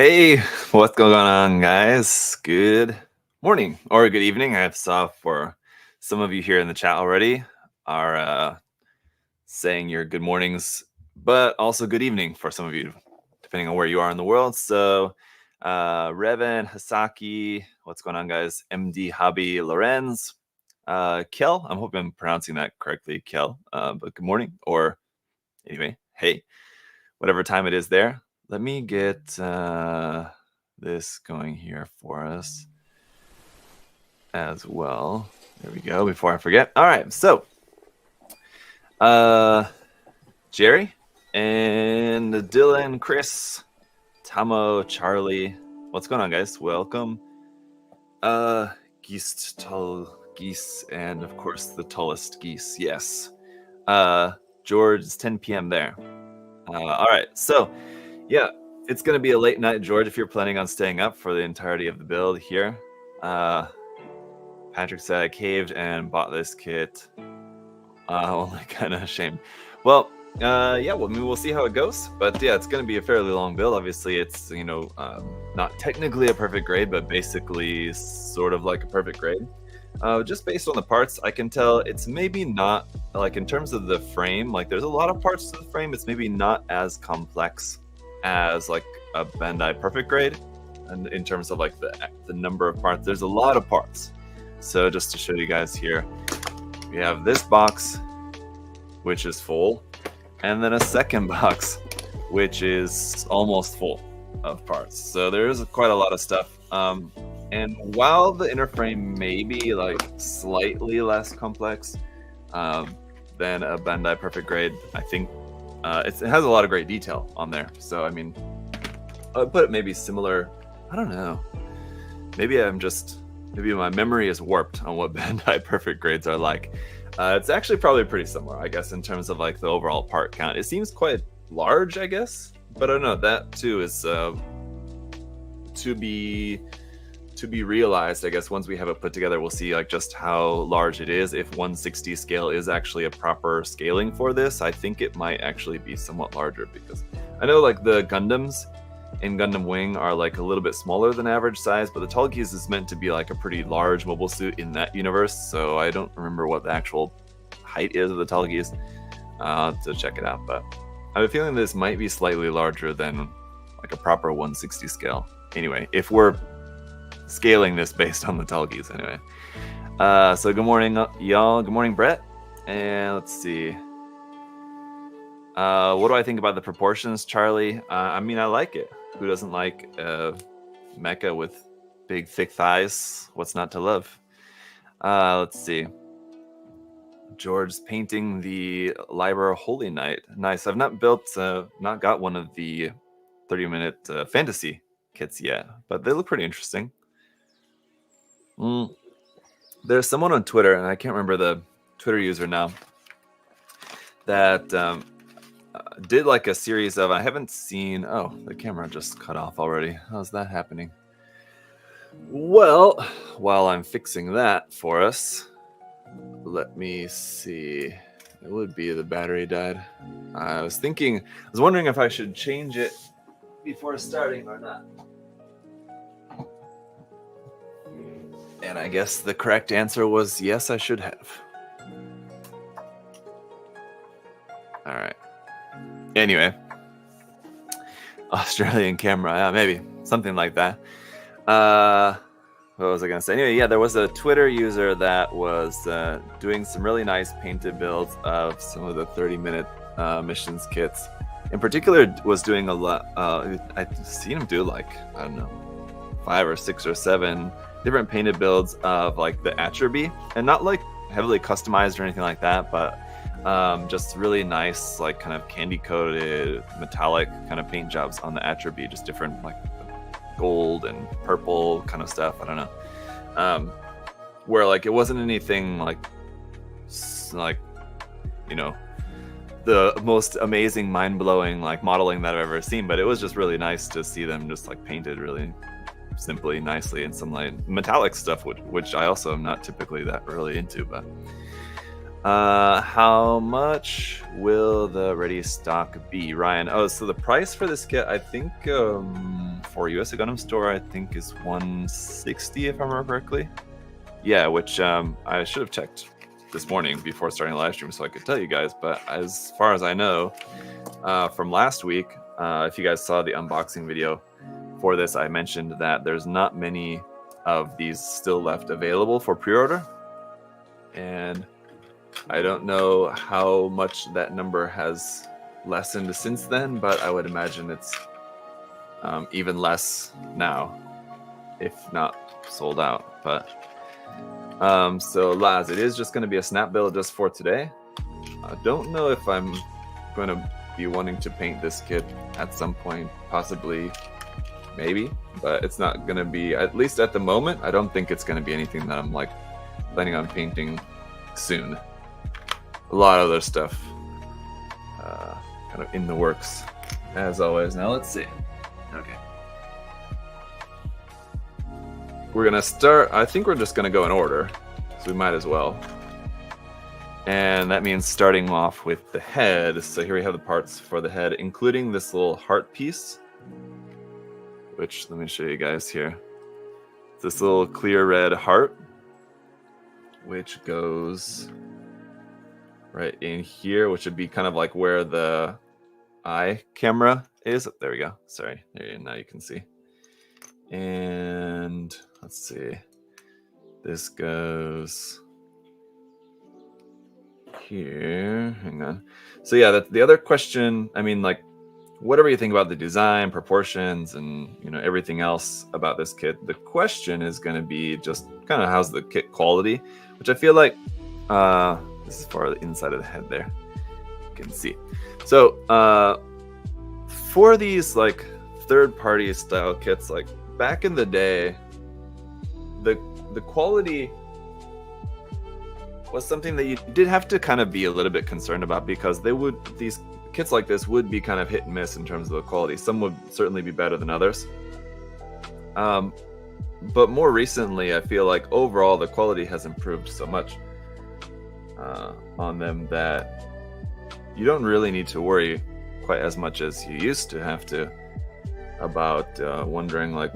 Hey, what's going on, guys? Good morning or good evening. I saw for some of you here in the chat already are saying your good mornings, but also good evening for some of you, depending on where you are in the world. So, Revan, Hasaki, what's going on, guys? MD Hobby Lorenz, Kel, I'm hoping I'm pronouncing that correctly, Kel, but good morning, or anyway, hey, whatever time it is there. Let me get this going here for us as well. There we go, before I forget. All right, so Jerry and Dylan, Chris, Tamo, Charlie. What's going on, guys? Welcome. Geese, Tull, Geese, and of course the tallest geese, yes. George, it's 10 p.m. there. All right, so yeah, it's going to be a late night, George, if you're planning on staying up for the entirety of the build here. Patrick said I caved and bought this kit. Only kind of ashamed. Well, yeah, well, I mean, we'll see how it goes. But yeah, it's going to be a fairly long build. Obviously, it's, not technically a perfect grade, but basically sort of like a perfect grade. Just based on the parts, I can tell it's maybe not, like in terms of the frame, like there's a lot of parts to the frame. It's maybe not as complex as like a Bandai perfect grade. And in terms of like the number of parts, there's a lot of parts. So just to show you guys here, we have this box, which is full, and then a second box, which is almost full of parts. So there is quite a lot of stuff. And while the inner frame may be like slightly less complex than a Bandai perfect grade, I think it has a lot of great detail on there. So I mean, I'd put it maybe similar. I don't know. Maybe my memory is warped on what Bandai perfect grades are like. It's actually probably pretty similar, I guess, in terms of like the overall part count. It seems quite large, I guess, but I don't know. That too is to be realized, I guess. Once we have it put together, we'll see like just how large it is. If 160 scale is actually a proper scaling for this, I think it might actually be somewhat larger, because I know like the Gundams in Gundam Wing are like a little bit smaller than average size, but the Tallgeese is meant to be like a pretty large mobile suit in that universe. So I don't remember what the actual height is of the Tallgeese. I'll have to check it out, but I have a feeling this might be slightly larger than like a proper 160 scale. Anyway, if we're scaling this based on the Tallgeese anyway. So good morning, y'all. Good morning, Brett. And let's see. What do I think about the proportions, Charlie? I mean, I like it. Who doesn't like mecha with big, thick thighs? What's not to love? Let's see. George's painting the Liber Holy Knight. Nice. I've not got one of the 30-minute fantasy kits yet, but they look pretty interesting. There's someone on Twitter, and I can't remember the Twitter user now, that did like a series of, I haven't seen, oh, the camera just cut off already. How's that happening? Well, while I'm fixing that for us, let me see. It would be the battery died. I was wondering if I should change it before starting or not. And I guess the correct answer was yes, I should have. All right. Anyway, Australian camera, maybe something like that. What was I gonna say? Anyway, yeah, there was a Twitter user that was doing some really nice painted builds of some of the 30-minute missions kits. In particular, was doing a lot. I've seen him do like, I don't know, 5 or 6 or 7 different painted builds of like the Attribute, and not like heavily customized or anything like that, but just really nice, like kind of candy coated metallic kind of paint jobs on the Attribute, just different like gold and purple kind of stuff. I don't know, where like it wasn't anything like the most amazing, mind-blowing like modeling that I've ever seen, but it was just really nice to see them just like painted really simply, nicely, and some like metallic stuff, which I also am not typically that really into. But how much will the ready stock be, Ryan? Oh, so the price for this kit, I think for USA Gundam Store, I think is 160 if I remember correctly. Yeah, which I should have checked this morning before starting the live stream so I could tell you guys. But as far as I know, from last week, if you guys saw the unboxing video for this, I mentioned that there's not many of these still left available for pre-order. And I don't know how much that number has lessened since then, but I would imagine it's even less now, if not sold out. But so Laz, it is just going to be a snap build just for today. I don't know if I'm going to be wanting to paint this kit at some point, possibly, maybe, but it's not going to be, at least at the moment, I don't think it's going to be anything that I'm like planning on painting soon. A lot of other stuff kind of in the works, as always. Now let's see. Okay. We're gonna start, I think we're just gonna go in order, so we might as well. And that means starting off with the head. So here we have the parts for the head, including this little heart piece, which, let me show you guys here. This little clear red heart, which goes right in here, which would be kind of like where the eye camera is. There we go. Sorry. There, now you can see. And let's see. This goes here. Hang on. So yeah, that's the other question. I mean, like, whatever you think about the design, proportions, and everything else about this kit, the question is going to be just kind of how's the kit quality, which I feel like this is for the inside of the head there. You can see. So for these like third-party style kits, like back in the day, the quality was something that you did have to kind of be a little bit concerned about, because these kits like this would be kind of hit and miss in terms of the quality. Some would certainly be better than others. But more recently, I feel like overall the quality has improved so much on them that you don't really need to worry quite as much as you used to have to about wondering like,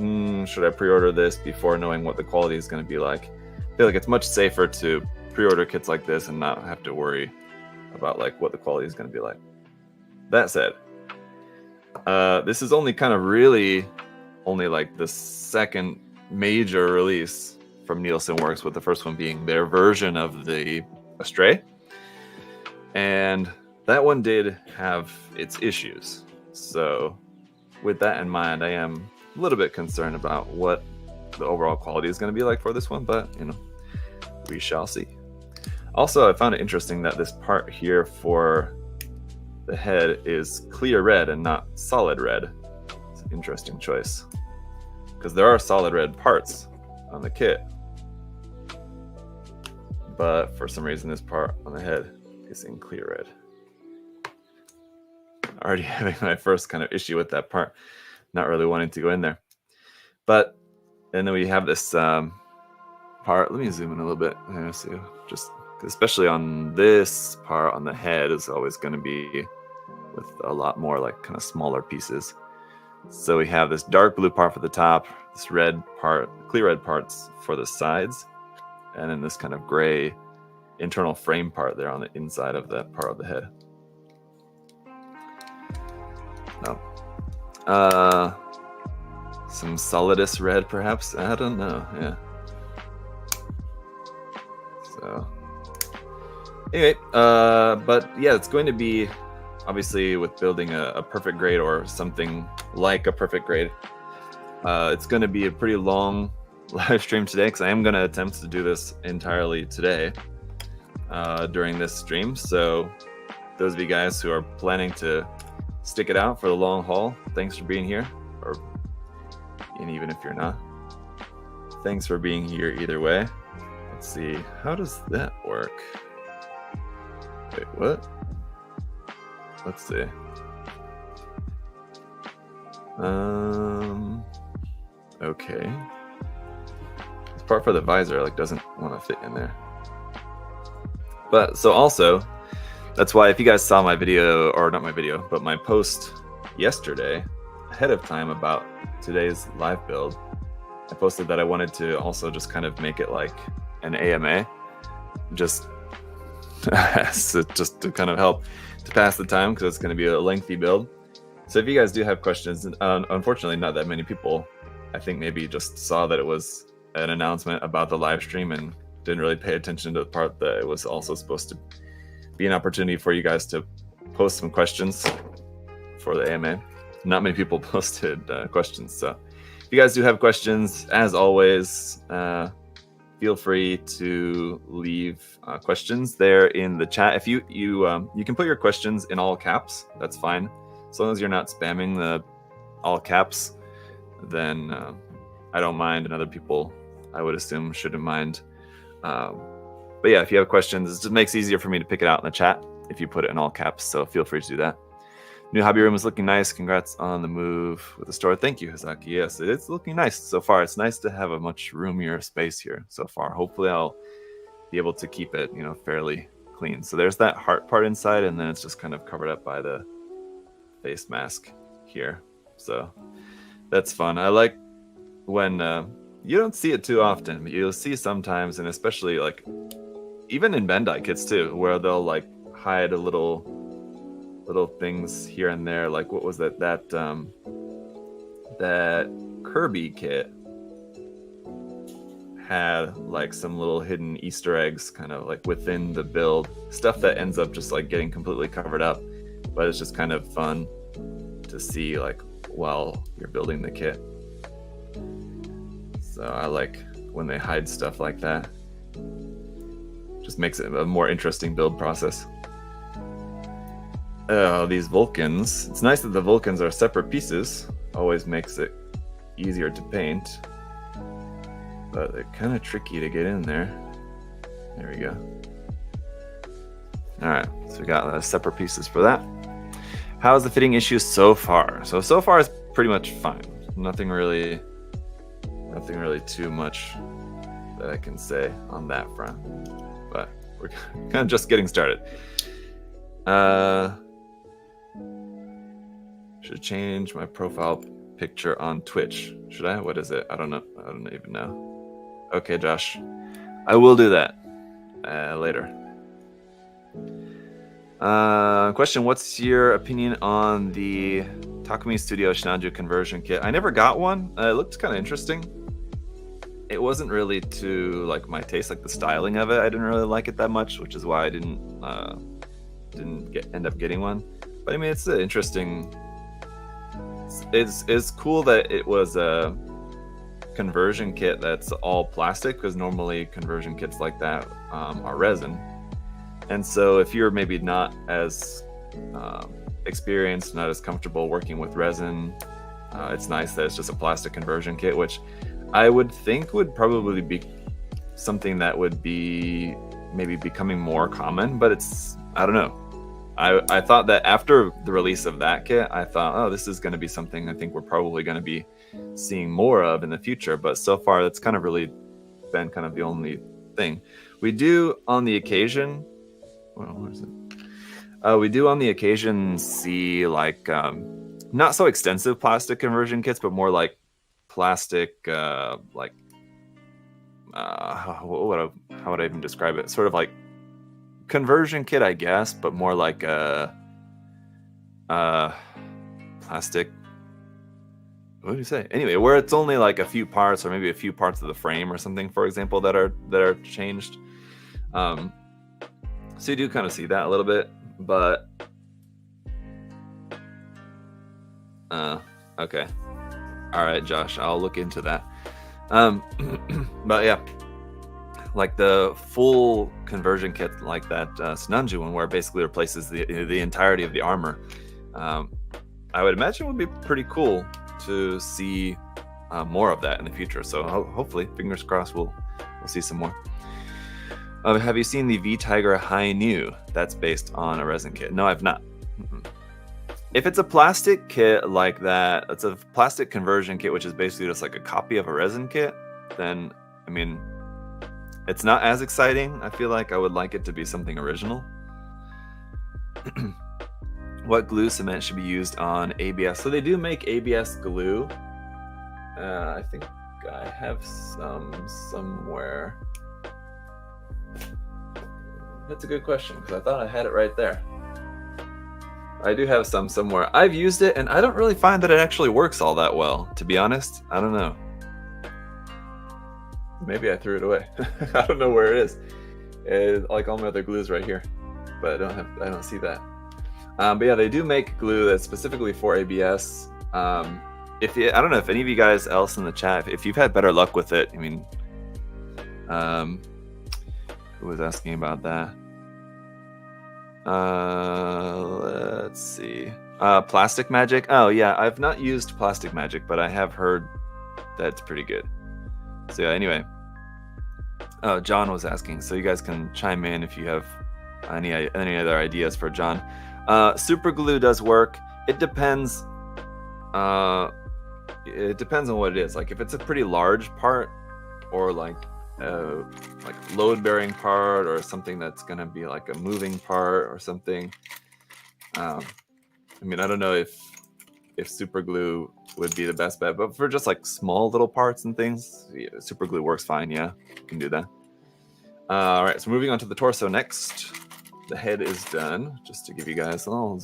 should I pre-order this before knowing what the quality is going to be like. I feel like it's much safer to pre-order kits like this and not have to worry about like what the quality is going to be like. That said, this is only kind of really only like the second major release from Nilson Works, with the first one being their version of the Astray. And that one did have its issues. So with that in mind, I am a little bit concerned about what the overall quality is going to be like for this one, but we shall see. Also, I found it interesting that this part here for the head is clear red and not solid red. It's an interesting choice, because there are solid red parts on the kit, but for some reason this part on the head is in clear red. Already having my first kind of issue with that part, not really wanting to go in there. But and then we have this part. Let me zoom in a little bit. See, just especially on this part on the head is always going to be with a lot more like kind of smaller pieces. So we have this dark blue part for the top, this red part, clear red parts for the sides, and then this kind of gray internal frame part there on the inside of that part of the head. No. Some solidus red, perhaps? I don't know. Yeah. So anyway, but yeah, it's going to be, obviously, with building a perfect grade or something like a perfect grade, it's going to be a pretty long live stream today, because I am going to attempt to do this entirely today during this stream. So those of you guys who are planning to stick it out for the long haul, thanks for being here. And even if you're not, thanks for being here either way. Let's see, how does that work? Wait, what? Let's see. Okay. This part for the visor like doesn't want to fit in there. But so also, that's why if you guys saw my video, or not my video, but my post yesterday ahead of time about today's live build, I posted that I wanted to also just kind of make it like an AMA, just just to kind of help to pass the time, because it's going to be a lengthy build. So if you guys do have questions, unfortunately not that many people, I think, maybe just saw that it was an announcement about the live stream and didn't really pay attention to the part that it was also supposed to be an opportunity for you guys to post some questions for the AMA. Not many people posted questions, so if you guys do have questions, as always, feel free to leave questions there in the chat. If you can put your questions in all caps, that's fine, as long as you're not spamming the all caps, then I don't mind, and other people, I would assume, shouldn't mind. But yeah, if you have questions, it just makes it easier for me to pick it out in the chat if you put it in all caps, so feel free to do that. New hobby room is looking nice. Congrats on the move with the store. Thank you, Hazaki. Yes, it's looking nice so far. It's nice to have a much roomier space here so far. Hopefully I'll be able to keep it, fairly clean. So there's that heart part inside, and then it's just kind of covered up by the face mask here. So that's fun. I like when you don't see it too often, but you'll see sometimes, and especially like even in Bandai kits too, where they'll like hide a little things here and there. Like what was that Kirby kit had like some little hidden Easter eggs kind of like within the build, stuff that ends up just like getting completely covered up, but it's just kind of fun to see like while you're building the kit. So I like when they hide stuff like that. Just makes it a more interesting build process. These Vulcans. It's nice that the Vulcans are separate pieces. Always makes it easier to paint. But they're kind of tricky to get in there. There we go. Alright, so we got separate pieces for that. How's the fitting issue so far? So far it's pretty much fine. Nothing really too much that I can say on that front. But we're kind of just getting started. Should change my profile picture on Twitch. Should I? What is it? I don't know. I don't even know. Okay, Josh. I will do that later. Question, what's your opinion on the Takumi Studio Shinanju conversion kit? I never got one. It looked kind of interesting. It wasn't really to like my taste, like the styling of it. I didn't really like it that much, which is why I didn't end up getting one. But I mean, it's interesting. It's cool that it was a conversion kit that's all plastic, because normally conversion kits like that are resin. And so if you're maybe not as experienced, not as comfortable working with resin, it's nice that it's just a plastic conversion kit, which I would think would probably be something that would be maybe becoming more common, but I don't know. I thought that after the release of that kit, I thought, oh, this is going to be something I think we're probably going to be seeing more of in the future. But so far, that's kind of really been kind of the only thing. We do on the occasion, where is it? We do on the occasion see like not so extensive plastic conversion kits, but more like plastic, how would I even describe it? Sort of like conversion kit, I guess, but more like a plastic. What do you say? Anyway, where it's only like a few parts, or maybe a few parts of the frame or something, for example, that are changed. So you do kind of see that a little bit, but okay, all right, Josh, I'll look into that. But yeah. Like the full conversion kit, like that Shinanju one, where it basically replaces the entirety of the armor. I would imagine would be pretty cool to see more of that in the future. So hopefully, fingers crossed, we'll see some more. Have you seen the V-Tiger High New? That's based on a resin kit. No, I've not. If it's a plastic kit like that, it's a plastic conversion kit, which is basically just like a copy of a resin kit, then, I mean, it's not as exciting. I feel like I would like it to be something original. What glue cement should be used on ABS? So they do make ABS glue. I think I have some somewhere. That's a good question, because I thought I had it right there. I do have some somewhere. I've used it, and I don't really find that it actually works all that well, to be honest. I don't know. Maybe I threw it away. I don't know where it is. It's like all my other glues right here, but I don't see that. But yeah, they do make glue that's specifically for ABS. I don't know if any of you guys else in the chat, if you've had better luck with it. I mean, who was asking about that? Let's see. Plastic Magic. Oh yeah, I've not used Plastic Magic, but I have heard that's pretty good. So yeah, anyway. Oh, John was asking, so you guys can chime in if you have any other ideas for John. Super glue does work. It depends. It depends on what it is. Like if it's a pretty large part, or like load-bearing part, or something that's gonna be like a moving part or something. I mean, I don't know if super glue would be the best bet, but for just like small little parts and things, yeah, super glue works fine. Yeah, you can do that. All right, so moving on to the torso next. The head is done. Just to give you guys, I'll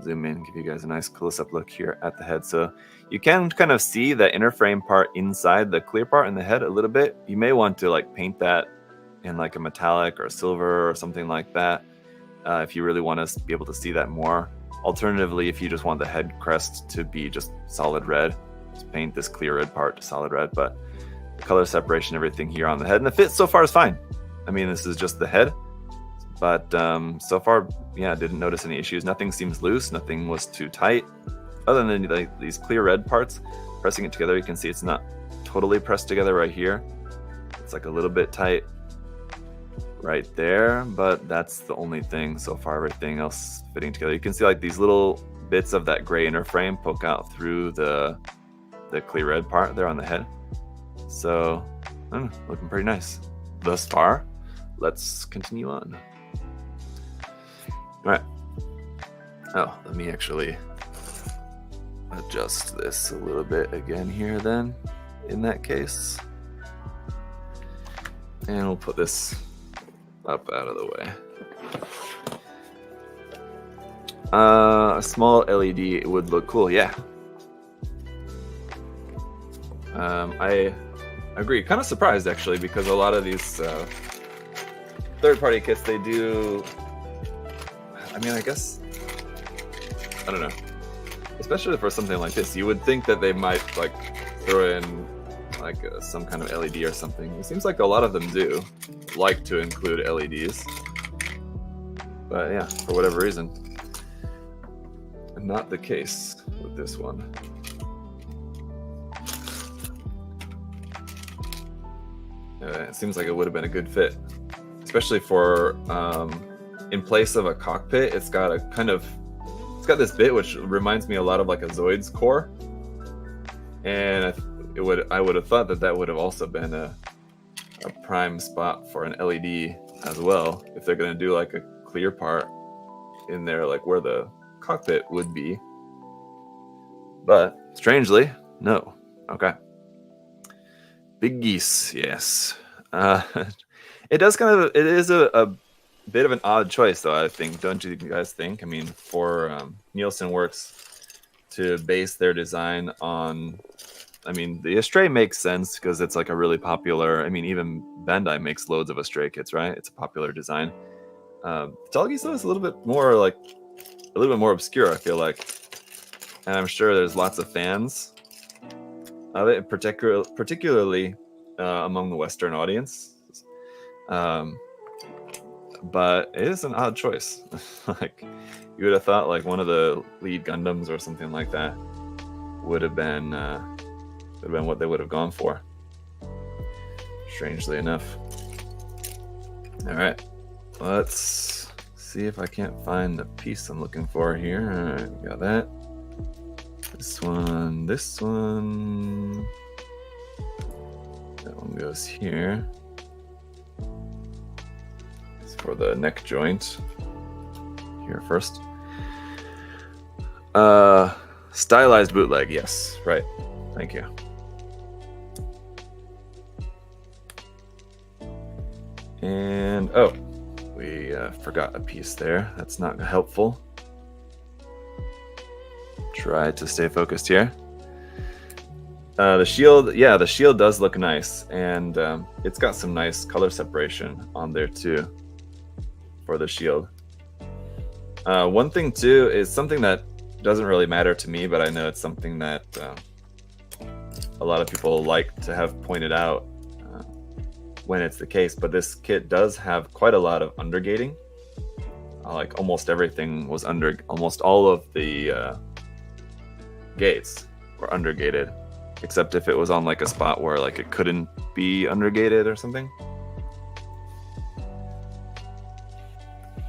zoom in, give you guys a nice close-up look here at the head. So you can kind of see the inner frame part inside the clear part in the head a little bit. You may want to like paint that in like a metallic or silver or something like that, if you really want to be able to see that more. Alternatively, if you just want the head crest to be just solid red, just paint this clear red part to solid red. But the color separation, everything here on the head, and the fit so far is fine. I mean, this is just the head, but so far, yeah, didn't notice any issues. Nothing seems loose. Nothing was too tight. Other than like these clear red parts, pressing it together, you can see it's not totally pressed together right here. It's like a little bit tight right there, but that's the only thing so far. Everything else fitting together. You can see like these little bits of that gray inner frame poke out through the clear red part there on the head. So, I don't know, looking pretty nice thus far. Let's continue on. All right. Oh, let me actually adjust this a little bit again here then, in that case. And we'll put this up out of the way. A small LED would look cool, yeah. I agree. Kind of surprised actually, because a lot of these third-party kits, they do. I mean, I guess I don't know. Especially for something like this, you would think that they might like throw in like some kind of LED or something. It seems like a lot of them do like to include LEDs, but yeah, for whatever reason, not the case with this one. It seems like it would have been a good fit, especially for in place of a cockpit. It's got this bit which reminds me a lot of like a Zoid's core, and I would have thought that would have also been a prime spot for an LED as well, if they're going to do like a clear part in there, like where the cockpit would be. But strangely, no. Okay. Big geese, yes. It is a bit of an odd choice, though, I think. Don't you guys think? I mean, for Nilson Works to base their design on, I mean, the Astray makes sense because it's like a really popular, I mean, even Bandai makes loads of Astray kits, right? It's a popular design. Talgeese, though, is a little bit more obscure, I feel like. And I'm sure there's lots of fans of it, particularly among the Western audience. But it is an odd choice. Like, you would have thought like one of the lead Gundams or something like that would have been what they would have gone for. Strangely enough. All right, let's see if I can't find the piece I'm looking for here. All right, got that. This one. That one goes here. It's for the neck joint. Here first. Stylized bootleg, yes, right. Thank you. And oh, we forgot a piece there. That's not helpful. Try to stay focused here. The shield, yeah, the shield does look nice, and it's got some nice color separation on there too for the shield. One thing too is something that doesn't really matter to me, but I know it's something that a lot of people like to have pointed out when it's the case, but this kit does have quite a lot of undergating. Like almost everything was almost all of the gates were undergated, except if it was on like a spot where like it couldn't be undergated or something.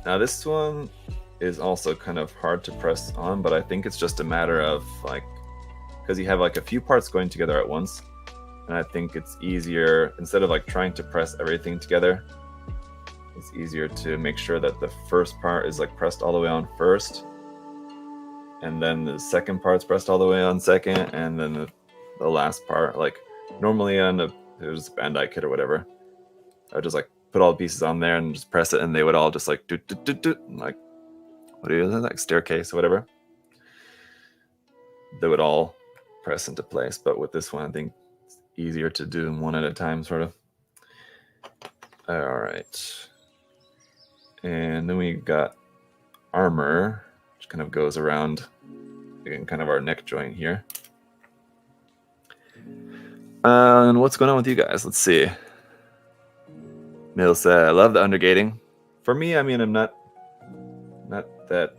Now this one is also kind of hard to press on, but I think it's just a matter of like, because you have like a few parts going together at once, and I think it's easier, instead of like trying to press everything together, it's easier to make sure that the first part is like pressed all the way on first, and then the second part's pressed all the way on second, and then the last part, like normally on it was a Bandai kit or whatever, I would just like put all the pieces on there and just press it, and they would all just like do like, what is it, like staircase or whatever. They would all press into place, but with this one, I think it's easier to do them one at a time, sort of. All right, and then we got armor, which kind of goes around again, kind of our neck joint here. And what's going on with you guys? Let's see. Mill said, I love the undergating. For me, I mean, I'm not that,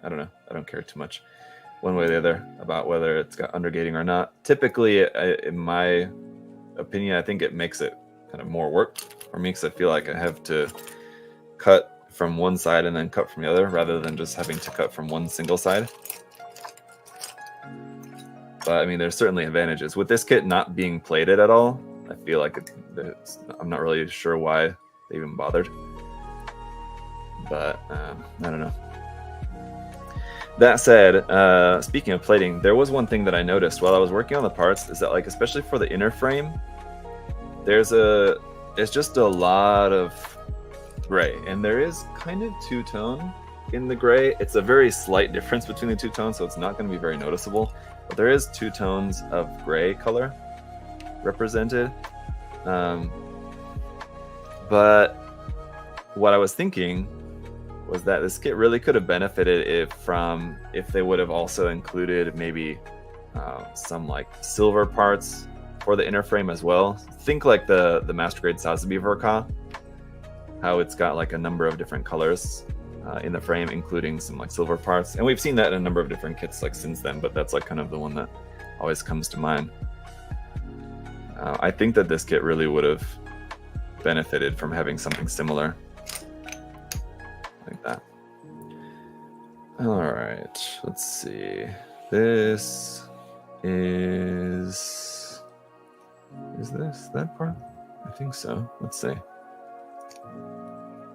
I don't know, I don't care too much one way or the other about whether it's got undergating or not. Typically, in my opinion, I think it makes it kind of more work for me, because I feel like I have to cut from one side and then cut from the other, rather than just having to cut from one single side. But I mean, there's certainly advantages. With this kit not being plated at all, I feel like I'm not really sure why they even bothered. But I don't know. That said, speaking of plating, there was one thing that I noticed while I was working on the parts, is that like, especially for the inner frame, it's just a lot of gray, and there is kind of two-tone in the gray. It's a very slight difference between the two tones, so it's not going to be very noticeable, but there is 2 tones of gray color represented. But what I was thinking was that this kit really could have benefited if they would have also included maybe some like silver parts for the inner frame as well. Think like the Master Grade Sazabi Verka, how it's got like a number of different colors in the frame, including some like silver parts. And we've seen that in a number of different kits like since then, but that's like kind of the one that always comes to mind. I think that this kit really would have benefited from having something similar like that. All right, let's see. This is this that part? I think so. Let's see.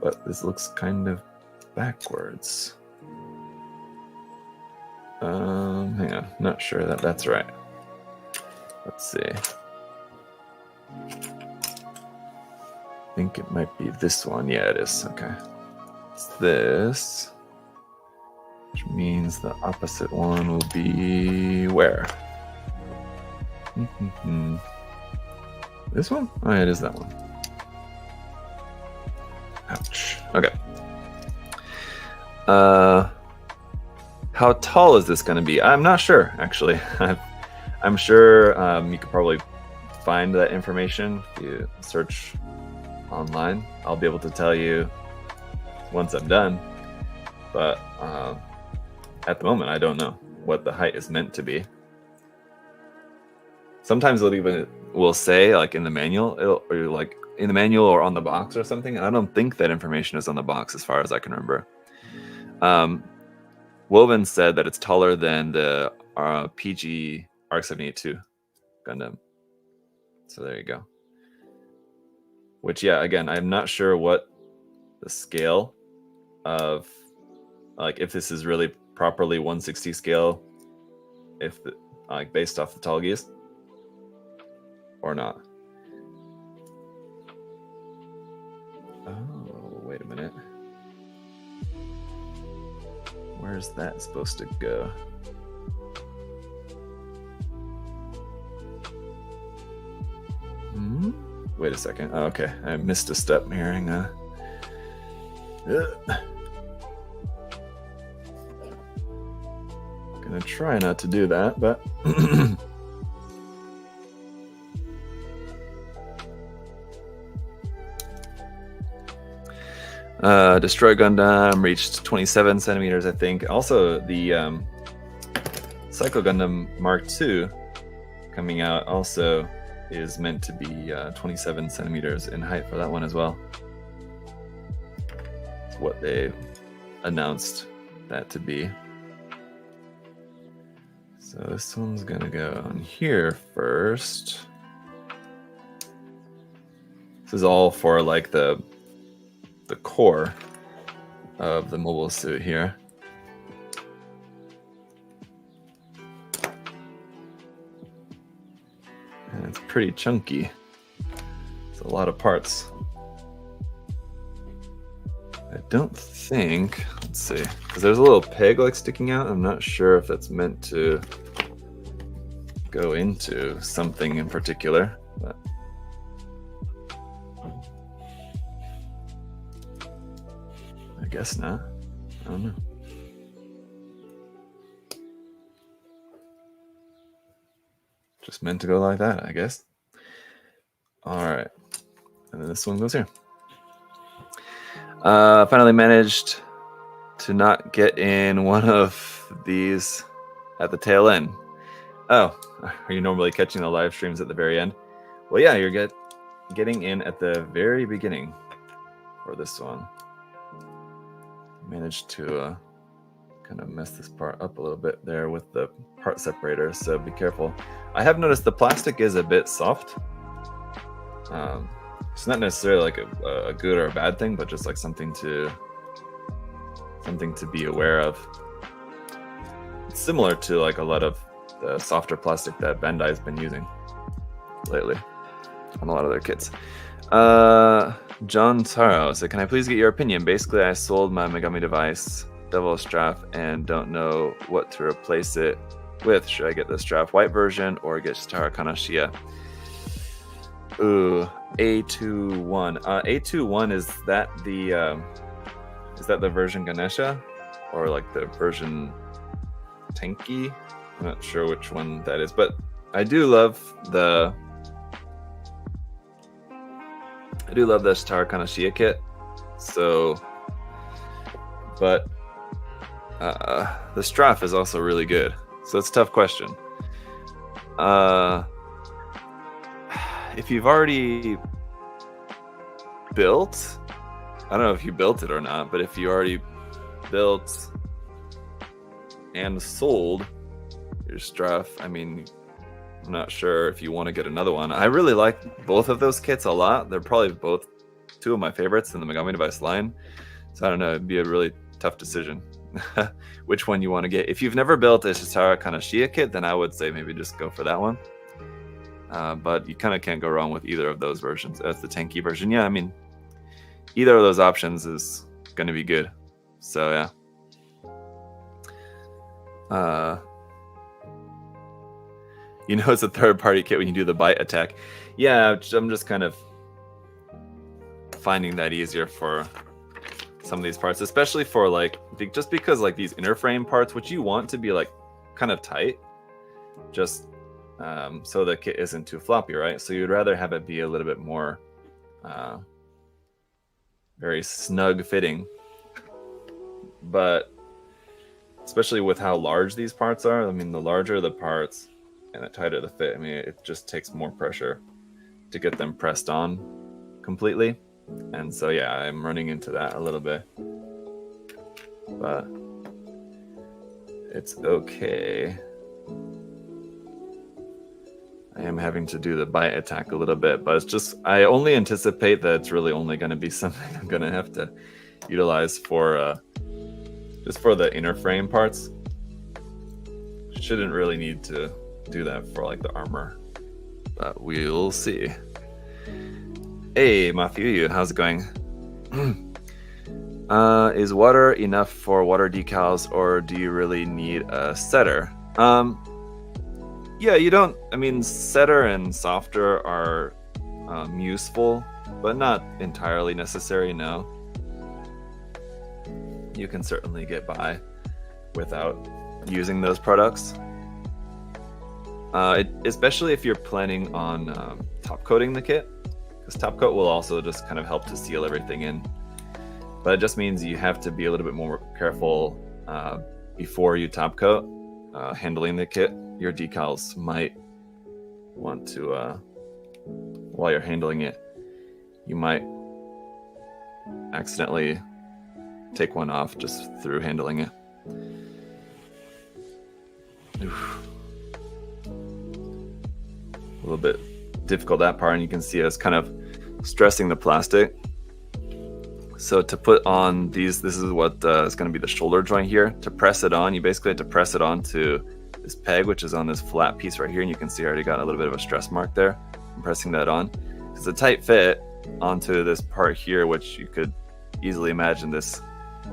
But this looks kind of backwards. Hang on, not sure that that's right. Let's see. I think it might be this one. Yeah, it is. Okay. It's this, which means the opposite one will be where? This one? Oh, yeah, it is that one. Ouch. Okay. How tall is this going to be? I'm not sure, actually. I'm sure you could probably find that information if you search online. I'll be able to tell you once I'm done, but at the moment I don't know what the height is meant to be. Sometimes will say like in the manual, or like in the manual or on the box or something. I don't think that information is on the box as far as I can remember. Woven said that it's taller than the PG ARC-782 Gundam. So there you go. Which, yeah, again, I'm not sure what the scale of, like, if this is really properly 160 scale, if like based off the Tallgeese or not. Oh, wait a minute. Where's that supposed to go? Wait a second. Oh, okay, I missed a step here. Hang on. Gonna try not to do that, but Destroy Gundam reached 27 centimeters, I think. Also, the Psycho Gundam Mark II coming out also is meant to be 27 centimeters in height for that one as well. It's what they announced that to be. So this one's gonna go on here first. This is all for like the core of the mobile suit here. And it's pretty chunky. It's a lot of parts. I don't think, let's see, because there's a little peg like sticking out. I'm not sure if that's meant to go into something in particular, but I guess not. I don't know. Just meant to go like that, I guess. All right. And then this one goes here. Finally managed to not get in one of these at the tail end. Oh, are you normally catching the live streams at the very end? Well, yeah, you're getting in at the very beginning for this one. Managed to kind of mess this part up a little bit there with the part separator, so be careful. I have noticed the plastic is a bit soft. It's not necessarily like a good or a bad thing, but just like something to be aware of. It's similar to like a lot of the softer plastic that Bandai's been using lately on a lot of their kits. John Taro said, "Can I please get your opinion? Basically, I sold my Megami device Devil Strap and don't know what to replace it with. Should I get the Strap White version or get Shitara Kanashia?" Ooh, A21. A21, is that the version Ganesha or like the version Tenki? I'm not sure which one that is, but I do love the Shitara Kanashia kit. So, but the Straf is also really good. So it's a tough question. If you've already built, I don't know if you built it or not, but if you already built and sold your Straf, I mean, I'm not sure if you want to get another one. I really like both of those kits a lot. They're probably both two of my favorites in the Megami Device line. So I don't know, it'd be a really tough decision which one you want to get. If you've never built a Shitara Kanashia kit, then I would say maybe just go for that one. But you kind of can't go wrong with either of those versions. That's the Tenki version. Yeah, I mean, either of those options is going to be good. So, yeah. You know it's a third-party kit when you do the bite attack. Yeah, I'm just kind of finding that easier for some of these parts, especially for like, just because like these inner frame parts, which you want to be like kind of tight, just so the kit isn't too floppy, right? So you'd rather have it be a little bit more very snug fitting. But especially with how large these parts are, I mean, the larger the parts and the tighter the fit, I mean, it just takes more pressure to get them pressed on completely. And so, yeah, I'm running into that a little bit. But it's okay. I am having to do the bite attack a little bit, but it's just, I only anticipate that it's really only going to be something I'm going to have to utilize for just for the inner frame parts. Shouldn't really need to do that for like the armor, but we'll see. Hey, Mafuyu, how's it going? Is water enough for water decals, or do you really need a setter? Yeah, you don't. I mean, setter and softer are useful, but not entirely necessary. No, you can certainly get by without using those products. Especially if you're planning on top coating the kit, because top coat will also just kind of help to seal everything in. But it just means you have to be a little bit more careful before you top coat handling the kit. Your decals might want to, while you're handling it, you might accidentally take one off just through handling it. Oof. A little bit difficult, that part, and you can see us kind of stressing the plastic. So to put on these, this is what is going to be the shoulder joint here. To press it on, you basically have to press it onto this peg, which is on this flat piece right here, and you can see I already got a little bit of a stress mark there. I'm pressing that on. It's a tight fit onto this part here, which you could easily imagine this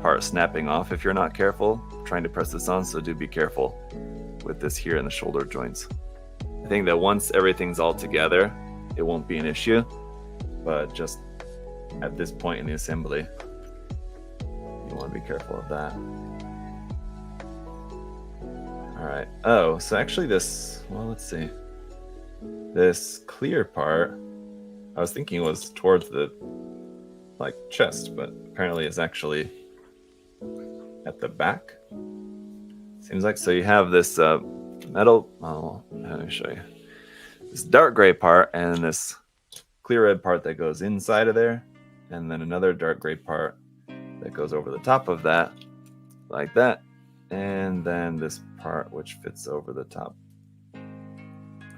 part snapping off if you're not careful trying to press this on, so do be careful with this here in the shoulder joints. I think that once everything's all together, it won't be an issue, but just at this point in the assembly, you want to be careful of that. All right. Oh, so actually this, well, let's see. This clear part, I was thinking was towards the like chest, but apparently it's actually at the back. Seems like, so you have this metal, oh, let me show you. This dark gray part and this clear red part that goes inside of there, and then another dark gray part that goes over the top of that, like that, and then this part which fits over the top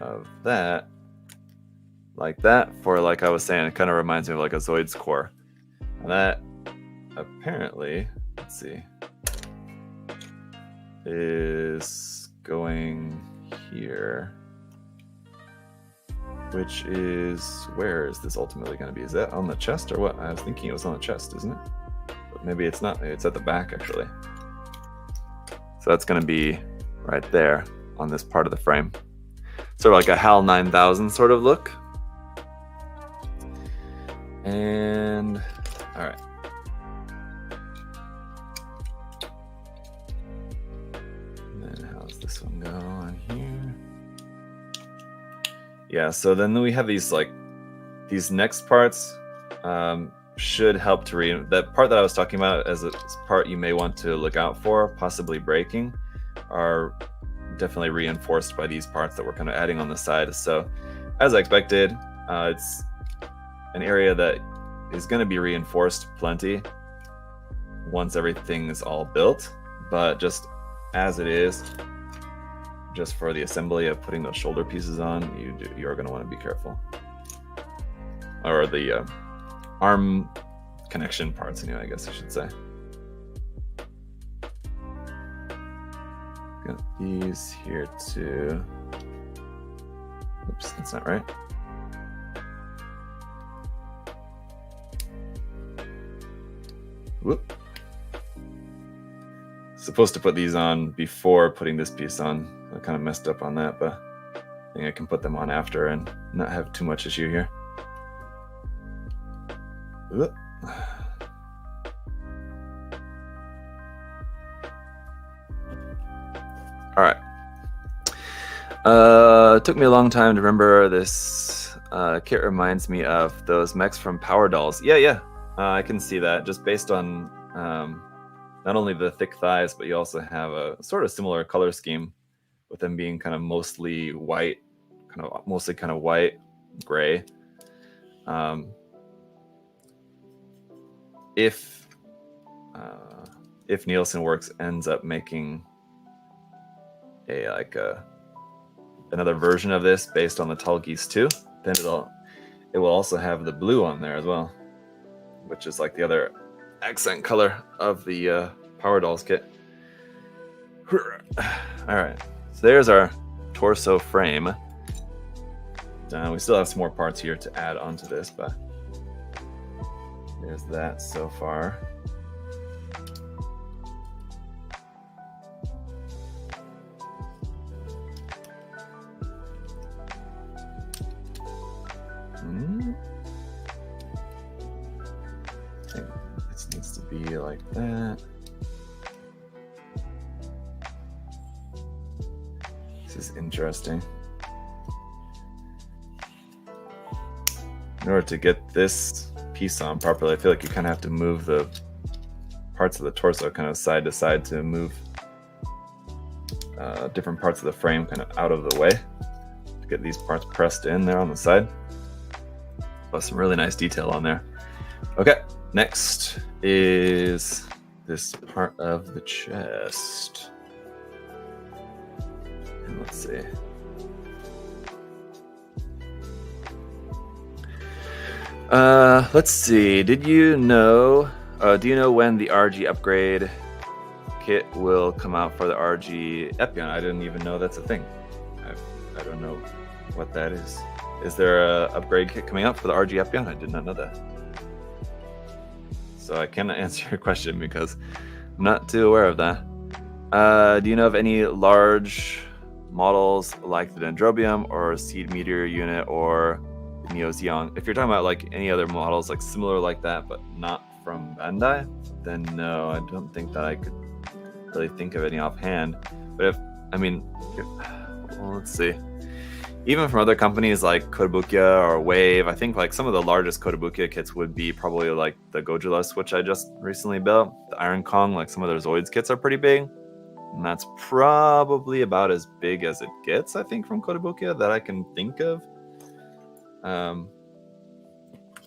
of that, like that, for, like I was saying, it kind of reminds me of like a Zoid's core. And that apparently, let's see, is going here, which is, where is this ultimately going to be? Is that on the chest or what? I was thinking it was on the chest, isn't it? But maybe it's not. Maybe it's at the back, actually. So that's going to be right there on this part of the frame. Sort of like a HAL 9000 sort of look. And, all right. And then how's this one go on here? Yeah, so then we have these like these next parts should help to that part that I was talking about as a part you may want to look out for possibly breaking are definitely reinforced by these parts that we're kind of adding on the side. So as I expected, it's an area that is going to be reinforced plenty once everything is all built, but just as it is, just for the assembly of putting those shoulder pieces on, you are going to want to be careful. Or the arm connection parts, anyway, I guess I should say. Got these here too. Oops, that's not right. Whoop. Supposed to put these on before putting this piece on. I kind of messed up on that, but I think I can put them on after and not have too much issue here. Whoop. All right. It took me a long time to remember this kit. Reminds me of those mechs from Power Dolls. Yeah. I can see that just based on not only the thick thighs, but you also have a sort of similar color scheme with them being kind of mostly white, mostly white, gray. If Nilson Works ends up making another version of this based on the Tall Geese 2, then it will also have the blue on there as well, which is like the other accent color of the Power Dolls kit. All right, so there's our torso frame. We still have some more parts here to add onto this, but There's that so far. I think this needs to be like that. This is interesting. In order to get this piece on properly, I feel like you kind of have to move the parts of the torso kind of side to side to move different parts of the frame kind of out of the way to get these parts pressed in there on the side. But some really nice detail on there. Okay, next is this part of the chest. And let's see. Let's see. Did you know? Do you know when the RG upgrade kit will come out for the RG Epion? I didn't even know that's a thing. I don't know what that is. Is there a upgrade kit coming out for the RG Epion? I did not know that. So I cannot answer your question because I'm not too aware of that. Do you know of any large models like the Dendrobium or Seed Meteor unit or Neo Xeon? If you're talking about like any other models like similar like that but not from Bandai, then no, I don't think that I could really think of any offhand. But well, let's see. Even from other companies like Kotobukiya or Wave, I think like some of the largest Kotobukiya kits would be probably like the Gojulus, which I just recently built. The Iron Kong, like some of their Zoids kits are pretty big. And that's probably about as big as it gets, I think, from Kotobukiya that I can think of. And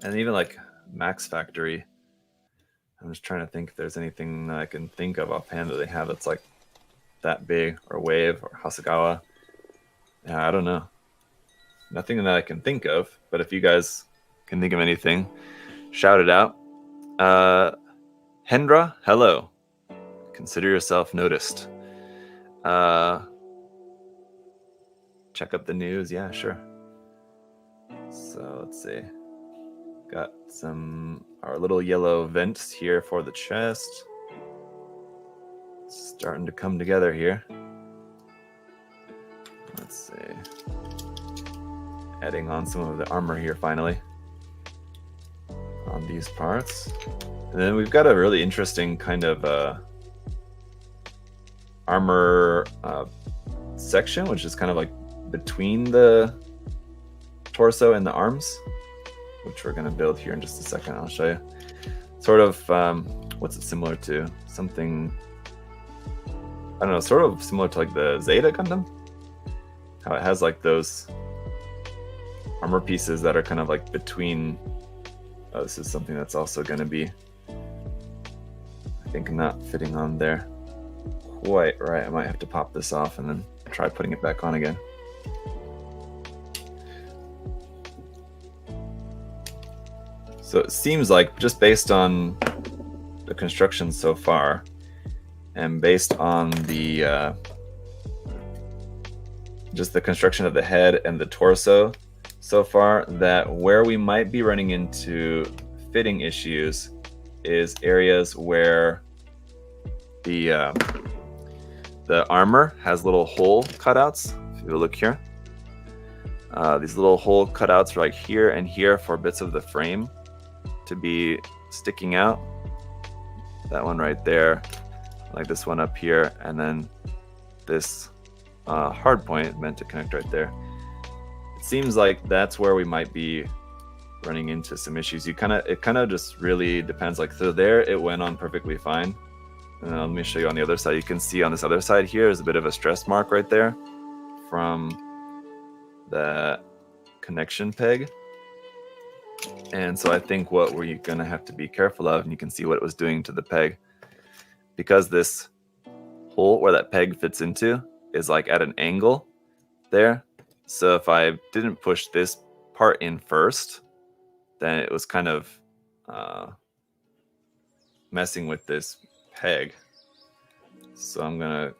even like Max Factory, I'm just trying to think if there's anything that I can think of offhand that they have that's like that big, or Wave or Hasegawa. Yeah, I don't know. Nothing that I can think of, but if you guys can think of anything, shout it out. Hendra, hello. Consider yourself noticed. Check up the news. Yeah, sure. So let's see. Got our little yellow vents here for the chest. Starting to come together here. Let's see. Adding on some of the armor here finally on these parts. And then we've got a really interesting kind of armor section, which is kind of like between the torso and the arms, which we're going to build here in just a second. I'll show you. Sort of, what's it similar to? Something, I don't know, sort of similar to like the Zeta Gundam. How it has like those armor pieces that are kind of like between. Oh, this is something that's also going to be, I think, not fitting on there quite right. I might have to pop this off and then try putting it back on again. So it seems like, just based on the construction so far and based on the just the construction of the head and the torso so far, that where we might be running into fitting issues is areas where the armor has little hole cutouts. If you look here, these little hole cutouts are like here and here for bits of the frame to be sticking out. That one right there, like this one up here, and then this hard point meant to connect right there. It seems like that's where we might be running into some issues. It kind of just really depends. Like, so there it went on perfectly fine. And then let me show you on the other side. You can see on this other side here is a bit of a stress mark right there from the connection peg. And so I think what we're going to have to be careful of, and you can see what it was doing to the peg, because this hole where that peg fits into is like at an angle there. So if I didn't push this part in first, then it was kind of messing with this peg. So I'm going to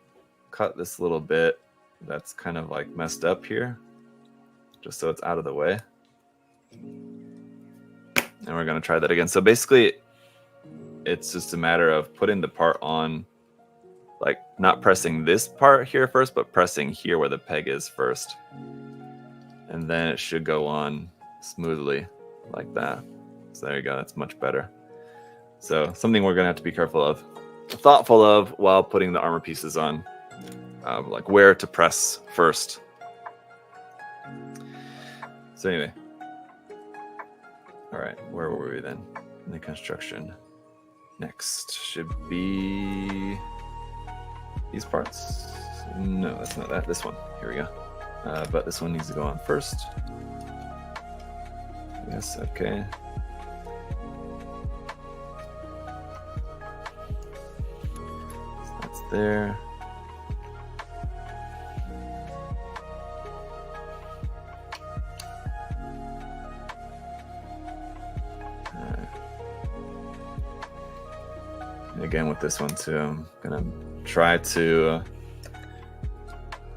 cut this little bit that's kind of like messed up here, just so it's out of the way. And we're going to try that again. So basically, it's just a matter of putting the part on, like not pressing this part here first, but pressing here where the peg is first. And then it should go on smoothly like that. So there you go. That's much better. So something we're going to have to be thoughtful of while putting the armor pieces on, like where to press first. So anyway. All right, where were we then? In the construction. Next should be these parts. No, that's not that. This one. Here we go. But this one needs to go on first. Yes, okay. So that's there. Again with this one too, I'm gonna try to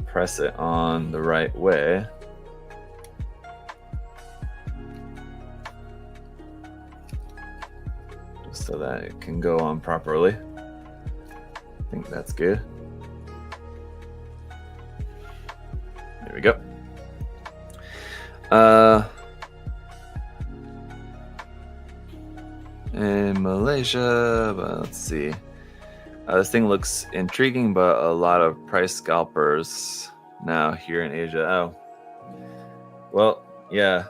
press it on the right way. Just so that it can go on properly. I think that's good. There we go. In Malaysia, but let's see. This thing looks intriguing, but a lot of price scalpers now here in Asia. Oh, well, yeah.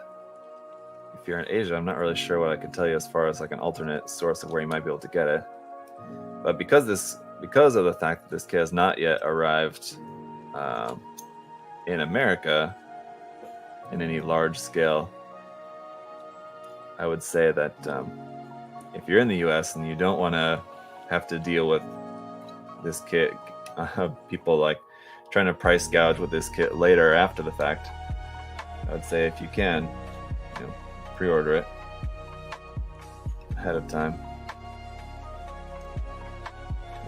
If you're in Asia, I'm not really sure what I could tell you as far as like an alternate source of where you might be able to get it. But because of the fact that this kit has not yet arrived in America in any large scale, I would say that if you're in the US and you don't want to have to deal with this kit, people like trying to price gouge with this kit later after the fact, I would say if you can, pre-order it ahead of time.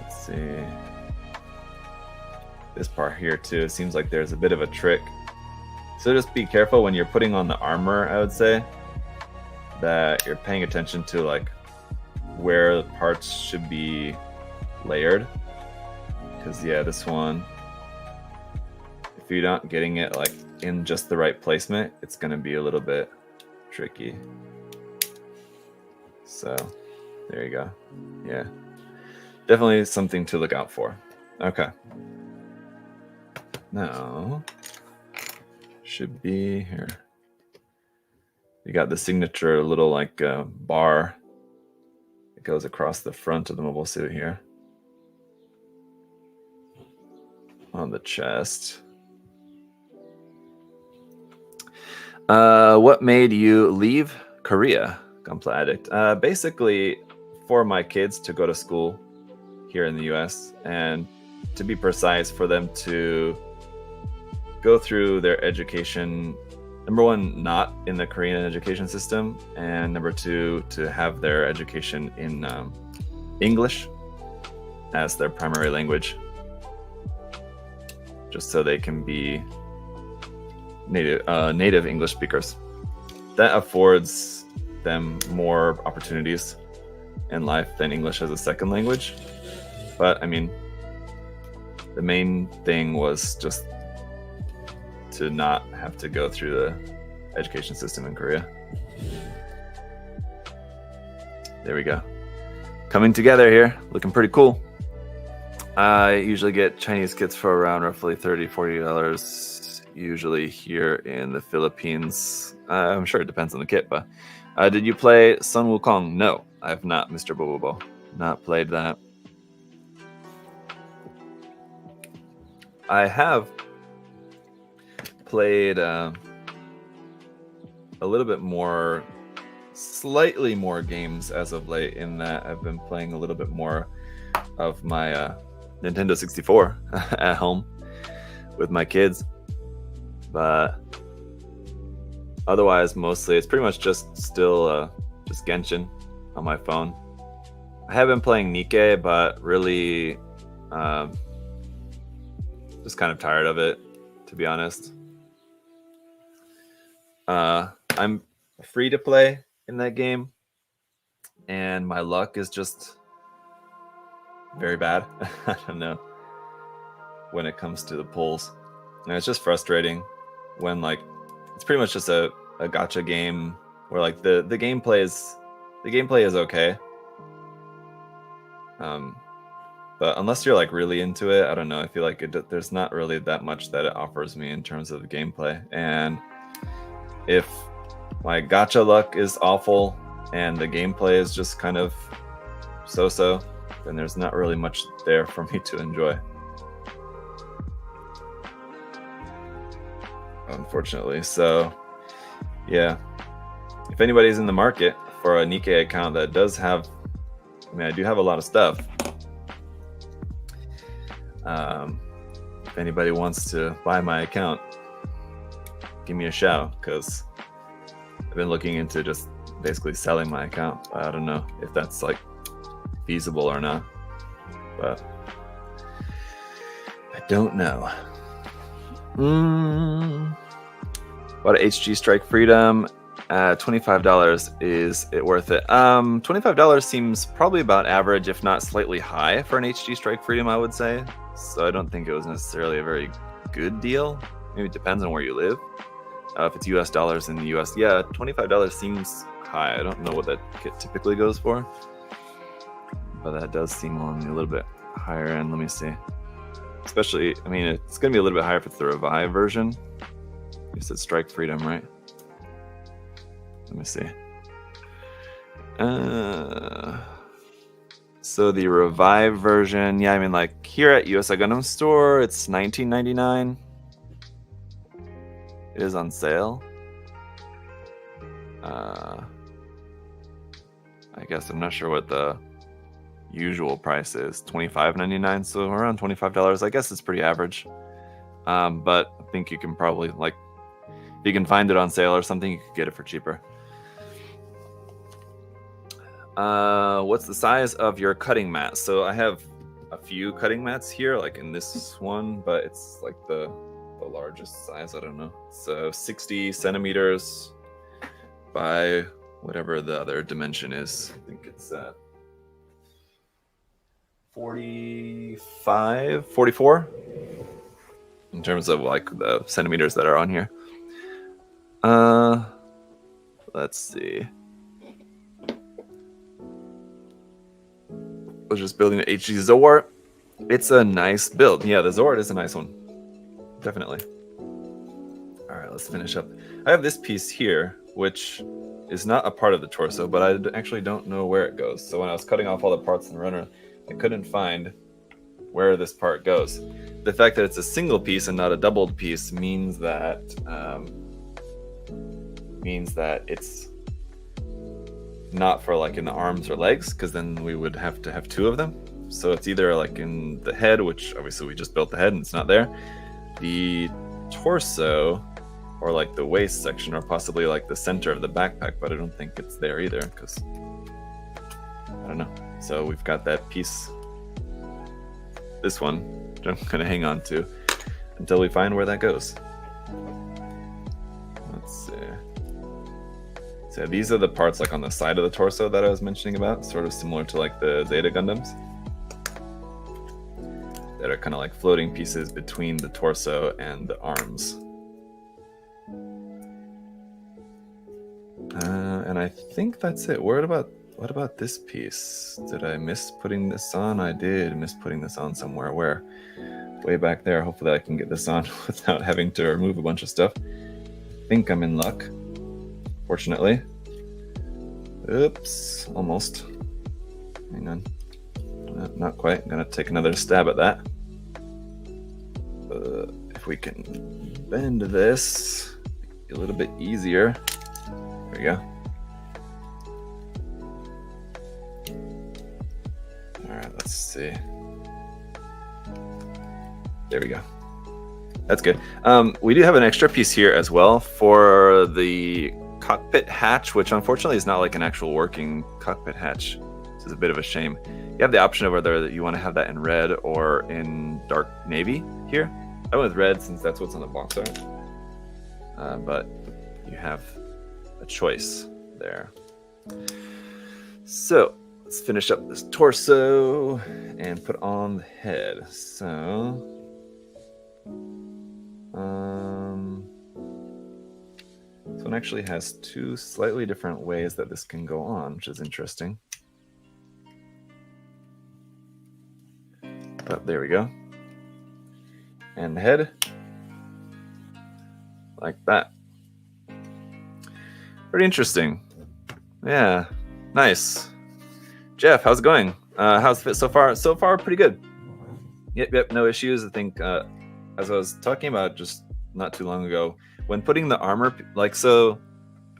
Let's see. This part here too, it seems like there's a bit of a trick. So just be careful when you're putting on the armor, I would say, that you're paying attention to like where the parts should be layered. Because yeah, this one, if you're not getting it like in just the right placement, it's going to be a little bit tricky. So there you go. Yeah, definitely something to look out for. Okay, now should be here. You got the signature little like bar that goes across the front of the mobile suit here on the chest. What made you leave Korea, Gunpla Addict? Basically, for my kids to go to school here in the US, and to be precise, for them to go through their education, number one, not in the Korean education system, and number two, to have their education in English as their primary language, just so they can be native English speakers. That affords them more opportunities in life than English as a second language. But I mean, the main thing was just to not have to go through the education system in Korea. There we go. Coming together here, looking pretty cool. I usually get Chinese kits for around roughly $30-$40, usually here in the Philippines. I'm sure it depends on the kit, but did you play Sun Wukong? No, I have not, Mr. Bobobo. Not played that. I have played a little bit more, slightly more games as of late, in that I've been playing a little bit more of my Nintendo 64 at home with my kids. But otherwise, mostly it's pretty much just still just Genshin on my phone. I have been playing Nikke, but really just kind of tired of it, to be honest. I'm free to play in that game, and my luck is just very bad. I don't know, when it comes to the pulls. And it's just frustrating when like it's pretty much just a gacha game where like the gameplay is okay. But unless you're like really into it, I don't know. I feel like there's not really that much that it offers me in terms of gameplay. And if my gacha luck is awful and the gameplay is just kind of so-so, then there's not really much there for me to enjoy, unfortunately. So yeah, if anybody's in the market for a Nikkei account that does have, I mean, I do have a lot of stuff. If anybody wants to buy my account, give me a shout, because I've been looking into just basically selling my account. I don't know if that's like feasible or not, but I don't know. What a HG Strike Freedom. $25. Is it worth it? $25 seems probably about average, if not slightly high for an HG Strike Freedom, I would say. So I don't think it was necessarily a very good deal. Maybe it depends on where you live. If it's US dollars in the US, yeah, $25 seems high. I don't know what that kit typically goes for, but that does seem on a little bit higher end. Let me see. Especially, I mean, it's going to be a little bit higher if it's the Revive version. You said Strike Freedom, right? Let me see. So the Revive version, yeah, I mean, like here at USA Gundam Store, it's $19.99. It is on sale. I guess I'm not sure what the usual price is. $25.99, so around $25. I guess it's pretty average. But I think you can probably, like, if you can find it on sale or something, you could get it for cheaper. What's the size of your cutting mat? So I have a few cutting mats here, like in this one, but it's like the largest size. I don't know. So 60 centimeters by whatever the other dimension is. I think it's 45, 44 in terms of like the centimeters that are on here. Let's see. I was just building an HG Zord. It's a nice build. Yeah, the Zord is a nice one. Definitely. All right, let's finish up. I have this piece here, which is not a part of the torso, but I actually don't know where it goes. So when I was cutting off all the parts in the runner, I couldn't find where this part goes. The fact that it's a single piece and not a doubled piece means that it's not for like in the arms or legs, because then we would have to have two of them. So it's either like in the head, which obviously we just built the head and it's not there, the torso, or like the waist section, or possibly like the center of the backpack, but I don't think it's there either, because I don't know. So we've got that piece, this one, which I'm gonna hang on to until we find where that goes. Let's see. So these are the parts like on the side of the torso that I was mentioning about, sort of similar to like the Zeta Gundams, that are kind of like floating pieces between the torso and the arms. And I think that's it. What about this piece? Did I miss putting this on? I did miss putting this on somewhere. Where? Way back there. Hopefully I can get this on without having to remove a bunch of stuff. I think I'm in luck. Fortunately. Oops, almost. Hang on. Not quite. I'm gonna take another stab at that. If we can bend this a little bit easier. There we go. All right, let's see. There we go. That's good. We do have an extra piece here as well for the cockpit hatch, which unfortunately is not like an actual working cockpit hatch. This is a bit of a shame. You have the option of whether you want to have that in red or in dark navy here. I went with red since that's what's on the box art. But you have a choice there. So let's finish up this torso and put on the head. So, this one actually has two slightly different ways that this can go on, which is interesting. But there we go. And the head, like that. Pretty interesting. Yeah, nice. Jeff, how's it going? How's the fit so far? So far, pretty good. Yep, no issues. I think, as I was talking about just not too long ago, when putting the armor, like, so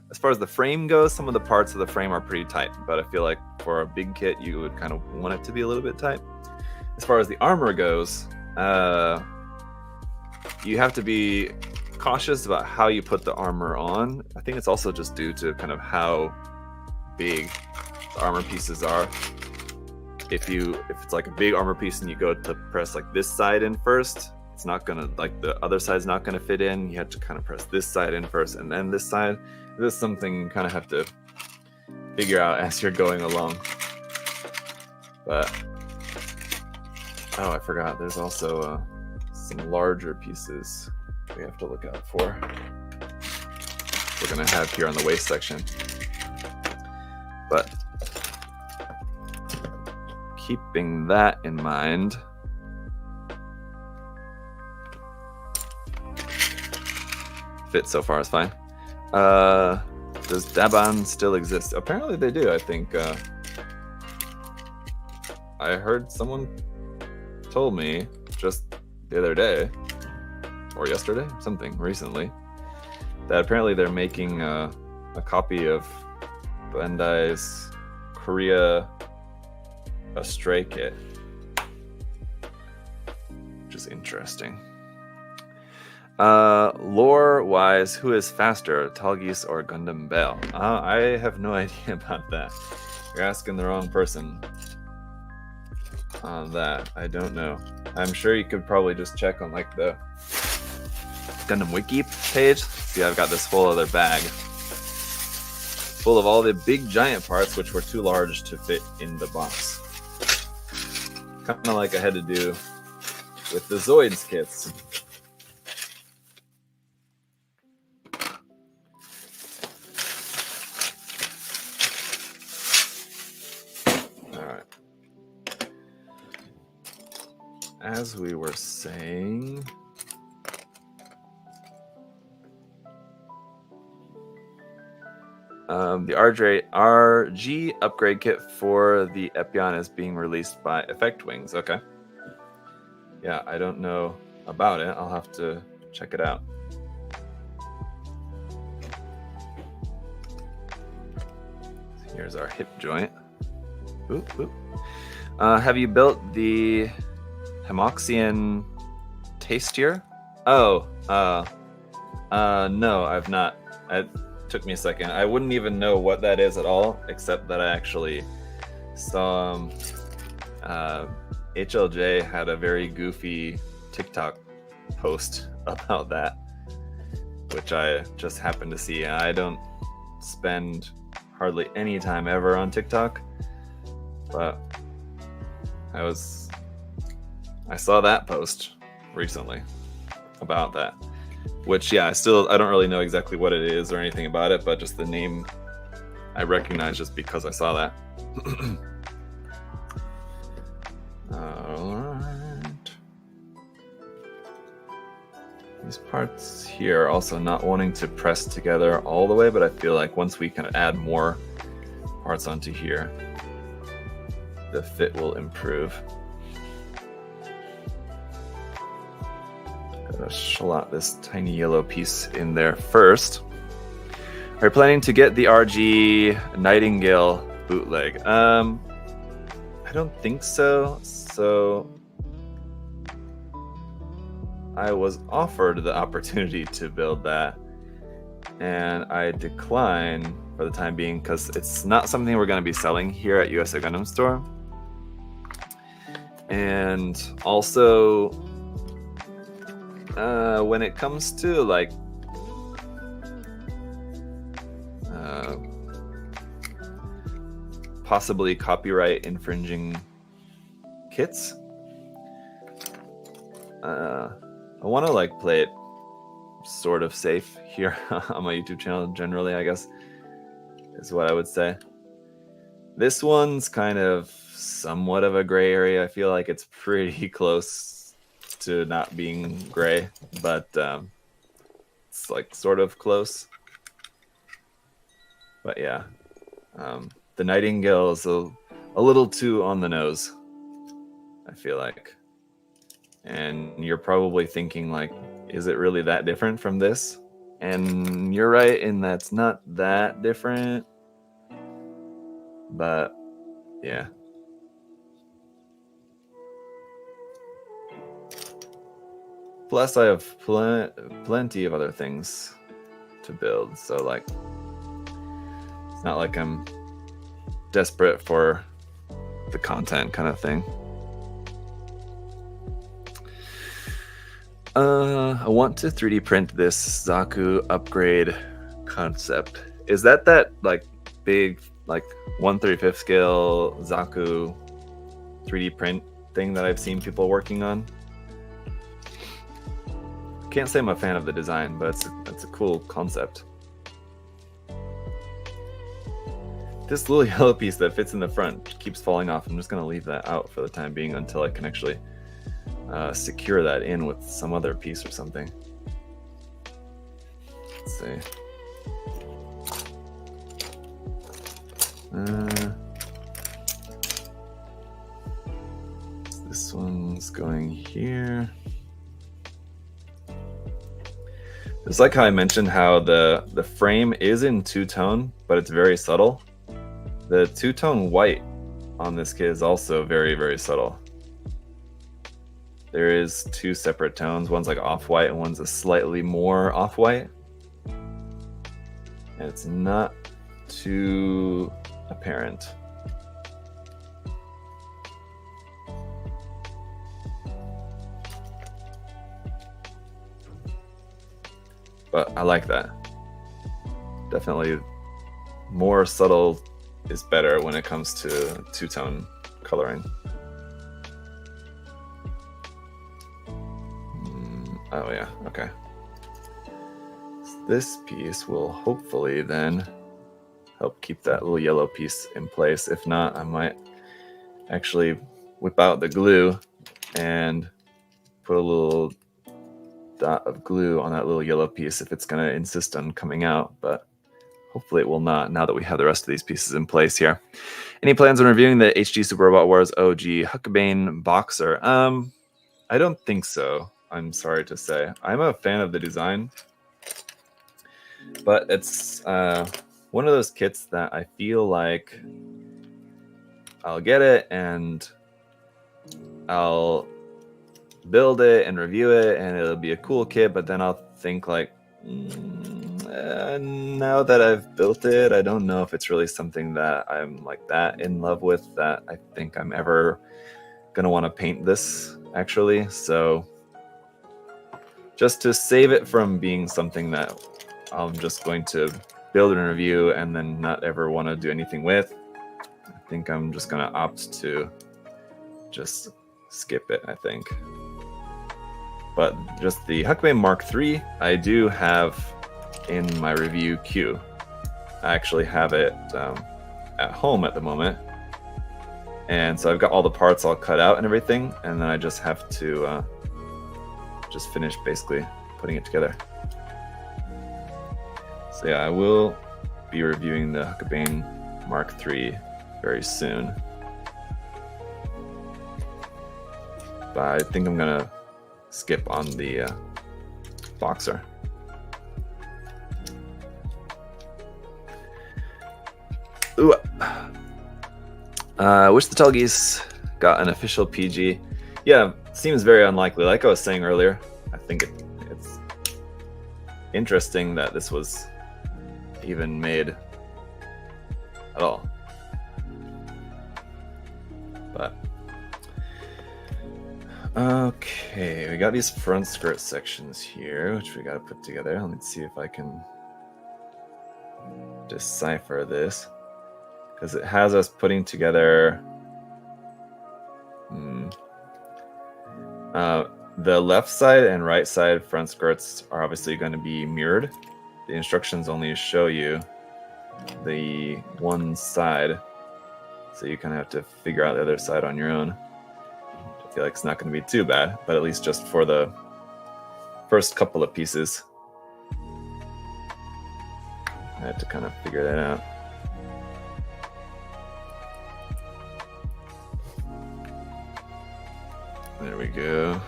as far as the frame goes, some of the parts of the frame are pretty tight, but I feel like for a big kit, you would kind of want it to be a little bit tight. As far as the armor goes, you have to be cautious about how you put the armor on. I think it's also just due to kind of how big the armor pieces are. If it's like a big armor piece and you go to press like this side in first, it's not gonna, like, the other side's not gonna fit in. You have to kind of press this side in first and then this side. This is something you kind of have to figure out as you're going along. But oh, I forgot, there's also some larger pieces we have to look out for. We're gonna have here on the waist section. But keeping that in mind, fit so far is fine. Does Daban still exist? Apparently they do. I think I heard someone told me just the other day or yesterday, something recently, that apparently they're making a copy of Bandai's Korea a Stray kit, which is interesting. Lore wise, who is faster, Talgeese or Gundam Bell? I have no idea about that. You're asking the wrong person on that. I don't know. I'm sure you could probably just check on like the Gundam Wiki page. See, I've got this whole other bag full of all the big giant parts which were too large to fit in the box. Kind of like I had to do with the Zoids kits. As we were saying, the RG upgrade kit for the Epion is being released by Effect Wings. Okay. Yeah, I don't know about it. I'll have to check it out. Here's our hip joint. Oop, oop. Have you built the Hemoxian Tastier? Oh, no, I've not. It took me a second. I wouldn't even know what that is at all, except that I actually saw HLJ had a very goofy TikTok post about that, which I just happened to see. I don't spend hardly any time ever on TikTok, but I saw that post recently about that, which, yeah, I don't really know exactly what it is or anything about it, but just the name I recognize just because I saw that. Alright. These parts here are also not wanting to press together all the way, but I feel like once we can add more parts onto here, the fit will improve. Gotta slot this tiny yellow piece in there first. Are you planning to get the RG Nightingale bootleg? I don't think so. So I was offered the opportunity to build that, and I declined for the time being because it's not something we're going to be selling here at USA Gundam Store. And also, when it comes to like possibly copyright infringing kits. I want to like play it sort of safe here on my YouTube channel generally, I guess, is what I would say. This one's kind of somewhat of a gray area. I feel like it's pretty close to not being gray, but it's like sort of close. But yeah, the Nightingale is a little too on the nose, I feel like. And you're probably thinking like, is it really that different from this? And you're right in that it's not that different. But yeah. Plus I have plenty of other things to build. So like, it's not like I'm desperate for the content kind of thing. I want to 3D print this Zaku upgrade concept. Is that like big, like 1/35 scale Zaku 3D print thing that I've seen people working on? Can't say I'm a fan of the design, but it's a cool concept. This little yellow piece that fits in the front keeps falling off. I'm just going to leave that out for the time being until I can actually secure that in with some other piece or something. Let's see. This one's going here. It's like how I mentioned how the frame is in two-tone, but it's very subtle. The two-tone white on this kit is also very, very subtle. There is two separate tones. One's like off-white and one's a slightly more off-white. And it's not too apparent. But I like that. Definitely more subtle is better when it comes to two-tone coloring. Oh yeah, okay. So this piece will hopefully then help keep that little yellow piece in place. If not, I might actually whip out the glue and put a little dot of glue on that little yellow piece if it's going to insist on coming out, but hopefully it will not now that we have the rest of these pieces in place here. Any plans on reviewing the HG Super Robot Wars OG Huckabane Boxer? I don't think so. I'm sorry to say. I'm a fan of the design, but it's one of those kits that I feel like I'll get it and I'll build it and review it and it'll be a cool kit, but then I'll think like, now that I've built it, I don't know if it's really something that I'm like that in love with that I think I'm ever gonna want to paint this actually. So just to save it from being something that I'm just going to build and review and then not ever want to do anything with, I think I'm just going to opt to just skip it, I think. But just the Huckabane Mark III, I do have in my review queue. I actually have it at home at the moment. And so I've got all the parts all cut out and everything, and then I just have to just finish basically putting it together. So yeah, I will be reviewing the Huckabane Mark III very soon. But I think I'm gonna skip on the Boxer. Ooh. Wish the Tuggies got an official PG. Yeah, seems very unlikely. Like I was saying earlier, I think it's interesting that this was even made at all. But okay, we got these front skirt sections here, which we got to put together. Let me see if I can decipher this. because it has us putting together the left side and right side front skirts are obviously going to be mirrored. The instructions only show you the one side, so you kind of have to figure out the other side on your own. I feel like it's not going to be too bad, but at least just for the first couple of pieces, I had to kind of figure that out. There we go.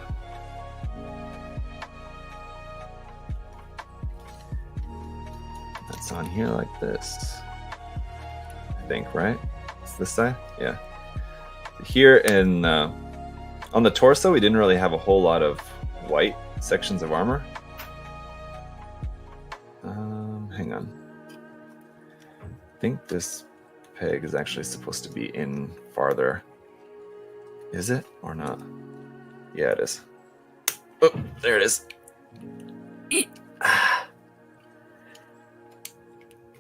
That's on here like this, I think, right? It's this side? Yeah. Here in on the torso, we didn't really have a whole lot of white sections of armor. Hang on. I think this peg is actually supposed to be in farther. Is it or not? Yeah, it is. Oh, there it is.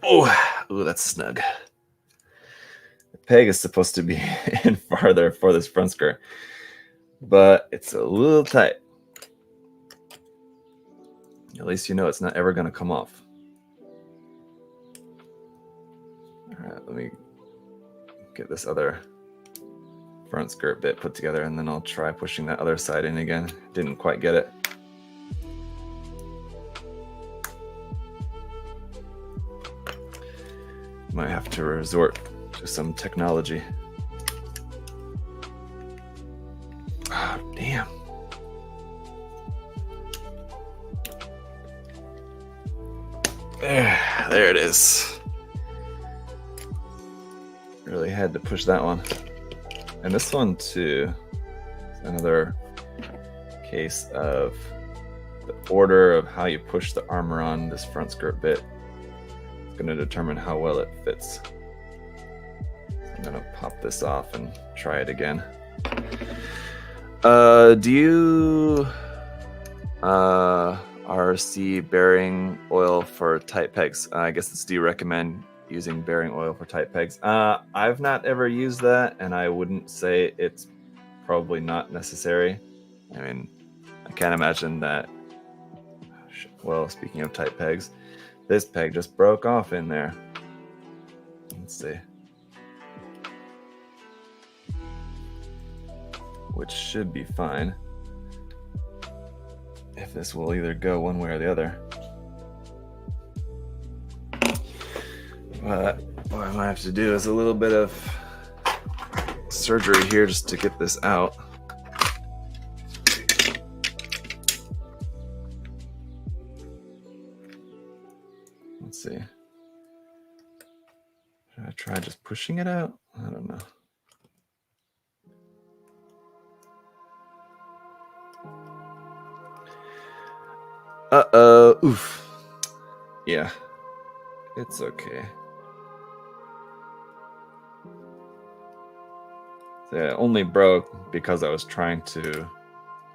Oh, ooh, that's snug. The peg is supposed to be in farther for this front skirt, but it's a little tight. At least you know it's not ever going to come off. All right, let me get this other front skirt bit put together, and then I'll try pushing that other side in again. Didn't quite get it. Might have to resort to some technology. Oh, damn. There it is. Really had to push that one. And this one too, another case of the order of how you push the armor on this front skirt bit. It's going to determine how well it fits. So I'm going to pop this off and try it again. Do you RC bearing oil for tight pegs? I guess it's, do you recommend using bearing oil for tight pegs? I've not ever used that, and I wouldn't say it's probably not necessary. I mean, I can't imagine that. Well, speaking of tight pegs, this peg just broke off in there. Let's see. Which should be fine. If this will either go one way or the other. But what I might have to do is a little bit of surgery here just to get this out. Let's see. Should I try just pushing it out? I don't know. Uh-oh. Oof. Yeah. It's okay. It only broke because I was trying to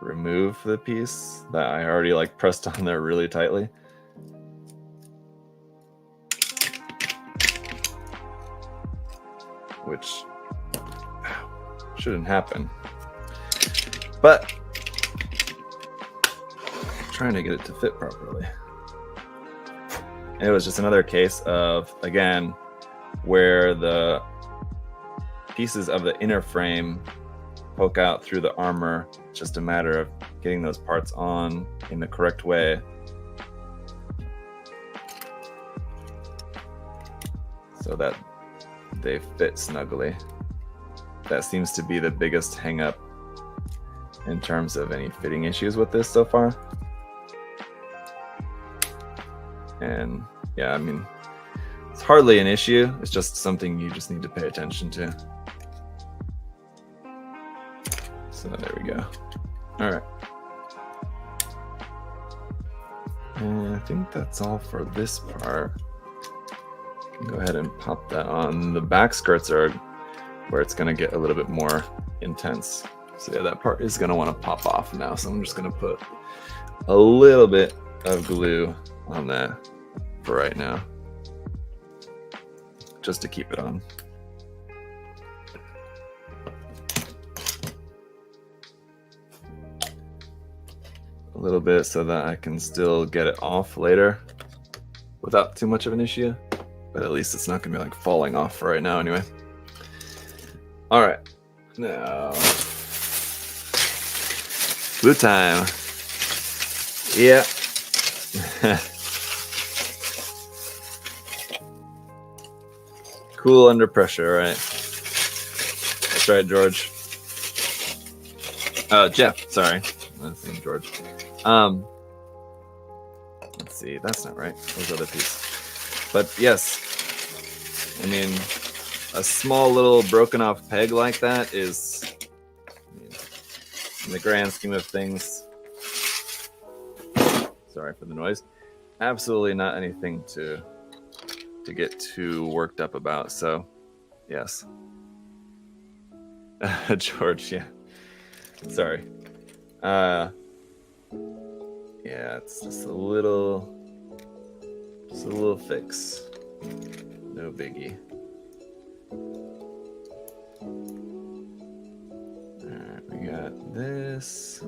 remove the piece that I already like pressed on there really tightly. Which shouldn't happen. But I'm trying to get it to fit properly. It was just another case of, again, where the pieces of the inner frame poke out through the armor. It's just a matter of getting those parts on in the correct way. So that they fit snugly. That seems to be the biggest hang up in terms of any fitting issues with this so far. And yeah, I mean, it's hardly an issue. It's just something you just need to pay attention to. So there we go. All right. And I think that's all for this part. Go ahead and pop that on. The back skirts are where it's going to get a little bit more intense. So yeah, that part is going to want to pop off now. So I'm just going to put a little bit of glue on that for right now, just to keep it on. little bit so that I can still get it off later without too much of an issue. But at least it's not gonna be like falling off right now anyway. All right, now glue time. Yeah. Cool under pressure, right? That's right, George. Jeff, sorry. That's George. Let's see, that's not right. Those other pieces. But yes, I mean, a small little broken off peg like that is, in the grand scheme of things, sorry for the noise, absolutely not anything to get too worked up about. So yes. George, yeah, sorry. Yeah, it's just a little fix, no biggie. All right, we got this.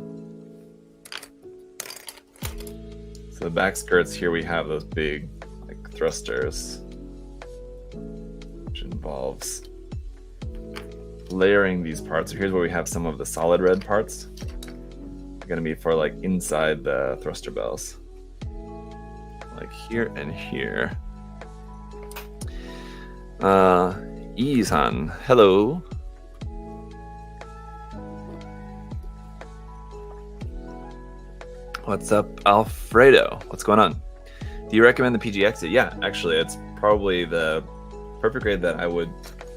So the back skirts here, we have those big like thrusters, which involves layering these parts. So here's where we have some of the solid red parts. They're gonna be for like inside the thruster bells, like here and here. Izan, hello. What's up, Alfredo? What's going on? Do you recommend the PGX? Yeah, actually, it's probably the perfect grade that I would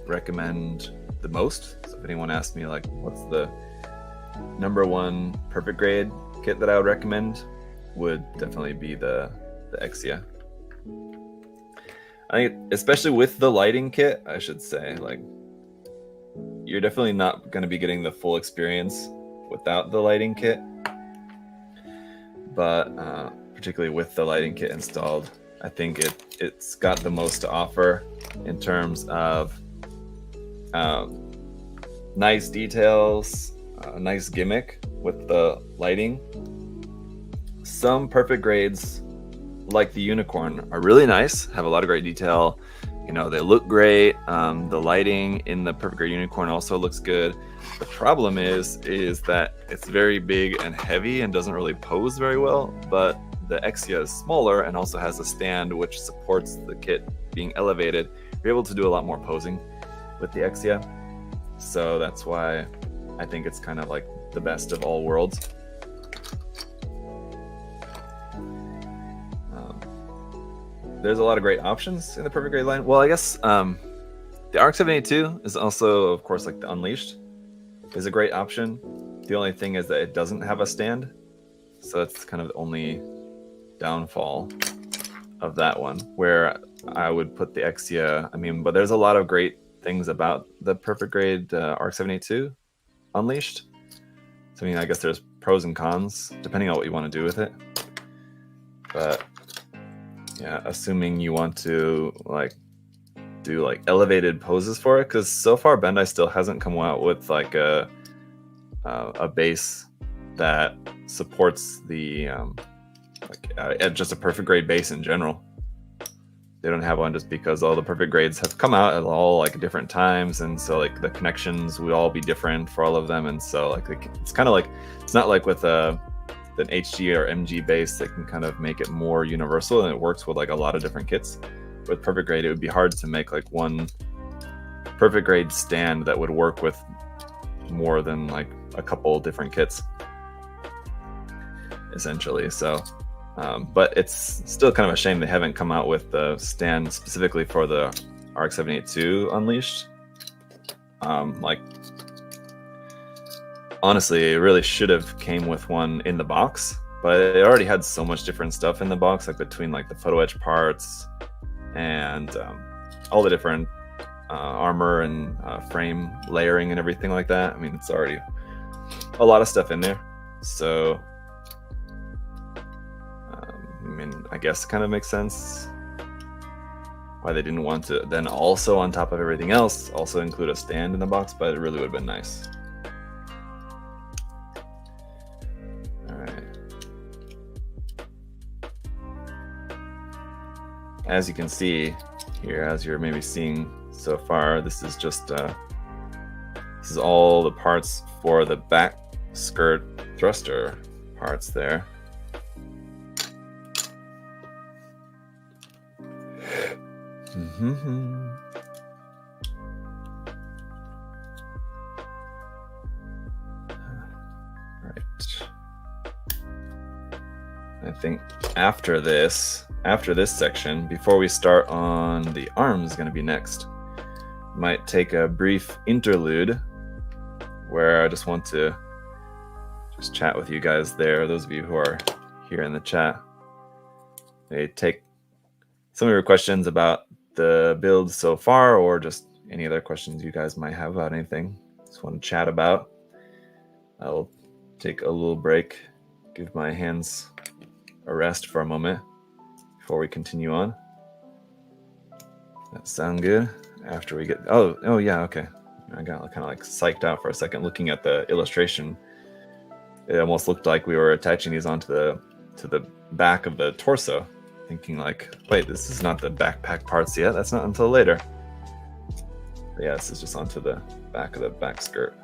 recommend the most. So if anyone asks me like, what's the #1 perfect grade kit that I would recommend, would definitely be the Exia. I think, especially with the lighting kit, I should say, like, you're definitely not going to be getting the full experience without the lighting kit. But particularly with the lighting kit installed, I think it's got the most to offer in terms of nice details, a nice gimmick with the lighting. Some perfect grades, like the Unicorn, are really nice, have a lot of great detail. You know, they look great. The lighting in the perfect grade Unicorn also looks good. The problem is that it's very big and heavy and doesn't really pose very well. But the Exia is smaller and also has a stand which supports the kit being elevated. You're able to do a lot more posing with the Exia. So that's why I think it's kind of like the best of all worlds. There's a lot of great options in the perfect grade line. Well, I guess the RX-782 is also, of course, like the Unleashed is a great option. The only thing is that it doesn't have a stand. So that's kind of the only downfall of that one, where I would put the Exia. I mean, but there's a lot of great things about the perfect grade RX-782 Unleashed. So I mean, I guess there's pros and cons depending on what you want to do with it. But yeah, assuming you want to like do like elevated poses for it, because so far Bandai still hasn't come out with like a base that supports the just a perfect grade base in general. They don't have one just because all the perfect grades have come out at all like different times, and so like the connections would all be different for all of them, and so like it's kind of like, it's not like with an HG or MG base that can kind of make it more universal, and it works with like a lot of different kits. With perfect grade, it would be hard to make like one perfect grade stand that would work with more than like a couple different kits, essentially. So but it's still kind of a shame they haven't come out with the stand specifically for the RX-782 Unleashed. Like, honestly, it really should have came with one in the box, but it already had so much different stuff in the box, like between like the photo etch parts and all the different armor and frame layering and everything like that. I mean, it's already a lot of stuff in there. So I mean, I guess it kind of makes sense why they didn't want to then also, on top of everything else, also include a stand in the box, but it really would have been nice. All right. as you can see here, as you're maybe seeing so far, this is just this is all the parts for the back skirt thruster parts there. Right. I think after this section, before we start on the arms, is going to be next. Might take a brief interlude where I just want to just chat with you guys there, those of you who are here in the chat. They take some of your questions about the build so far, or just any other questions you guys might have about anything. Just want to chat about. I'll take a little break, give my hands a rest for a moment before we continue on. That sound good? After we get oh yeah, okay. I got kind of like psyched out for a second looking at the illustration. It almost looked like we were attaching these onto the back of the torso, thinking like, wait, this is not the backpack parts yet. That's not until later. But yeah, this is just onto the back of the back skirt.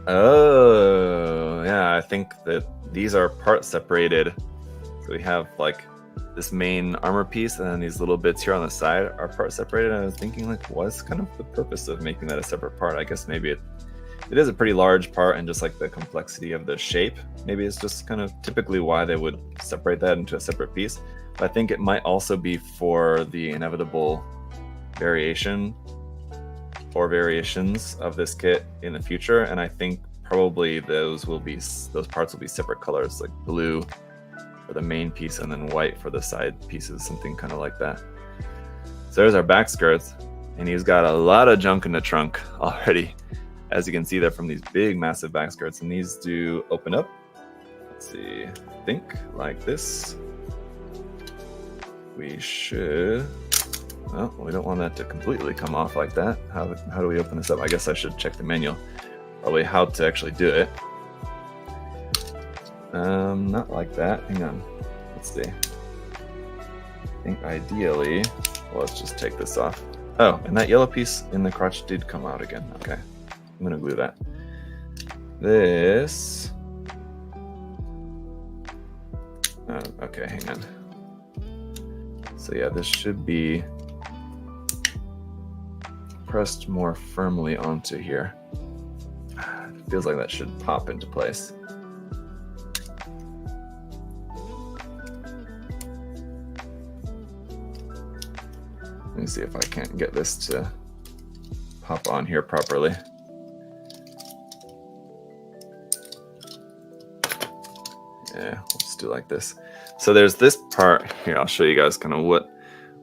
Oh, yeah, I think that these are part separated. So we have like this main armor piece, and then these little bits here on the side are part separated. And I was thinking, like, what's kind of the purpose of making that a separate part? I guess maybe it is a pretty large part, and just like the complexity of the shape, maybe it's just kind of typically why they would separate that into a separate piece. But I think it might also be for the inevitable variation or variations of this kit in the future, and I think probably those parts will be separate colors, like blue for the main piece and then white for the side pieces, something kind of like that. So there's our back skirts, and he's got a lot of junk in the trunk already, as you can see there from these big massive back skirts, and these do open up. Let's see, I think like this. We should, well, we don't want that to completely come off like that. How do we open this up? I guess I should check the manual, probably how to actually do it. Not like that. Hang on. Let's see. I think ideally, well, let's just take this off. Oh, and that yellow piece in the crotch did come out again. Okay. I'm gonna glue that. This. Okay, hang on. So yeah, this should be pressed more firmly onto here. It feels like that should pop into place. Let me see if I can't get this to pop on here properly. Yeah, let's do like this. So there's this part here. I'll show you guys kind of what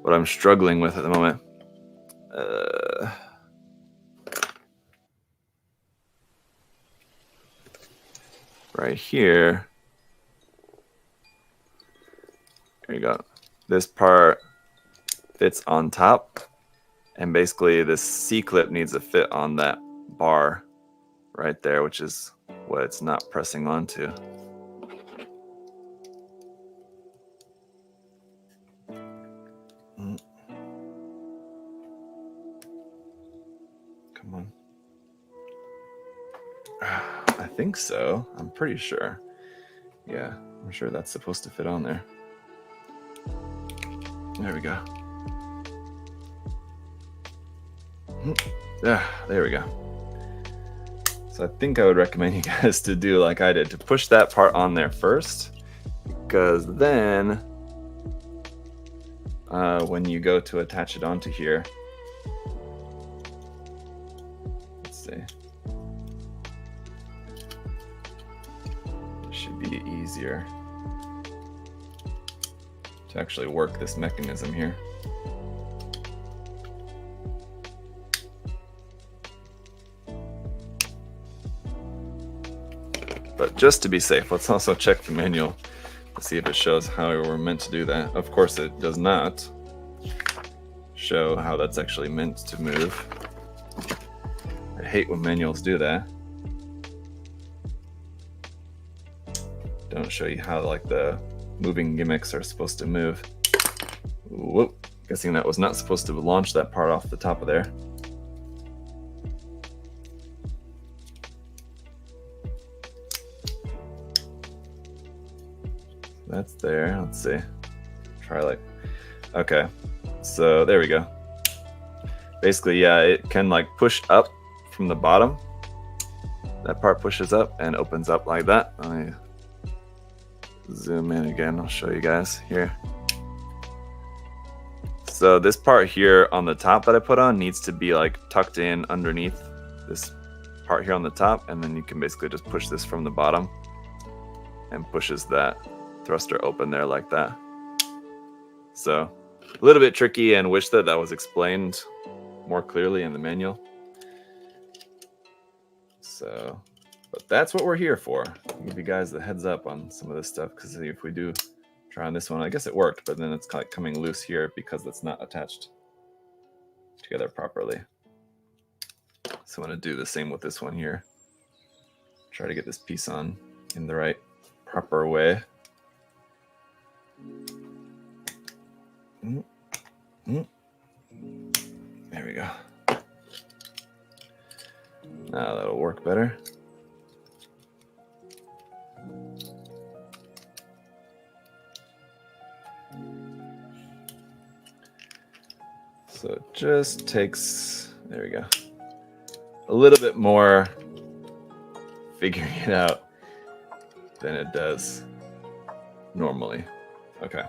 I'm struggling with at the moment. Right here. There you go. This part fits on top, and basically this C-clip needs to fit on that bar right there, which is what it's not pressing onto. Come on. I think so. I'm pretty sure. Yeah, I'm sure that's supposed to fit on there. There we go. Yeah, there we go. So I think I would recommend you guys to do like I did, to push that part on there first, because then when you go to attach it onto here, let's see, it should be easier to actually work this mechanism here. But just to be safe, let's also check the manual to see if it shows how we're meant to do that. Of course, it does not show how that's actually meant to move. I hate when manuals do that. don't show you how like the moving gimmicks are supposed to move. Whoop, guessing that was not supposed to launch that part off the top of there. That's there. Let's see. Try like, okay. So there we go. Basically, yeah, it can like push up from the bottom. That part pushes up and opens up like that. Let me zoom in again. I'll show you guys here. So this part here on the top that I put on needs to be like tucked in underneath this part here on the top, and then you can basically just push this from the bottom and pushes that thruster open there like that. So a little bit tricky, and wish that was explained more clearly in the manual. So, but that's what we're here for. Give you guys the heads up on some of this stuff, because if we do try on this one, I guess it worked, but then it's kind of coming loose here because it's not attached together properly. So I'm going to do the same with this one here. Try to get this piece on in the right proper way. There we go. Now that'll work better. So it just takes, there we go, a little bit more figuring it out than it does normally. Okay.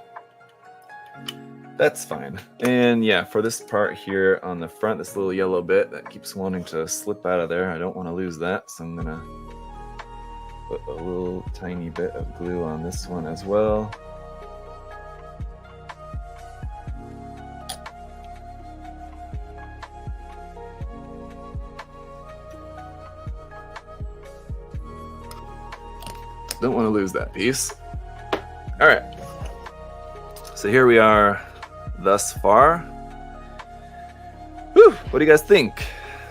That's fine. And yeah, for this part here on the front, this little yellow bit that keeps wanting to slip out of there, I don't want to lose that, so I'm gonna put a little tiny bit of glue on this one as well. Don't want to lose that piece. All right. So here we are thus far. Whew, what do you guys think?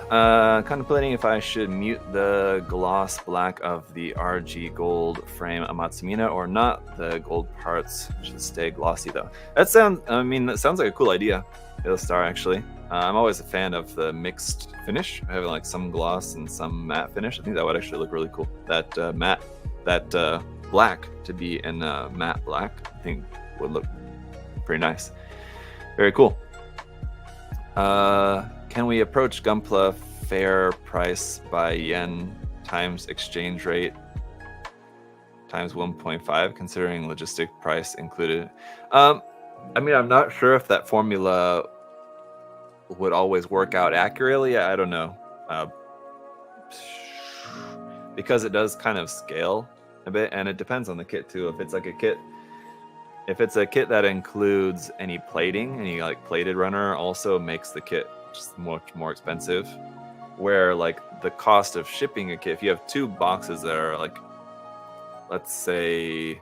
Contemplating if I should mute the gloss black of the RG gold frame Amatsumina or not. The gold parts should stay glossy though. That sounds like a cool idea. It'll star actually. I'm always a fan of the mixed finish, having like some gloss and some matte finish. I think that would actually look really cool. That black to be in matte black, I think would look pretty nice. Very cool. Can we approach Gunpla fair price by yen times exchange rate times 1.5 considering logistic price included? I mean, I'm not sure if that formula would always work out accurately. I don't know. Because it does kind of scale a bit, and it depends on the kit too. If it's like a kit, if it's a kit that includes any plating, any like plated runner, also makes the kit just much more expensive. Where like the cost of shipping a kit, if you have two boxes that are like, let's say,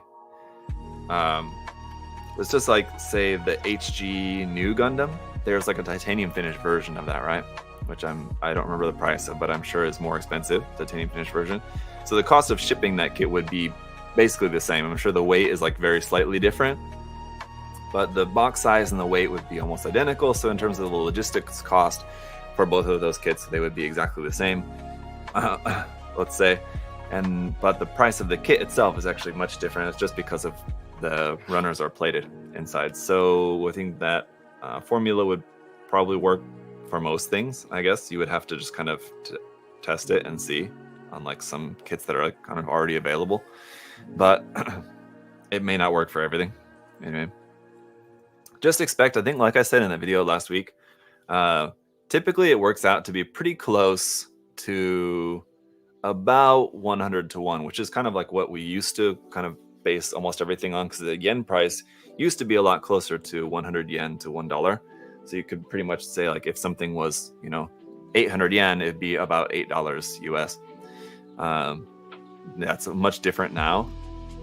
let's just like say the HG new Gundam, there's like a titanium finished version of that, right? Which I don't remember the price of, but I'm sure is more expensive, titanium finished version. So the cost of shipping that kit would be basically the same. I'm sure the weight is like very slightly different, but the box size and the weight would be almost identical. So in terms of the logistics cost for both of those kits, they would be exactly the same, let's say. But the price of the kit itself is actually much different. It's just because of the runners are plated inside. So I think that formula would probably work for most things. I guess you would have to just kind of test it and see on like some kits that are like kind of already available, but it may not work for everything. Anyway, just expect, I think like I said in the video last week, typically it works out to be pretty close to about 100 to 1, which is kind of like what we used to kind of base almost everything on, because the yen price used to be a lot closer to 100 yen to $1. So you could pretty much say like if something was, 800 yen, it'd be about $8 US. That's much different now,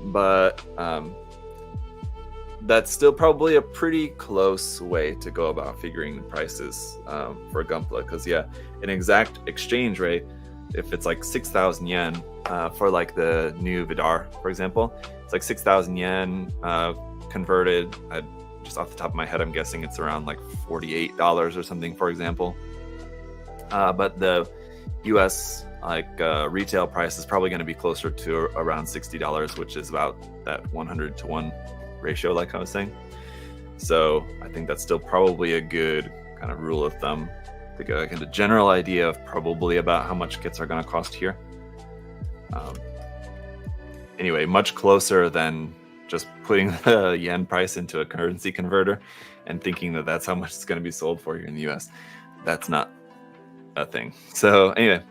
but that's still probably a pretty close way to go about figuring the prices for Gunpla, because yeah, an exact exchange rate if it's like 6,000 yen for like the new Vidar, for example, it's like 6,000 yen converted. Just off the top of my head, I'm guessing it's around like $48 or something, for example. But the US retail price is probably going to be closer to around $60, which is about that 100 to 1 ratio, like I was saying. So I think that's still probably a good kind of rule of thumb to get a general idea of probably about how much kits are going to cost here. Anyway, much closer than just putting the yen price into a currency converter and thinking that that's how much it's going to be sold for here in the US. That's not a thing. So anyway,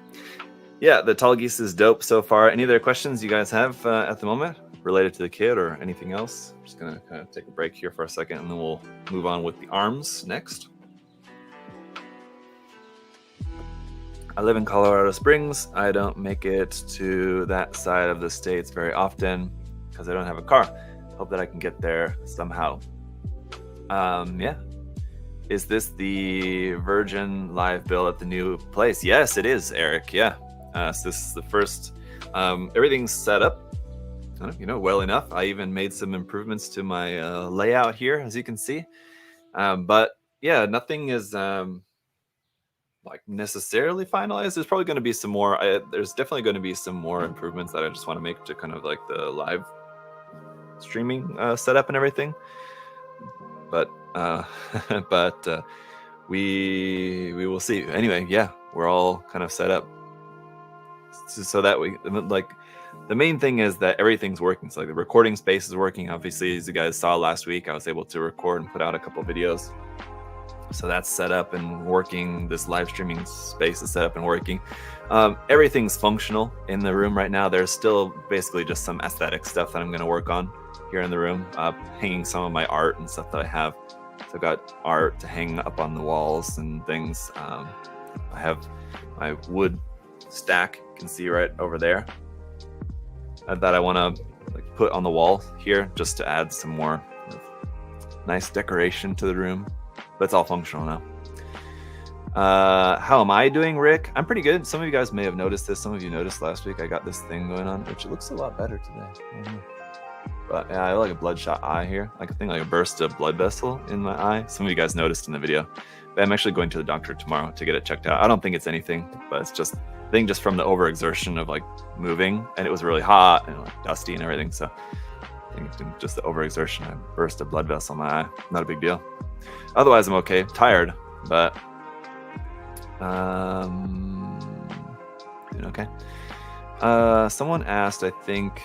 yeah, the tall geese is dope so far. Any other questions you guys have at the moment related to the kit or anything else? I'm just going to kind of take a break here for a second, and then we'll move on with the arms next. I live in Colorado Springs. I don't make it to that side of the States very often because I don't have a car. Hope that I can get there somehow. Yeah. Is this the Virgin Live build at the new place? Yes, it is, Eric. Yeah. So this is the first. Everything's set up, well enough. I even made some improvements to my layout here, as you can see. But yeah, nothing is necessarily finalized. There's probably going to be some more. There's definitely going to be some more improvements that I just want to make to kind of like the live streaming setup and everything. But we will see. Anyway, yeah, we're all kind of set up so that we the main thing is that everything's working. So like the recording space is working. Obviously, as you guys saw last week, I was able to record and put out a couple videos. So that's set up and working. This live streaming space is set up and working. Everything's functional in the room right now. There's still basically just some aesthetic stuff that I'm going to work on here in the room, hanging some of my art and stuff that I have. So I've got art to hang up on the walls and things. I have my wood stack, you can see right over there, that I want to put on the wall here just to add some more nice decoration to the room. But it's all functional now. How am I doing, Rick? I'm pretty good. Some of you guys may have noticed this. Some of you noticed last week I got this thing going on, which looks a lot better today. But yeah, I have like a bloodshot eye here. Like a burst of blood vessel in my eye. Some of you guys noticed in the video. But I'm actually going to the doctor tomorrow to get it checked out. I don't think it's anything, but it's just I think just from the overexertion of moving, and it was really hot and dusty and everything. So I think it's just the overexertion. I burst a blood vessel in my eye. Not a big deal. Otherwise, I'm okay. Tired, but doing okay. Someone asked, I think,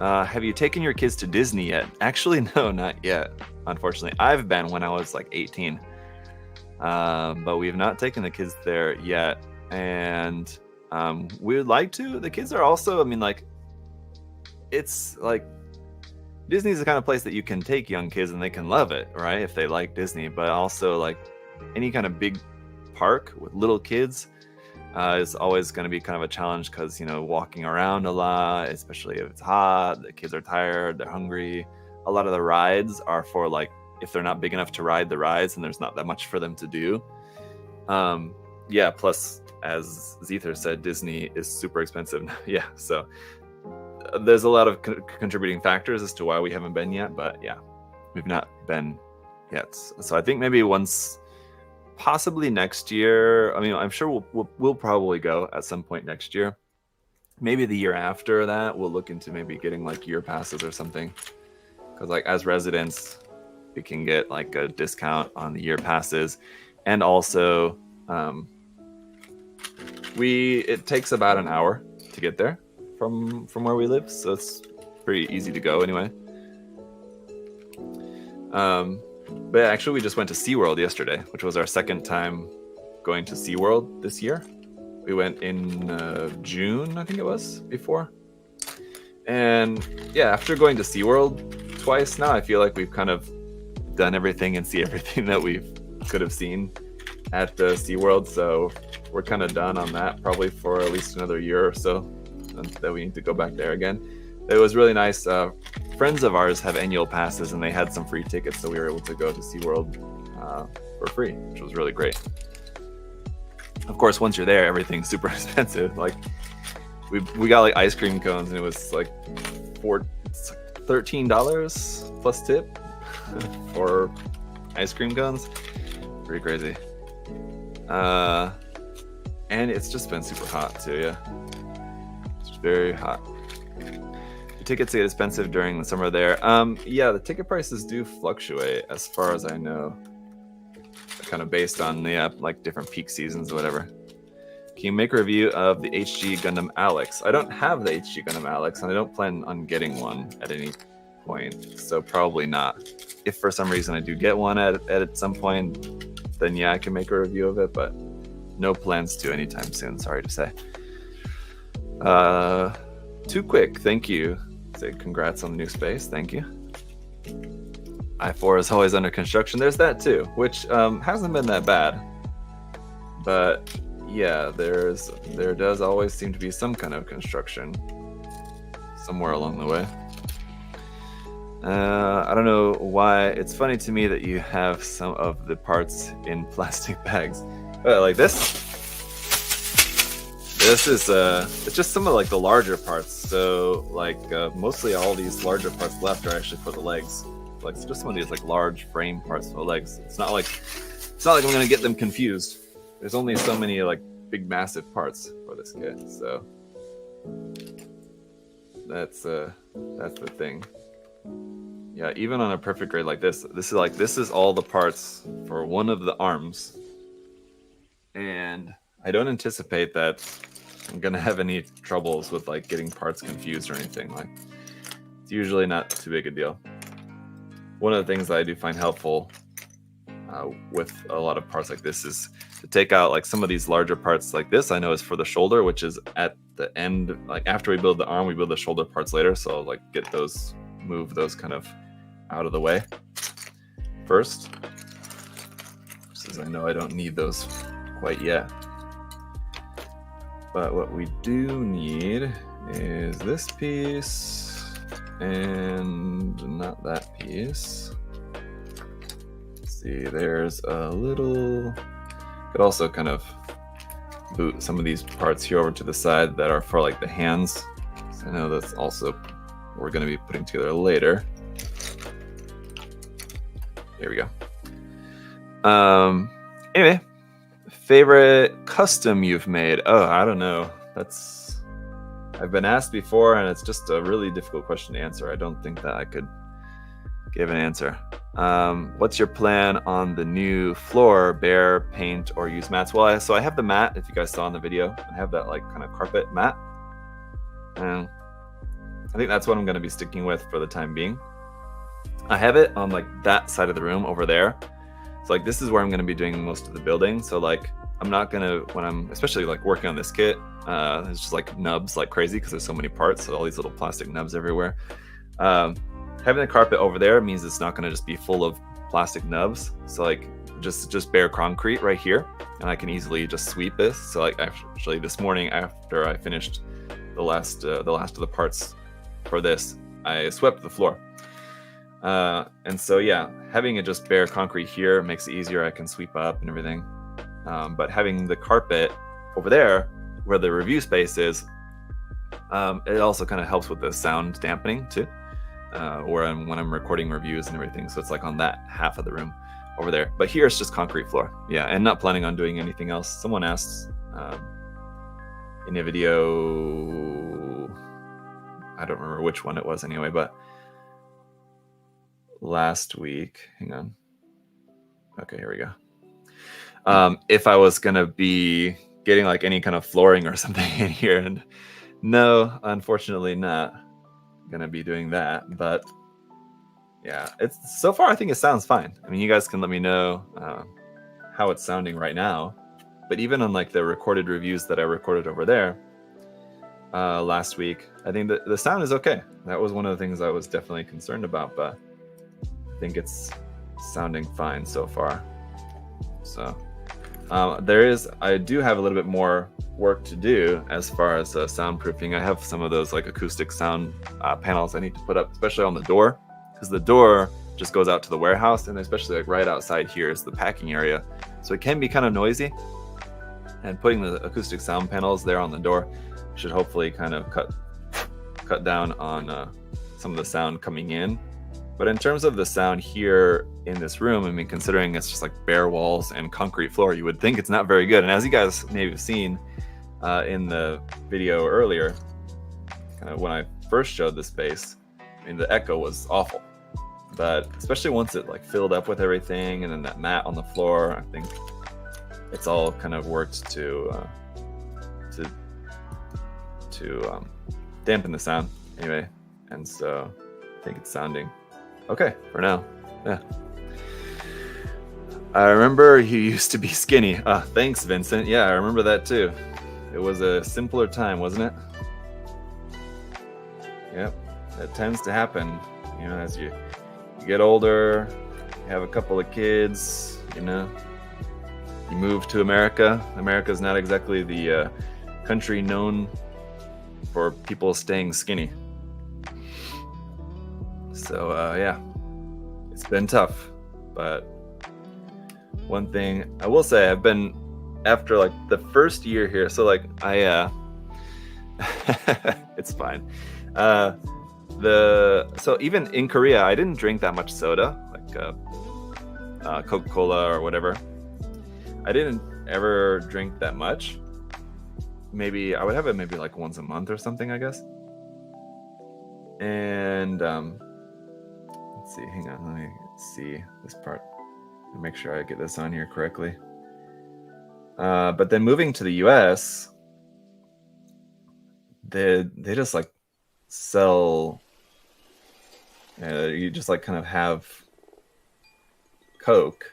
have you taken your kids to Disney yet? Actually, no, not yet. Unfortunately, I've been when I was 18, but we have not taken the kids there yet, and we would like to. The kids are also, it's Disney's the kind of place that you can take young kids and they can love it, right? If they like Disney, but also any kind of big park with little kids is always going to be kind of a challenge because, walking around a lot, especially if it's hot, the kids are tired, they're hungry. A lot of the rides are for if they're not big enough to ride the rides and there's not that much for them to do. Yeah, plus, as Zether said, Disney is super expensive. Yeah, so there's a lot of contributing factors as to why we haven't been yet, but yeah, we've not been yet. So I think maybe once, possibly next year. I'm sure we'll probably go at some point next year. Maybe the year after that, we'll look into maybe getting year passes or something. Because as residents, we can get a discount on the year passes, and also it takes about an hour to get there from where we live, so it's pretty easy to go anyway. But actually, we just went to SeaWorld yesterday, which was our second time going to SeaWorld this year. We went in June, I think it was, before. And yeah, after going to SeaWorld twice now, I feel like we've kind of done everything and see everything that we could have seen at SeaWorld. So we're kind of done on that, probably for at least another year or so, that we need to go back there again. It was really nice. Friends of ours have annual passes, and they had some free tickets, so we were able to go to SeaWorld for free, which was really great. Of course, once you're there, everything's super expensive. Like we got like ice cream cones, and it was like $13 plus tip for ice cream cones. Pretty crazy. And it's just been super hot too. Yeah, it's very hot. The tickets get expensive during the summer there. Yeah, the ticket prices do fluctuate as far as I know, kind of based on the like different peak seasons or whatever. Can you make a review of the HG Gundam Alex? I don't have the HG Gundam Alex, and I don't plan on getting one at any point, so probably not. If for some reason I do get one at some point, then yeah, I can make a review of it, but no plans to anytime soon, sorry to say. Too quick, thank you. Say congrats on the new space, thank you. I-4 is always under construction. There's that too, which hasn't been that bad. But yeah, there does always seem to be some kind of construction somewhere along the way. I don't know why. It's funny to me that you have some of the parts in plastic bags. Like this. This is it's just some of like the larger parts. So like mostly all these larger parts left are actually for the legs. Like it's just some of these like large frame parts for the legs. It's not like I'm gonna get them confused. There's only so many like big massive parts for this kit, so that's the thing. Yeah, even on a perfect grade like this is all the parts for one of the arms, and I don't anticipate that I'm gonna have any troubles with like getting parts confused or anything. Like it's usually not too big a deal. One of the things that I do find helpful with a lot of parts like this is to take out like some of these larger parts like this. I know is for the shoulder, which is at the end. Like after we build the arm, we build the shoulder parts later. So I'll like move those kind of out of the way first, since I know I don't need those quite yet. But what we do need is this piece and not that piece. Let's see, there's a little, could also kind of boot some of these parts here over to the side that are for like the hands. So I know that's also what we're going to be putting together later. Here we go. Anyway, favorite custom you've made? Oh, I don't know. I've been asked before, and it's just a really difficult question to answer. I don't think that I could give an answer. What's your plan on the new floor? Bare, paint, or use mats? Well, so I have the mat, if you guys saw in the video. I have that like kind of carpet mat. And I think that's what I'm going to be sticking with for the time being. I have it on like that side of the room over there. So like this is where I'm going to be doing most of the building. So like I'm not going to, when I'm especially like working on this kit, it's just like nubs like crazy because there's so many parts. So all these little plastic nubs everywhere. Having the carpet over there means it's not going to just be full of plastic nubs. So like just bare concrete right here, and I can easily just sweep this. So like actually this morning after I finished the last of the parts for this, I swept the floor. And so yeah, having it just bare concrete here makes it easier. I can sweep up and everything. But having the carpet over there where the review space is, it also kind of helps with the sound dampening too. When I'm recording reviews and everything. So it's like on that half of the room over there. But here it's just concrete floor. Yeah, and not planning on doing anything else. Someone asked in a video, I don't remember which one it was anyway, but last week, hang on. Okay, here we go. If I was gonna be getting like any kind of flooring or something in here, and no, unfortunately not gonna be doing that. But yeah, it's so far I think it sounds fine. I mean, you guys can let me know how it's sounding right now. But even on like the recorded reviews that I recorded over there last week, I think that the sound is okay. That was one of the things I was definitely concerned about, but I think it's sounding fine so far. So I do have a little bit more work to do as far as soundproofing. I have some of those like acoustic sound panels I need to put up, especially on the door, because the door just goes out to the warehouse, and especially like right outside here is the packing area, so it can be kind of noisy. And putting the acoustic sound panels there on the door should hopefully kind of cut down on some of the sound coming in. But in terms of the sound here in this room, I mean, considering it's just like bare walls and concrete floor, you would think it's not very good. And as you guys may have seen in the video earlier, kind of when I first showed the space, I mean, the echo was awful. But especially once it like filled up with everything, and then that mat on the floor, I think it's all kind of worked to dampen the sound anyway. And so I think it's sounding okay for now. Yeah. I remember you used to be skinny. Thanks, Vincent. Yeah, I remember that too. It was a simpler time, wasn't it? Yep, that tends to happen, you know, as you get older, you have a couple of kids, you know, you move to America. America's not exactly the country known for people staying skinny. So yeah, it's been tough. But one thing I will say, I've been, after like the first year here, so like I it's fine. So even in Korea, I didn't drink that much soda, like Coca-Cola or whatever. I didn't ever drink that much. Maybe I would have it maybe like once a month or something, I guess. And let's see, hang on, let me see this part and make sure I get this on here correctly. But then moving to the US, they just like sell, you just like kind of have Coke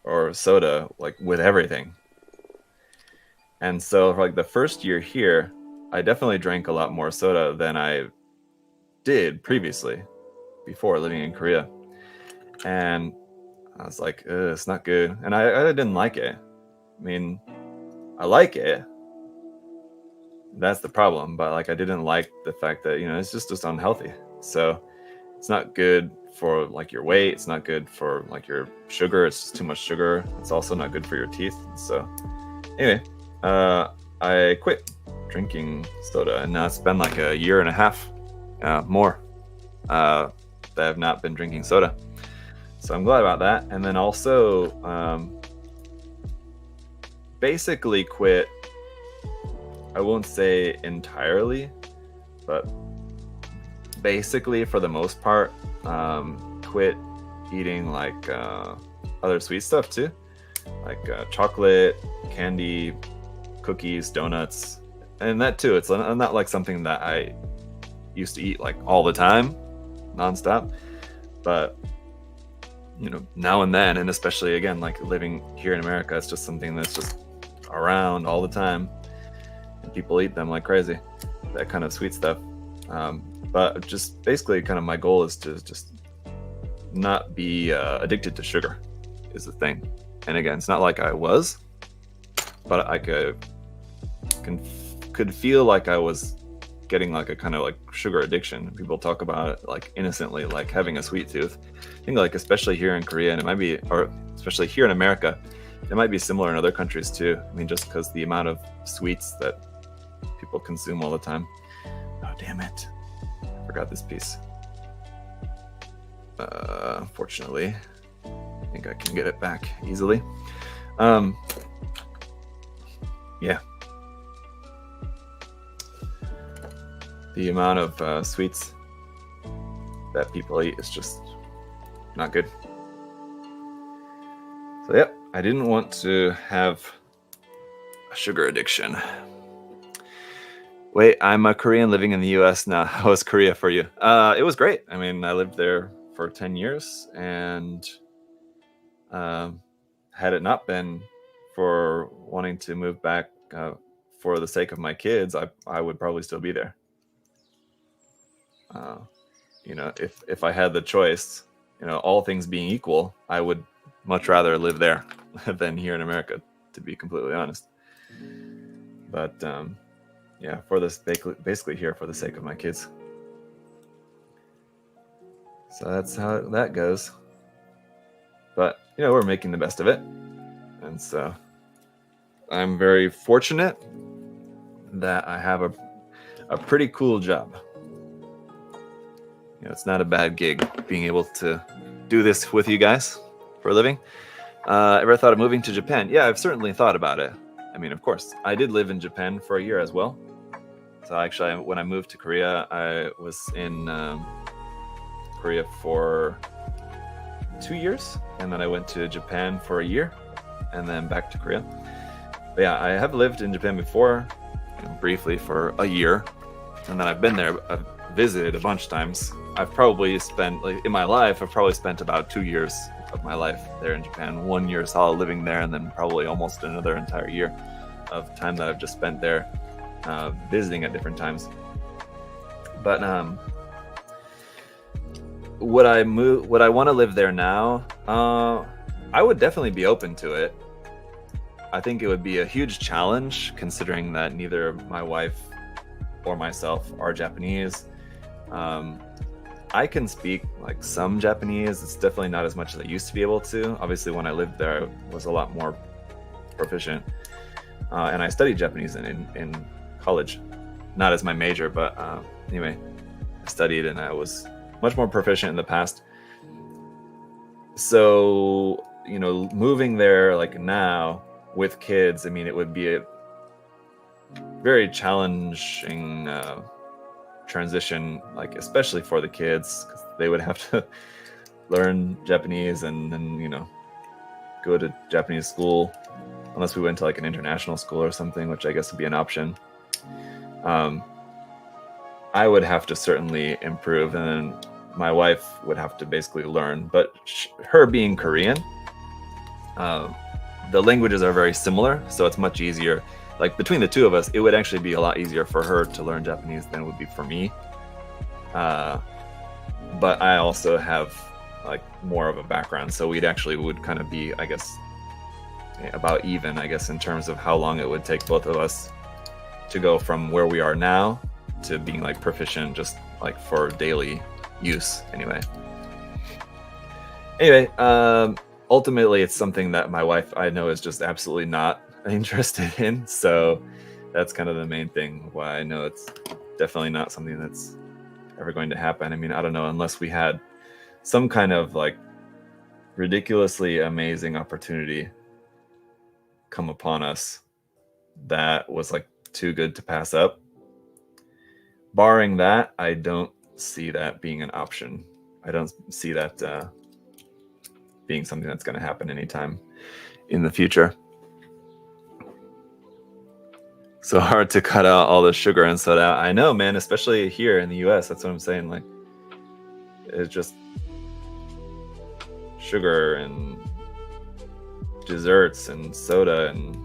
or soda like with everything. And so for like the first year here, I definitely drank a lot more soda than I did previously before living in Korea. And I was like, it's not good. And I didn't like it. I mean, I like it. That's the problem. But like, I didn't like the fact that, you know, it's just unhealthy. So it's not good for like your weight. It's not good for like your sugar. It's just too much sugar. It's also not good for your teeth. So anyway, I quit drinking soda, and now it's been like a year and a half more that I've not been drinking soda. So I'm glad about that. And then also basically quit, I won't say entirely, but basically for the most part, quit eating like other sweet stuff too, like chocolate, candy, cookies, donuts, and that too. It's not like something that I used to eat like all the time, nonstop, but you know, now and then, and especially again, like living here in America, it's just something that's just around all the time, and people eat them like crazy, that kind of sweet stuff. But just basically kind of my goal is to just not be addicted to sugar is the thing. And again, it's not like I was, but I could feel like I was getting like a kind of like sugar addiction. People talk about it like innocently, like having a sweet tooth. I think like especially here in Korea, and it might be, or especially here in America, it might be similar in other countries too. I mean, just because the amount of sweets that people consume all the time. Oh, damn it. I forgot this piece. Unfortunately, I think I can get it back easily. Yeah. The amount of sweets that people eat is just not good. So yep, I didn't want to have a sugar addiction. Wait, I'm a Korean living in the US now. How was Korea for you? It was great. I mean, I lived there for 10 years, and had it not been for wanting to move back for the sake of my kids, I would probably still be there. You know, if I had the choice, you know, all things being equal, I would much rather live there than here in America, to be completely honest. But yeah, for this, basically here for the sake of my kids. So that's how that goes. But you know, we're making the best of it, and so I'm very fortunate that I have a pretty cool job. It's not a bad gig being able to do this with you guys for a living. Ever thought of moving to Japan? Yeah, I've certainly thought about it. I mean, of course, I did live in Japan for a year as well. So actually, when I moved to Korea, I was in Korea for 2 years, and then I went to Japan for a year, and then back to Korea. But yeah, I have lived in Japan before, briefly for a year, and then I've been there. I've visited a bunch of times. I've probably spent, in my life, I've probably spent about 2 years of my life there in Japan. 1 year solid living there, and then probably almost another entire year of time that I've just spent there visiting at different times. But would I want to live there now? I would definitely be open to it. I think it would be a huge challenge, considering that neither my wife or myself are Japanese. I can speak some Japanese. It's definitely not as much as I used to be able to. Obviously, when I lived there, I was a lot more proficient. And I studied Japanese in college. Not as my major, but anyway, I studied and I was much more proficient in the past. So, moving there now with kids, I mean, it would be a very challenging transition, especially for the kids, because they would have to learn Japanese and then go to Japanese school, unless we went to an international school or something, which I guess would be an option. I would have to certainly improve, and then my wife would have to basically learn. But her being Korean, the languages are very similar, so it's much easier. Between the two of us, it would actually be a lot easier for her to learn Japanese than it would be for me. But I also have more of a background, so would kind of be, I guess, about even, in terms of how long it would take both of us to go from where we are now to being proficient, just for daily use anyway. Ultimately, it's something that my wife, I know, is just absolutely not interested in, so that's kind of the main thing why I know it's definitely not something that's ever going to happen. I mean, I don't know, unless we had some kind of ridiculously amazing opportunity come upon us that was too good to pass up. Barring that, I don't see that being an option. I don't see that being something that's going to happen anytime in the future. So hard to cut out all the sugar and soda. I know, man, especially here in the US. That's what I'm saying. It's just sugar and desserts and soda and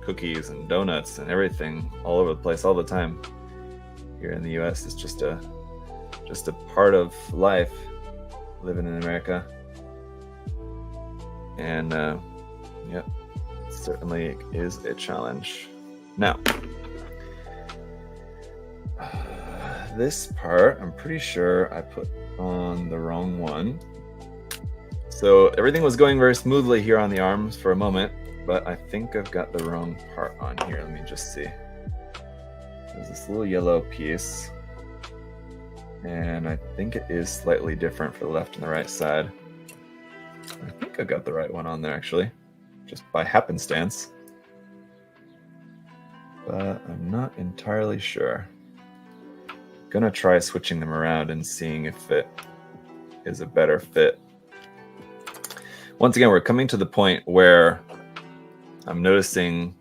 cookies and donuts and everything all over the place all the time. Here in the US, it's just a part of life living in America. And yeah, it certainly is a challenge. Now, this part, I'm pretty sure I put on the wrong one. So everything was going very smoothly here on the arms for a moment, but I think I've got the wrong part on here. Let me just see. There's this little yellow piece, and I think it is slightly different for the left and the right side. I think I got the right one on there, actually, just by happenstance. But I'm not entirely sure. Gonna try switching them around and seeing if it is a better fit. Once again, we're coming to the point where I'm noticing,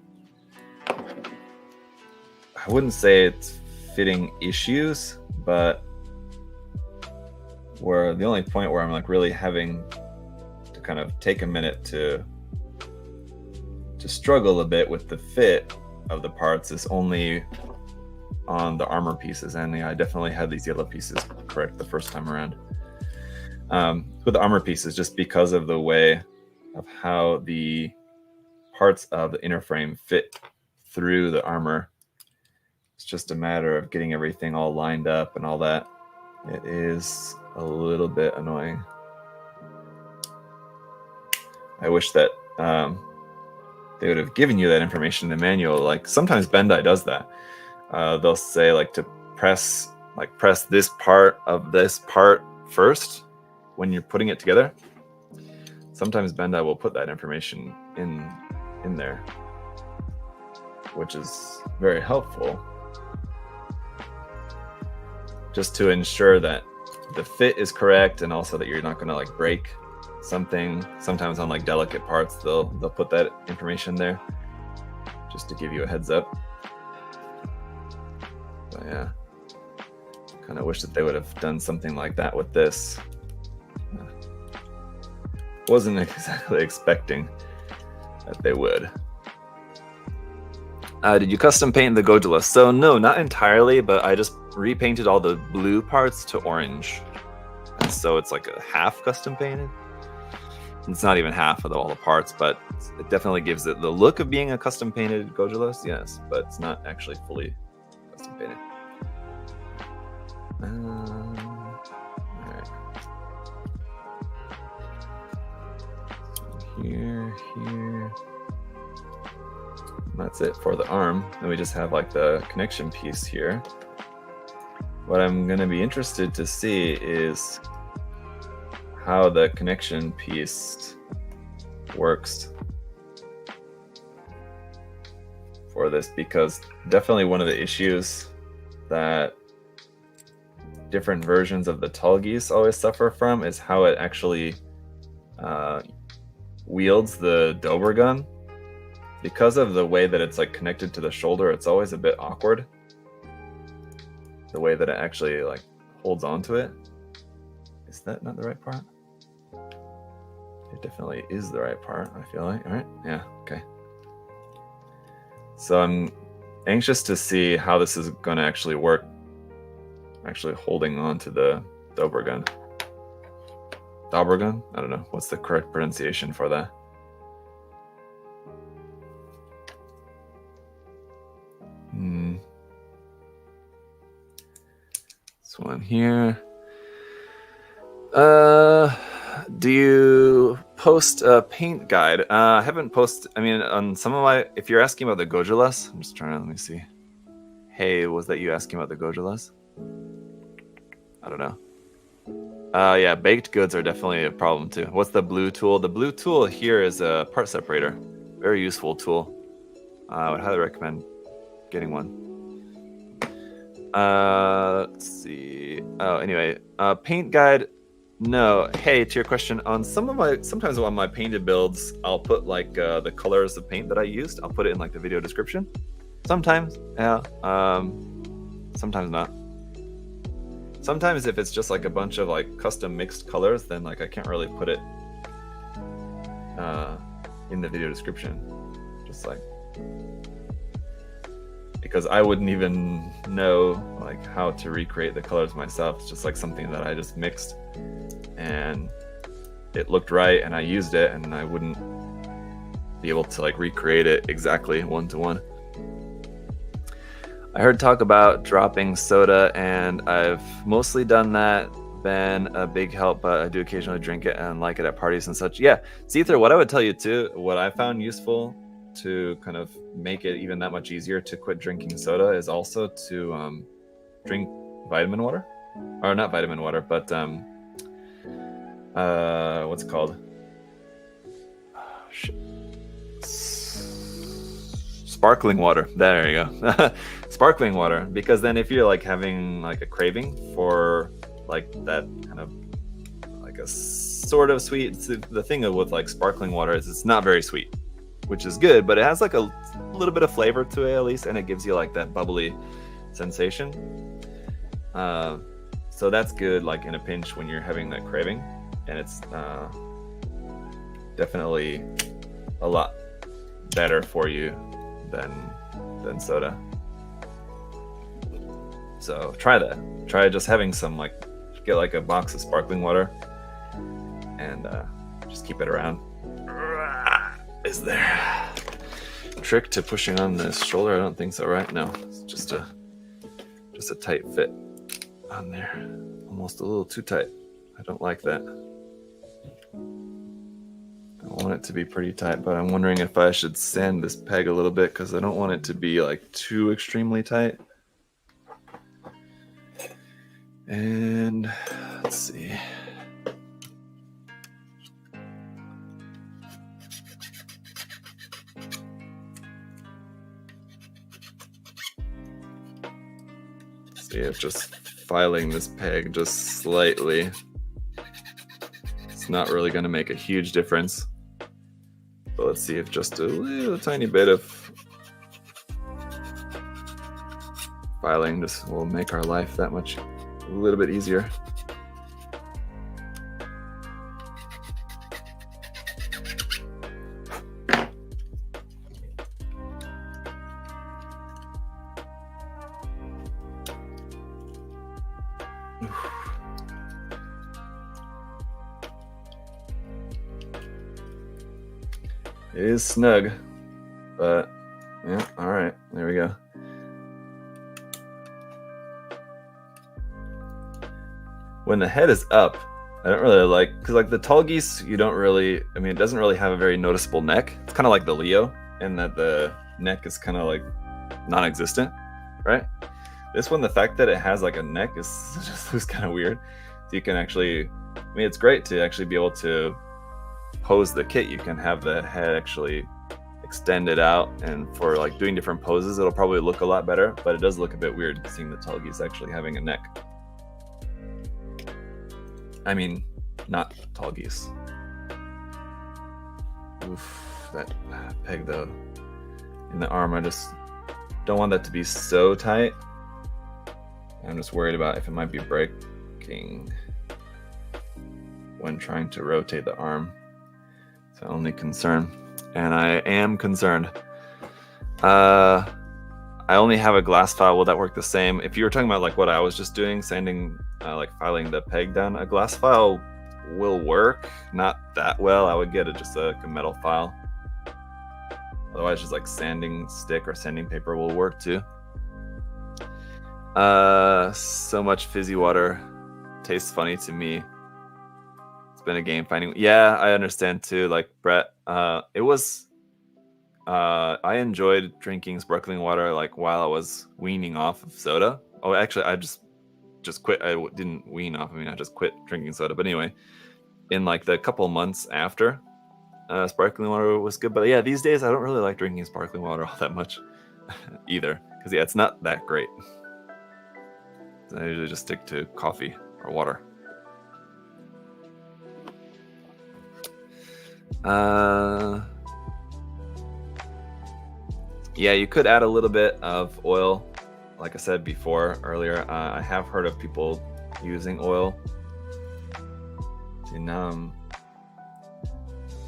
I wouldn't say it's fitting issues, but we're the only point where I'm really having to kind of take a minute to struggle a bit with the fit of the parts is only on the armor pieces. And yeah, I definitely had these yellow pieces correct the first time around. With the armor pieces, just because of the way of how the parts of the inner frame fit through the armor. It's just a matter of getting everything all lined up and all that. It is a little bit annoying. I wish that they would have given you that information in the manual. Like sometimes Bandai does that. They'll say like to press this part of this part first when you're putting it together. Sometimes Bandai will put that information in there, which is very helpful, just to ensure that the fit is correct and also that you're not going to like break something. Sometimes on like delicate parts they'll put that information there just to give you a heads up. But yeah, kind of wish that they would have done something like that with this. Wasn't exactly expecting that they would. Did you custom paint the Gojula? So no, not entirely, but I just repainted all the blue parts to orange. And so it's like a half custom painted. It's not even half of all the parts, but it definitely gives it the look of being a custom painted Gojulas, yes, but it's not actually fully custom painted. Alright. Here. That's it for the arm. Then we just have like the connection piece here. What I'm going to be interested to see is how the connection piece works for this, because definitely one of the issues that different versions of the Tallgeese always suffer from is how it actually wields the Dober gun. Because of the way that it's like connected to the shoulder, it's always a bit awkward. The way that it actually like holds onto it. Is that not the right part? It definitely is the right part, I feel like. All right, yeah, okay. So I'm anxious to see how this is going to actually work. Actually holding on to the Dober gun. Dober gun? I don't know. What's the correct pronunciation for that? This one here. Do you post a paint guide? I haven't posted. I mean, on some of my. If you're asking about the Gojulas, I'm just trying to. Let me see. Hey, was that you asking about the Gojulas? I don't know. Yeah, baked goods are definitely a problem too. What's the blue tool? The blue tool here is a part separator. Very useful tool. I would highly recommend getting one. Let's see. Oh, anyway, paint guide. No. Hey, to your question, on sometimes on my painted builds, I'll put like the colors of paint that I used. I'll put it in like the video description. Sometimes, yeah. Sometimes not. Sometimes if it's just like a bunch of like custom mixed colors, then like I can't really put it in the video description. Just like, because I wouldn't even know like how to recreate the colors myself. It's just like something that I just mixed and it looked right and I used it, and I wouldn't be able to like recreate it exactly one to one. I heard talk about dropping soda, and I've mostly done that. Been a big help, but I do occasionally drink it and like it at parties and such. Yeah, Seether, what I would tell you too, what I found useful to kind of make it even that much easier to quit drinking soda is also to drink vitamin water, or not vitamin water, but what's it called? Sparkling water. There you go. Sparkling water, because then if you're like having like a craving for like that kind of like a sort of sweet, the thing with like sparkling water is it's not very sweet, which is good, but it has like a little bit of flavor to it at least, and it gives you like that bubbly sensation. So that's good like in a pinch when you're having that craving, and it's definitely a lot better for you than soda. So try that. Try just having some like, get like a box of sparkling water and just keep it around. Is there a trick to pushing on this shoulder? I don't think so, right? No, it's just a tight fit on there. Almost a little too tight. I don't like that. want it to be pretty tight, but I'm wondering if I should sand this peg a little bit because I don't want it to be like too extremely tight. And let's see. See if just filing this peg just slightly, it's not really going to make a huge difference. But let's see if just a little tiny bit of filing just will make our life that much a little bit easier. It is snug, but yeah, all right, there we go. When the head is up, I don't really like, because like the tall geese, you don't really, I mean, it doesn't really have a very noticeable neck. It's kind of like the Leo, in that the neck is kind of like non-existent, right? This one, the fact that it has like a neck is just looks kind of weird. So you can actually, I mean, it's great to actually be able to pose the kit. You can have the head actually extended out, and for like doing different poses, it'll probably look a lot better, but it does look a bit weird seeing the tall geese actually having a neck. I mean, not tall geese. Oof, that peg though, in the arm, I just don't want that to be so tight. I'm just worried about if it might be breaking when trying to rotate the arm. It's the only concern, and I am concerned. I only have a glass file. Will that work the same? If you were talking about like what I was just doing, sanding, like filing the peg down, a glass file will work. Not that well. I would get just a metal file. Otherwise, just like sanding stick or sanding paper will work too. So much fizzy water tastes funny to me. It's been a game finding. Yeah, I understand too. Like Brett, it was. I enjoyed drinking sparkling water like while I was weaning off of soda. Oh, actually, I just quit. I didn't wean off. I mean, I just quit drinking soda. But anyway, in like the couple months after, sparkling water was good. But yeah, these days I don't really like drinking sparkling water all that much either, because yeah, it's not that great. I usually just stick to coffee or water. Yeah, you could add a little bit of oil, like I said before earlier. I have heard of people using oil. See, now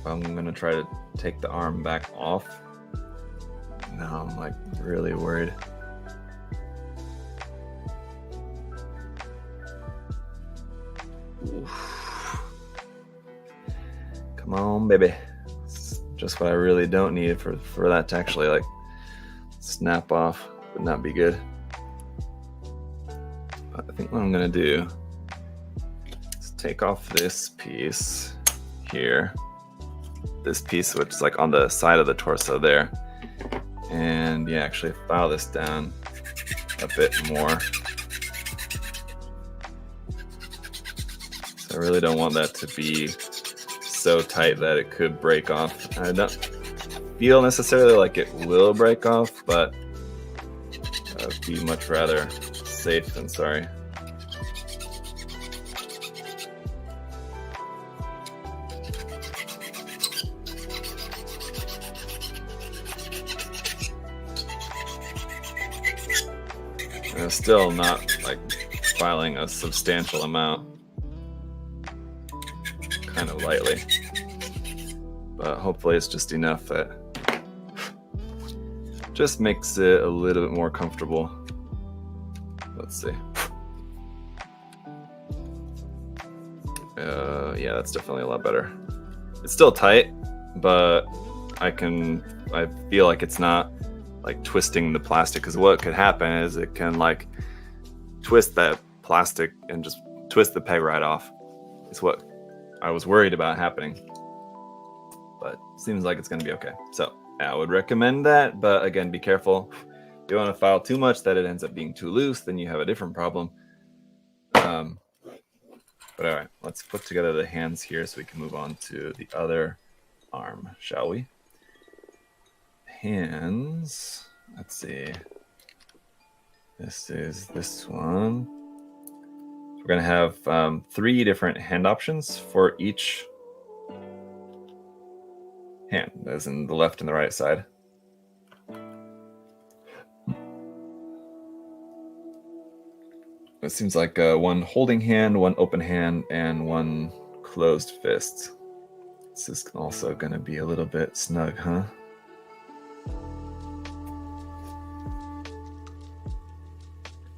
I'm gonna try to take the arm back off. Now I'm like really worried. Oof. Come on, baby. It's just what I really don't need for that to actually like snap off. Would not be good. But I think what I'm gonna do is take off this piece here. This piece which is like on the side of the torso there. And yeah, actually file this down a bit more. I really don't want that to be so tight that it could break off. I don't feel necessarily like it will break off, but I'd be much rather safe than sorry. And it's still not like filing a substantial amount. Kind of lightly, but hopefully it's just enough that just makes it a little bit more comfortable. Let's see. Yeah, that's definitely a lot better. It's still tight, but I feel like it's not like twisting the plastic, because what could happen is it can like twist that plastic and just twist the peg right off. It's what I was worried about happening, but seems like it's going to be okay. So I would recommend that, but again, be careful. If you want to file too much that it ends up being too loose, then you have a different problem. But all right, let's put together the hands here so we can move on to the other arm, shall we? Hands, let's see. This is this one. We're going to have 3 different hand options for each hand, as in the left and the right side. It seems like one holding hand, one open hand, and one closed fist. This is also going to be a little bit snug, huh?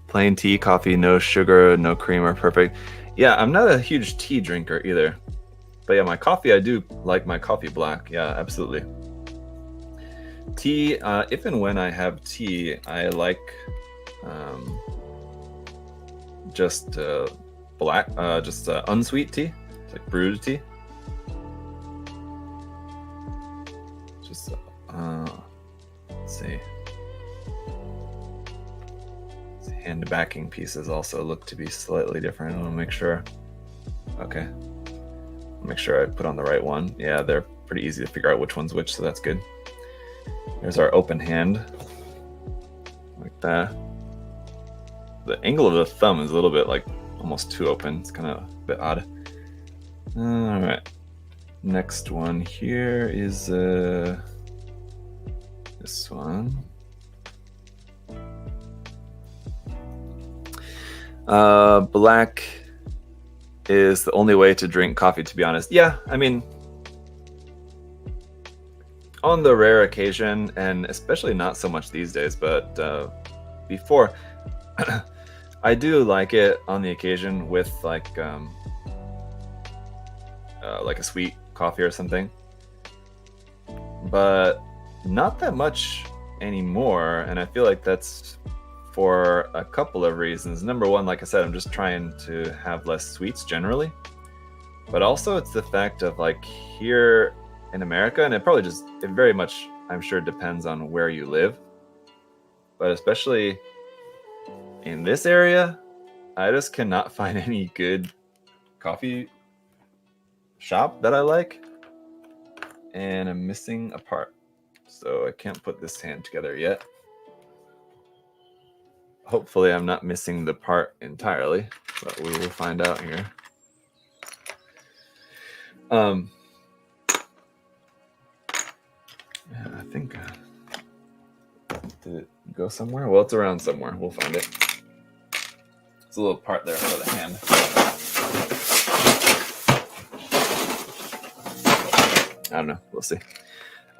Plain tea, coffee, no sugar, no cream are perfect. Yeah, I'm not a huge tea drinker either. But yeah, my coffee, I do like my coffee black. Yeah, absolutely. Tea, if and when I have tea, I like just black, just unsweet tea. It's like brewed tea. Just, let's see. Hand backing pieces also look to be slightly different. I want to make sure. Okay. Make sure I put on the right one. Yeah, they're pretty easy to figure out which one's which, so that's good. There's our open hand. Like that. The angle of the thumb is a little bit like almost too open. It's kind of a bit odd. All right. Next one here is this one. Black is the only way to drink coffee, to be honest. Yeah, I mean, on the rare occasion, and especially not so much these days, but before, I do like it on the occasion with like a sweet coffee or something, but not that much anymore. And I feel like that's for a couple of reasons. Number one, like I said, I'm just trying to have less sweets generally, but also it's the fact of like here in America, and it very much, I'm sure, depends on where you live, but especially in this area, I just cannot find any good coffee shop that I like, and I'm missing a part, so I can't put this hand together yet. Hopefully I'm not missing the part entirely, but we will find out here. Yeah, I think did it go somewhere? Well, it's around somewhere. We'll find it. It's a little part there for the hand. I don't know. We'll see.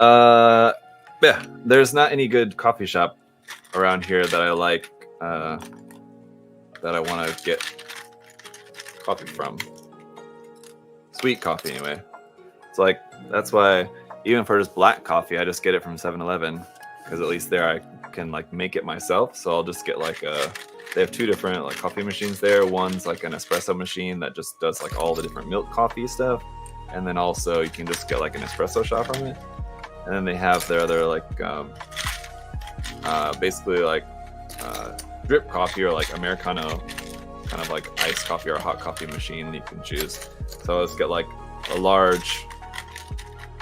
Yeah, there's not any good coffee shop around here that I like. That I want to get coffee from. Sweet coffee, anyway. It's like, that's why, even for just black coffee, I just get it from 7-Eleven, because at least there I can like make it myself. So I'll just get like they have 2 different like coffee machines there. One's like an espresso machine that just does like all the different milk coffee stuff, and then also you can just get like an espresso shot from it. And then they have their other like basically like drip coffee, or like Americano, kind of like iced coffee or hot coffee machine you can choose. So I'll just get like a large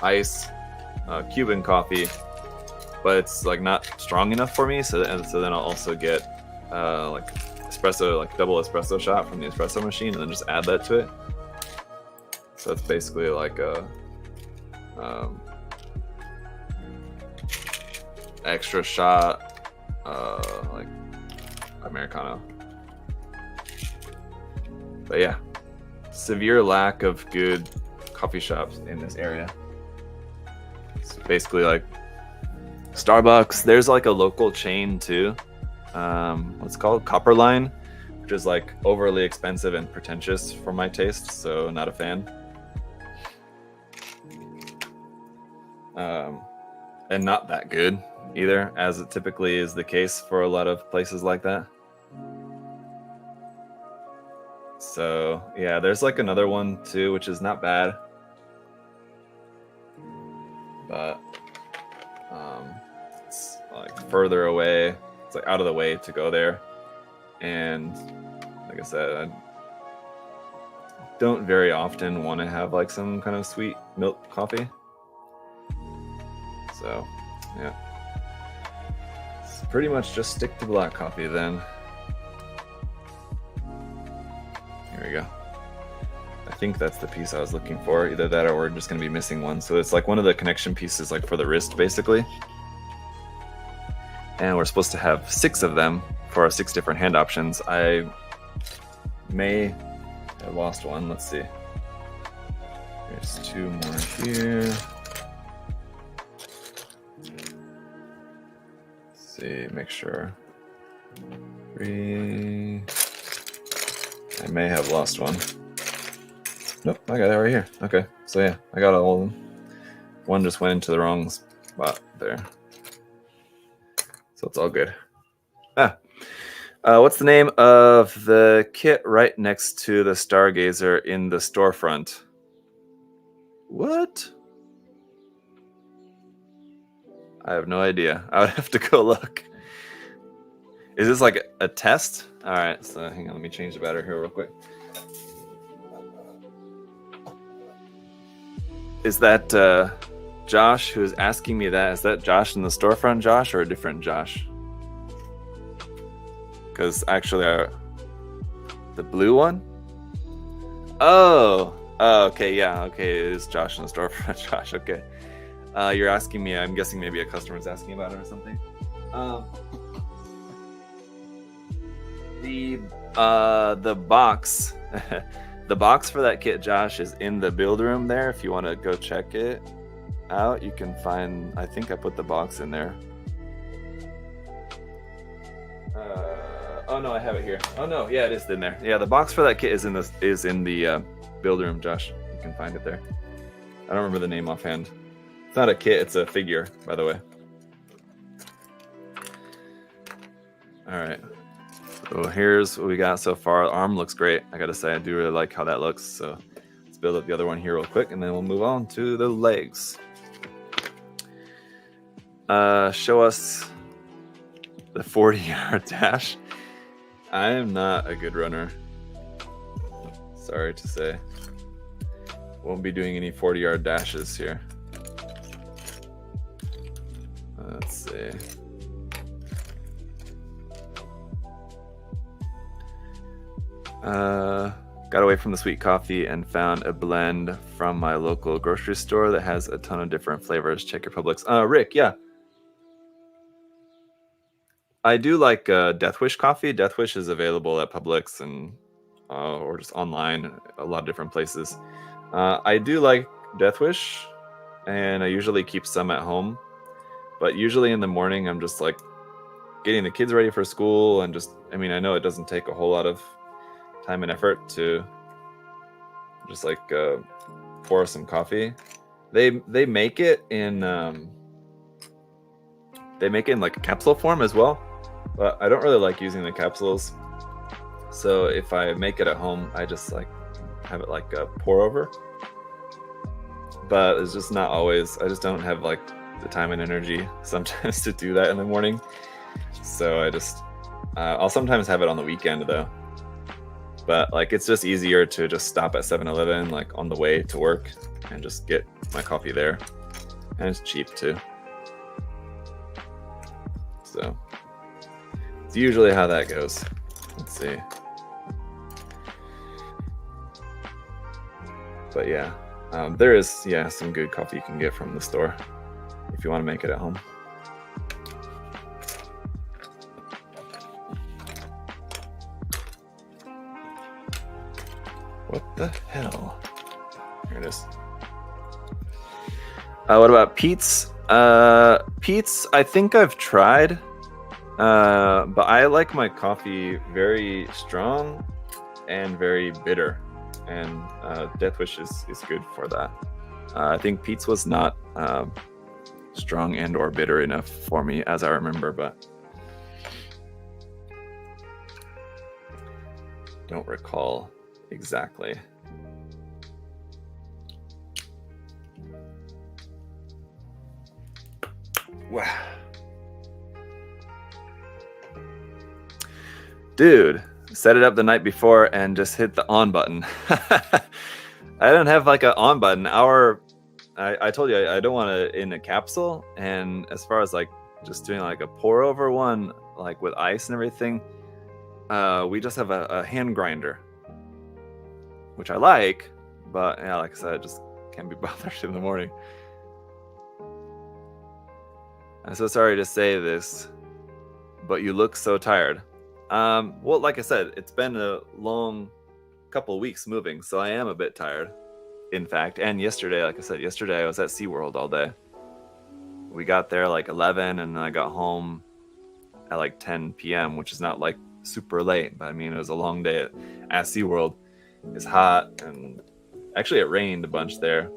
ice Cuban coffee, but it's like not strong enough for me. So then I'll also get like espresso, like double espresso shot from the espresso machine, and then just add that to it. So it's basically like a extra shot, like Americano. But yeah, severe lack of good coffee shops in this area. It's basically like Starbucks. There's like a local chain too. What's it called? Copper Line, which is like overly expensive and pretentious for my taste, so not a fan. And not that good either, as it typically is the case for a lot of places like that. So yeah, there's like another one too, which is not bad. but it's like further away. It's like out of the way to go there, and like I said, I don't very often want to have like some kind of sweet milk coffee. So, yeah. Pretty much just stick to black coffee then. Here we go. I think that's the piece I was looking for. Either that or we're just going to be missing one. So it's like one of the connection pieces like for the wrist basically. And we're supposed to have 6 of them for our 6 different hand options. I may have lost one. Let's see. There's 2 more here. See, make sure. 3. I may have lost one. Nope, I got it right here. Okay, so yeah, I got all of them. One just went into the wrong spot there. So it's all good. What's the name of the kit right next to the Stargazer in the storefront? What? I have no idea. I would have to go look. Is this like a test? All right, so hang on. Let me change the battery here real quick. Is that Josh who's asking me that? Is that Josh in the storefront, Josh, or a different Josh? Because actually, the blue one? Oh, okay, yeah, okay. It is Josh in the storefront, Josh. Okay. You're asking me. I'm guessing maybe a customer's asking about it or something. The box. The box for that kit, Josh, is in the build room there. If you want to go check it out, you can find. I think I put the box in there. Oh no, I have it here. Oh no, yeah, it is in there. Yeah, the box for that kit is in the build room, Josh. You can find it there. I don't remember the name offhand. It's not a kit; it's a figure, by the way. All right. So here's what we got so far. The arm looks great. I gotta say, I do really like how that looks. So let's build up the other one here real quick, and then we'll move on to the legs. Show us the 40-yard dash. I am not a good runner. Sorry to say. Won't be doing any 40-yard dashes here. Let's see. Got away from the sweet coffee and found a blend from my local grocery store that has a ton of different flavors. Check your Publix. Rick, yeah. I do like Death Wish coffee. Death Wish is available at Publix and or just online, a lot of different places. I do like Death Wish, and I usually keep some at home. But usually in the morning, I'm just like getting the kids ready for school, and just, I mean, I know it doesn't take a whole lot of time and effort to just like pour some coffee. They make it in like a capsule form as well, but I don't really like using the capsules. So if I make it at home, I just like have it like a pour over. But it's just not always. I just don't have like the time and energy sometimes to do that in the morning. So I just I'll sometimes have it on the weekend though. But like it's just easier to just stop at 7-Eleven like on the way to work and just get my coffee there. And it's cheap too. So it's usually how that goes. Let's see. But yeah, there is some good coffee you can get from the store if you want to make it at home. What the hell? Here it is. What about Pete's? Pete's, I think I've tried, but I like my coffee very strong and very bitter, and Death Wish is good for that. I think Pete's was not strong and or bitter enough for me, as I remember, but don't recall exactly. Wow. Dude, set it up the night before and just hit the on button. I don't have like an on button. I told you I don't want it in a capsule, and as far as like just doing like a pour over one, like with ice and everything, we just have a hand grinder, which I like, but yeah, like I said, I just can't be bothered in the morning. I'm so sorry to say this, but you look so tired. Well, like I said, it's been a long couple of weeks moving, so I am a bit tired, in fact. And yesterday, like I said, yesterday I was at SeaWorld all day. We got there like 11, and I got home at like 10 p.m., which is not like super late, but I mean, it was a long day at SeaWorld. It's hot, and actually it rained a bunch there.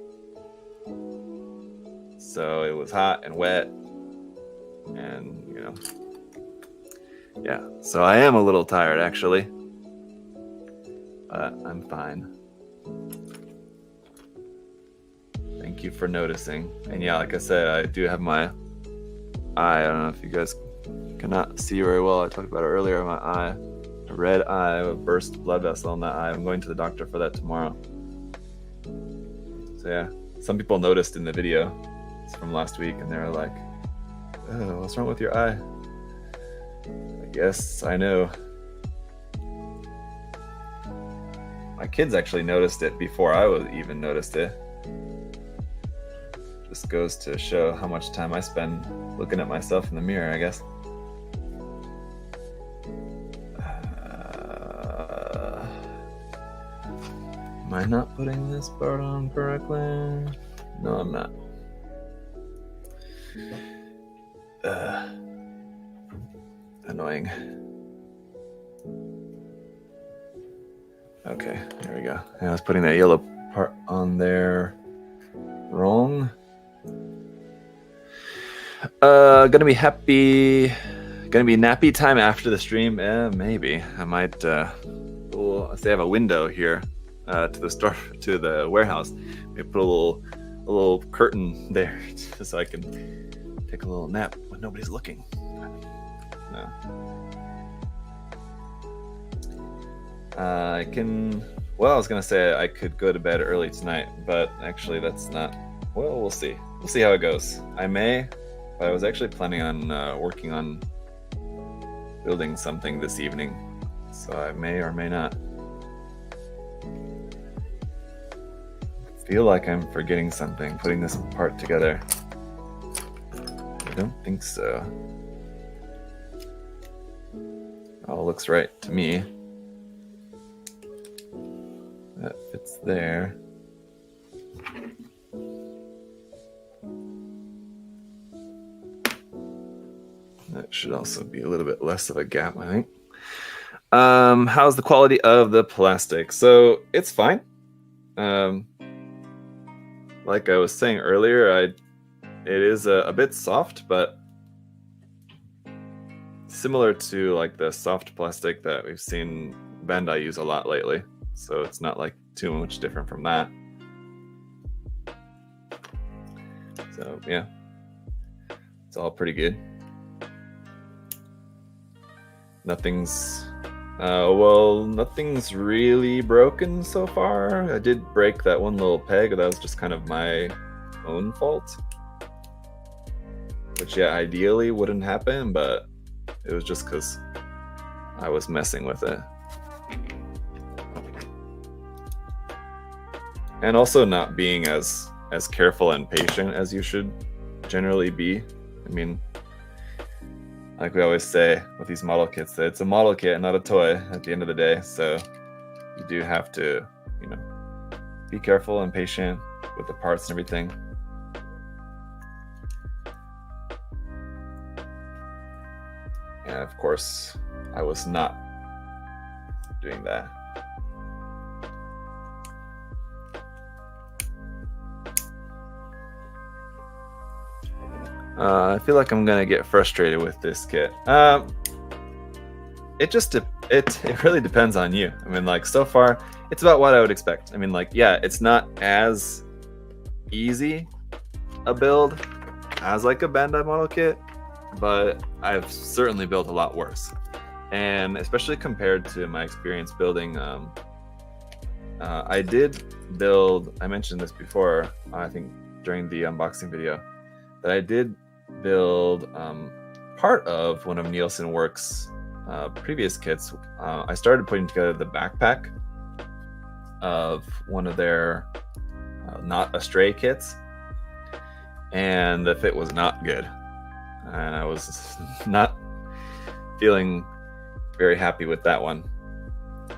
So it was hot and wet, and you know, yeah, so I am a little tired actually, but I'm fine. Thank you for noticing. And yeah, like I said, I do have my eye. I don't know if you guys cannot see very well. I talked about it earlier. My eye, a red eye, a burst blood vessel in that eye. I'm going to the doctor for that tomorrow. So yeah, some people noticed in the video from last week, and they were like, "Oh, what's wrong with your eye?" Yes, I know. My kids actually noticed it before I was even noticed it. Just goes to show how much time I spend looking at myself in the mirror, I guess. Am I not putting this part on correctly? No, I'm not. Annoying. Okay, there we go. I was putting that yellow part on there wrong. Gonna be nappy time after the stream. Maybe I might. Well, say I have a window here to the store, to the warehouse. Maybe put a little curtain there so I can take a little nap when nobody's looking. No. I can. Well, I was gonna say I could go to bed early tonight, but actually that's not. Well, we'll see. We'll see how it goes. I may, but I was actually planning on working on building something this evening, so I may or may not. I feel like I'm forgetting something, putting this part together. I don't think so. All looks right to me. That fits there. That should also be a little bit less of a gap, I think. How's the quality of the plastic? So it's fine. Like I was saying earlier, it is a bit soft, but similar to like the soft plastic that we've seen Bandai use a lot lately. So it's not like too much different from that. So yeah, it's all pretty good. Nothing's really broken so far. I did break that one little peg. That was just kind of my own fault, which yeah, ideally wouldn't happen, but it was just because I was messing with it. And also not being as careful and patient as you should generally be. I mean, like we always say with these model kits, that it's a model kit, not a toy at the end of the day. So you do have to, you know, be careful and patient with the parts and everything. And of course, I was not doing that. I feel like I'm gonna get frustrated with this kit. It really depends on you. I mean, like so far, it's about what I would expect. I mean, like yeah, it's not as easy a build as like a Bandai model kit, but I've certainly built a lot worse. And especially compared to my experience building, I did build, I mentioned this before, I think during the unboxing video, that I did build part of one of Nilson Works' previous kits. I started putting together the backpack of one of their Not Astray kits, and the fit was not good. And I was not feeling very happy with that one.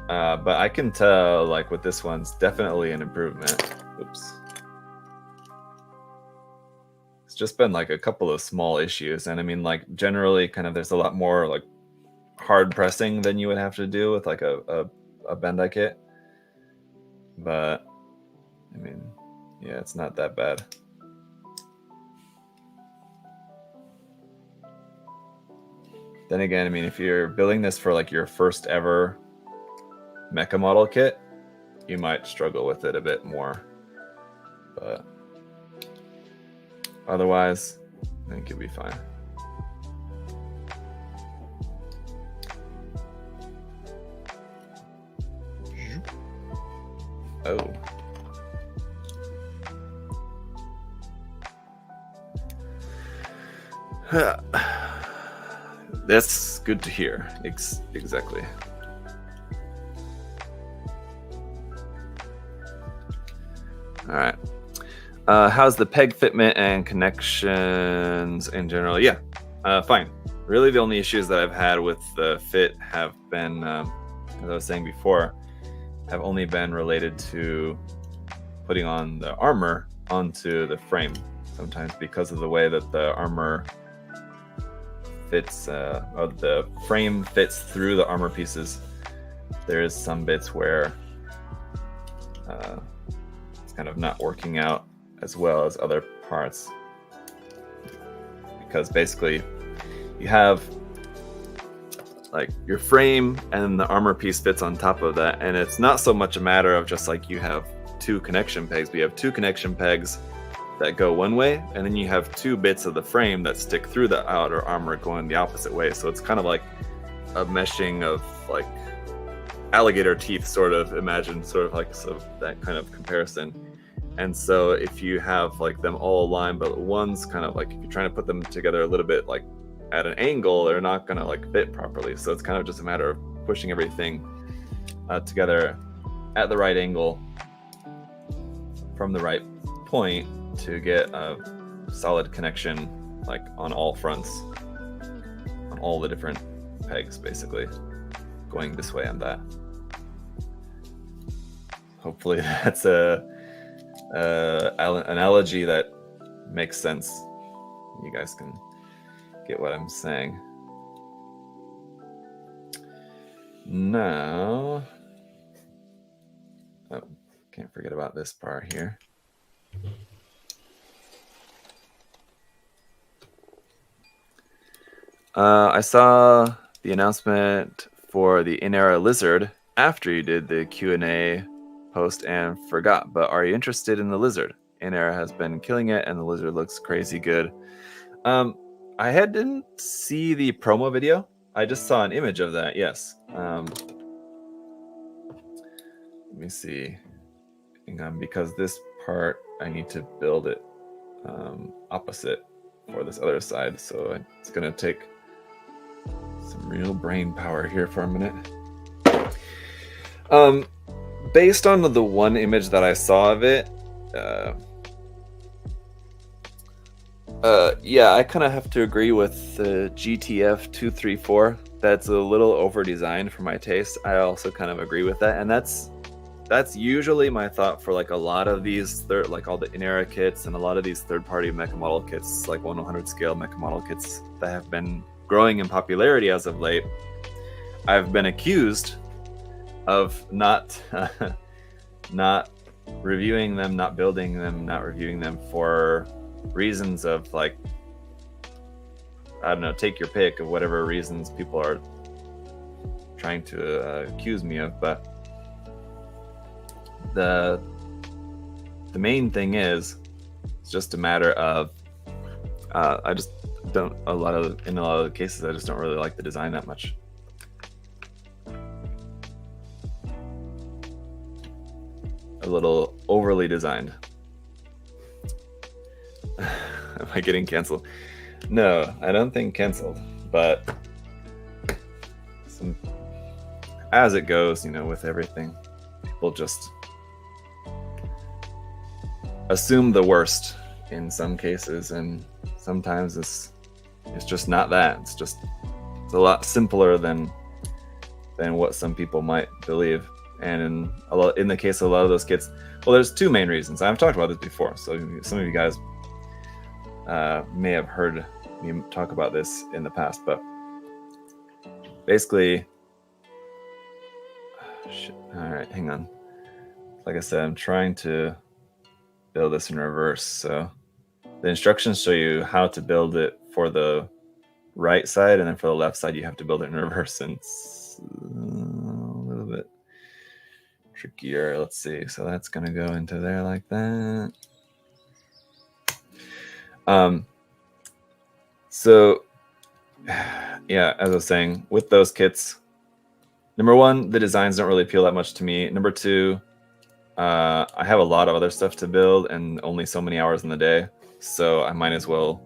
But I can tell, like, with this one's definitely an improvement. Oops. It's just been like a couple of small issues. And I mean, like, generally kind of there's a lot more like hard pressing than you would have to do with like a Bandai kit. But I mean, yeah, it's not that bad. Then again, I mean, if you're building this for like your first ever mecha model kit, you might struggle with it a bit more. But otherwise, I think you'll be fine. Oh. That's good to hear. Exactly. All right. How's the peg fitment and connections in general? Yeah, fine. Really, the only issues that I've had with the fit have been, as I was saying before, have only been related to putting on the armor onto the frame. Sometimes because of the way that the armor fits, or the frame fits through the armor pieces, there is some bits where it's kind of not working out as well as other parts, because basically you have like your frame and the armor piece fits on top of that, and it's not so much a matter of just like you have two connection pegs. We have two connection pegs that go one way, and then you have two bits of the frame that stick through the outer armor going the opposite way. So it's kind of like a meshing of like alligator teeth, sort of, imagine, sort of like, so that kind of comparison. And so if you have like them all aligned, but one's kind of like, if you're trying to put them together a little bit like at an angle, they're not gonna like fit properly. So it's kind of just a matter of pushing everything together at the right angle from the right point to get a solid connection, like on all fronts, on all the different pegs, basically going this way and that. Hopefully that's a analogy that makes sense. You guys can get what I'm saying. Now, oh, can't forget about this part here. I saw the announcement for the In-Era Lizard after you did the Q&A post and forgot, but are you interested in the Lizard? In-Era has been killing it, and the Lizard looks crazy good. I didn't see the promo video. I just saw an image of that, yes. Let me see. Hang on, because this part, I need to build it opposite for this other side, so it's gonna take some real brain power here for a minute. Based on the one image that I saw of it, yeah, I kind of have to agree with the GTF 234. That's a little over designed for my taste. I also kind of agree with that, and that's usually my thought for like a lot of these like all the In-Era kits and a lot of these third-party mecha model kits, like 1/100 scale mecha model kits that have been growing in popularity as of late. I've been accused of not reviewing them, not building them, not reviewing them for reasons of like, I don't know, take your pick of whatever reasons people are trying to accuse me of. But the main thing is, it's just a matter of I just don't. In a lot of the cases, I just don't really like the design that much. A little overly designed. Am I getting canceled? No, I don't think canceled, but as it goes, with everything, we'll just assume the worst in some cases, and sometimes it's just not that. It's a lot simpler than what some people might believe. And in the case of a lot of those kids, well, there's two main reasons. I've talked about this before, so some of you guys may have heard me talk about this in the past, but basically, all right, hang on. Like I said, I'm trying to build this in reverse. So the instructions show you how to build it for the right side, and then for the left side, you have to build it in reverse. And it's a little bit trickier. Let's see. So that's going to go into there like that. So yeah, as I was saying, with those kits, number one, the designs don't really appeal that much to me. Number two, I have a lot of other stuff to build and only so many hours in the day. So I might as well,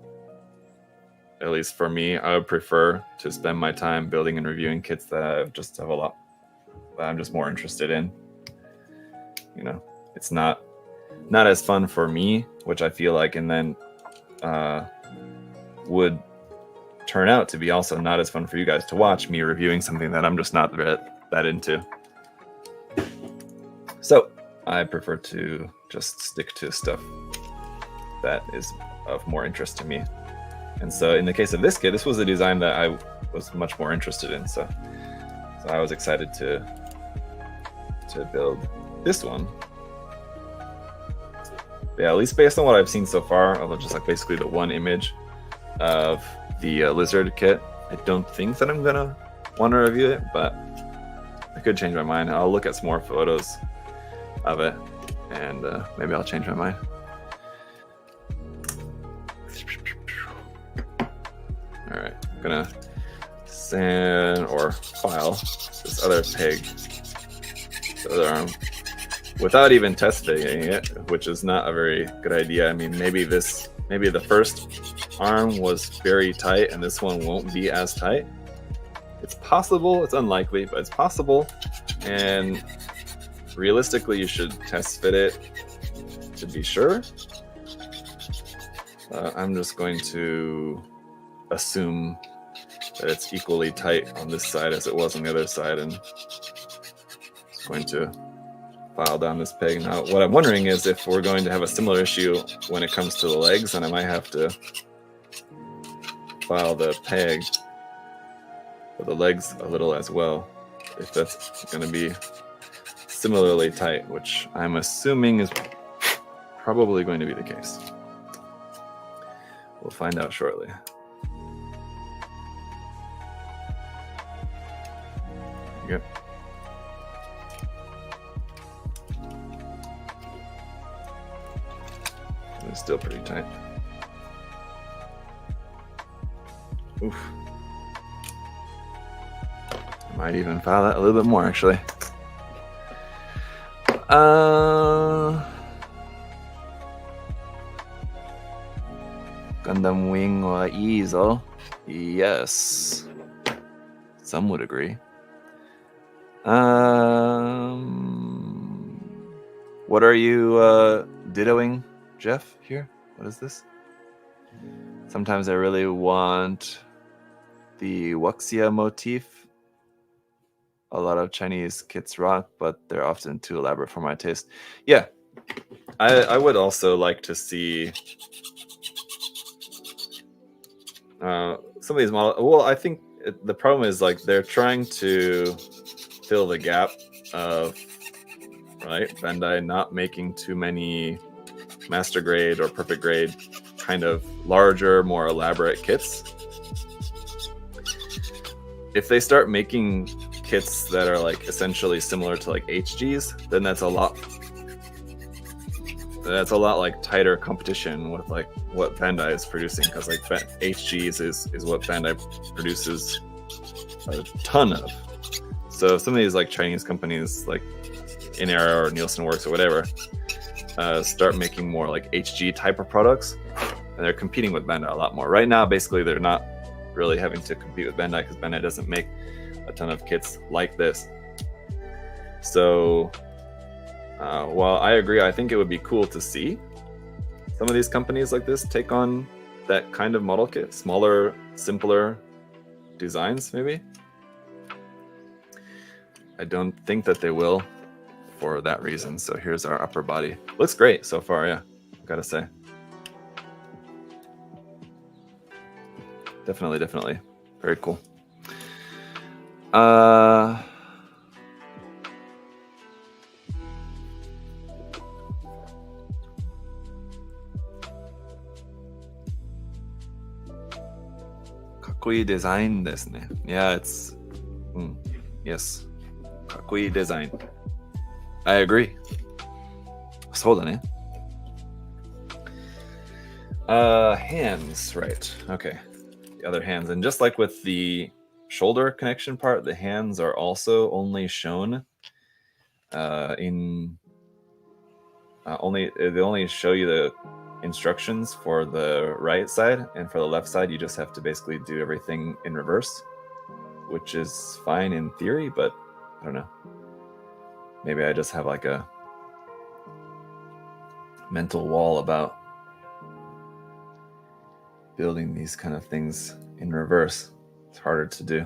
at least for me, I would prefer to spend my time building and reviewing kits that I just have a lot that I'm just more interested in. It's not as fun for me, which I feel like, and then would turn out to be also not as fun for you guys to watch me reviewing something that I'm just not that into. So I prefer to just stick to stuff that is of more interest to me. And so in the case of this kit, this was a design that I was much more interested in. So I was excited to build this one. But yeah, at least based on what I've seen so far, although just like basically the one image of the lizard kit, I don't think that I'm gonna want to review it, but I could change my mind. I'll look at some more photos of it, and maybe I'll change my mind. All right, I'm gonna sand or file this other peg, the other arm, without even test fitting it, which is not a very good idea. I mean, maybe the first arm was very tight and this one won't be as tight. It's possible. It's unlikely, but it's possible. And realistically, you should test fit it to be sure. I'm just going to assume that it's equally tight on this side as it was on the other side, and just going to file down this peg. Now, what I'm wondering is if we're going to have a similar issue when it comes to the legs, then I might have to file the peg for the legs a little as well, if that's going to be similarly tight, which I'm assuming is probably going to be the case. We'll find out shortly. There you go. It's still pretty tight. Oof. I might even file that a little bit more, actually. Gundam wing or easel? Yes. Some would agree. What are you dittoing, Jeff, here? What is this? Sometimes I really want the wuxia motif. A lot of Chinese kits rock, but they're often too elaborate for my taste. Yeah, I would also like to see some of these models. Well, I think the problem is like they're trying to fill the gap of Bandai not making too many master grade or perfect grade kind of larger, more elaborate kits. If they start making kits that are like essentially similar to like HGs, then that's a lot that's a lot like tighter competition with like what Bandai is producing, because like HGs is what Bandai produces a ton of. So some of these like Chinese companies like In-Era or Nilson Works or whatever start making more like HG type of products, and they're competing with Bandai a lot more. Right now, basically, they're not really having to compete with Bandai because Bandai doesn't make a ton of kits like this. So while I agree, I think it would be cool to see some of these companies like this take on that kind of model kit, smaller, simpler designs maybe. I don't think that they will for that reason. So here's our upper body. Looks great so far, yeah, gotta say. Definitely. Very cool. Kakkoi design desu ne. Yeah, it's yes. Kakkoi design. I agree. そうだね. Hands, right. Okay. The other hands. And just like with the shoulder connection part, the hands are also only shown they only show you the instructions for the right side, and for the left side you just have to basically do everything in reverse, which is fine in theory, but I don't know. Maybe I just have like a mental wall about building these kind of things in reverse. It's harder to do.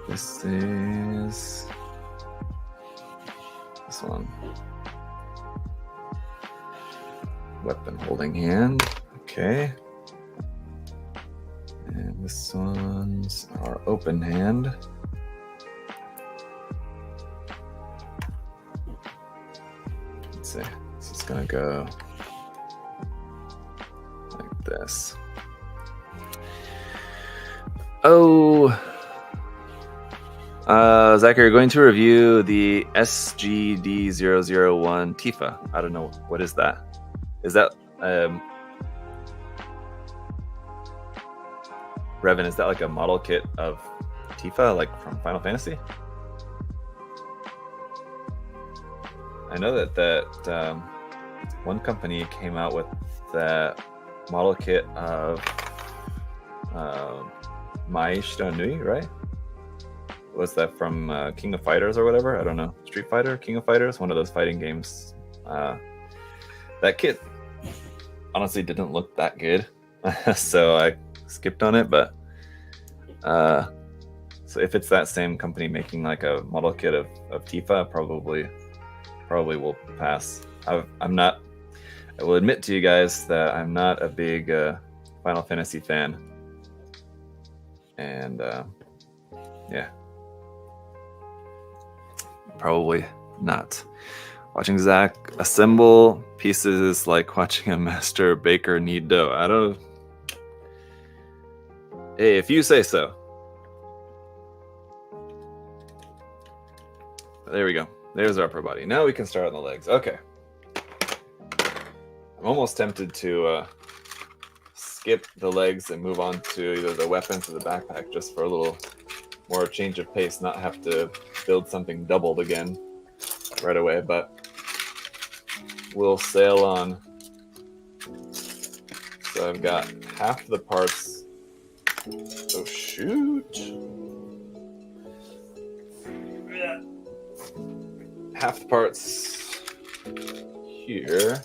This is this one. Weapon holding hand. Okay. And this one's our open hand. Let's see. This is gonna go like this. Oh. Zachary, you're going to review the SGD001 Tifa. I don't know. What is that? Is that, Revan, is that like a model kit of Tifa, like from Final Fantasy? I know that one company came out with that model kit of Mai Shiro Nui, right? Was that from King of Fighters or whatever? I don't know. Street Fighter, King of Fighters, one of those fighting games. That kit honestly didn't look that good, so I skipped on it. But so if it's that same company making like a model kit of Tifa, probably will pass. I'm not. I will admit to you guys that I'm not a big Final Fantasy fan, and yeah. Probably not. Watching Zach assemble pieces is like watching a master baker knead dough. I don't. Hey, if you say so. There we go. There's our upper body. Now we can start on the legs. Okay. I'm almost tempted to skip the legs and move on to either the weapons or the backpack, just for a little more change of pace, not have to build something doubled again right away, but we'll sail on. So I've got half the parts. Oh shoot. Half the parts here.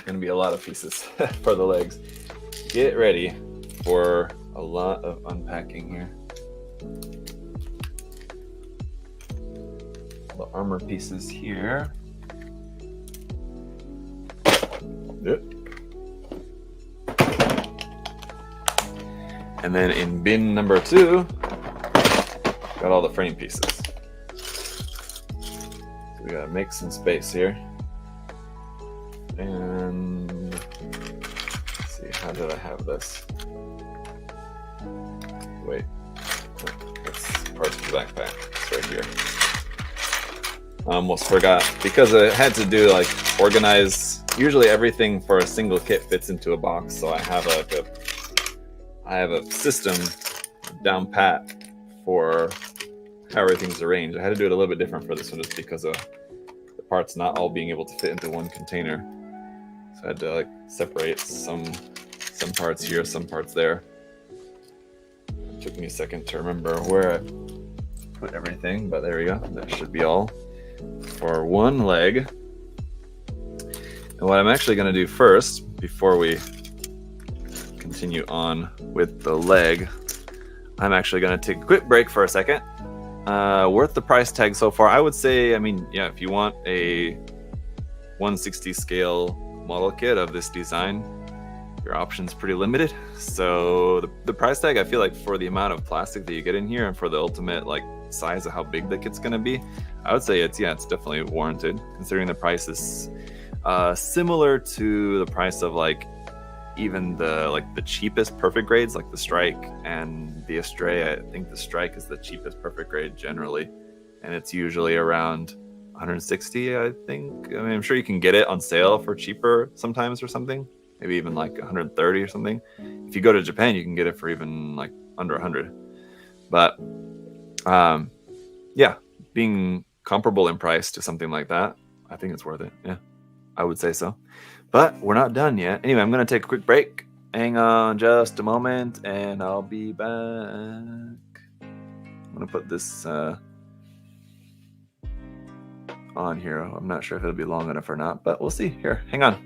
Gonna be a lot of pieces for the legs. Get ready for a lot of unpacking here. The armor pieces here. Yep. And then in bin number 2, got all the frame pieces. So we gotta make some space here. How did I have this? Wait, that's part of the backpack. It's right here. I almost forgot because I had to do like organize. Usually everything for a single kit fits into a box, so I have a system down pat for how everything's arranged. I had to do it a little bit different for this one just because of the parts not all being able to fit into one container. So I had to like separate some parts here, some parts there. It took me a second to remember where I put everything, but there we go. That should be all for one leg. And what I'm actually going to do first, before we continue on with the leg, I'm actually going to take a quick break for a second. Worth the price tag so far, I would say. I mean, yeah, if you want a 1/60 scale model kit of this design, your option's pretty limited. So the price tag, I feel like for the amount of plastic that you get in here and for the ultimate like size of how big the kit's going to be, I would say it's definitely warranted, considering the price is similar to the price of like even the cheapest perfect grades, like the Strike and the Astray. I think the Strike is the cheapest perfect grade generally, and it's usually around 160, I think. I mean, I'm sure you can get it on sale for cheaper sometimes or something, maybe even like 130 or something. If you go to Japan, you can get it for even like under 100. But yeah, being comparable in price to something like that, I think it's worth it. Yeah, I would say so. But we're not done yet. Anyway, I'm going to take a quick break. Hang on just a moment, and I'll be back. I'm going to put this on here. I'm not sure if it'll be long enough or not, but we'll see. Here, hang on.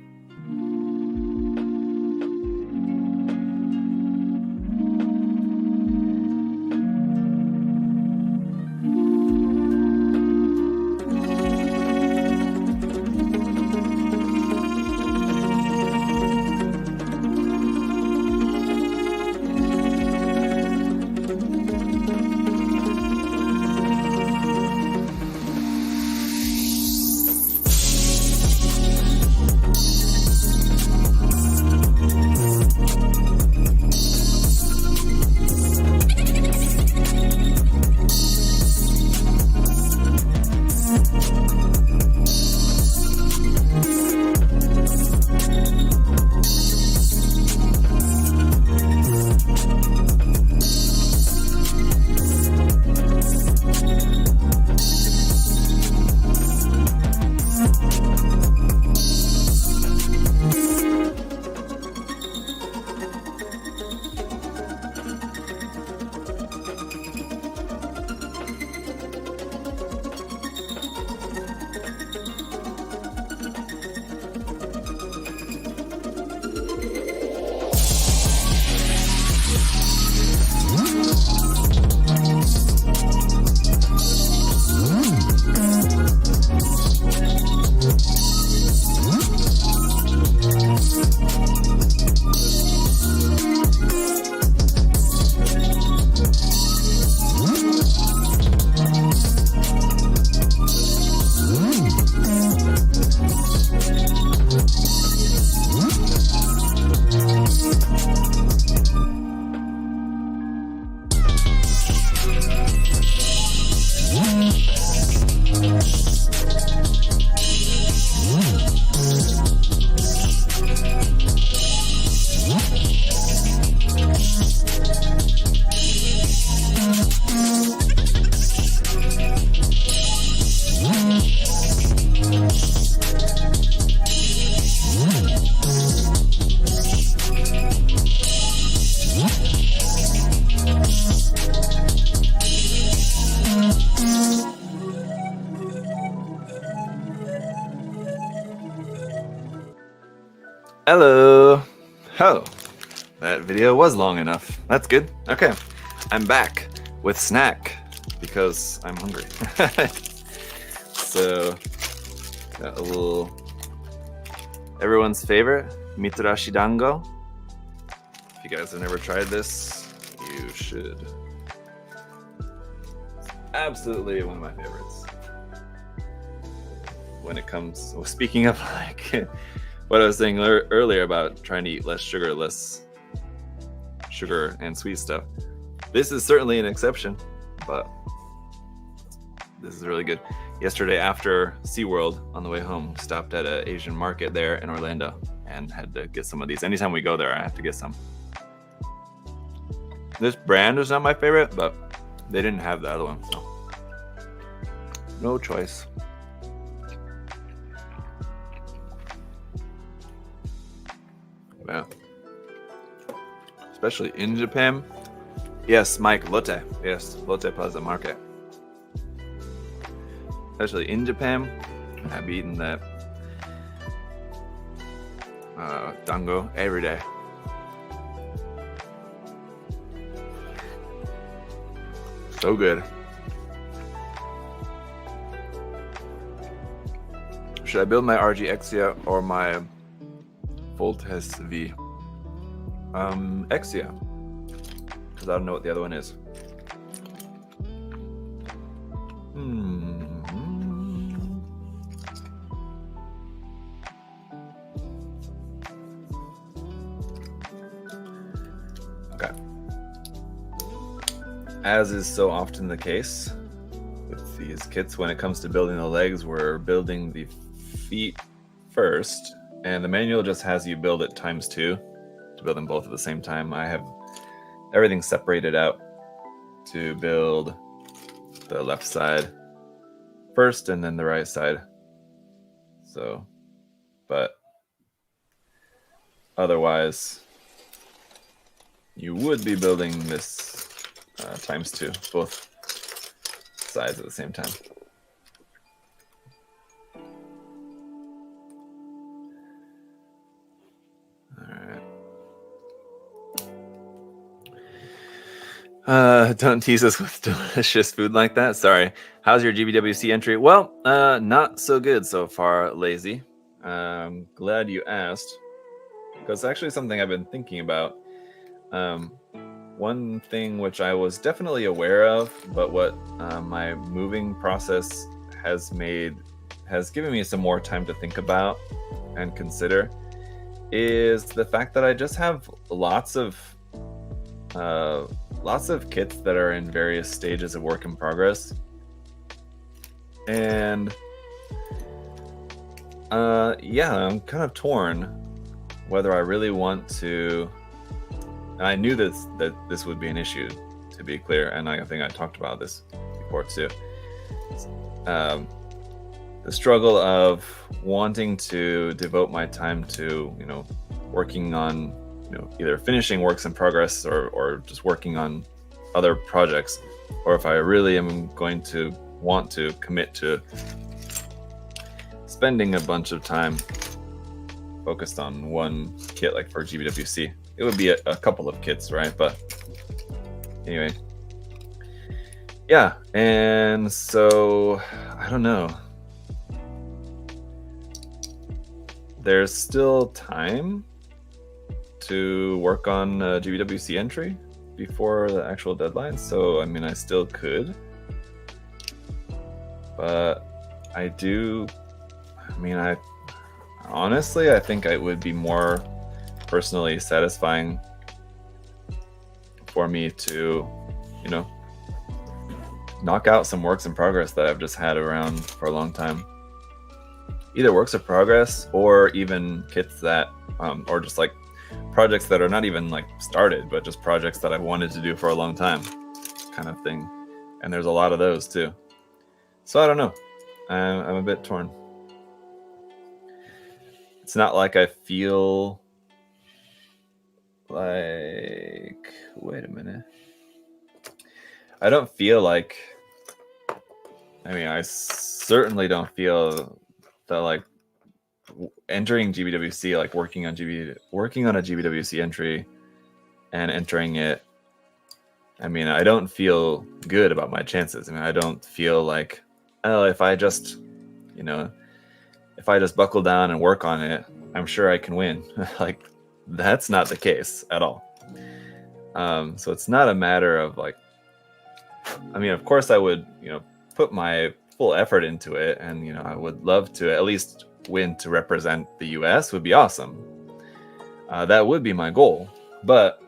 Hello. Oh, that video was long enough. That's good. Okay, I'm back with snack because I'm hungry. So, got a little everyone's favorite mitarashi dango. If you guys have never tried this, you should. Absolutely one of my favorites. When it comes, well, speaking of like what I was saying earlier about trying to eat less sugar and sweet stuff. This is certainly an exception, but this is really good. Yesterday after SeaWorld, on the way home, stopped at an Asian market there in Orlando and had to get some of these. Anytime we go there, I have to get some. This brand is not my favorite, but they didn't have the other one, so no choice. Yeah. Especially in Japan. Yes, Mike, Lotte. Yes, Lotte Plaza Market. Especially in Japan, I've eaten that dango every day. So good. Should I build my RG Exia or my Voltes V? Exia, because I don't know what the other one is. Okay. As is so often the case with these kits, when it comes to building the legs, we're building the feet first, and the manual just has you build it times 2 to build them both at the same time. I have everything separated out to build the left side first and then the right side. So, but otherwise, you would be building this times 2, both sides at the same time. Don't tease us with delicious food like that. Sorry. How's your GBWC entry? Well, not so good so far, Lazy. Glad you asked, because it's actually something I've been thinking about. One thing which I was definitely aware of, but what my moving process has given me some more time to think about and consider, is the fact that I just have lots of kits that are in various stages of work in progress. And yeah, I'm kind of torn whether I really want to. And I knew that this would be an issue, to be clear, and I think I talked about this before too. The struggle of wanting to devote my time to, working on, either finishing works in progress or just working on other projects, or if I really am going to want to commit to spending a bunch of time focused on one kit, like for GBWC. It would be a couple of kits, right? But anyway, yeah. And so I don't know. There's still time to work on a GBWC entry before the actual deadline, so I mean, I still could, but I honestly think it would be more personally satisfying for me to, knock out some works in progress that I've just had around for a long time. Either works of progress or even kits that, or just like projects that are not even like started, but just projects that I've wanted to do for a long time, kind of thing. And there's a lot of those too. So I don't know. I'm a bit torn. It's not like I feel like, wait a minute. I don't feel like, I certainly don't feel that like entering GBWC, like working on a GBWC entry and entering it, I don't feel good about my chances. I don't feel like, if I just buckle down and work on it, I'm sure I can win. Like, that's not the case at all. So it's not a matter of like, of course I would, put my full effort into it, and I would love to at least win to represent the US would be awesome. That would be my goal. But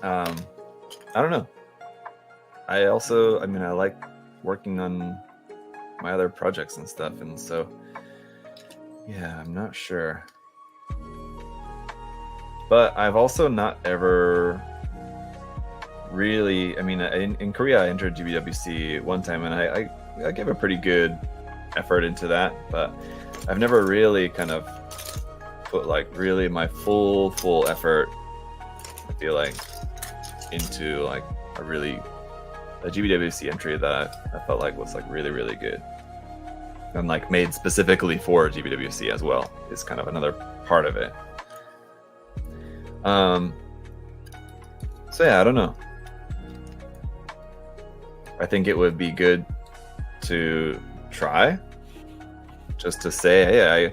I don't know. I like working on my other projects and stuff, and so yeah, I'm not sure. But I've also not ever really, in Korea I entered GBWC one time, and I gave a pretty good effort into that, but I've never really kind of put like really my full effort, I feel like, into like a GBWC entry that I felt like was like really, really good, and like made specifically for GBWC as well is kind of another part of it. So yeah, I don't know. I think it would be good to try, just to say, hey,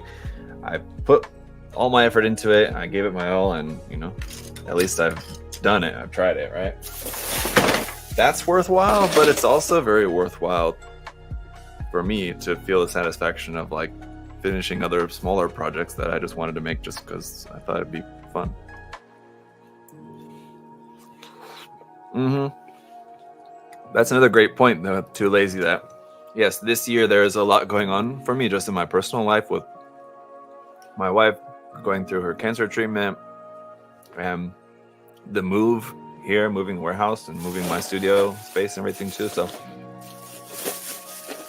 I put all my effort into it, I gave it my all, and at least I've done it, I've tried it, right? That's worthwhile, but it's also very worthwhile for me to feel the satisfaction of like finishing other smaller projects that I just wanted to make just because I thought it'd be fun. That's another great point, though. Too lazy that. Yes, this year there's a lot going on for me just in my personal life, with my wife going through her cancer treatment, and the move here, moving warehouse and moving my studio space and everything too. So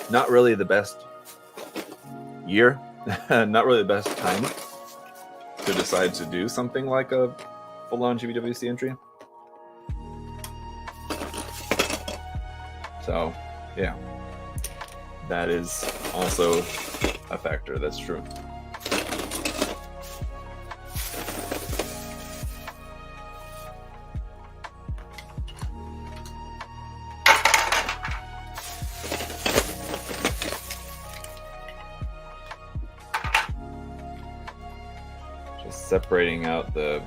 not really the best year, not really the best time to decide to do something like a full-on GBWC entry. So yeah, that is also a factor. That's true. Just separating out the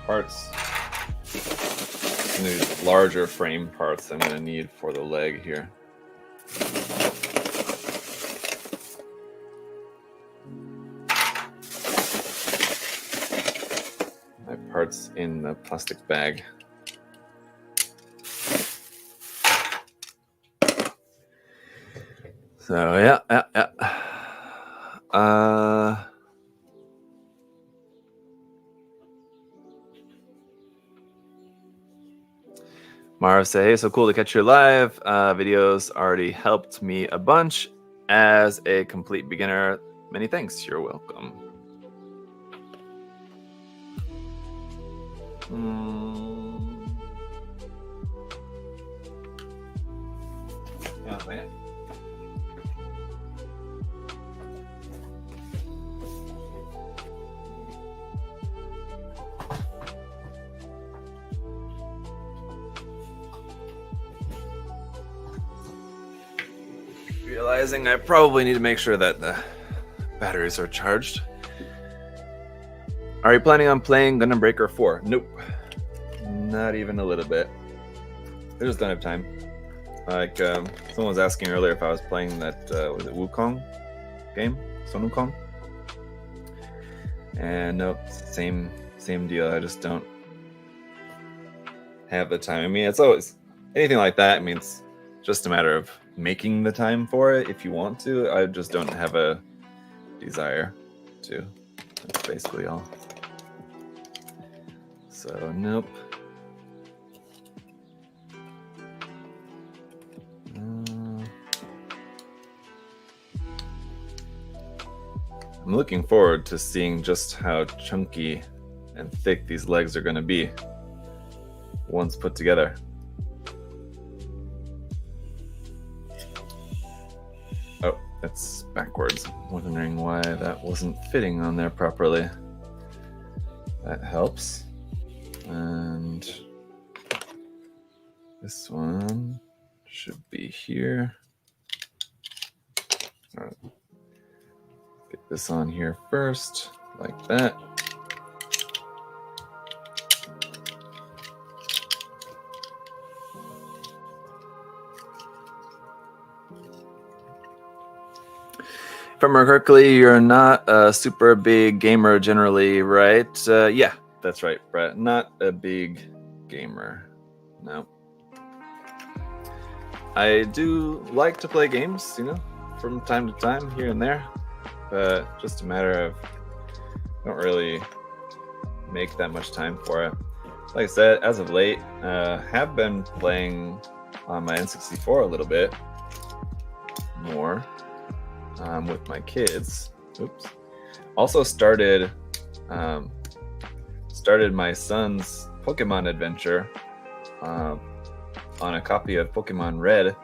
parts. These larger frame parts I'm going to need for the leg here. My parts in the plastic bag. So yeah. Mara say, hey, so cool to catch you live. Videos already helped me a bunch as a complete beginner. Many thanks. You're welcome. Yeah, man. Realizing I probably need to make sure that the batteries are charged. Are you planning on playing Gundam Breaker 4? Nope. Not even a little bit. I just don't have time. Like, someone was asking earlier if I was playing that, was it Wukong game? Sonukong? And nope, same deal. I just don't have the time. I mean, it's always anything like that. I mean, it's just a matter of making the time for it if you want to. I just don't have a desire to. That's basically all. So nope. I'm looking forward to seeing just how chunky and thick these legs are going to be once put together. Oh, that's backwards. I'm wondering why that wasn't fitting on there properly. That helps. And this one should be here. All right. Get this on here first, like that. remember correctly, you're not a super big gamer generally, right? Yeah, that's right, Brett. Not a big gamer. No. I do like to play games, you know, from time to time, here and there. But just a matter of, I don't really make that much time for it. Like I said, as of late, have been playing on my N64 a little bit more with my kids. Oops. Also started my son's Pokemon adventure on a copy of Pokemon Red.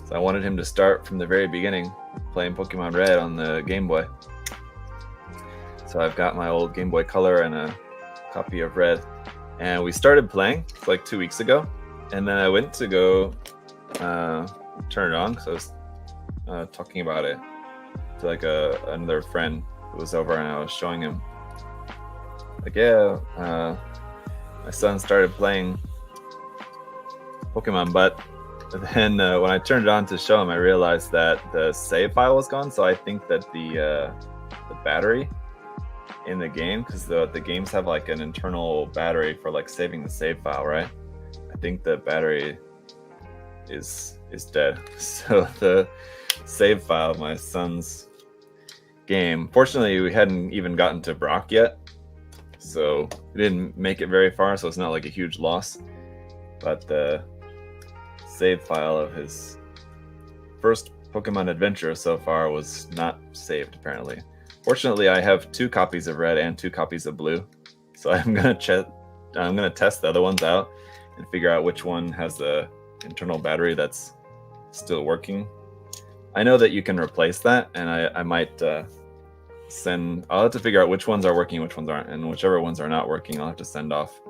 So I wanted him to start from the very beginning playing Pokemon Red on the Game Boy. So I've got my old Game Boy Color and a copy of Red. And we started playing like 2 weeks ago. And then I went to go turn it on because I was talking about it to like another friend who was over, and I was showing him like, yeah, my son started playing Pokemon, but then when I turned it on to show him, I realized that the save file was gone. So I think that the battery in the game, because the games have like an internal battery for like saving the save file, right? I think the battery is dead. So the save file of my son's game, fortunately we hadn't even gotten to Brock yet, so we didn't make it very far, so it's not like a huge loss. But the save file of his first Pokemon adventure so far was not saved, apparently. Fortunately, I have 2 copies of Red and 2 copies of Blue, so I'm gonna test the other ones out and figure out which one has the internal battery that's still working. I know that you can replace that, and I might I'll have to figure out which ones are working, which ones aren't, and whichever ones are not working, I'll have to send off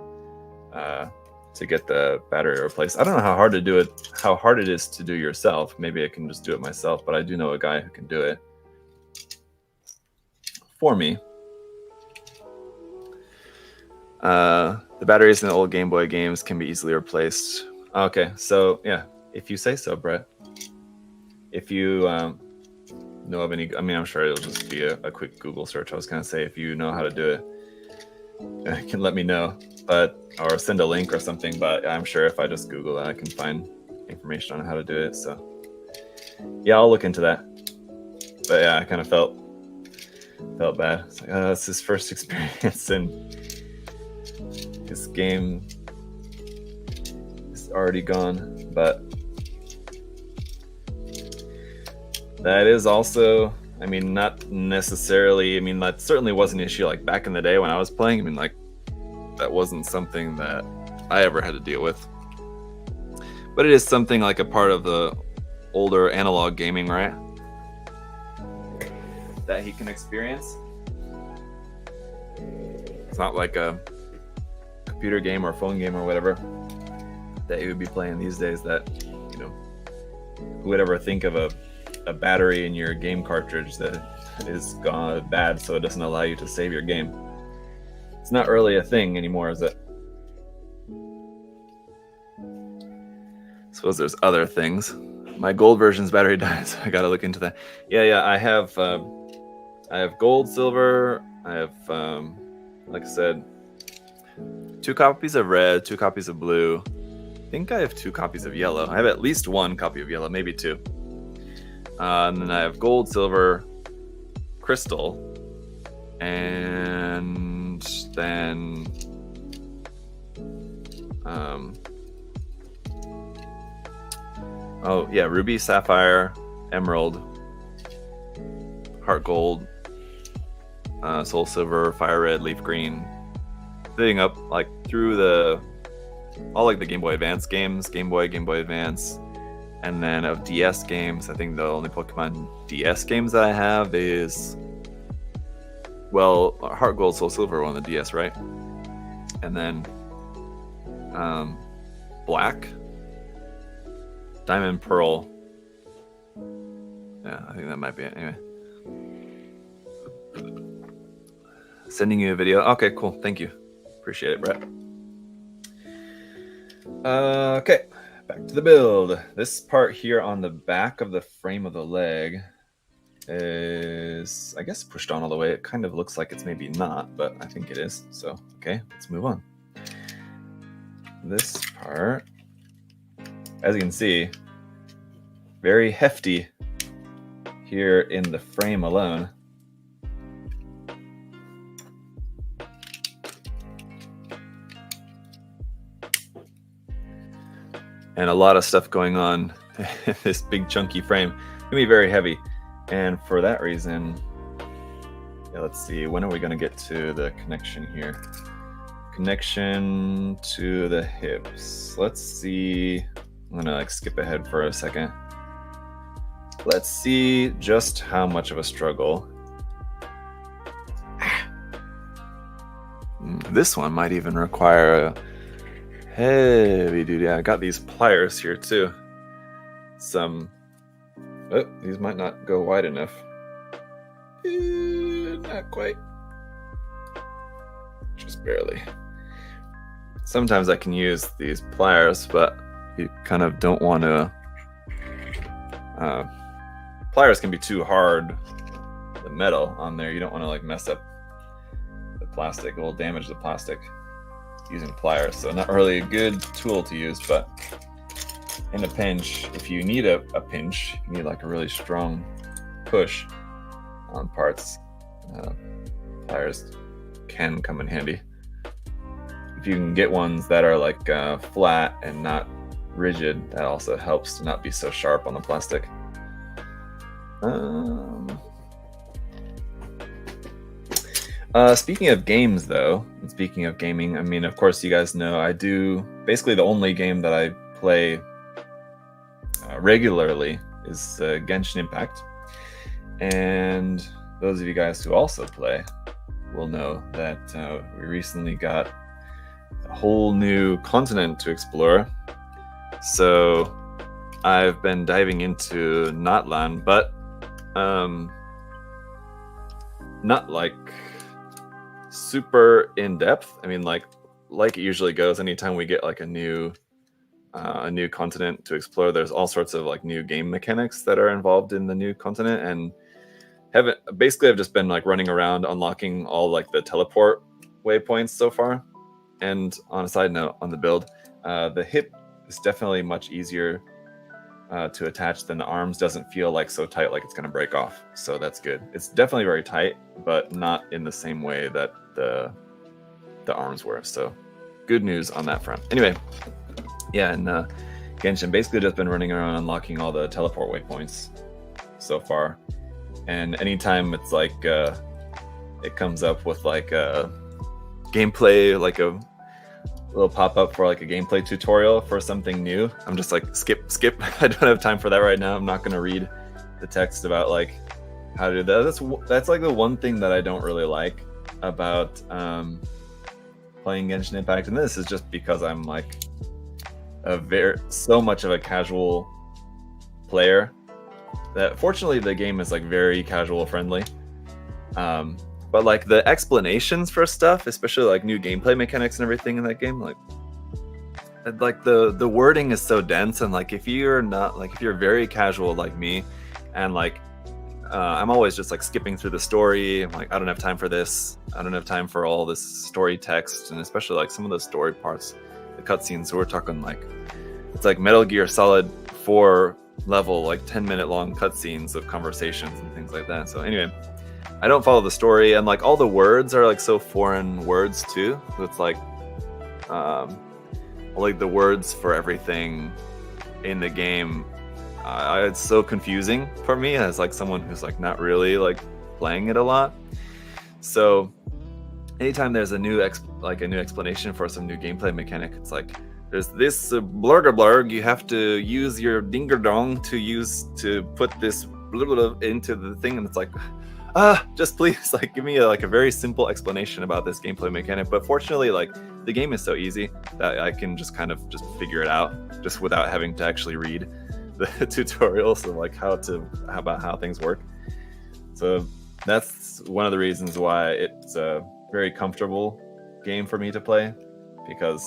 to get the battery replaced. I don't know how hard it is to do yourself. Maybe I can just do it myself, but I do know a guy who can do it for me. The batteries in the old Game Boy games can be easily replaced. Okay, so yeah, if you say so, Brett. If you know of any, I mean, I'm sure it'll just be a quick Google search. I was gonna say, if you know how to do it, you can let me know, or send a link or something. But I'm sure if I just Google that, I can find information on how to do it. So yeah, I'll look into that. But yeah, I kind of felt bad. It's like, it's his first experience, and his game is already gone. But that is also, I mean, not necessarily, I mean, that certainly wasn't an issue like back in the day when I was playing. I mean, like, that wasn't something that I ever had to deal with. But it is something like a part of the older analog gaming, right? That he can experience. It's not like a computer game or phone game or whatever that you would be playing these days that, you know, who would ever think of a battery in your game cartridge that is gone bad, so it doesn't allow you to save your game. It's not really a thing anymore, is it? Suppose there's other things. My gold version's battery died, so I gotta look into that. Yeah, I have gold, silver. I have, like I said, 2 copies of red, 2 copies of blue. I think I have 2 copies of yellow. I have at least 1 copy of yellow, maybe 2. And then I have gold, silver, crystal, and then oh yeah, ruby, sapphire, emerald, heart gold, soul silver, fire red, leaf green, fitting up like through all like the Game Boy Advance games, Game Boy Advance. And then of DS games, I think the only Pokemon DS games that I have is, well, Heart Gold, Soul Silver on the DS, right? And then Black, Diamond, Pearl. Yeah, I think that might be it. Anyway. Sending you a video. Okay, cool. Thank you. Appreciate it, Brett. Okay. Back to the build. This part here on the back of the frame of the leg is, I guess, pushed on all the way. It kind of looks like it's maybe not, but I think it is. So, okay, let's move on. This part, as you can see, very hefty here in the frame alone. And a lot of stuff going on in this big chunky frame. It's gonna be very heavy. And for that reason, yeah, let's see, when are we gonna get to the connection here? Connection to the hips. Let's see, I'm gonna like skip ahead for a second. Let's see just how much of a struggle. This one might even require a heavy duty. I got these pliers here too. These might not go wide enough. Not quite. Just barely. Sometimes I can use these pliers, but you kind of don't want to. Pliers can be too hard. The metal on there, you don't want to like mess up the plastic. It will damage the plastic using pliers. So not really a good tool to use, but in a pinch, if you need a pinch, you need like a really strong push on parts. Pliers can come in handy. If you can get ones that are like flat and not rigid, that also helps to not be so sharp on the plastic. Speaking of games though, and speaking of gaming, I mean, of course you guys know I do, basically the only game that I play regularly is Genshin Impact. And those of you guys who also play will know that we recently got a whole new continent to explore. So I've been diving into Natlan, but not like super in depth. I mean, like it usually goes, anytime we get like a new continent to explore, there's all sorts of like new game mechanics that are involved in the new continent, and I've just been like running around unlocking all like the teleport waypoints so far. And on a side note on the build, the hip is definitely much easier to attach than the arms. Doesn't feel like so tight like it's going to break off, so that's good. It's definitely very tight, but not in the same way that the arms were, so good news on that front. Anyway, yeah, and Genshin basically just been running around unlocking all the teleport waypoints so far, and anytime it's like it comes up with like a gameplay, like a little pop-up for like a gameplay tutorial for something new, I'm just like skip. I don't have time for that right now. I'm not going to read the text about like how to do that. That's like the one thing that I don't really like about playing Genshin Impact, and this is just because I'm like so much of a casual player that fortunately the game is like very casual friendly. But like the explanations for stuff, especially like new gameplay mechanics and everything in that game, like the wording is so dense, and like if you're very casual like me, and like I'm always just like skipping through the story. I'm like, I don't have time for this. I don't have time for all this story text, and especially like some of the story parts, the cutscenes. So we're talking like it's like Metal Gear Solid 4 level, like 10-minute long cutscenes of conversations and things like that. So anyway, I don't follow the story, and like all the words are like so foreign words too. So it's like the words for everything in the game. It's so confusing for me as like someone who's like not really like playing it a lot. So anytime there's a new explanation for some new gameplay mechanic, it's like there's this blurg, you have to use your dinger dong to put this into the thing, and it's like, just please like give me a very simple explanation about this gameplay mechanic. But fortunately, like the game is so easy that I can just kind of just figure it out just without having to actually read the tutorials of like how things work. So that's one of the reasons why it's a very comfortable game for me to play, because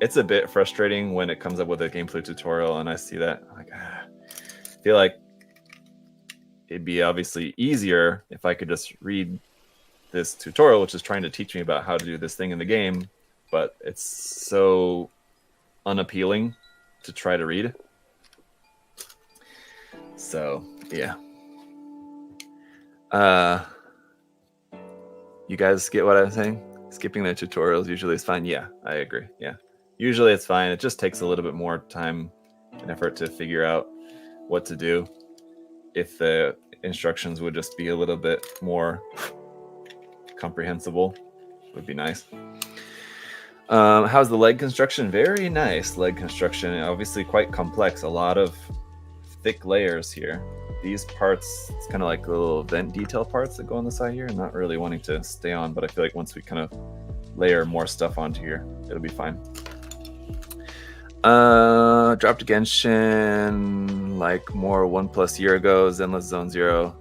it's a bit frustrating when it comes up with a gameplay tutorial and I see that, I'm like, feel like it'd be obviously easier if I could just read this tutorial, which is trying to teach me about how to do this thing in the game, but it's so unappealing to try to read. So yeah. You guys get what I'm saying? Skipping the tutorials usually is fine. Yeah, I agree. Yeah, usually it's fine. It just takes a little bit more time and effort to figure out what to do. If the instructions would just be a little bit more comprehensible, would be nice. How's the leg construction? Very nice leg construction. Obviously quite complex. A lot of thick layers here. These parts, it's kind of like little vent detail parts that go on the side here. I'm not really wanting to stay on, but I feel like once we kind of layer more stuff onto here, it'll be fine. Dropped Genshin like more 1+ year ago. Zenless Zone Zero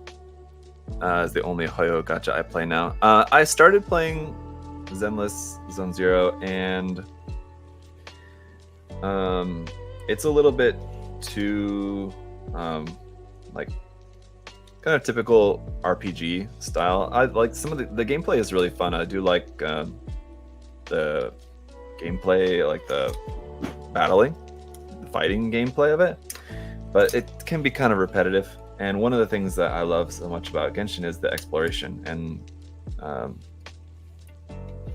is the only Hoyo gacha I play now. I started playing Zenless Zone Zero, and it's a little bit too like kind of typical RPG style. I like some of the gameplay is really fun. I do like the gameplay, like the battling, the fighting gameplay of it, but it can be kind of repetitive. And one of the things that I love so much about Genshin is the exploration, and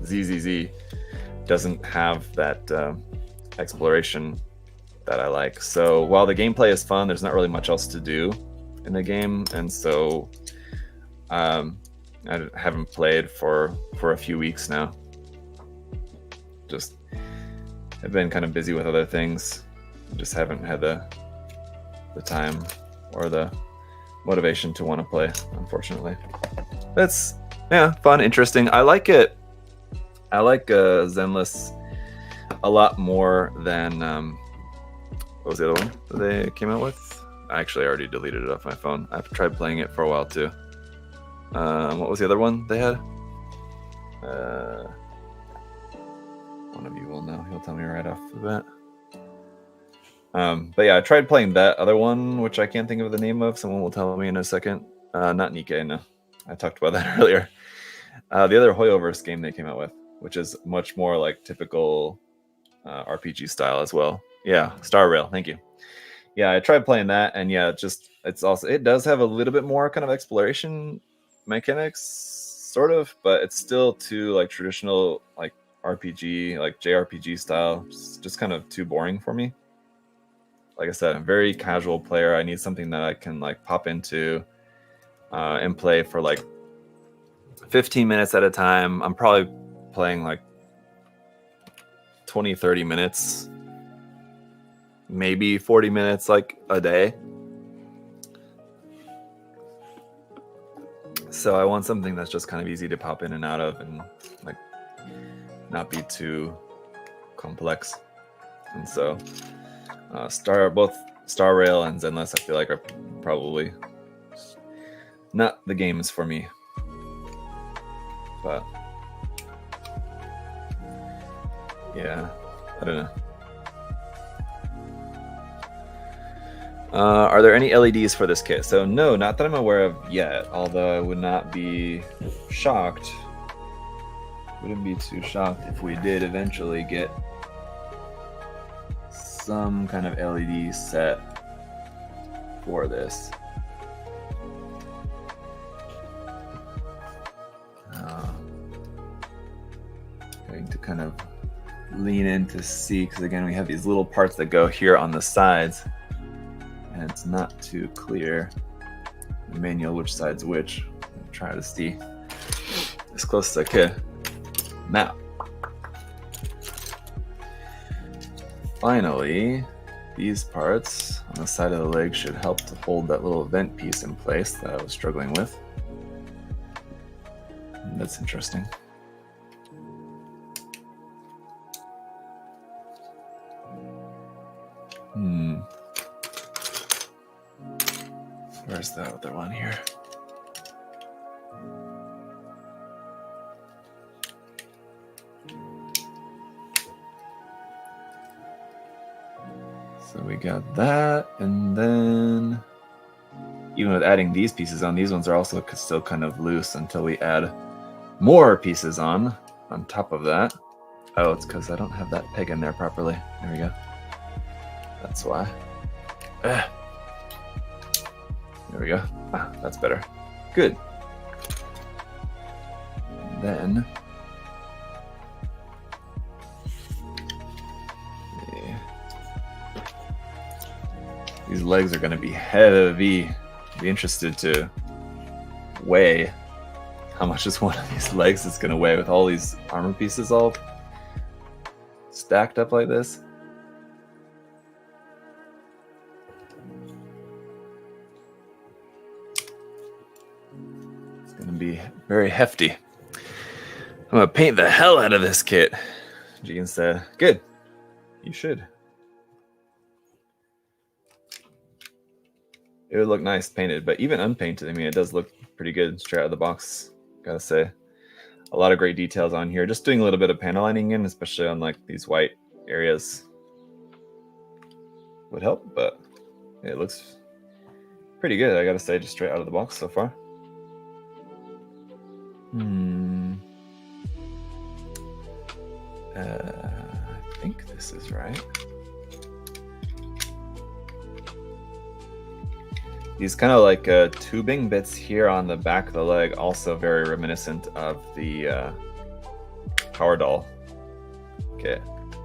ZZZ doesn't have that exploration that I like. So while the gameplay is fun, there's not really much else to do in the game, and so I haven't played for a few weeks now. Just I've been kind of busy with other things. Just haven't had the time or the motivation to want to play, unfortunately. That's fun, interesting. I like it. I like Zenless a lot more than what was the other one that they came out with? I actually already deleted it off my phone. I've tried playing it for a while too. What was the other one they had? One of you will know. He'll tell me right off the bat. But yeah, I tried playing that other one, which I can't think of the name of. Someone will tell me in a second. Not Nikkei, no. I talked about that earlier. The other Hoyoverse game they came out with, which is much more like typical RPG style as well. Yeah, Star Rail. Thank you. Yeah, I tried playing that, and yeah, it does have a little bit more kind of exploration mechanics, sort of, but it's still too like traditional like RPG, like JRPG style. It's just kind of too boring for me. Like I said, I'm a very casual player. I need something that I can like pop into and play for like 15 minutes at a time. I'm probably playing like 20-30 minutes, maybe 40 minutes like a day. So I want something that's just kind of easy to pop in and out of, and like not be too complex. And so both Star Rail and Zenless I feel like are probably not the games for me. But yeah, I don't know. Are there any LEDs for this kit? So no, not that I'm aware of yet, although I would not be shocked. Wouldn't be too shocked if we did eventually get some kind of LED set for this. Going to kind of lean in to see, because again we have these little parts that go here on the sides, and it's not too clear in the manual which side's which. I'll try to see as close as I could. Now, finally, these parts on the side of the leg should help to hold that little vent piece in place that I was struggling with. That's interesting. Where's the other one here? So we got that, and then even with adding these pieces on, these ones are also still kind of loose until we add more pieces on top of that. Oh, it's because I don't have that peg in there properly. There we go. That's why. There we go. That's better. Good. And then these legs are going to be heavy. Be interested to weigh how much is one of these legs is going to weigh with all these armor pieces all stacked up like this. It's going to be very hefty. I'm going to paint the hell out of this kit. Jean said, good. You should. It would look nice painted, but even unpainted, I mean, it does look pretty good straight out of the box, gotta say. A lot of great details on here. Just doing a little bit of panel lining in, especially on like these white areas, would help, but it looks pretty good, I gotta say, just straight out of the box so far. I think this is right. These kind of like tubing bits here on the back of the leg, also very reminiscent of the Power Doll kit.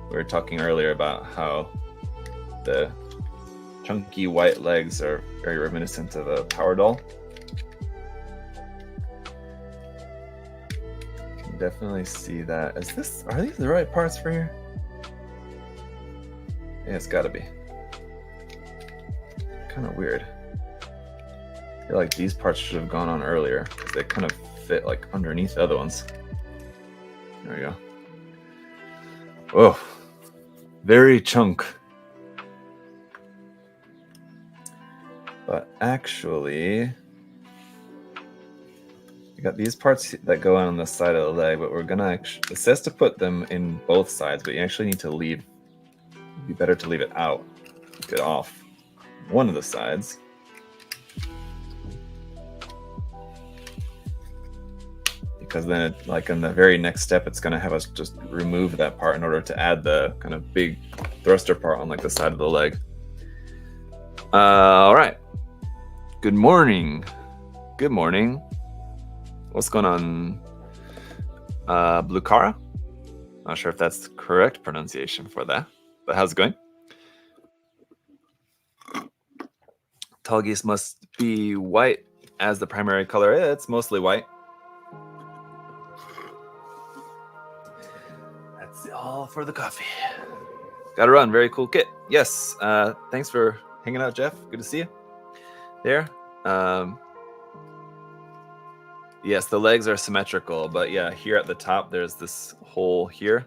We were talking earlier about how the chunky white legs are very reminiscent of a Power Doll. You can definitely see that. Are these the right parts for here? Yeah, it's gotta be. Kind of weird. I feel like these parts should have gone on earlier because they kind of fit like underneath the other ones. There we go. Oh, very chunk. But actually, we got these parts that go on the side of the leg, but we're gonna actually, it says to put them in both sides, but you actually need to leave, it'd be better to leave it out, get off one of the sides. Because then, like in the very next step, it's going to have us just remove that part in order to add the kind of big thruster part on like the side of the leg. All right. Good morning. Good morning. What's going on? Blukara? Not sure if that's the correct pronunciation for that, but how's it going? Tallgeese must be white as the primary color. Yeah, it's mostly white. All for the coffee. Gotta run. Very cool kit. Yes. Thanks for hanging out, Jeff. Good to see you there. Yes, the legs are symmetrical, but yeah, here at the top there's this hole here,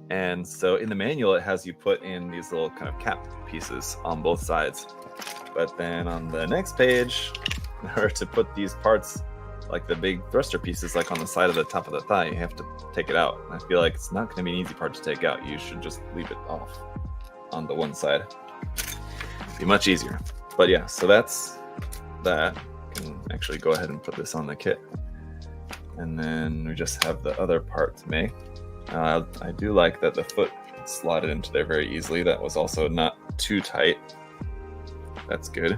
and so in the manual it has you put in these little kind of cap pieces on both sides, but then on the next page, in order to put these parts, like the big thruster pieces, like on the side of the top of the thigh, you have to take it out. I feel like it's not going to be an easy part to take out. You should just leave it off on the one side. Be much easier. But yeah, so that's that. You can actually go ahead and put this on the kit. And then we just have the other part to make. I do like that the foot slotted into there very easily. That was also not too tight. That's good.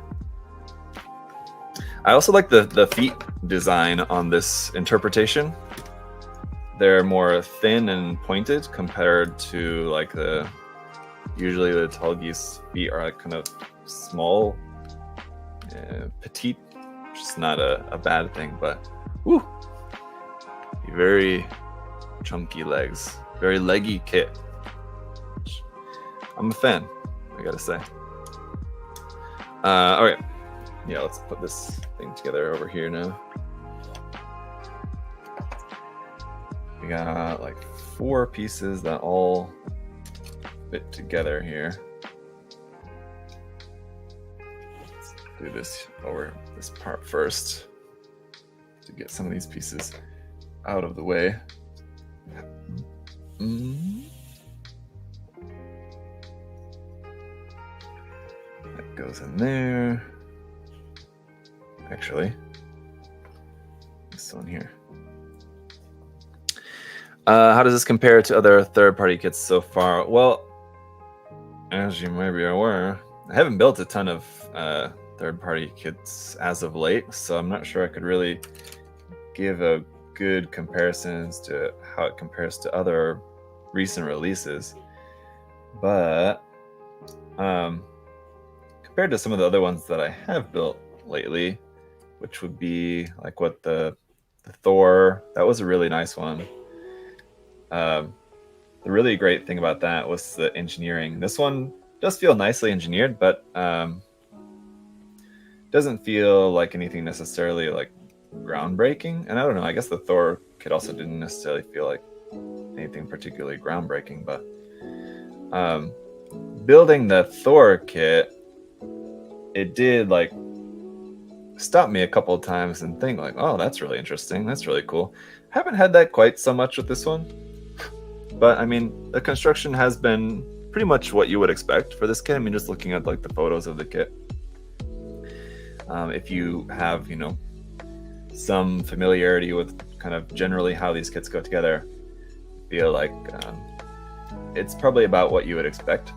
I also like the feet design on this interpretation. They're more thin and pointed compared to like usually the Tallgeese feet are like kind of small, petite, which is not a bad thing, but woo, very chunky legs, very leggy kit. I'm a fan, I gotta say. All right. Yeah, let's put this thing together over here now. We got like 4 pieces that all fit together here. Let's do this over this part first to get some of these pieces out of the way. That goes in there. actually. This one here. How does this compare to other third-party kits so far? Well, as you may be aware, I haven't built a ton of third-party kits as of late, so I'm not sure I could really give a good comparisons to how it compares to other recent releases. But compared to some of the other ones that I have built lately, which would be like what the Thor, that was a really nice one. The really great thing about that was the engineering. This one does feel nicely engineered, but doesn't feel like anything necessarily like groundbreaking. And I don't know, I guess the Thor kit also didn't necessarily feel like anything particularly groundbreaking, but building the Thor kit, it did like stop me a couple of times and think like, oh, that's really interesting, that's really cool. Haven't had that quite so much with this one, but I mean, the construction has been pretty much what you would expect for this kit. I mean, just looking at like the photos of the kit, if you have, you know, some familiarity with kind of generally how these kits go together, I feel like it's probably about what you would expect.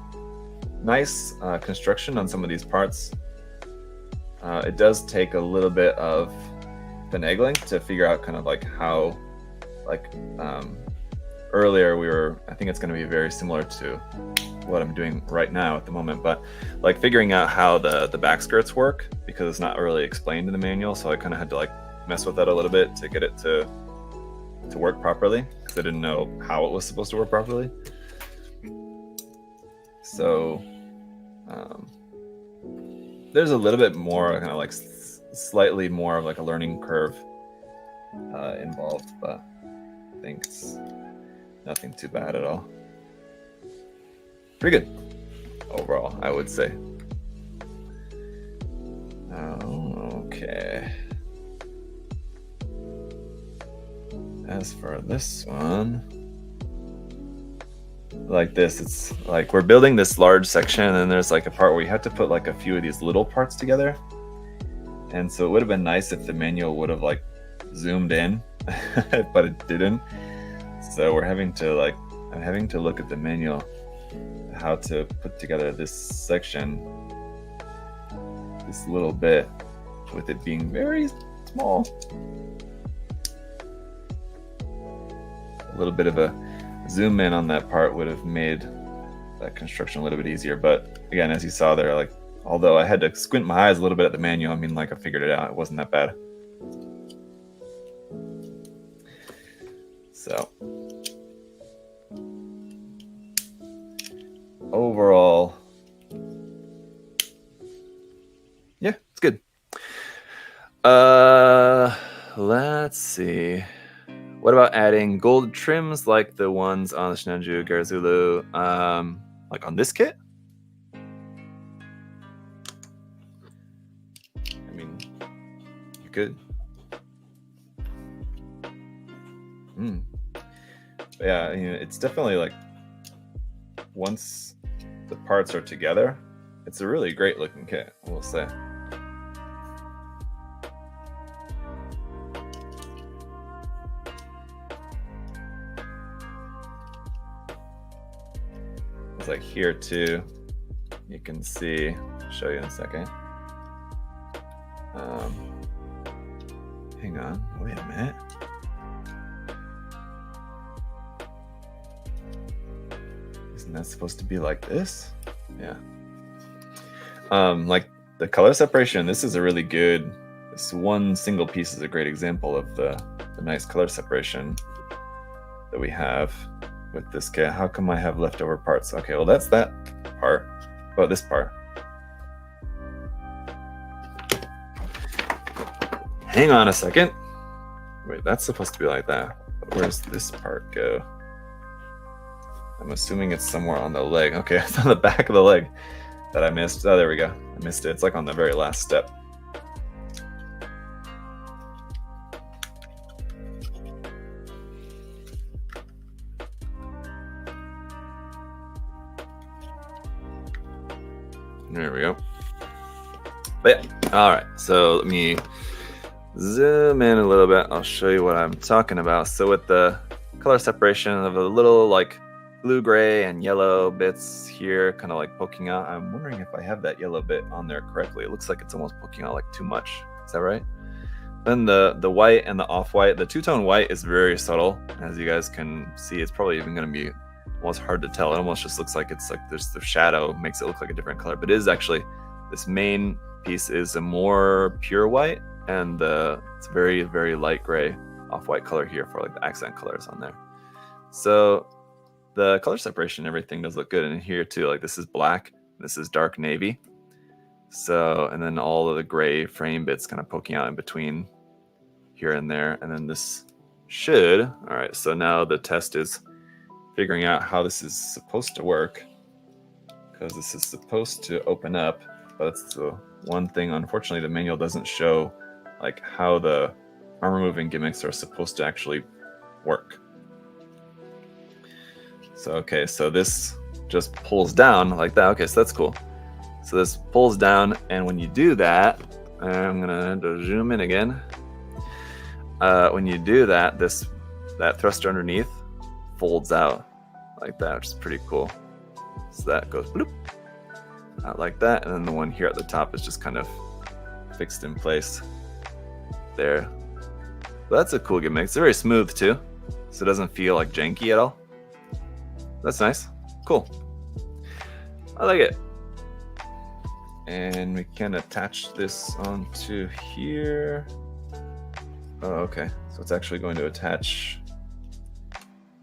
Nice construction on some of these parts. It does take a little bit of finagling to figure out kind of like how, like earlier we were, I think it's going to be very similar to what I'm doing right now at the moment, but like figuring out how the back skirts work, because it's not really explained in the manual, so I kind of had to like mess with that a little bit to get it to work properly, because I didn't know how it was supposed to work properly. So there's a little bit more kind of like slightly more of like a learning curve involved, but I think it's nothing too bad at all. Pretty good overall, I would say. Okay. As for this one, like this, it's like we're building this large section, and then there's like a part where you have to put like a few of these little parts together. And so it would have been nice if the manual would have like zoomed in, but it didn't. So we're having to like, I'm having to look at the manual how to put together this section, this little bit, with it being very small. A little bit of a zoom in on that part would have made that construction a little bit easier. But again, as you saw there, like, although I had to squint my eyes a little bit at the manual, I mean, like, I figured it out. It wasn't that bad. So overall, yeah, it's good. Let's see. What about adding gold trims like the ones on the Shinanju Garazulu, like on this kit? I mean, you could. But yeah, you know, it's definitely like, once the parts are together, it's a really great looking kit, I will say. It's like here too, you can see, I'll show you in a second. Hang on, wait a minute. Isn't that supposed to be like this? Yeah. Like the color separation, this is a really good, this one single piece is a great example of the nice color separation that we have with this kit. How come I have leftover parts? Okay, well, that's that part. Oh, this part. Hang on a second. Wait, that's supposed to be like that. But where's this part go? I'm assuming it's somewhere on the leg. Okay, it's on the back of the leg that I missed. Oh, there we go. I missed it. It's like on the very last step. There we go. But yeah, all right. So let me zoom in a little bit. I'll show you what I'm talking about. So with the color separation of the little like blue, gray, and yellow bits here, kind of like poking out. I'm wondering if I have that yellow bit on there correctly. It looks like it's almost poking out like too much. Is that right? Then the white and the off-white, the two-tone white is very subtle. As you guys can see, it's probably even going to be almost hard to tell. It almost just looks like it's like there's the shadow makes it look like a different color, but it is actually, this main piece is a more pure white, and it's very, very light gray off-white color here for like the accent colors on there. So the color separation and everything does look good. And here too, like this is black, this is dark navy. So, and then all of the gray frame bits kind of poking out in between here and there. And then this should, all right, so now the test is figuring out how this is supposed to work, because this is supposed to open up, but that's the one thing, unfortunately, the manual doesn't show like how the armor moving gimmicks are supposed to actually work. So, okay, so this just pulls down like that. Okay, so that's cool. So this pulls down, and when you do that, I'm gonna zoom in again. When you do that, that thruster underneath folds out like that, which is pretty cool. So that goes bloop, out like that, and then the one here at the top is just kind of fixed in place there. But that's a cool gimmick. It's very smooth too, so it doesn't feel like janky at all. That's nice. Cool. I like it. And we can attach this onto here. Oh, okay. So it's actually going to attach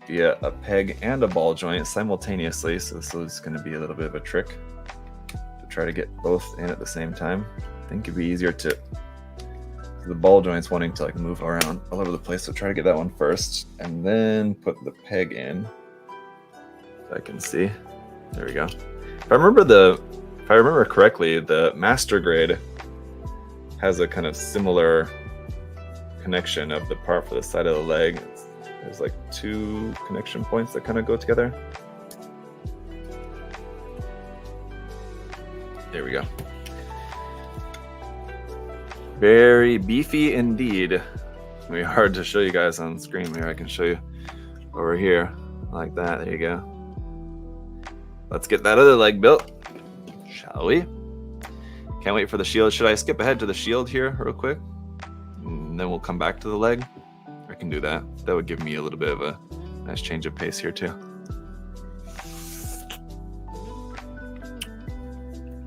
via a peg and a ball joint simultaneously. So this is going to be a little bit of a trick to try to get both in at the same time. I think it'd be easier to, the ball joint's wanting to like move around all over the place. So try to get that one first and then put the peg in. So I can see. There we go. If I remember correctly, the master grade has a kind of similar connection of the part for the side of the leg. There's like two connection points that kind of go together. There we go. Very beefy indeed. It's gonna be hard to show you guys on screen here. I can show you over here like that. There you go. Let's get that other leg built, shall we? Can't wait for the shield. Should I skip ahead to the shield here real quick? And then we'll come back to the leg? I can do that. That would give me a little bit of a nice change of pace here too.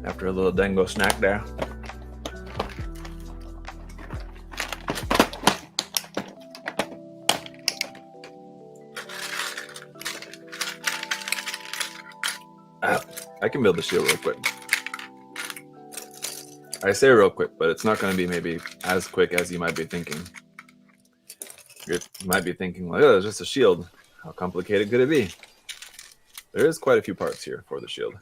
After a little dango snack there. I can build the shield real quick. I say real quick, but it's not going to be maybe as quick as you might be thinking. You might be thinking, like, oh, it's just a shield. How complicated could it be? There is quite a few parts here for the shield.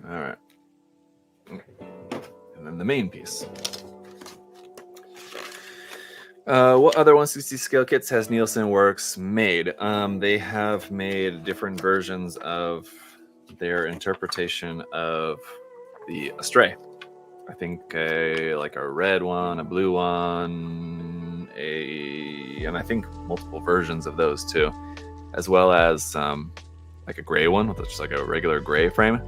All right. And then the main piece. What other 160 scale kits has Nilson Works made? They have made different versions of their interpretation of the Astray. I think like a red one, a blue one, and I think multiple versions of those too, as well as like a gray one with just like a regular gray frame.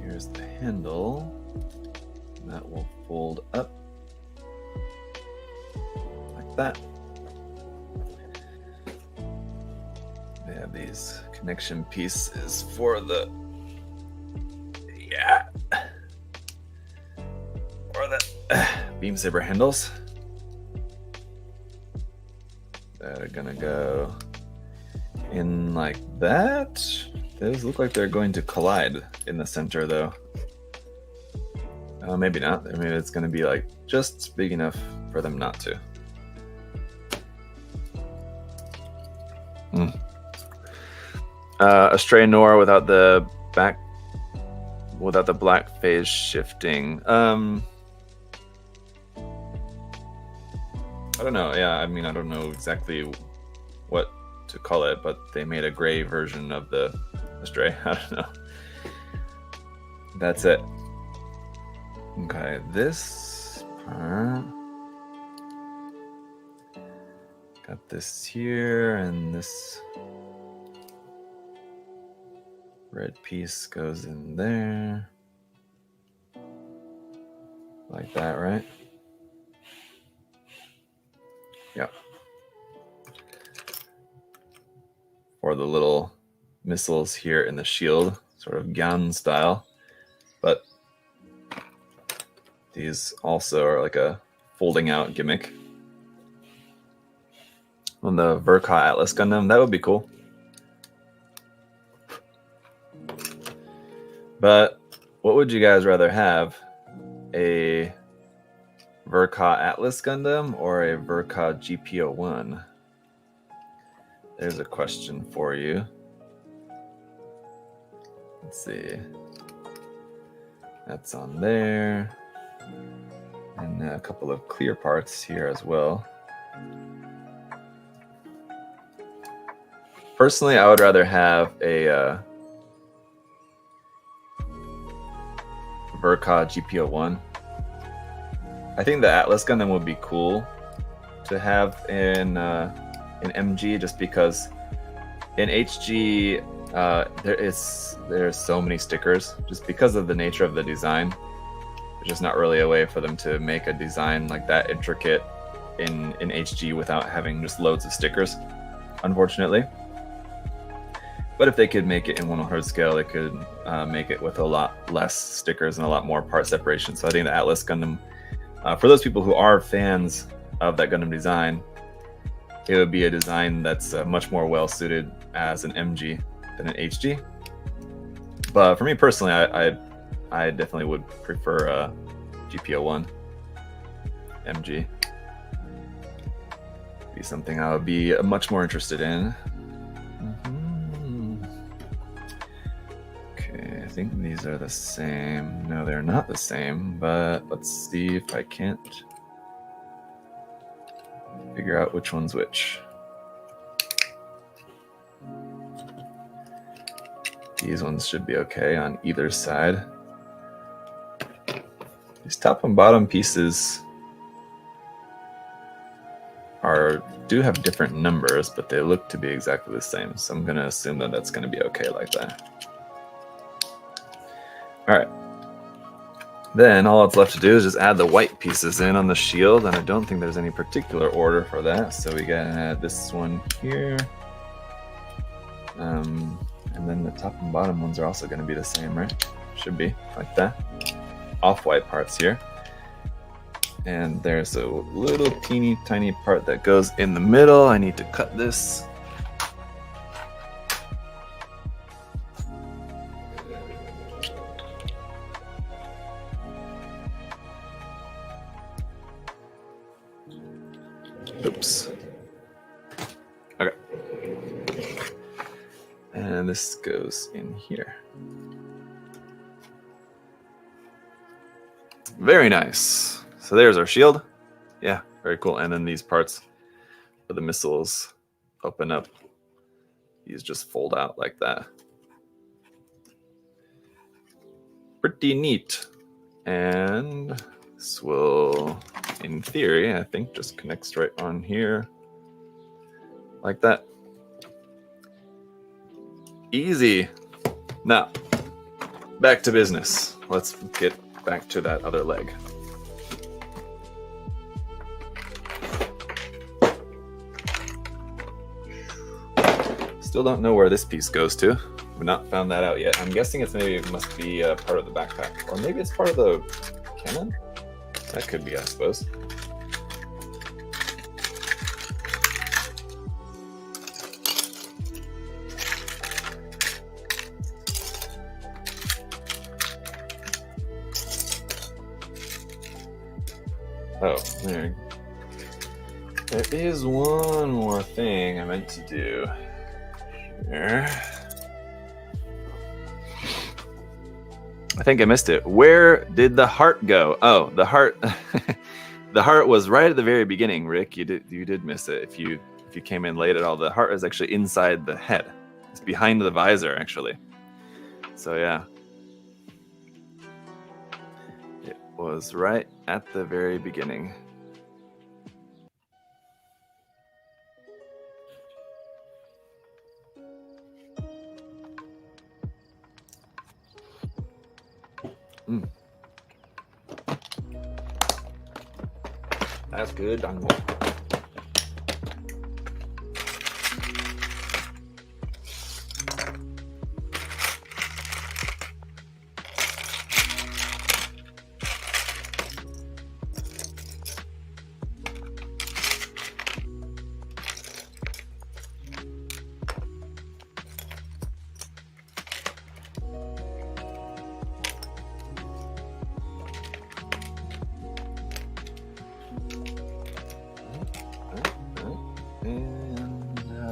Here's the handle. That will fold up like that. They have these connection pieces for the beam saber handles. that are gonna go in like that. Those look like they're going to collide in the center though. Maybe not. I mean, it's gonna be like just big enough for them not to. A stray Nora without the black phase shifting. I don't know. Yeah, I mean, I don't know exactly what to call it, but they made a gray version of the stray. I don't know. That's it. Okay, this part. Got this here, and this red piece goes in there. Like that, right? Yeah. For the little missiles here in the shield, sort of Gan style. But these also are like a folding out gimmick. On the Verka Atlas Gundam, that would be cool. But what would you guys rather have? A Verka Atlas Gundam or a Verka GP01? There's a question for you. Let's see. That's on there. And a couple of clear parts here as well. Personally, I would rather have a Verka GP01. I think the Atlas Gundam would be cool to have in MG, just because in HG there's so many stickers, just because of the nature of the design. There's just not really a way for them to make a design like that intricate in HG without having just loads of stickers, unfortunately. But if they could make it in 1/100 scale, they could make it with a lot less stickers and a lot more part separation. So I think the Atlas Gundam, for those people who are fans of that Gundam design, it would be a design that's much more well suited as an MG than an HG. But for me personally, I definitely would prefer GP01 MG. Be something I would be much more interested in. Okay, I think these are the same. No, they're not the same, but let's see if I can't figure out which one's which. These ones should be okay on either side. These top and bottom pieces do have different numbers, but they look to be exactly the same. So I'm gonna assume that that's gonna be okay like that. All right. Then all that's left to do is just add the white pieces in on the shield, and I don't think there's any particular order for that. So we gotta add this one here. And then the top and bottom ones are also gonna be the same, right? Should be, like that. Off-white parts here. And there's a little teeny tiny part that goes in the middle. I need to cut this. Oops. Okay. And this goes in here. Very nice. So there's our shield. Yeah, very cool. And then these parts for the missiles open up. These just fold out like that. Pretty neat. And this will, in theory, I think just connects right on here. Like that. Easy. Now, back to business. Let's get back to that other leg. Still don't know where this piece goes to. We've not found that out yet. I'm guessing it must be part of the backpack, or maybe it's part of the cannon. That could be, I suppose. Oh, there is one more thing I meant to do here. I think I missed it. Where did the heart go? Oh, the heart. The heart was right at the very beginning, Rick. You did miss it. If you came in late at all, the heart is actually inside the head. It's behind the visor, actually. So yeah, it was right at the very beginning. That's good.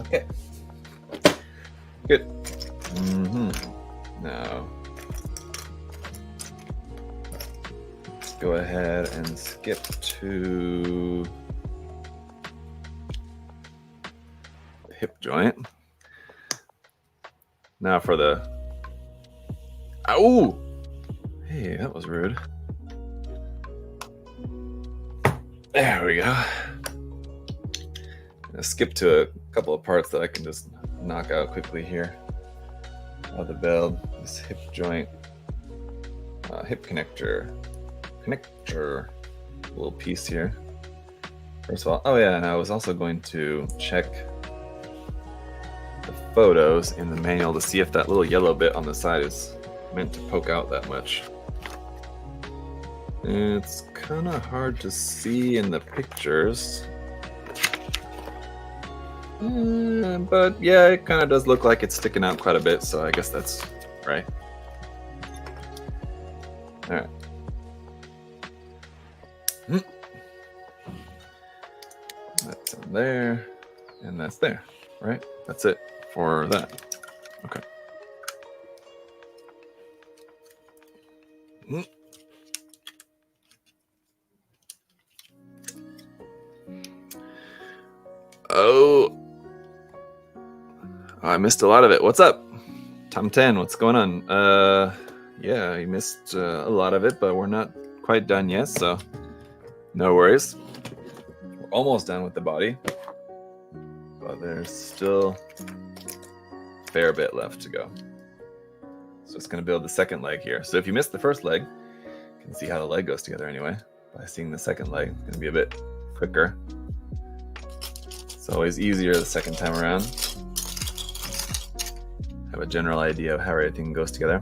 Okay. Good. Now, let's go ahead and skip to the hip joint. Now for the... Oh! Hey, that was rude. There we go. Skip to a couple of parts that I can just knock out quickly here of the build. This hip joint, hip connector little piece here. First of all, oh yeah, and I was also going to check the photos in the manual to see if that little yellow bit on the side is meant to poke out that much. It's kind of hard to see in the pictures. But yeah, it kind of does look like it's sticking out quite a bit, so I guess that's right. All right. That's in there, and that's there, right? That's it for that. Okay. Oh, I missed a lot of it. What's up? Tom 10, what's going on? Yeah, you missed a lot of it, but we're not quite done yet, so no worries. We're almost done with the body, but there's still a fair bit left to go. So it's going to build the second leg here. So if you missed the first leg, you can see how the leg goes together anyway. By seeing the second leg, it's going to be a bit quicker. It's always easier the second time around. Have a general idea of how everything goes together.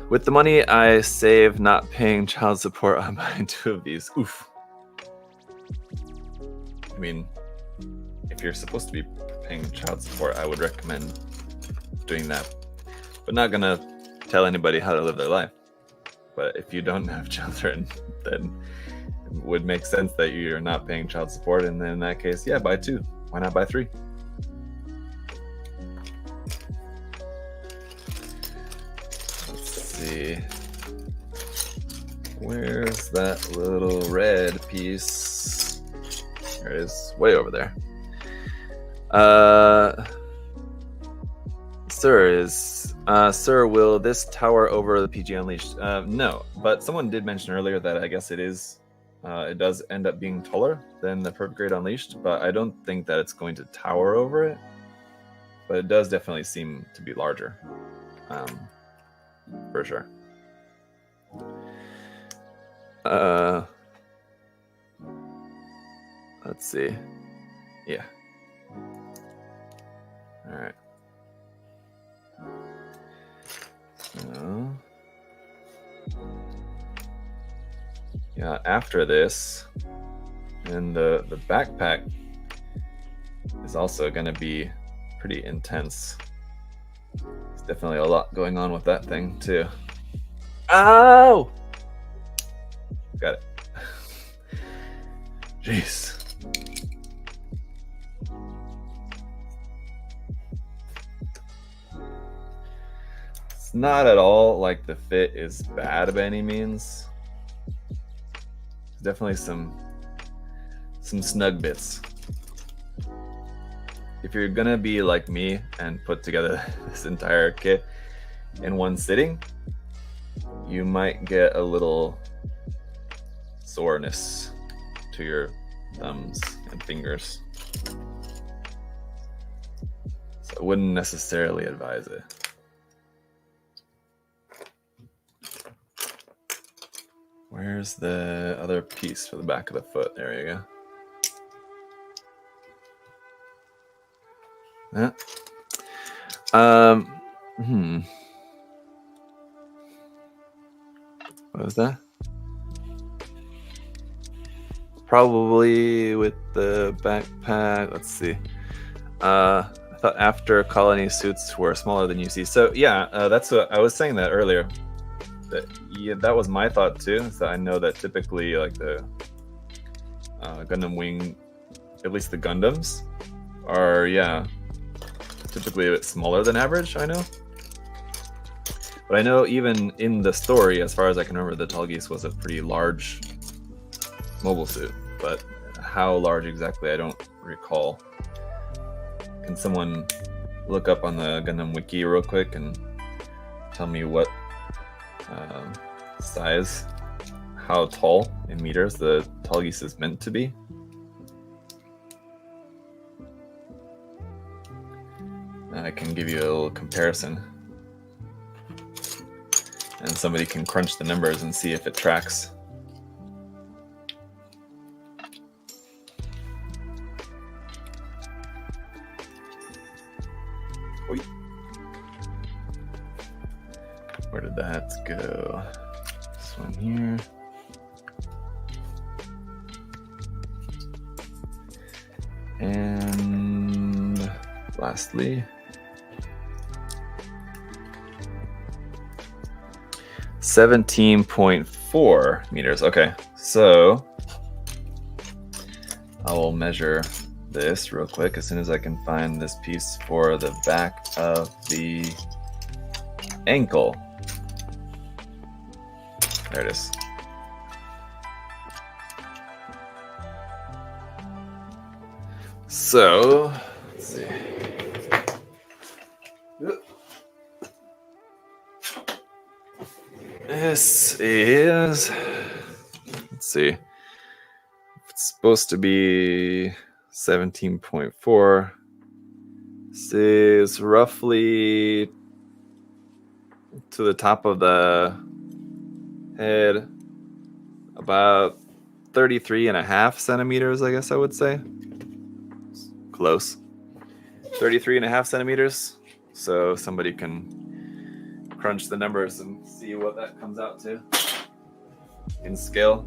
With the money I save not paying child support, I'm buying 2 of these. Oof. I mean, if you're supposed to be paying child support, I would recommend doing that. But not gonna tell anybody how to live their life. But if you don't have children, then it would make sense that you're not paying child support, and then in that case, yeah, buy 2. Why not buy 3? See, where's that little red piece? There it is, way over there. Sir, will this tower over the PG Unleashed? No, but someone did mention earlier that I guess it is. It does end up being taller than the Perfect Grade Unleashed, but I don't think that it's going to tower over it. But it does definitely seem to be larger. For sure. Let's see. Yeah. All right. So, yeah, after this, and the backpack is also going to be pretty intense. There's definitely a lot going on with that thing too. Oh! Got it. Jeez. It's not at all like the fit is bad by any means. There's definitely some snug bits. If you're gonna be like me and put together this entire kit in one sitting, you might get a little soreness to your thumbs and fingers. So I wouldn't necessarily advise it. Where's the other piece for the back of the foot? There you go. What was that? Probably with the backpack. Let's see. I thought after colony suits were smaller than UC. So yeah, that's what I was saying that earlier. That was my thought too. So I know that typically, like the Gundam Wing, at least the Gundams, are typically a bit smaller than average. I know, but I know even in the story, as far as I can remember, the Tallgeese was a pretty large mobile suit. But how large exactly, I don't recall. Can someone look up on the Gundam Wiki real quick and tell me what size, how tall in meters the Tallgeese is meant to be? And I can give you a little comparison. And somebody can crunch the numbers and see if it tracks. Where did that go? This one here. And lastly, 17.4 meters. Okay, so I will measure this real quick as soon as I can find this piece for the back of the ankle. There it is. So, let's see. This is, let's see. It's supposed to be 17.4. This is roughly to the top of the head, about 33.5 centimeters, I guess I would say. Close. 33.5 centimeters. So somebody can crunch the numbers and see what that comes out to in scale.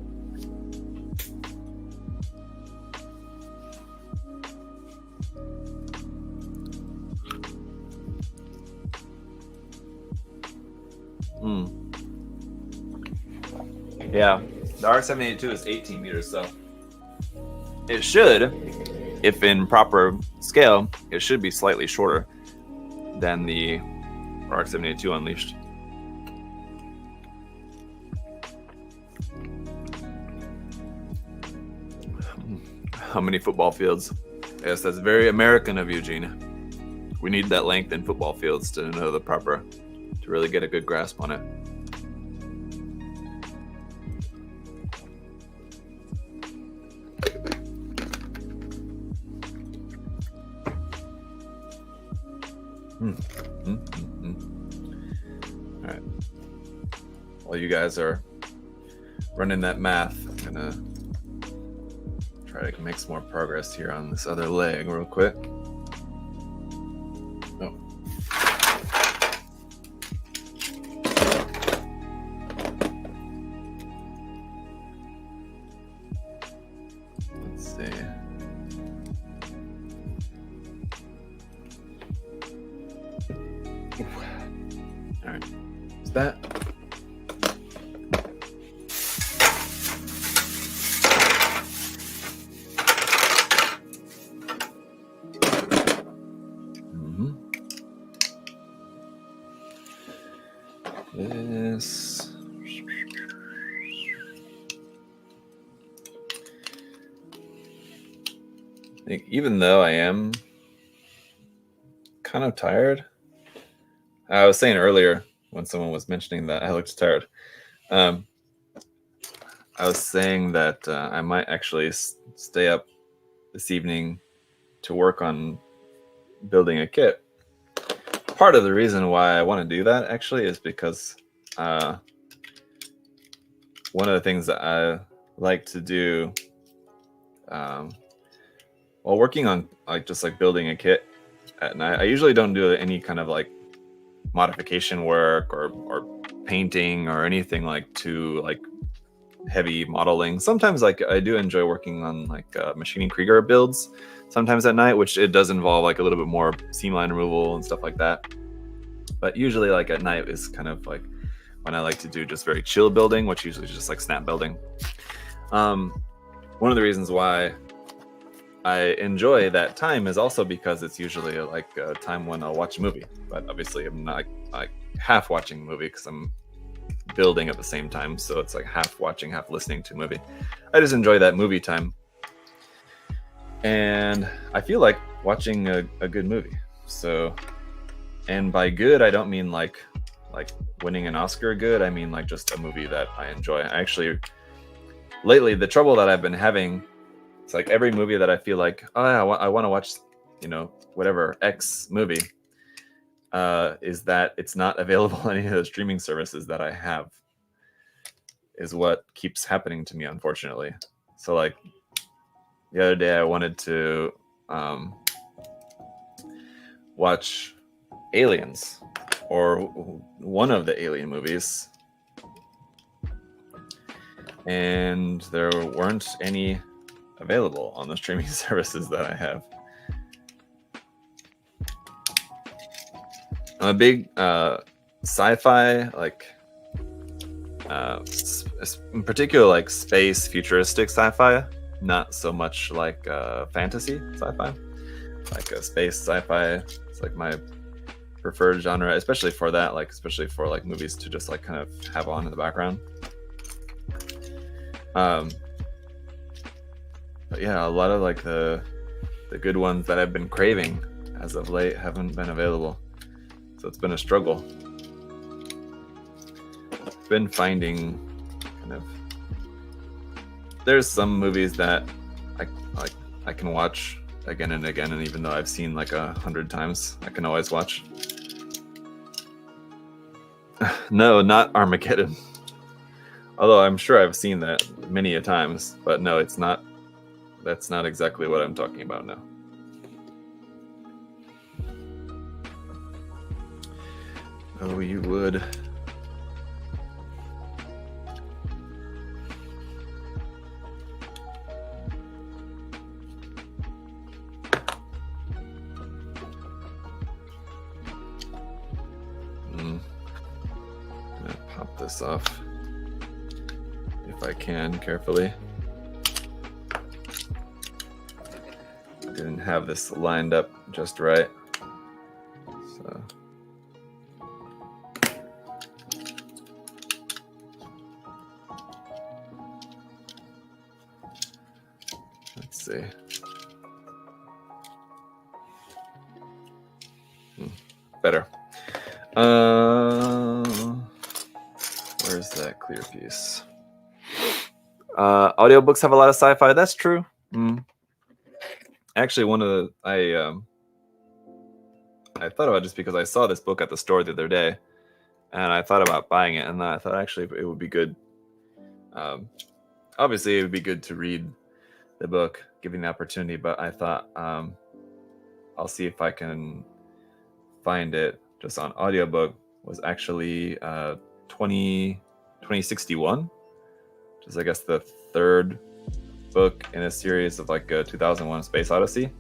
Yeah, the R782 is 18 meters, so it should, if in proper scale, it should be slightly shorter than the RX-78 Unleashed. How many football fields? Yes, that's very American of you, Gina. We need that length in football fields to know the proper, to really get a good grasp on it. All right. While you guys are running that math, I'm gonna try to make some more progress here on this other leg real quick. Oh. Let's see. All right. Is that? this. I think even though I am kind of tired, I was saying earlier when someone was mentioning that I looked tired. I was saying that I might actually stay up this evening to work on building a kit. Part of the reason why I want to do that actually is because one of the things that I like to do while working on just building a kit at night, I usually don't do any kind of like modification work or painting or anything too heavy modeling. Sometimes I do enjoy working on machining Krieger builds sometimes at night, which it does involve a little bit more seam line removal and stuff like that. But usually at night is kind of when I like to do just very chill building, which usually is just snap building. One of the reasons why I enjoy that time is also because it's usually a time when I'll watch a movie. But obviously I'm not half watching a movie because I'm building at the same time, so it's half watching, half listening to a movie. I just enjoy that movie time, and I feel like watching a good movie. So, and by good I don't mean like winning an Oscar good. I mean just a movie that I enjoy. Actually, lately the trouble that I've been having, it's every movie that I feel I want to watch, whatever X movie, is that it's not available on any of the streaming services that I have, is what keeps happening to me, unfortunately. So the other day I wanted to watch Aliens, or one of the Alien movies, and there weren't any available on the streaming services that I have. I'm a big sci-fi, in particular space futuristic sci-fi, not so much fantasy sci-fi. A space sci-fi, it's my preferred genre, especially for that, especially for movies to just kind of have on in the background. But yeah, a lot of the good ones that I've been craving as of late haven't been available, so it's been a struggle. I've been finding there's some movies that I can watch again and again, and even though I've seen 100 times, I can always watch. No, not Armageddon. Although I'm sure I've seen that many a times, but no, it's not. That's not exactly what I'm talking about now. Oh, you would. I'm gonna pop this off if I can carefully. Didn't have this lined up just right, so let's see. Better. Where's that clear piece? Audiobooks have a lot of sci-fi. That's true. Actually, one of the I thought about it just because I saw this book at the store the other day, and I thought about buying it, and I thought actually it would be good. Obviously, it would be good to read the book, given the opportunity. But I thought I'll see if I can find it just on audiobook. Was actually 2061, which is I guess the third book in a series of 2001 Space Odyssey,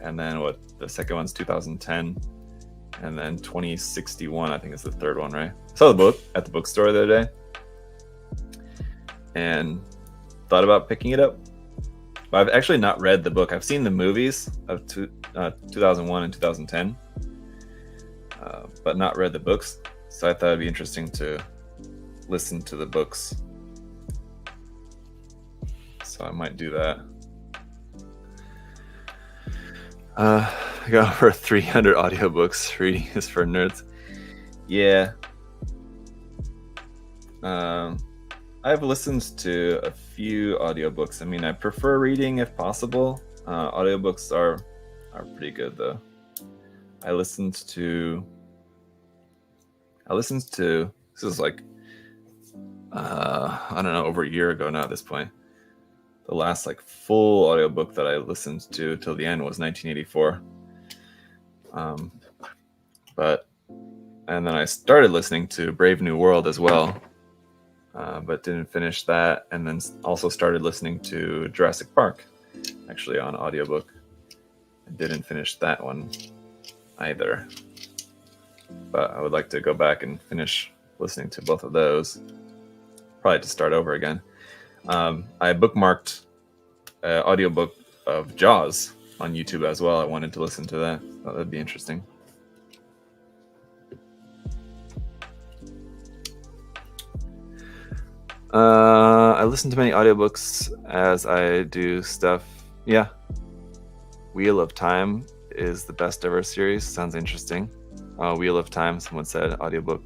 and then the second one's 2010, and then 2061 I think is the third one, right? I saw the book at the bookstore the other day and thought about picking it up, but I've actually not read the book. I've seen the movies of 2001 and 2010, but not read the books. So I thought it'd be interesting to listen to the books. So I might do that. I got over 300 audiobooks. Reading is for nerds. Yeah. I've listened to a few audiobooks. I mean, I prefer reading if possible. Audiobooks are pretty good though. I listened to this is like I don't know, over a year ago now at this point. The last like full audiobook that I listened to till the end was 1984. And then I started listening to Brave New World as well, but didn't finish that. And then also started listening to Jurassic Park, actually on audiobook. I didn't finish that one either. But I would like to go back and finish listening to both of those. Probably to start over again. I bookmarked an audiobook of Jaws on YouTube as well. I wanted to listen to that. Thought that'd be interesting. I listen to many audiobooks as I do stuff. Yeah. Wheel of Time is the best ever series. Sounds interesting. Wheel of Time, someone said, audiobook,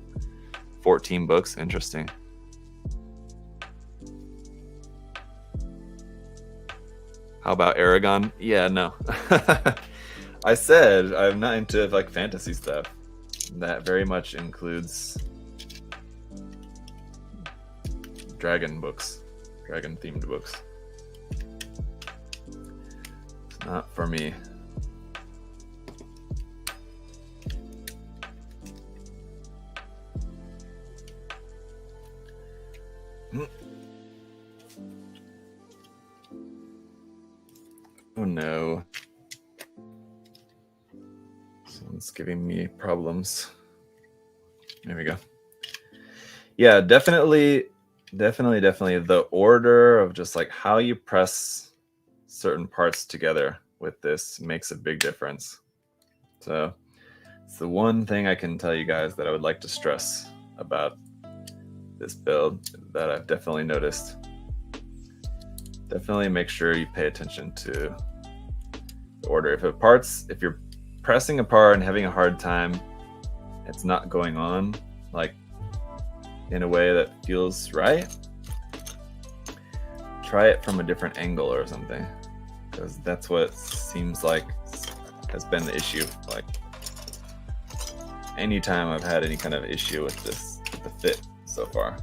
14 books. Interesting. How about Aragon? Yeah, no. I said I'm not into like fantasy stuff. That very much includes dragon books, dragon themed books. It's not for me. Oh no. Someone's giving me problems. There we go. Yeah, definitely the order of just like how you press certain parts together with this makes a big difference. So it's the one thing I can tell you guys that I would like to stress about this build that I've definitely noticed. Definitely make sure you pay attention to the order. If you're pressing a part and having a hard time, it's not going on like in a way that feels right, try it from a different angle or something, because that's what seems like has been the issue. Like anytime I've had any kind of issue with this, with the fit so far.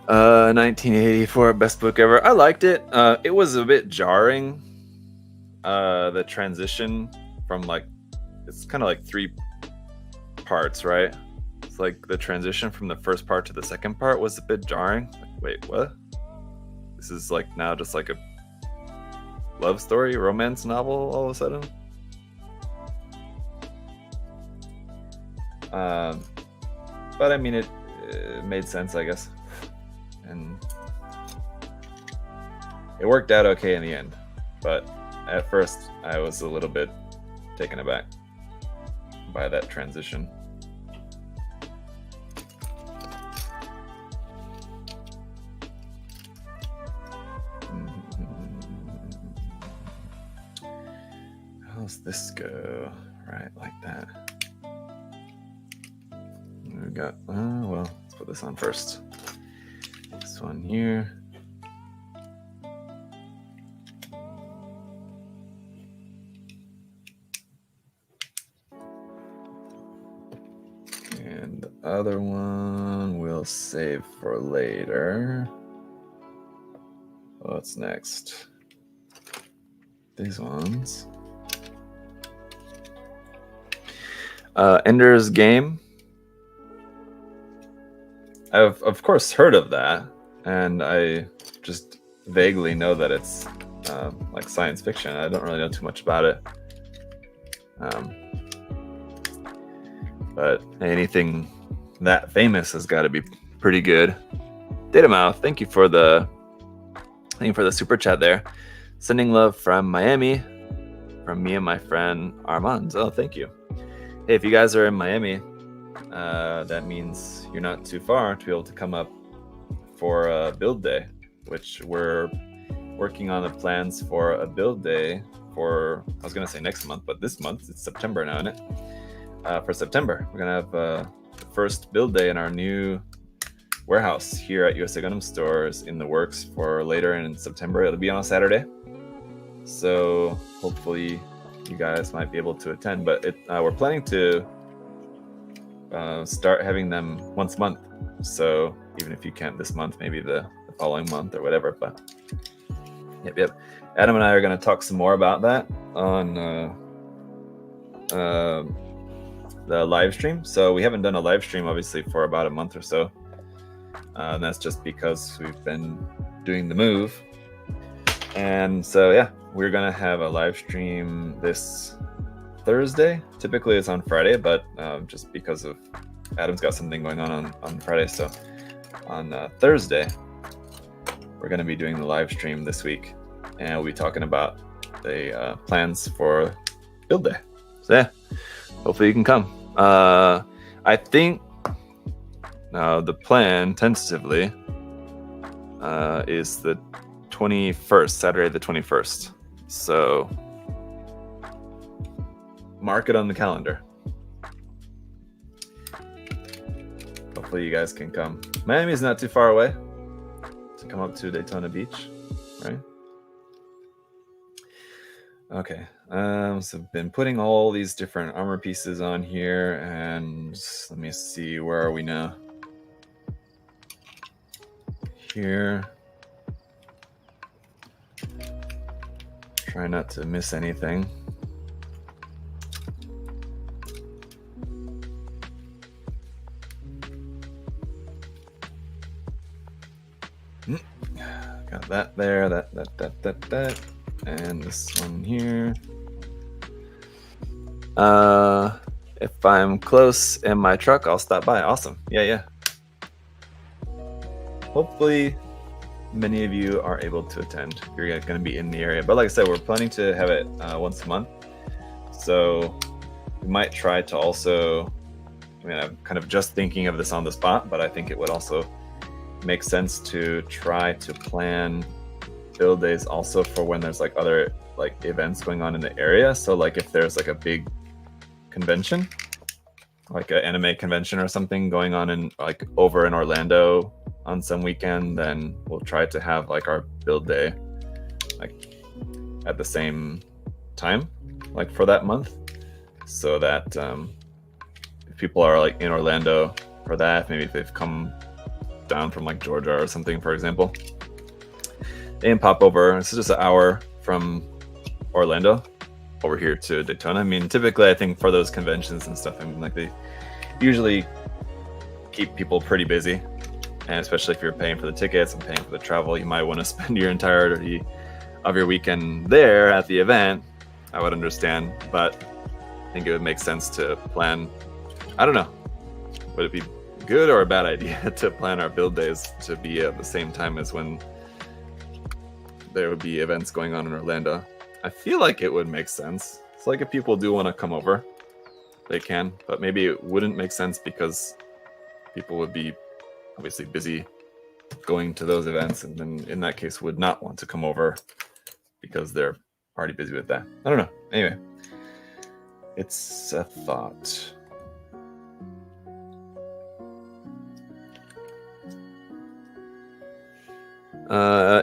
1984, best book ever. I liked it. It was a bit jarring. The transition from like, it's kind of like 3 parts, right? It's like the transition from the first part to the second part was a bit jarring. Like, wait, what? This is like now just like a love story, romance novel all of a sudden. But I mean, it made sense, I guess. And it worked out okay in the end, but at first I was a little bit taken aback by that transition. How's this go? Right, like that. We got, well, let's put this on first. This one here. And the other one we'll save for later. What's next? These ones. Ender's Game. I've of course heard of that, and I just vaguely know that it's like science fiction. I don't really know too much about it. But anything that famous has got to be pretty good. Datamouth, thank you for the super chat there. Sending love from Miami, from me and my friend Armand. Oh, thank you. Hey, if you guys are in Miami, that means you're not too far to be able to come up for a build day, which we're working on the plans for a build day for, I was going to say next month, but this month, it's September now, isn't it? For September, we're going to have the first build day in our new warehouse here at USA Gundam Store is in the works for later in September. It'll be on a Saturday. So hopefully you guys might be able to attend, but we're planning to start having them once a month. So even if you can't this month, maybe the following month or whatever. But yep. Adam and I are going to talk some more about that on the live stream. So we haven't done a live stream obviously for about a month or so. And that's just because we've been doing the move. And so, yeah, we're going to have a live stream this Thursday. Typically it's on Friday, but just because of Adam's got something going on Friday. So on Thursday, we're going to be doing the live stream this week. And we'll be talking about the plans for build day. So, yeah, hopefully you can come. I think the plan tentatively is the 21st, Saturday the 21st. So mark it on the calendar. Hopefully you guys can come. Miami's not too far away to come up to Daytona Beach, right? Okay, so I've been putting all these different armor pieces on here, and let me see, where are we now? Here. Try not to miss anything. Got that there, that, and this one here. If I'm close in my truck, I'll stop by. Awesome. Yeah. Hopefully many of you are able to attend. You're going to be in the area, but like I said, we're planning to have it once a month. So we might try to also, I mean, I'm kind of just thinking of this on the spot, but I think it would also make sense to try to plan build days also for when there's like other like events going on in the area. So like if there's like a big convention, like an anime convention or something going on in like over in Orlando on some weekend, then we'll try to have like our build day like at the same time, like for that month, so that if people are like in Orlando for that, maybe if they've come down from like Georgia or something, for example, they can pop over. It's just an hour from Orlando over here to Daytona. I mean, typically I think for those conventions and stuff, I mean, like they usually keep people pretty busy. And especially if you're paying for the tickets and paying for the travel, you might want to spend your entirety of your weekend there at the event. I would understand, but I think it would make sense to plan. I don't know. Would it be good or a bad idea to plan our build days to be at the same time as when there would be events going on in Orlando? I feel like it would make sense. It's like if people do want to come over, they can, but maybe it wouldn't make sense because people would be obviously busy going to those events, and then in that case would not want to come over because they're already busy with that. I don't know. Anyway, it's a thought.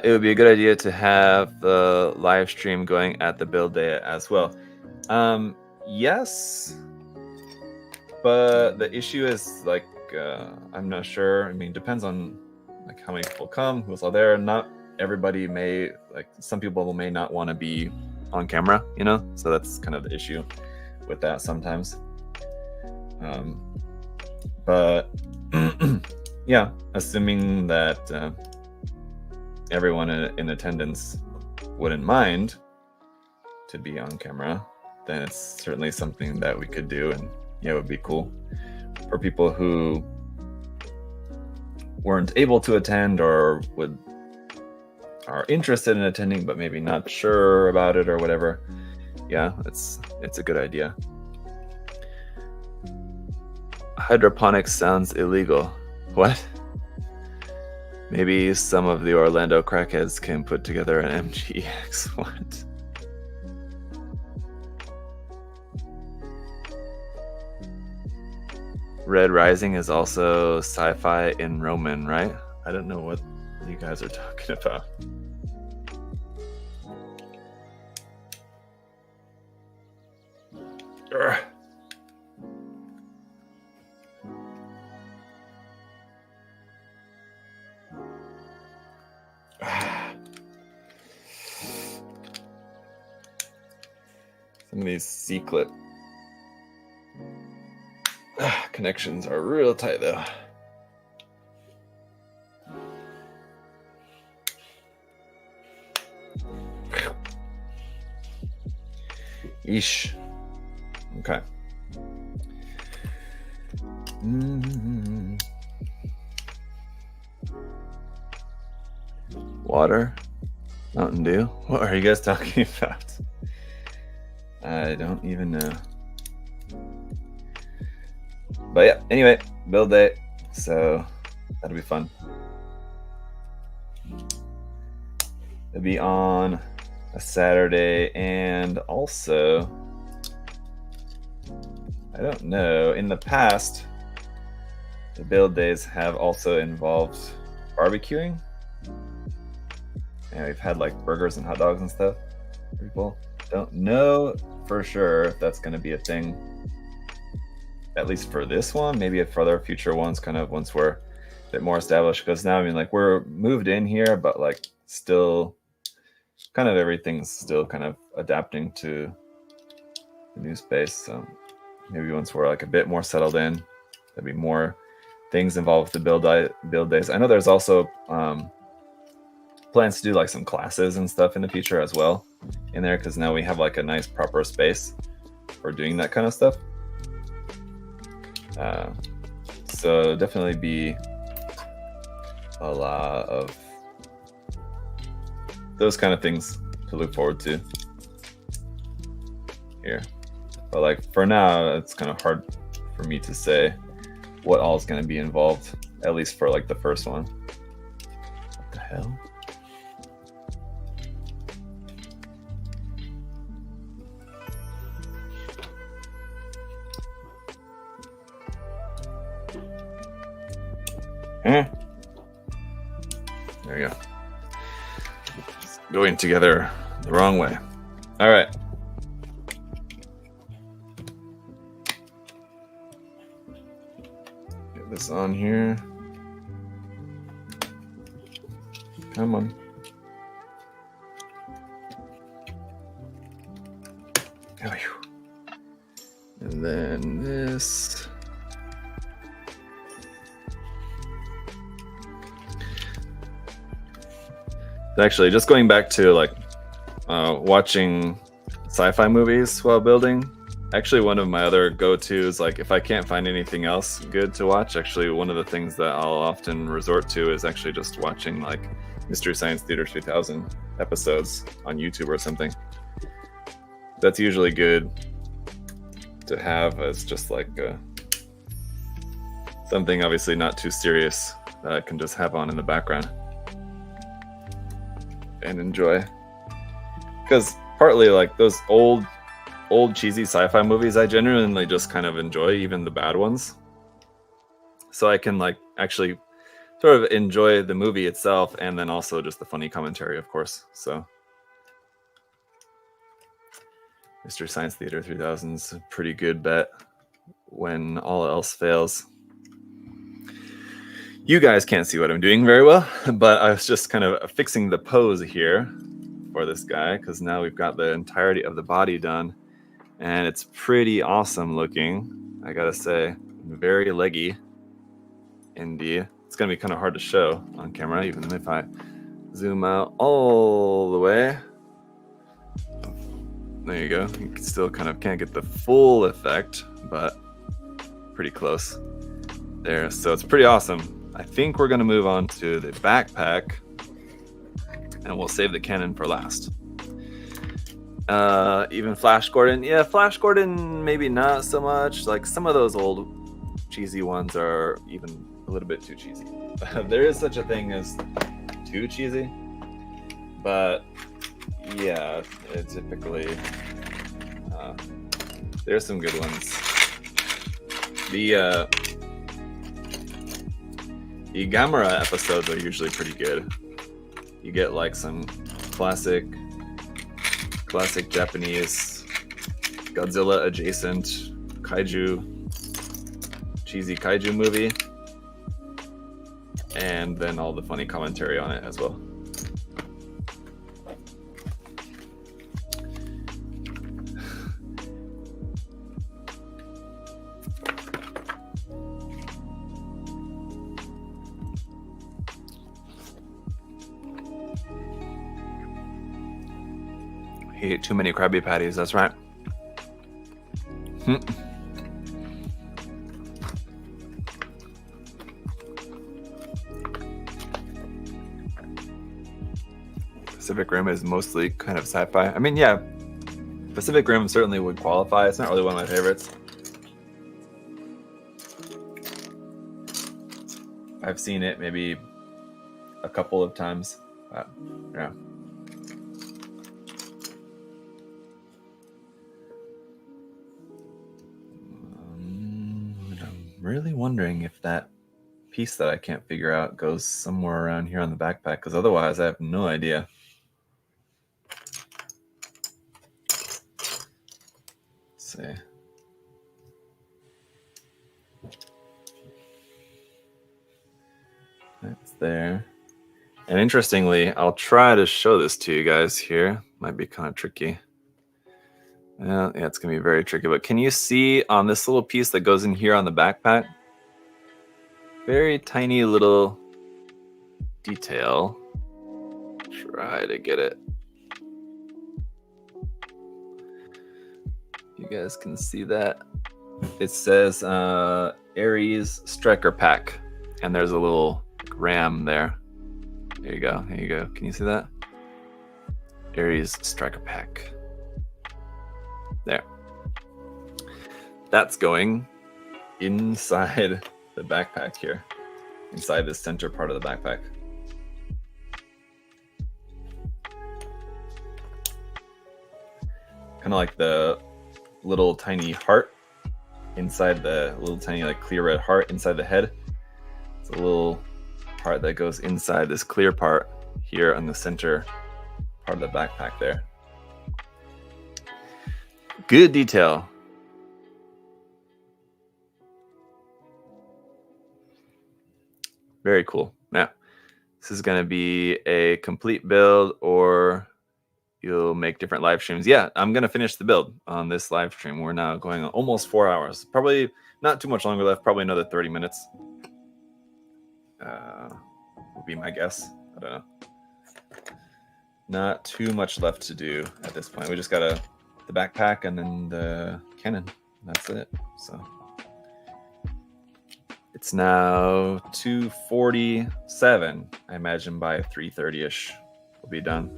It would be a good idea to have the live stream going at the build day as well. Yes, but the issue is like I'm not sure. I mean, depends on like how many people come, who's all there. Not everybody may, like some people may not want to be on camera, you know, so that's kind of the issue with that sometimes. But yeah, assuming that everyone in attendance wouldn't mind to be on camera, then it's certainly something that we could do, and yeah, it would be cool. For people who weren't able to attend or would are interested in attending but maybe not sure about it or whatever, yeah, it's a good idea. Hydroponics sounds illegal. What? Maybe some of the Orlando crackheads can put together an MGX. What? Red Rising is also sci-fi in Roman, right? I don't know what you guys are talking about. Urgh. Some of these C-clip connections are real tight though. Yeesh. Okay. Water? Mountain Dew? What are you guys talking about? I don't even know. But yeah, anyway, build day. So that'll be fun. It'll be on a Saturday, and also, I don't know, in the past, the build days have also involved barbecuing. And we've had like burgers and hot dogs and stuff for people. Don't know for sure if that's going to be a thing, at least for this one. Maybe for other future ones, kind of once we're a bit more established. Because now, I mean, like, we're moved in here, but like still kind of everything's still kind of adapting to the new space. So maybe once we're like a bit more settled in, there'll be more things involved with the build days. I know there's also plans to do like some classes and stuff in the future as well in there, because now we have like a nice proper space for doing that kind of stuff. So definitely be a lot of those kind of things to look forward to here. But like for now, it's kind of hard for me to say what all is going to be involved, at least for like the first one. What the hell? There we go. It's going together the wrong way. All right. Get this on here. Come on. And then this. Actually, just going back to like watching sci-fi movies while building. Actually, one of my other go-tos, like if I can't find anything else good to watch, actually one of the things that I'll often resort to is actually just watching like Mystery Science Theater 3000 episodes on YouTube or something. That's usually good to have as just like something obviously not too serious that I can just have on in the background and enjoy. Because partly like those old cheesy sci-fi movies, I genuinely just kind of enjoy, even the bad ones. So I can like actually sort of enjoy the movie itself and then also just the funny commentary, of course. So Mystery Science Theater 3000 is a pretty good bet when all else fails. You guys can't see what I'm doing very well, but I was just kind of fixing the pose here for this guy, because now we've got the entirety of the body done, and it's pretty awesome looking, I gotta say. Very leggy indeed. It's gonna be kind of hard to show on camera, even if I zoom out all the way. There you go. You still kind of can't get the full effect, but pretty close there. So it's pretty awesome. I think we're going to move on to the backpack. and we'll save the cannon for last. Even Flash Gordon, yeah, Flash Gordon maybe not so much. Like some of those old cheesy ones are even a little bit too cheesy. There is such a thing as too cheesy, but yeah, it typically there's some good ones. The Gamera episodes are usually pretty good. You get like some classic Japanese Godzilla adjacent cheesy kaiju movie, and then all the funny commentary on it as well. He ate too many Krabby Patties, that's right. Pacific Rim is mostly kind of sci-fi. I mean, yeah, Pacific Rim certainly would qualify. It's not really one of my favorites. I've seen it maybe a couple of times. Yeah. I'm really wondering if that piece that I can't figure out goes somewhere around here on the backpack, because otherwise I have no idea. Let's see. That's there. And interestingly, I'll try to show this to you guys here. Might be kind of tricky. Yeah, it's going to be very tricky. But can you see on this little piece that goes in here on the backpack? Very tiny little detail. Try to get it. You guys can see that. It says Ares Striker Pack. And there's a little ram there. There you go. There you go. Can you see that? Ares Striker Pack. There. That's going inside the backpack here. Inside the center part of the backpack. Kind of like the little tiny heart inside the little tiny like clear red heart inside the head. It's a little part that goes inside this clear part here on the center part of the backpack there. Good detail. Very cool. Now, this is going to be a complete build, or you'll make different live streams. Yeah, I'm going to finish the build on this live stream. We're now going on almost 4 hours. Probably not too much longer left. Probably another 30 minutes. Would be my guess. I don't know. Not too much left to do at this point. We just got the backpack and then the cannon. That's it. So it's now 2:47. I imagine by 3:30ish we'll be done.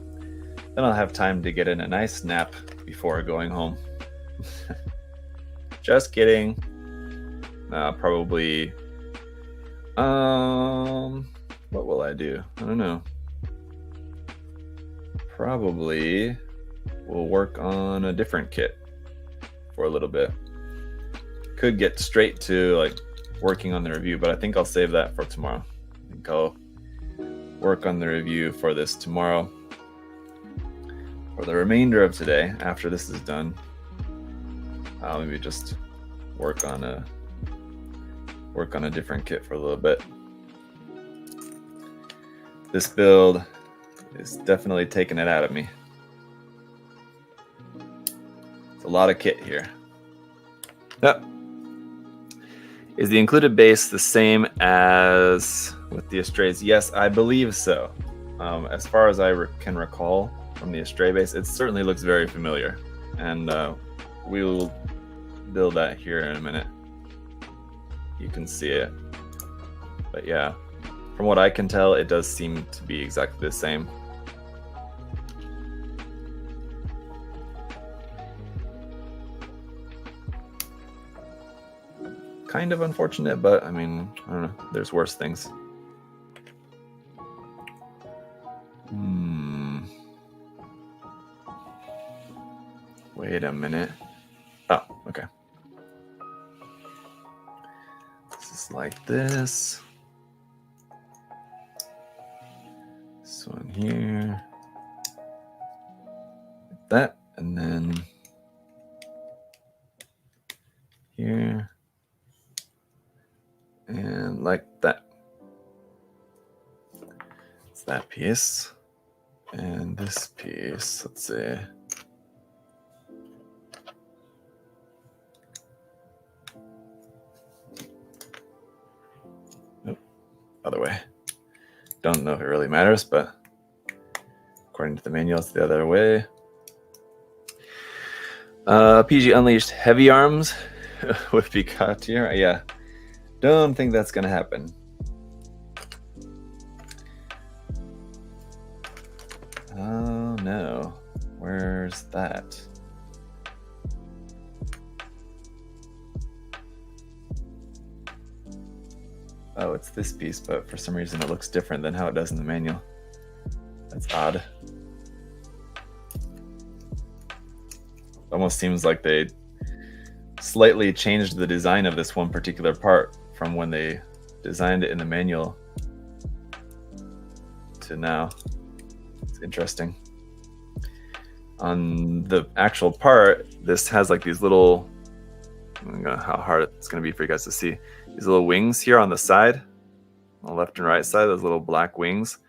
Then I'll have time to get in a nice nap before going home. Just kidding. Probably. What will I do? I don't know. Probably we'll work on a different kit for a little bit. Could get straight to like working on the review, but I think I'll save that for tomorrow. I think I'll work on the review for this tomorrow. For the remainder of today, after this is done, I'll maybe just work on a different kit for a little bit. This build is definitely taking it out of me. It's a lot of kit here. Yep. Is the included base the same as with the Astrays? Yes, I believe so. As far as I can recall from the Astray base, it certainly looks very familiar. And we'll build that here in a minute. You can see it. But yeah, from what I can tell, it does seem to be exactly the same. kind of unfortunate, but I mean, I don't know. There's worse things. Wait a minute. Oh, okay. This is like this. This one here. Like that, and then here. And like that. It's that piece. And this piece, let's see. Nope, other way. Don't know if it really matters, but according to the manual, it's the other way. PG Unleashed Heavy Arms with Pikachu. Yeah, don't think that's gonna happen. Oh no, where's that? Oh, it's this piece, but for some reason it looks different than how it does in the manual. That's odd. Almost seems like they slightly changed the design of this one particular part from when they designed it in the manual to now. It's interesting. On the actual part, this has like these little, I don't know how hard it's going to be for you guys to see, these little wings here on the side, on the left and right side, those little black wings.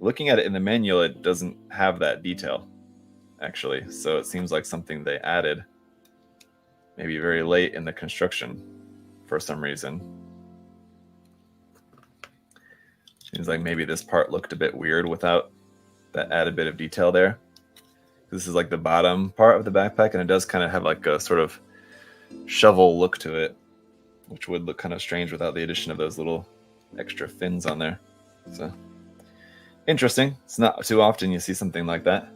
Looking at it in the manual, it doesn't have that detail, actually. So it seems like something they added maybe very late in the construction for some reason. Seems like maybe this part looked a bit weird without that added bit of detail there. This is like the bottom part of the backpack, and it does kind of have like a sort of shovel look to it, which would look kind of strange without the addition of those little extra fins on there. So interesting. It's not too often you see something like that,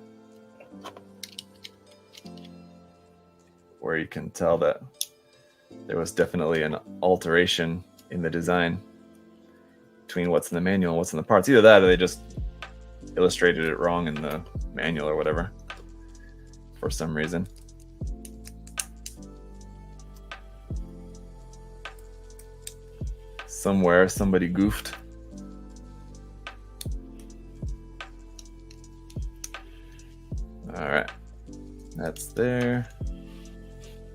where you can tell that there was definitely an alteration in the design between what's in the manual and what's in the parts. Either that or they just illustrated it wrong in the manual or whatever for some reason. Somewhere somebody goofed. All right, that's there.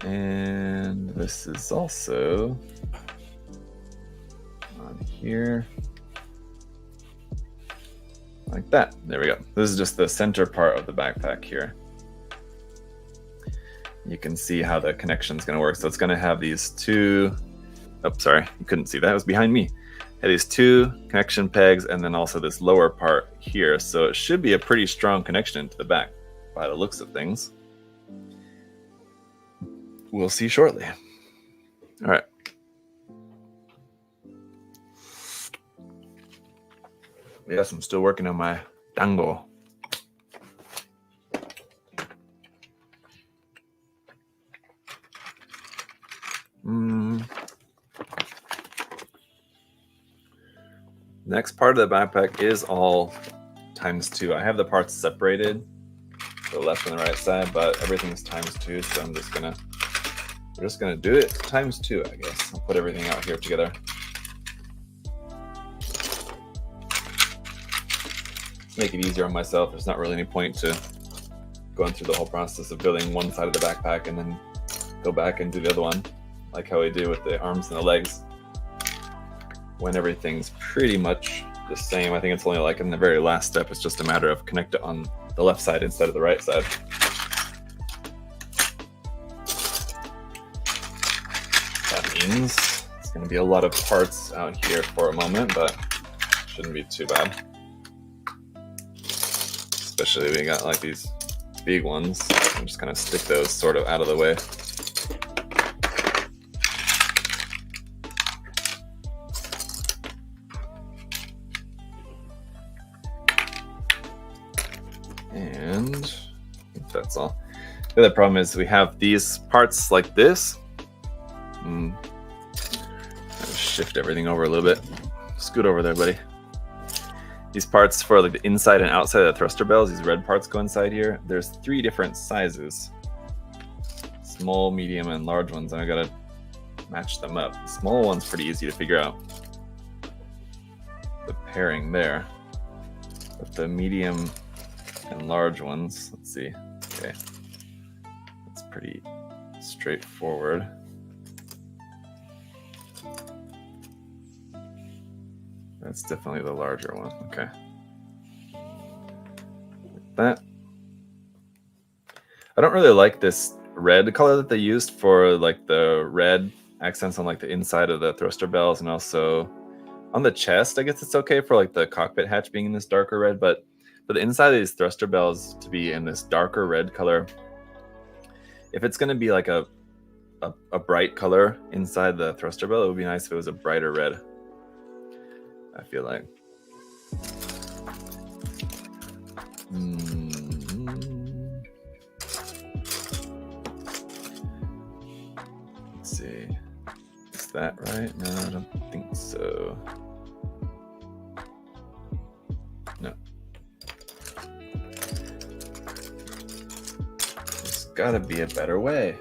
And this is also on here. Like that. There we go. This is just the center part of the backpack here. You can see how the connection is going to work. So it's going to have these two. Oh, sorry, you couldn't see that. It was behind me. It had these two connection pegs and then also this lower part here. So it should be a pretty strong connection into the back by the looks of things. We'll see shortly. All right. Yes, I'm still working on my dango. Next part of the backpack is all ×2. I have the parts separated, the left and the right side, but everything's ×2, so we're just gonna do it ×2, I guess. I'll put everything out here together. Make it easier on myself. There's not really any point to going through the whole process of building one side of the backpack and then go back and do the other one, like how we do with the arms and the legs, when everything's pretty much the same. I think it's only like in the very last step, it's just a matter of connect it on the left side instead of the right side. That means it's going to be a lot of parts out here for a moment, but shouldn't be too bad. Especially we got like these big ones. I'm just gonna stick those sort of out of the way. And I think that's all. The other problem is we have these parts like this. shift everything over a little bit. Scoot over there, buddy. These parts for like the inside and outside of the thruster bells, these red parts go inside here. There's 3 different sizes. Small, medium, and large ones, and I gotta match them up. The small one's pretty easy to figure out. The pairing there. But the medium and large ones, let's see. Okay. That's pretty straightforward. That's definitely the larger one. Okay. Like that. I don't really like this red color that they used for like the red accents on like the inside of the thruster bells, and also on the chest. I guess it's okay for like the cockpit hatch being in this darker red, but for the inside of these thruster bells to be in this darker red color, if it's going to be like a bright color inside the thruster bell, it would be nice if it was a brighter red. I feel like. Let's see. Is that right? No, I don't think so. No. There's gotta be a better way.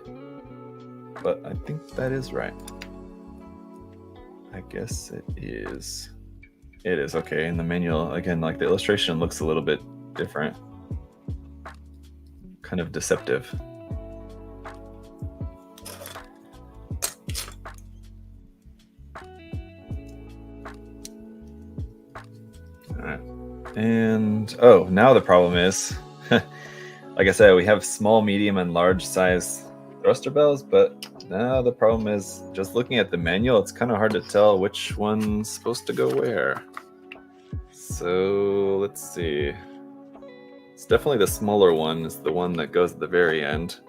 But I think that is right. I guess it is. It is, okay. In the manual, again, like the illustration looks a little bit different. Kind of deceptive. All right. And, oh, now the problem is, like I said, we have small, medium, and large size thruster bells, but now the problem is just looking at the manual, it's kind of hard to tell which one's supposed to go where. So let's see. It's definitely the smaller one. It's the one that goes at the very end.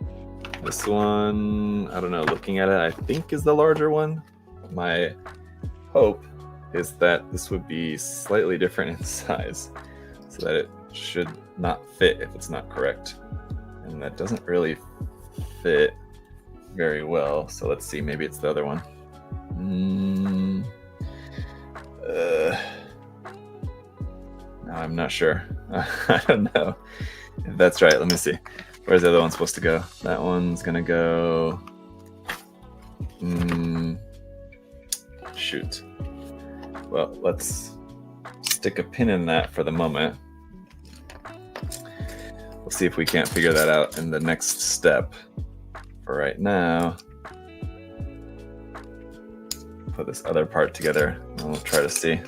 This one, I don't know, looking at it, I think is the larger one. My hope is that this would be slightly different in size so that it should not fit if it's not correct. And that doesn't really fit very well. So let's see, maybe it's the other one. No, I'm not sure. I don't know if that's right. Let me see. Where's the other one supposed to go? That one's gonna go. Shoot. Well, let's stick a pin in that for the moment. We'll see if we can't figure that out in the next step. For right now, put this other part together and we'll try to see.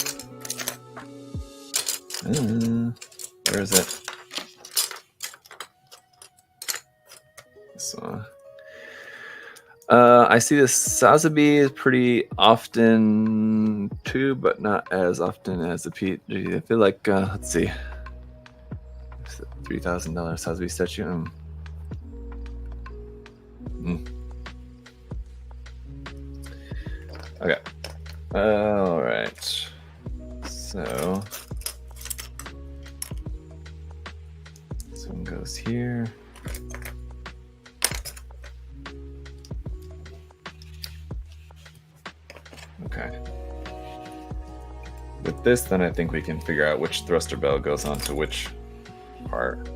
Where is it? This one. I see this Sazabi pretty often too, but not as often as the PG. I feel like, let's see. $3,000 Sazabi statue. Okay. All right. So this one goes here. Okay. With this, then I think we can figure out which thruster bell goes onto which part.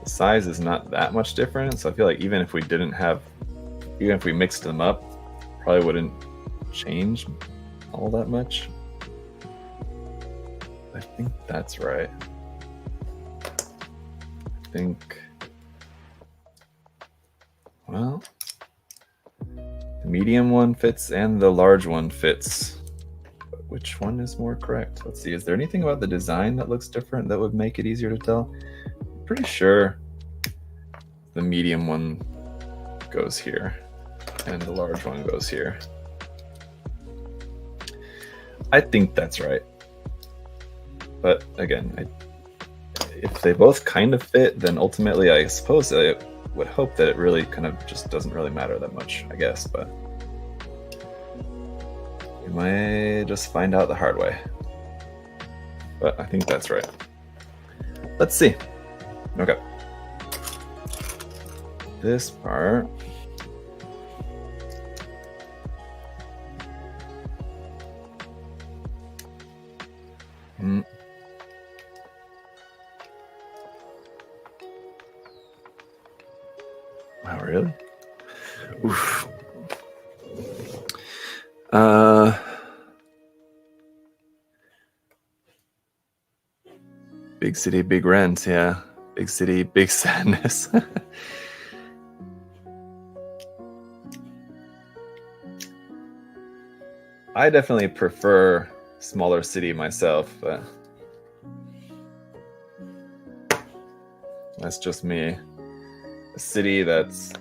The size is not that much different, so I feel like even if we mixed them up, probably wouldn't change all that much. I think that's right. I think, well, the medium one fits and the large one fits. But which one is more correct? Let's see, is there anything about the design that looks different that would make it easier to tell? I'm pretty sure the medium one goes here and the large one goes here. I think that's right. But again, if they both kind of fit, then ultimately I suppose I would hope that it really kind of just doesn't really matter that much, I guess, but we might just find out the hard way. But I think that's right. Let's see. Okay. This part Wow, really? Oof. Big city, big rent. Yeah. Big city, big sadness. I definitely prefer smaller city myself, but that's just me. A city that's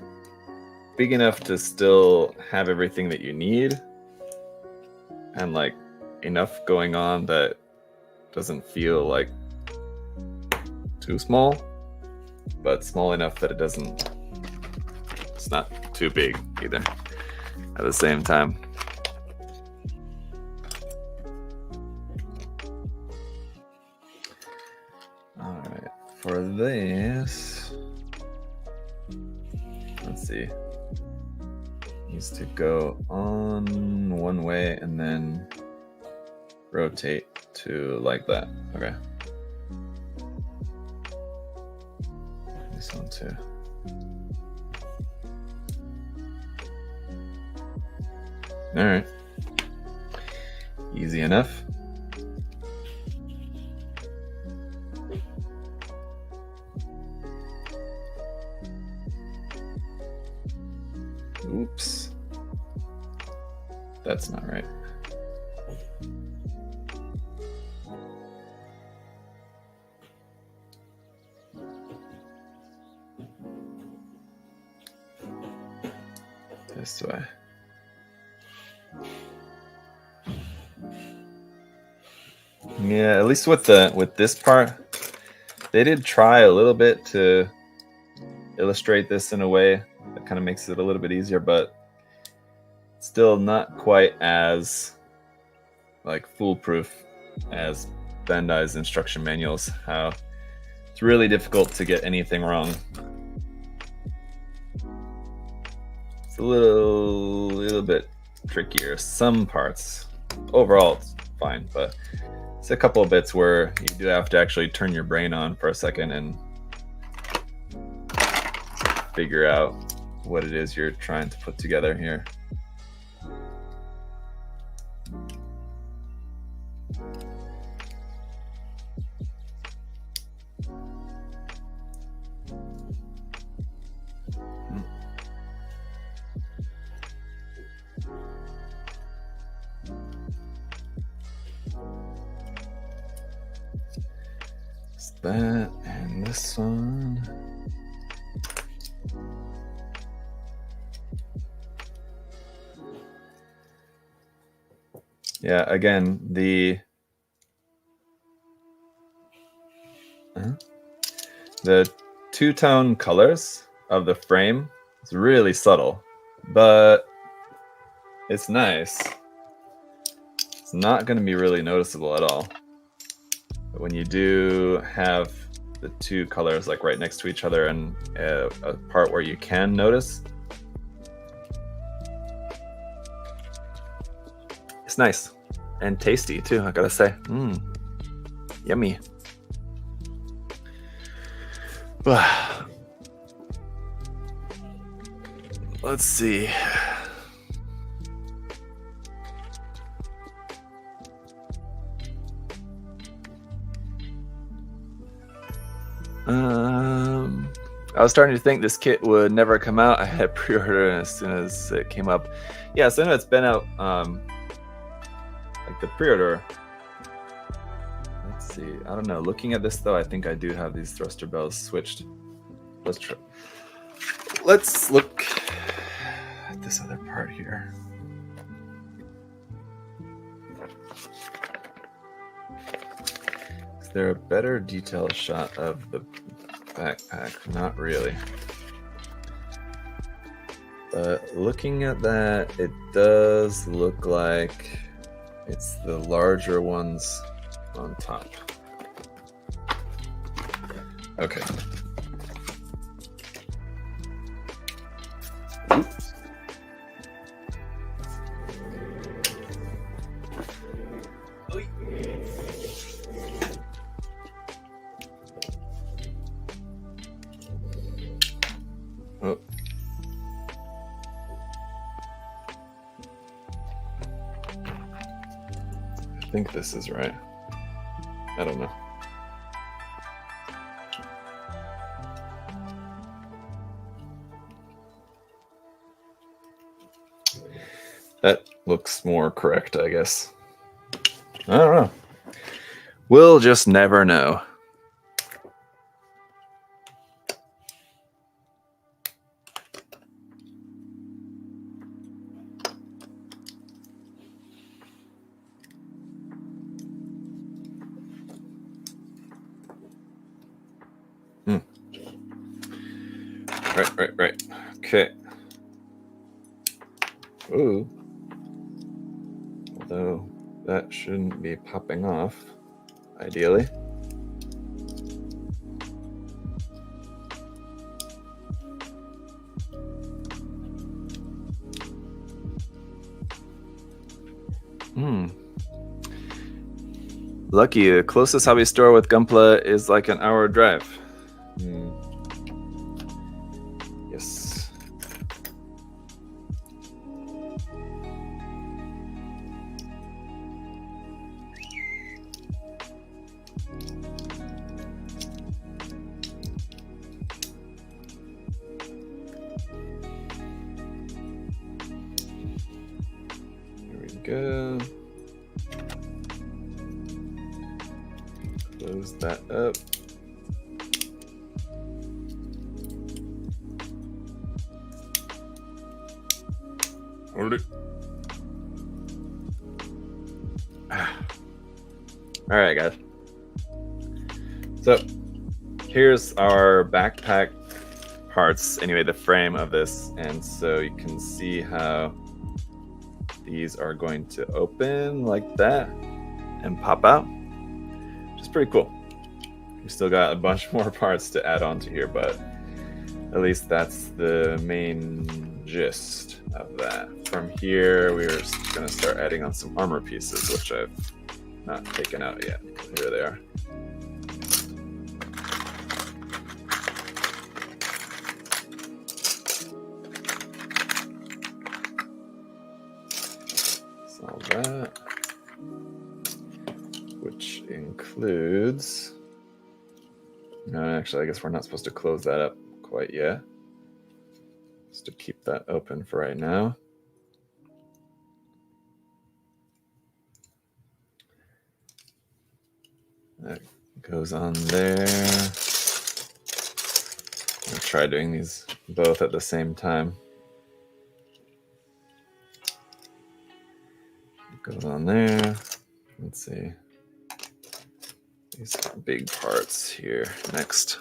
big enough to still have everything that you need and like enough going on that doesn't feel like too small, but small enough that it's not too big either at the same time. All right, for this, let's see. Needs to go on one way and then rotate to like that. Okay. This one too. All right. Easy enough. Oops. That's not right. This way. Yeah, at least with this part, they did try a little bit to illustrate this in a way that kind of makes it a little bit easier, but still not quite as like foolproof as Bandai's instruction manuals. How it's really difficult to get anything wrong. It's a little bit trickier. Some parts, overall, it's fine, but it's a couple of bits where you do have to actually turn your brain on for a second and figure out what it is you're trying to put together here. That and this one. Yeah, again, the two-tone colors of the frame is really subtle, but it's nice. It's not going to be really noticeable at all. But when you do have the two colors like right next to each other and a part where you can notice, it's nice and tasty too, I gotta say. Yummy. Let's see. I was starting to think this kit would never come out. I had pre-order as soon as it came up. Yeah, so I know it's been out, like the pre-order. Let's see. I don't know. Looking at this though, I think I do have these thruster bells switched. Let's try. Let's look at this other part here. Is there a better detailed shot of the backpack? Not really. But looking at that, it does look like it's the larger ones on top. Okay. Oops. Oh, think this is right. I don't know. That looks more correct, I guess. I don't know. We'll just never know. Right. Okay. Ooh. Although that shouldn't be popping off, ideally. Lucky, the closest hobby store with Gunpla is like an hour drive. Yes. Here we go. Close that up. All right, guys. So here's our backpack parts. Anyway, the frame of this, and so you can see how these are going to open like that and pop out. Which is pretty cool. We still got a bunch more parts to add on to here, but at least that's the main gist of that. From here, we're going to start adding on some armor pieces, which I've not taken out yet. Here they are. So that, which includes, no, actually, I guess we're not supposed to close that up quite yet. Just to keep that open for right now. That goes on there. I'll try doing these both at the same time. It goes on there. Let's see. These big parts here next.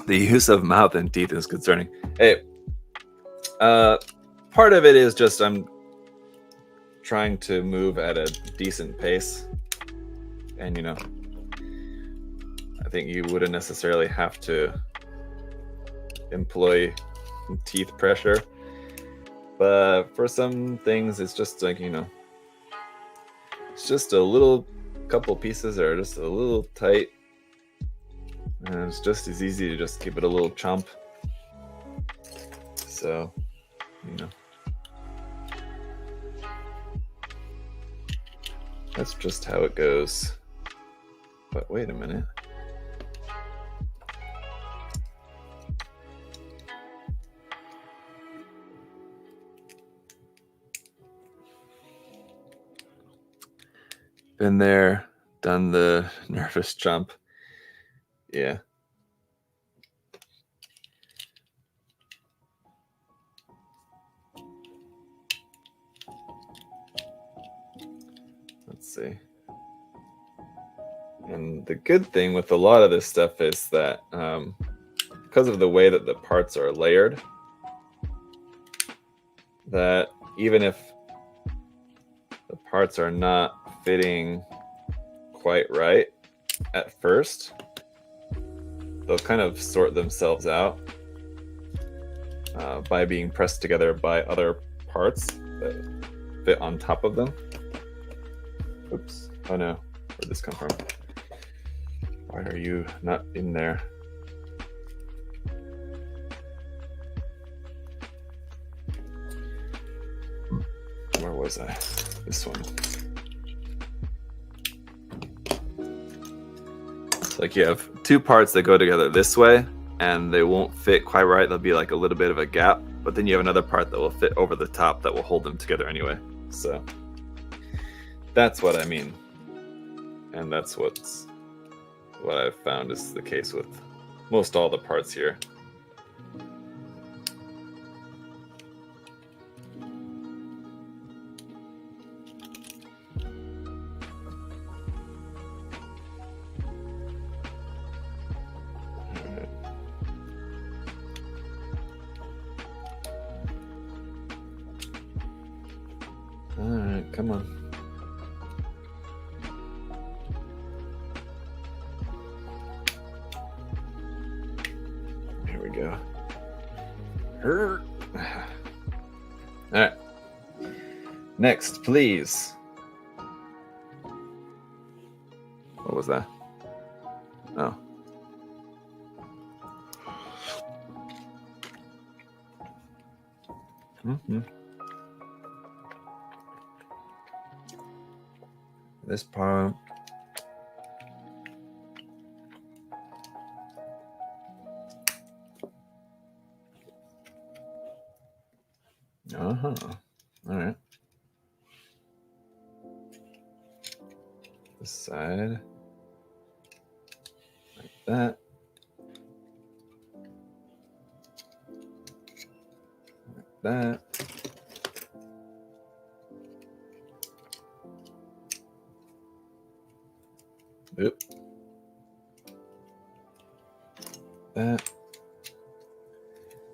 The use of mouth and teeth is concerning. Hey, part of it is just I'm trying to move at a decent pace. And, you know, I think you wouldn't necessarily have to employ teeth pressure. But for some things, it's just like, you know, it's just a little couple pieces that are just a little tight. And it's just as easy to just give it a little chomp. So, you know. That's just how it goes. But wait a minute. Been there, done the nervous jump. Yeah. Let's see. And the good thing with a lot of this stuff is that because of the way that the parts are layered, that even if the parts are not fitting quite right at first, they'll kind of sort themselves out by being pressed together by other parts that fit on top of them. Oops. Oh no. Where'd this come from? Why are you not in there? Where was I? This one. It's like you have two parts that go together this way, and they won't fit quite right. There'll be like a little bit of a gap, but then you have another part that will fit over the top that will hold them together anyway. So that's what I mean. And that's what I've found is the case with most all the parts here. All right, come on. Here we go. All right. Next, please. What was that? Oh. Mm-hmm. This part. Uh-huh. All right. This side. Like that. Like that. Oop. That.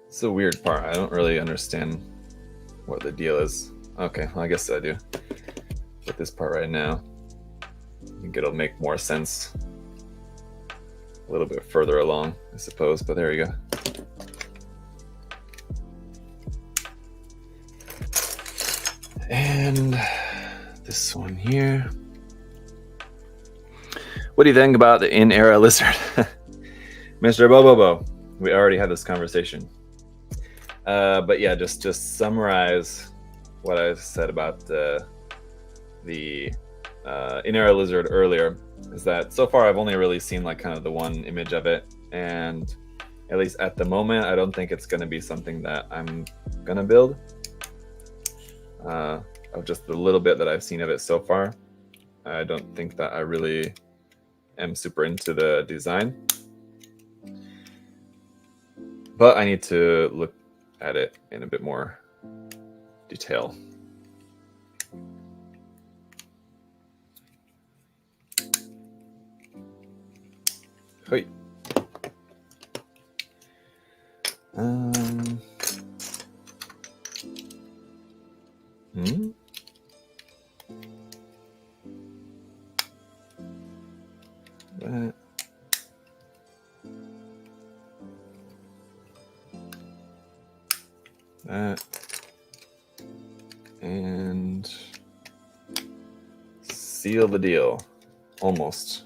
It's a weird part. I don't really understand what the deal is. Okay, well, I guess I do. With this part right now, I think it'll make more sense a little bit further along, I suppose, but there you go. And this one here. What do you think about the in-era lizard? Mr. Bobobo, we already had this conversation. But yeah, just summarize what I said about the in-era lizard earlier. Is that so far I've only really seen like kind of the one image of it, and at least at the moment, I don't think it's going to be something that I'm gonna build. Of just the little bit that I've seen of it so far, I don't think that I really am super into the design. But I need to look at it in a bit more detail. Hey. That. That. And seal the deal. Almost.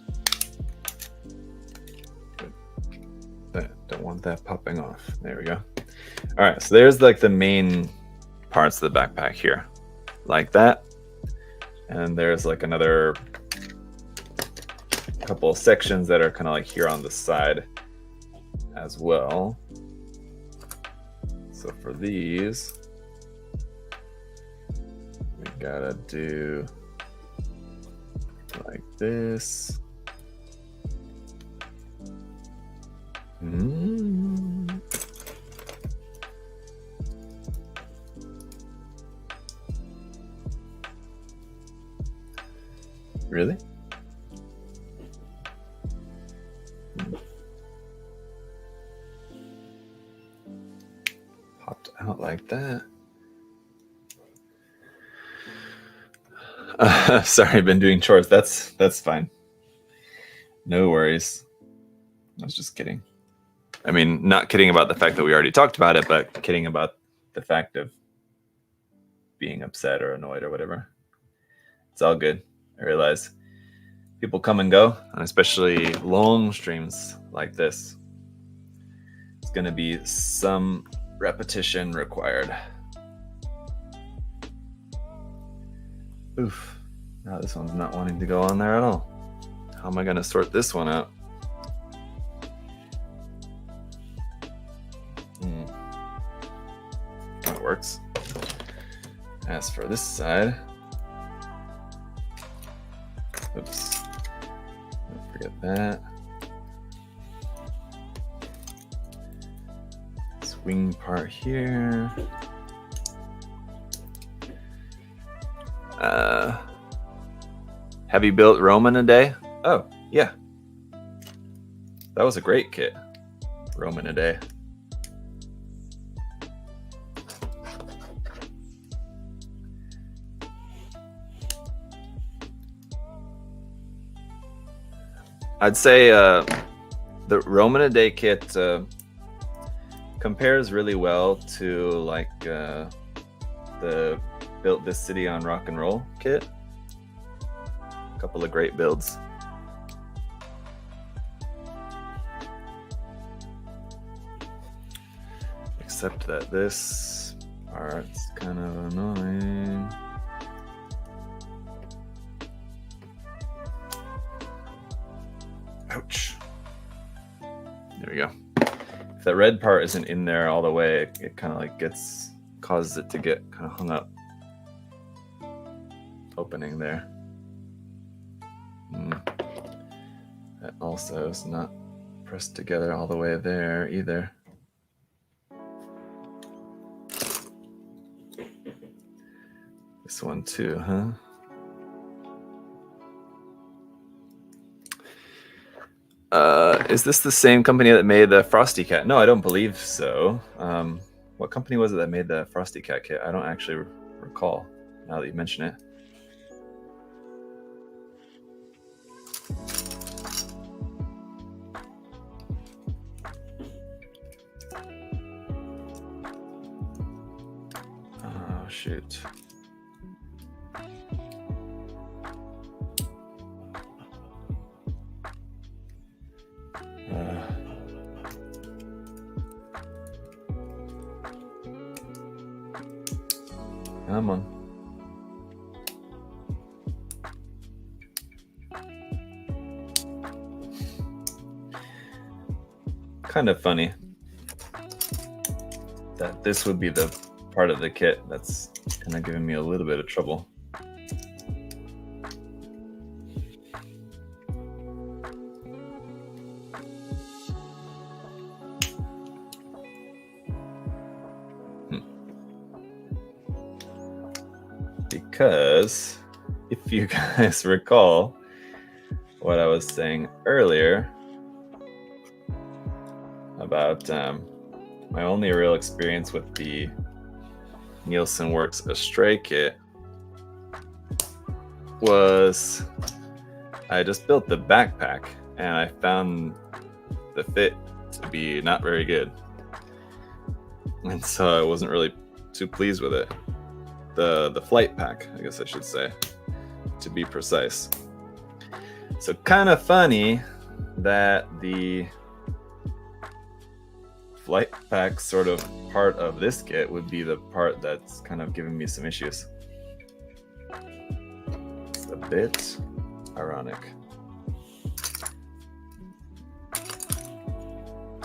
Don't want that popping off. There we go. All right, so there's like the main parts of the backpack here, like that. And there's like another couple of sections that are kind of like here on the side as well. So for these, we gotta do like this. Really? Popped out like that. Sorry, I've been doing chores. That's fine. No worries. I was just kidding. I mean, not kidding about the fact that we already talked about it, but kidding about the fact of being upset or annoyed or whatever. It's all good. I realize people come and go, and especially long streams like this, it's going to be some repetition required. Oof. Now this one's not wanting to go on there at all. How am I going to sort this one out? That works. As for this side, oops, don't forget that. Swing part here. Have you built Rome in a day? Oh, yeah. That was a great kit. Rome in a day. I'd say the Rome in a day kit compares really well to like the Built This City on Rock and Roll kit. A couple of great builds. Except that this part's kind of annoying. Ouch. There we go. If that red part isn't in there all the way, it kind of like causes it to get kind of hung up. Opening there. That also is not pressed together all the way there either. This one too, huh? Is this the same company that made the Frosty Cat? No, I don't believe so. What company was it that made the Frosty Cat kit? I don't actually recall, now that you mention it. Oh, shoot. Come on. Kind of funny that this would be the part of the kit that's kind of giving me a little bit of trouble. Because if you guys recall what I was saying earlier about my only real experience with the Nilson Works Astray kit was I just built the backpack and I found the fit to be not very good, and so I wasn't really too pleased with it. The flight pack, I guess I should say, to be precise. So kind of funny that the flight pack sort of part of this kit would be the part that's kind of giving me some issues. It's a bit ironic.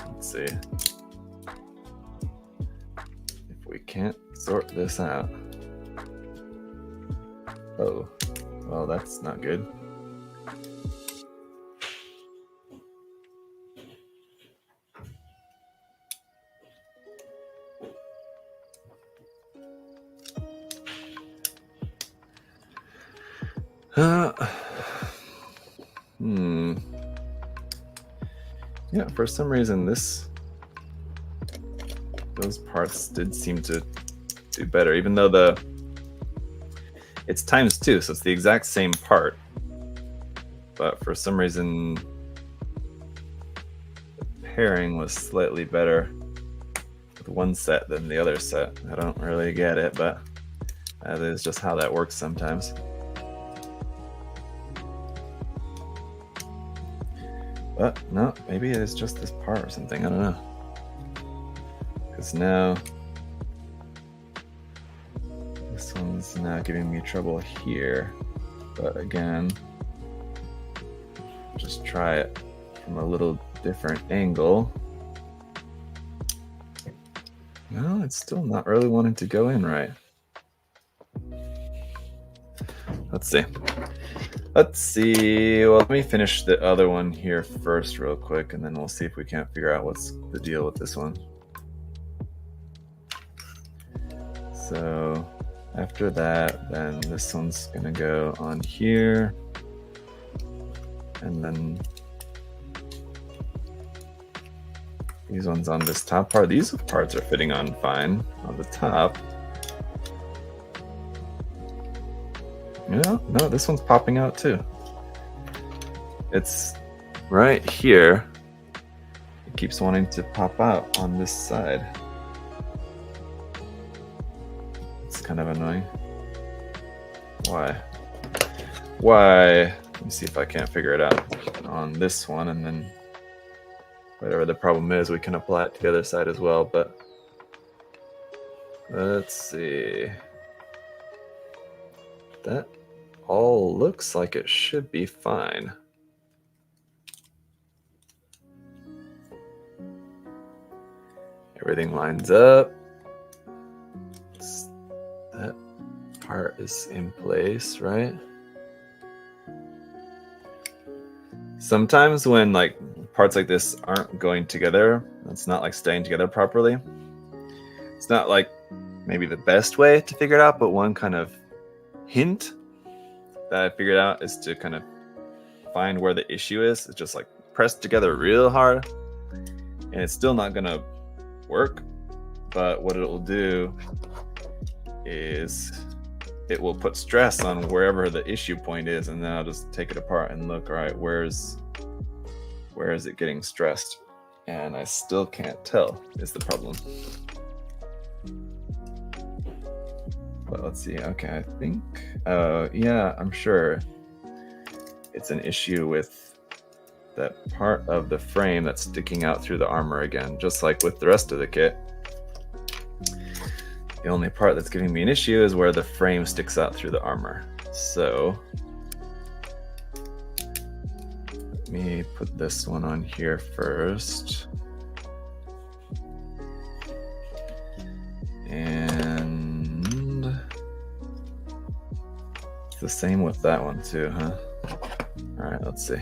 Let's see if we can't sort this out. Oh, well, that's not good. Yeah, for some reason those parts did seem to do better, even though it's ×2, so it's the exact same part. But for some reason, the pairing was slightly better with one set than the other set. I don't really get it, but that is just how that works sometimes. But no, maybe it's just this part or something. I don't know. Because now this one's now giving me trouble here. But again, just try it from a little different angle. No, it's still not really wanting to go in right. Let's see. Well, let me finish the other one here first real quick, and then we'll see if we can't figure out what's the deal with this one. So after that, then this one's gonna go on here, and then these ones on this top part. These parts are fitting on fine on the top. No, this one's popping out too. It's right here. It keeps wanting to pop out on this side. It's kind of annoying. Why? Let me see if I can't figure it out on this one, and then whatever the problem is, we can apply it to the other side as well. But let's see. That all looks like it should be fine. Everything lines up. That part is in place, right? Sometimes when like parts like this aren't going together, it's not like staying together properly. It's not like maybe the best way to figure it out, but one kind of hint that I figured out is to kind of find where the issue is. It's just like press together real hard, and it's still not gonna work. But what it will do is it will put stress on wherever the issue point is, and then I'll just take it apart and look, all right, where is it getting stressed? And I still can't tell is the problem. But let's see. Okay, I think, yeah, I'm sure it's an issue with that part of the frame that's sticking out through the armor again, just like with the rest of the kit. The only part that's giving me an issue is where the frame sticks out through the armor. So let me put this one on here first. And it's the same with that one too, huh? All right, let's see.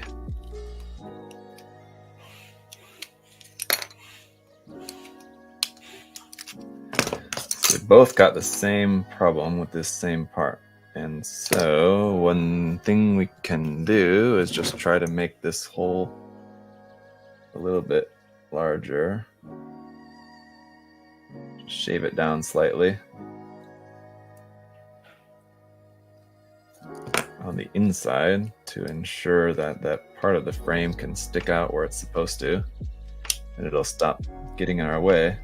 So we both got the same problem with this same part. And so one thing we can do is just try to make this hole a little bit larger. Just shave it down slightly on the inside to ensure that that part of the frame can stick out where it's supposed to, and it'll stop getting in our way.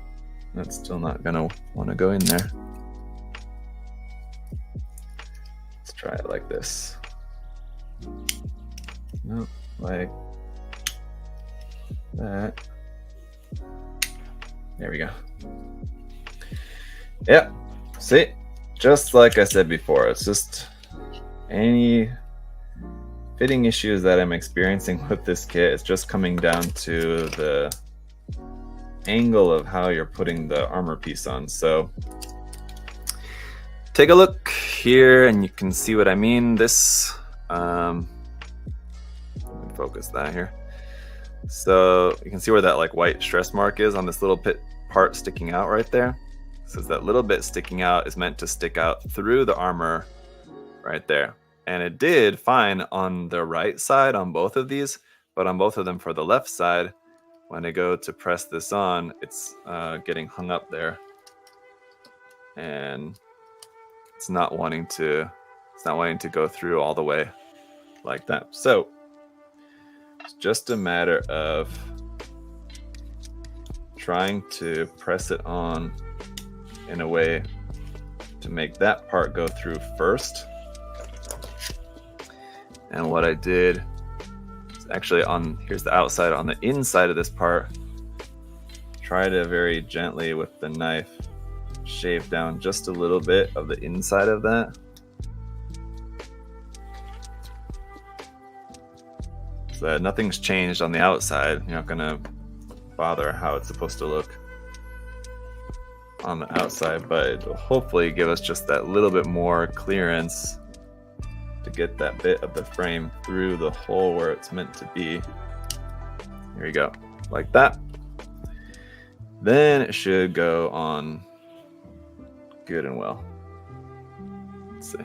That's still not gonna want to go in there. Let's try it like this. Nope, like that. There we go. Yeah, see, just like I said before, it's just any fitting issues that I'm experiencing with this kit. It's just coming down to the angle of how you're putting the armor piece on. So take a look here and you can see what I mean. This, let me focus that here. So you can see where that like white stress mark is on this little part sticking out right there. So that little bit sticking out is meant to stick out through the armor right there. And it did fine on the right side on both of these, but on both of them for the left side, when I go to press this on, it's getting hung up there. And it's not wanting to go through all the way like that. So it's just a matter of trying to press it on in a way to make that part go through first. And what I did is actually here's the outside. On the inside of this part, try to very gently with the knife shave down just a little bit of the inside of that. So that nothing's changed on the outside. You're not gonna bother how it's supposed to look on the outside, but it'll hopefully give us just that little bit more clearance to get that bit of the frame through the hole where it's meant to be. Here you go, like that. Then it should go on good and well. Let's see.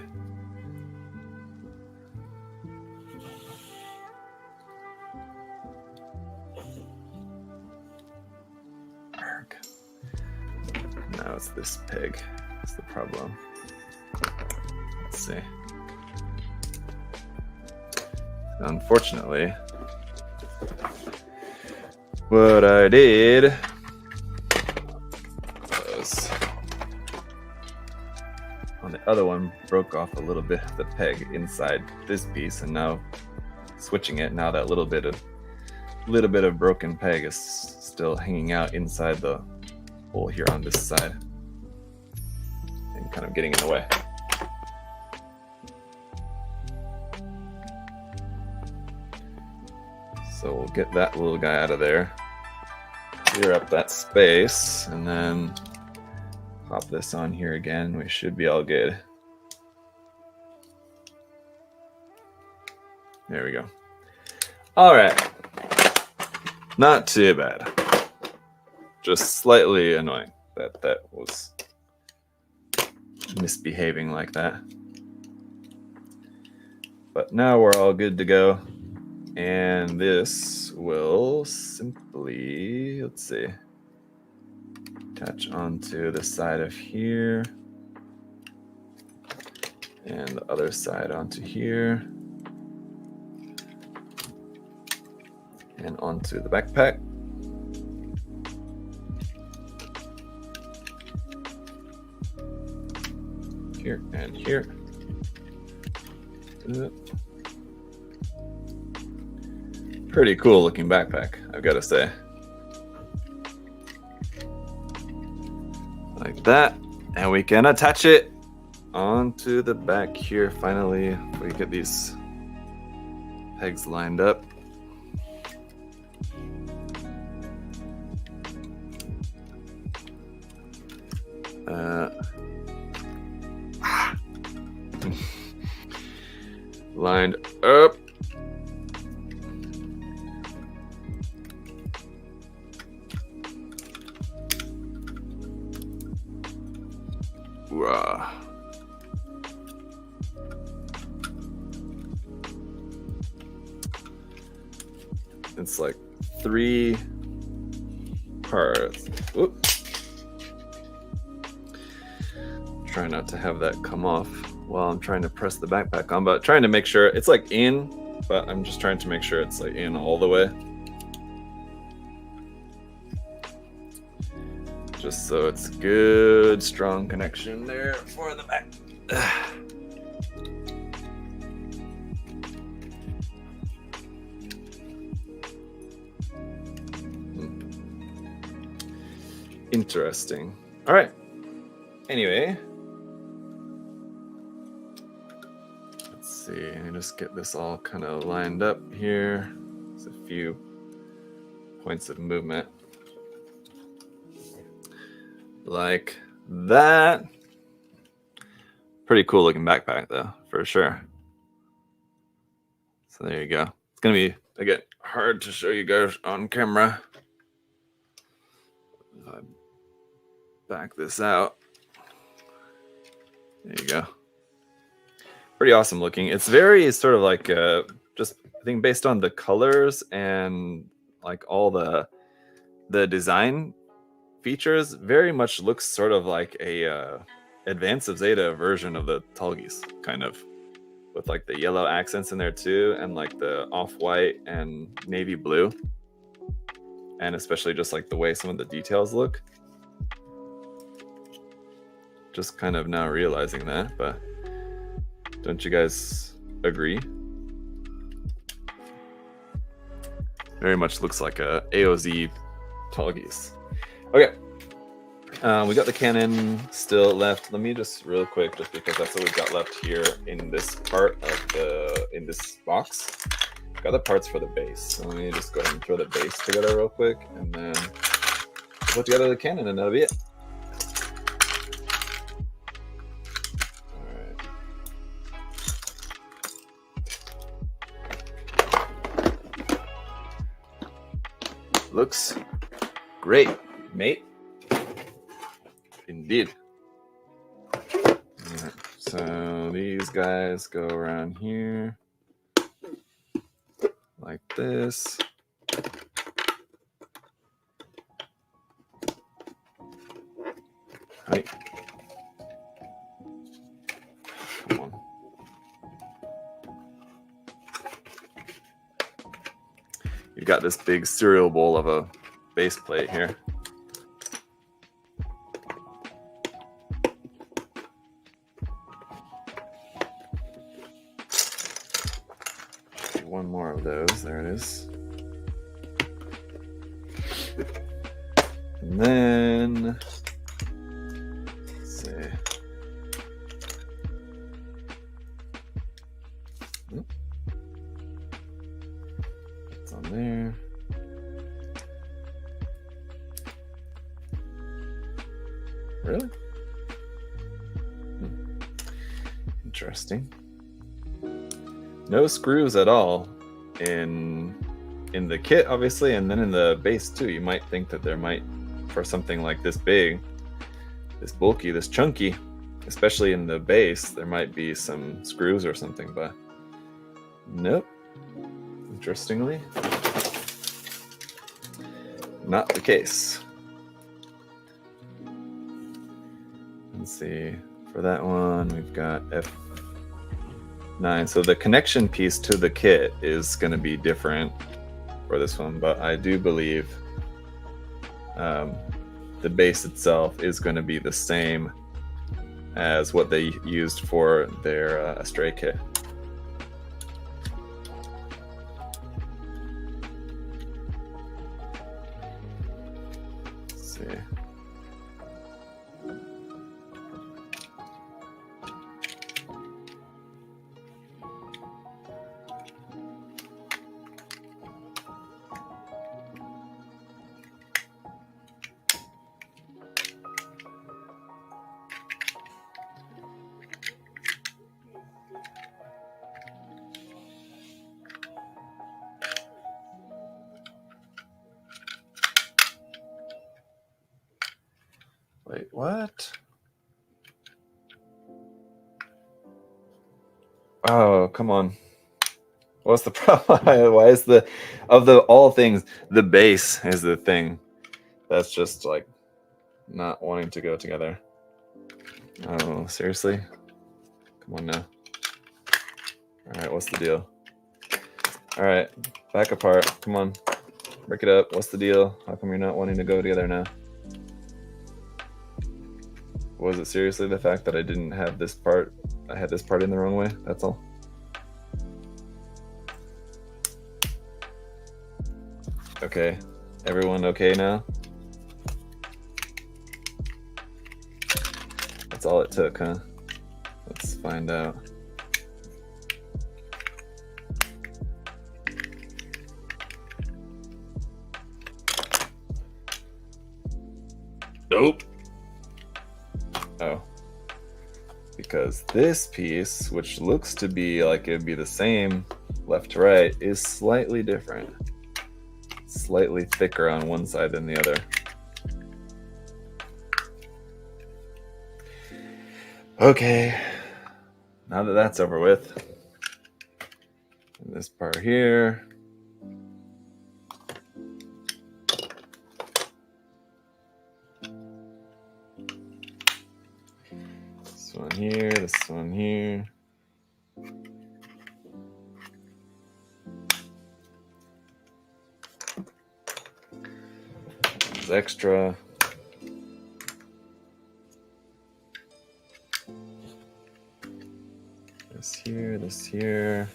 Now it's this peg. That's the problem. Let's see. Unfortunately, what I did was on the other one broke off a little bit of the peg inside this piece, and now switching it, now that little bit of broken peg is still hanging out inside the hole here on this side and kind of getting in the way. So we'll get that little guy out of there, clear up that space, and then pop this on here again. We should be all good. There we go. All right. Not too bad. Just slightly annoying that that was misbehaving like that. But now we're all good to go. And this will simply, let's see, attach onto the side of here and the other side onto here and onto the backpack. Here and here. Pretty cool looking backpack, I've got to say. Like that. And we can attach it onto the back here finally. If we get these pegs lined up. Lined up. Rah. It's like 3 parts. Oops. Try not to have that come off while I'm trying to press the backpack on, but trying to make sure it's like in, but I'm just trying to make sure it's like in all the way. Just so it's good, strong connection there for the back. Interesting. All right. Anyway, let's see. Let me just get this all kind of lined up here. There's a few points of movement. Like that. Pretty cool looking backpack though, for sure. So there you go. It's gonna be, again, hard to show you guys on camera. If I back this out. There you go. Pretty awesome looking. It's very sort of like just, I think, based on the colors and like all the design features, very much looks sort of like a Advance of Zeta version of the Talgis, kind of, with like the yellow accents in there too, and like the off-white and navy blue, and especially just like the way some of the details look. Just kind of now realizing that, but don't you guys agree? very much looks like a AOZ tall geese. Okay. We got the cannon still left. Let me just real quick, just because that's what we've got left here in this part of in this box. Got the parts for the base. So let me just go ahead and throw the base together real quick, and then put together the cannon, and that'll be it. Looks great, mate. Indeed. Right, so these guys go around here like this. Right. Come on. You've got this big cereal bowl of a base plate here. One more of those. There it is. And then, let's see. It's on there. Really? Interesting. No screws at all in the kit, obviously, and then in the base too. You might think that there might, for something like this big, this bulky, this chunky, especially in the base, there might be some screws or something, but nope. Interestingly, not the case. Let's see. For that one, we've got F9. So the connection piece to the kit is going to be different for this one, but I do believe the base itself is going to be the same as what they used for their Stray kit. Let's see. Wait, what? Oh, come on. What's the problem? Why is all things, the base is the thing that's just like not wanting to go together? Oh, seriously? Come on now. All right, what's the deal? All right, back apart. Come on, break it up. What's the deal? How come you're not wanting to go together now? Was it seriously the fact that I didn't have this part? I had this part in the wrong way, that's all. Okay, everyone okay now? That's all it took, huh? Let's find out. Nope. Oh. Because this piece, which looks to be like it'd be the same left to right, is slightly different. Slightly thicker on one side than the other. Okay. Now that that's over with, and this part here. This one here, this one here. This is extra. This here, this here.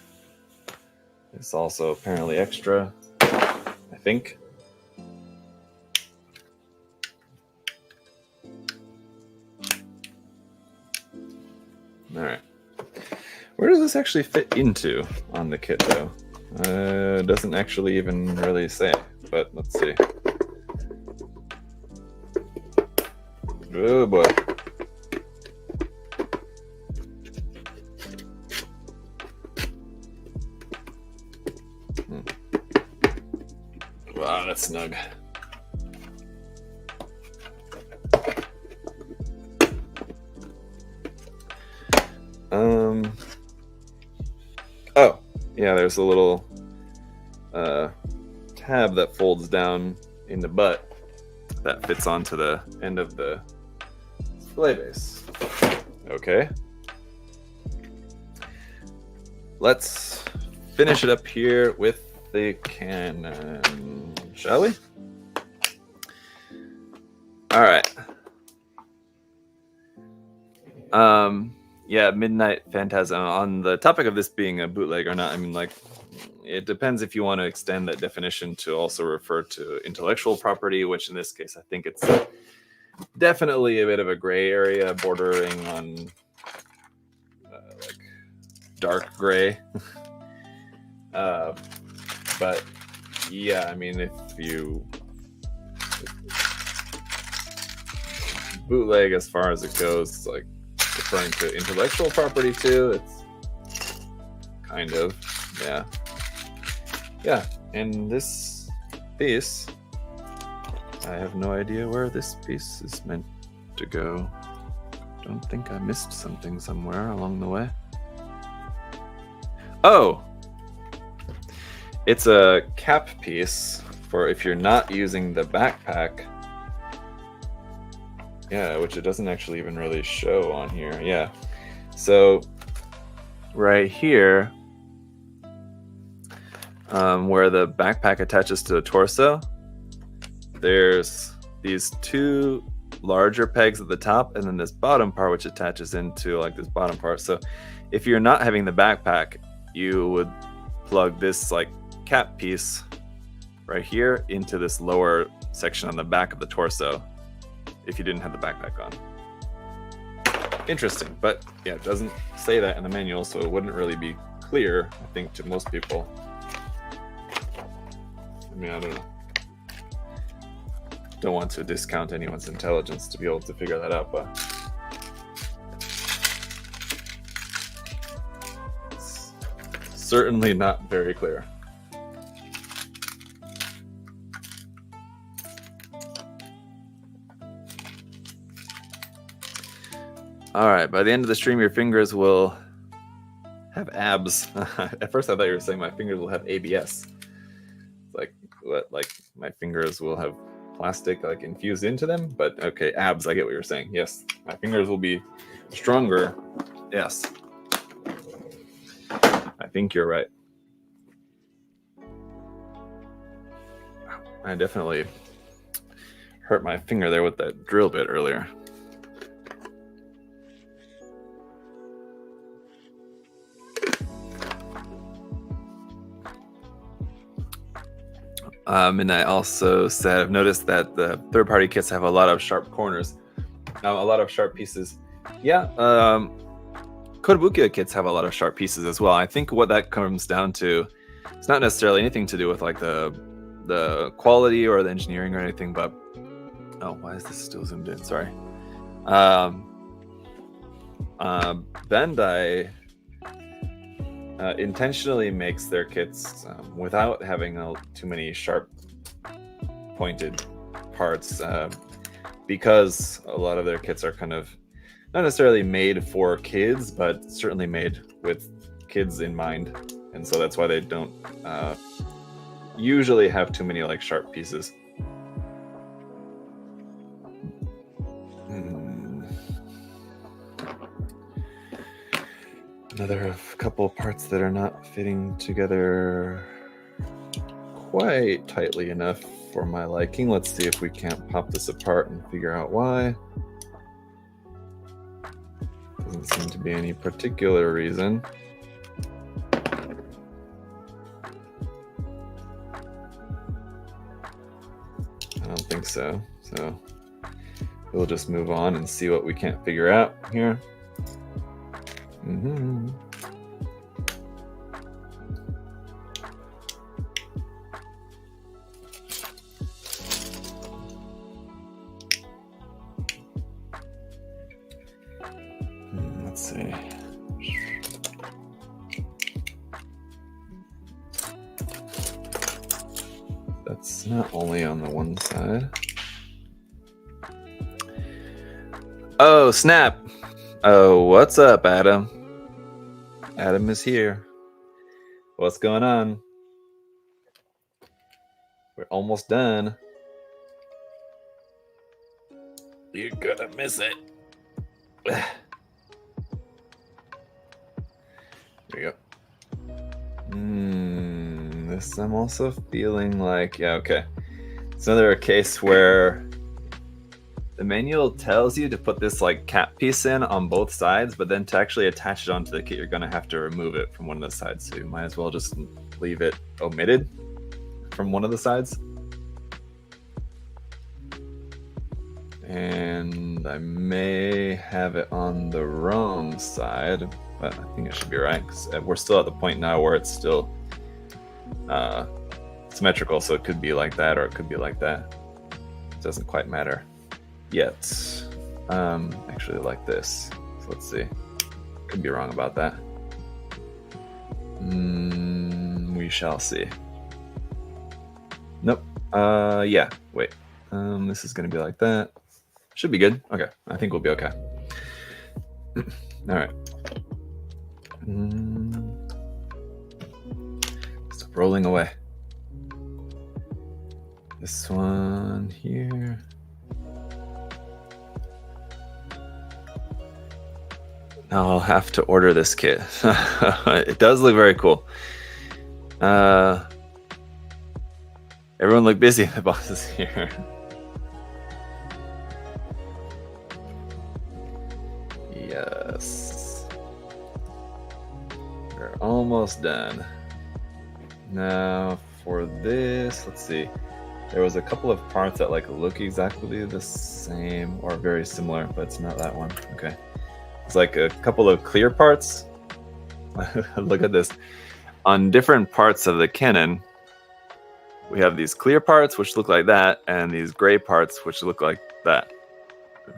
This also apparently extra. think. All right. Where does this actually fit into on the kit, though? Doesn't actually even really say, but let's see. Oh boy. Wow, that's snug. Oh, yeah, there's a little tab that folds down in the butt that fits onto the end of the display base. Okay. Let's finish it up here with the cannon, shall we? All right. Yeah, Midnight Phantasm. On the topic of this being a bootleg or not, I mean, like, it depends if you want to extend that definition to also refer to intellectual property, which in this case, I think it's definitely a bit of a gray area bordering on like dark gray. But yeah, I mean, if you bootleg as far as it goes, like referring to intellectual property too, it's kind of, yeah. And this piece, I have no idea where this piece is meant to go. Don't think I missed something somewhere along the way. Oh, it's a cap piece for if you're not using the backpack. Yeah, which it doesn't actually even really show on here. Yeah. So right here, where the backpack attaches to the torso, there's these two larger pegs at the top and then this bottom part which attaches into like this bottom part. So if you're not having the backpack, you would plug this like cap piece right here into this lower section on the back of the torso if you didn't have the backpack on. Interesting, but yeah, it doesn't say that in the manual, so it wouldn't really be clear, I think, to most people. I mean, I don't know. Don't want to discount anyone's intelligence to be able to figure that out, but it's certainly not very clear. All right, by the end of the stream, your fingers will have abs. At first, I thought you were saying my fingers will have ABS. Like, what? Like my fingers will have plastic like infused into them? But okay, abs. I get what you're saying. Yes, my fingers will be stronger. Yes, I think you're right. I definitely hurt my finger there with that drill bit earlier. And I also said I've noticed that the third-party kits have a lot of sharp corners, a lot of sharp pieces. Yeah, Kotobukiya kits have a lot of sharp pieces as well. I think what that comes down to, it's not necessarily anything to do with like the quality or the engineering or anything, but oh, why is this still zoomed in? Sorry. Bandai intentionally makes their kits without having too many sharp pointed parts because a lot of their kits are kind of not necessarily made for kids, but certainly made with kids in mind, and so that's why they don't usually have too many like sharp pieces. Another couple parts that are not fitting together quite tightly enough for my liking. Let's see if we can't pop this apart and figure out why. Doesn't seem to be any particular reason. think so. So we'll just move on and see what we can't figure out here. Let's see. That's not only on the one side. Oh, snap. Oh, what's up, Adam? Adam is here. What's going on? We're almost done. You're gonna miss it. There you go. This I'm also feeling like, yeah, okay. It's another case where the manual tells you to put this like cap piece in on both sides, but then to actually attach it onto the kit, you're gonna have to remove it from one of the sides. So you might as well just leave it omitted from one of the sides. And I may have it on the wrong side, but I think it should be right, because we're still at the point now where it's still symmetrical, so it could be like that or it could be like that. It doesn't quite matter yet. Actually like this. So let's see. Could be wrong about that. We shall see. Nope. Yeah, wait. This is gonna be like that. Should be good. Okay, I think we'll be okay. All right. Stop rolling away. This one here. Now I'll have to order this kit. It does look very cool. Everyone look busy. The boss is here. Yes. We're almost done. Now for this, let's see. There was a couple of parts that like look exactly the same or very similar, but it's not that one. Okay. It's like a couple of clear parts. Look at this. On different parts of the cannon, we have these clear parts which look like that, and these gray parts which look like that.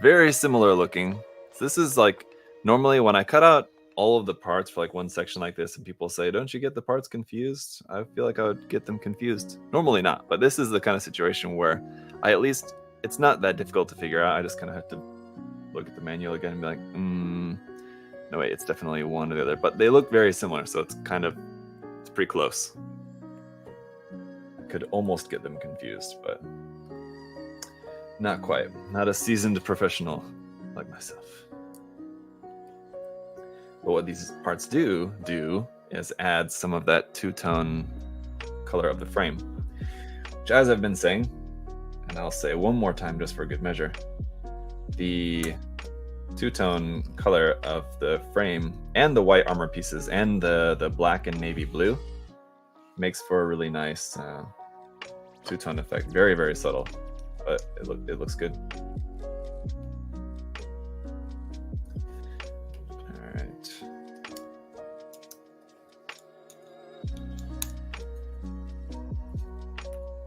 Very similar looking. So this is like, normally when I cut out all of the parts for like one section like this and people say, don't you get the parts confused? I feel like I would get them confused. Normally not, but this is the kind of situation where I at least, it's not that difficult to figure out. I just kind of have to look at the manual again and be like, no wait, it's definitely one or the other, but they look very similar, so it's kind of, it's pretty close. I could almost get them confused, but not quite. Not a seasoned professional like myself. But what these parts do is add some of that two-tone color of the frame, which, as I've been saying, and I'll say one more time just for good measure, the two-tone color of the frame and the white armor pieces and the black and navy blue makes for a really nice two-tone effect. Very, very subtle, but it looks good.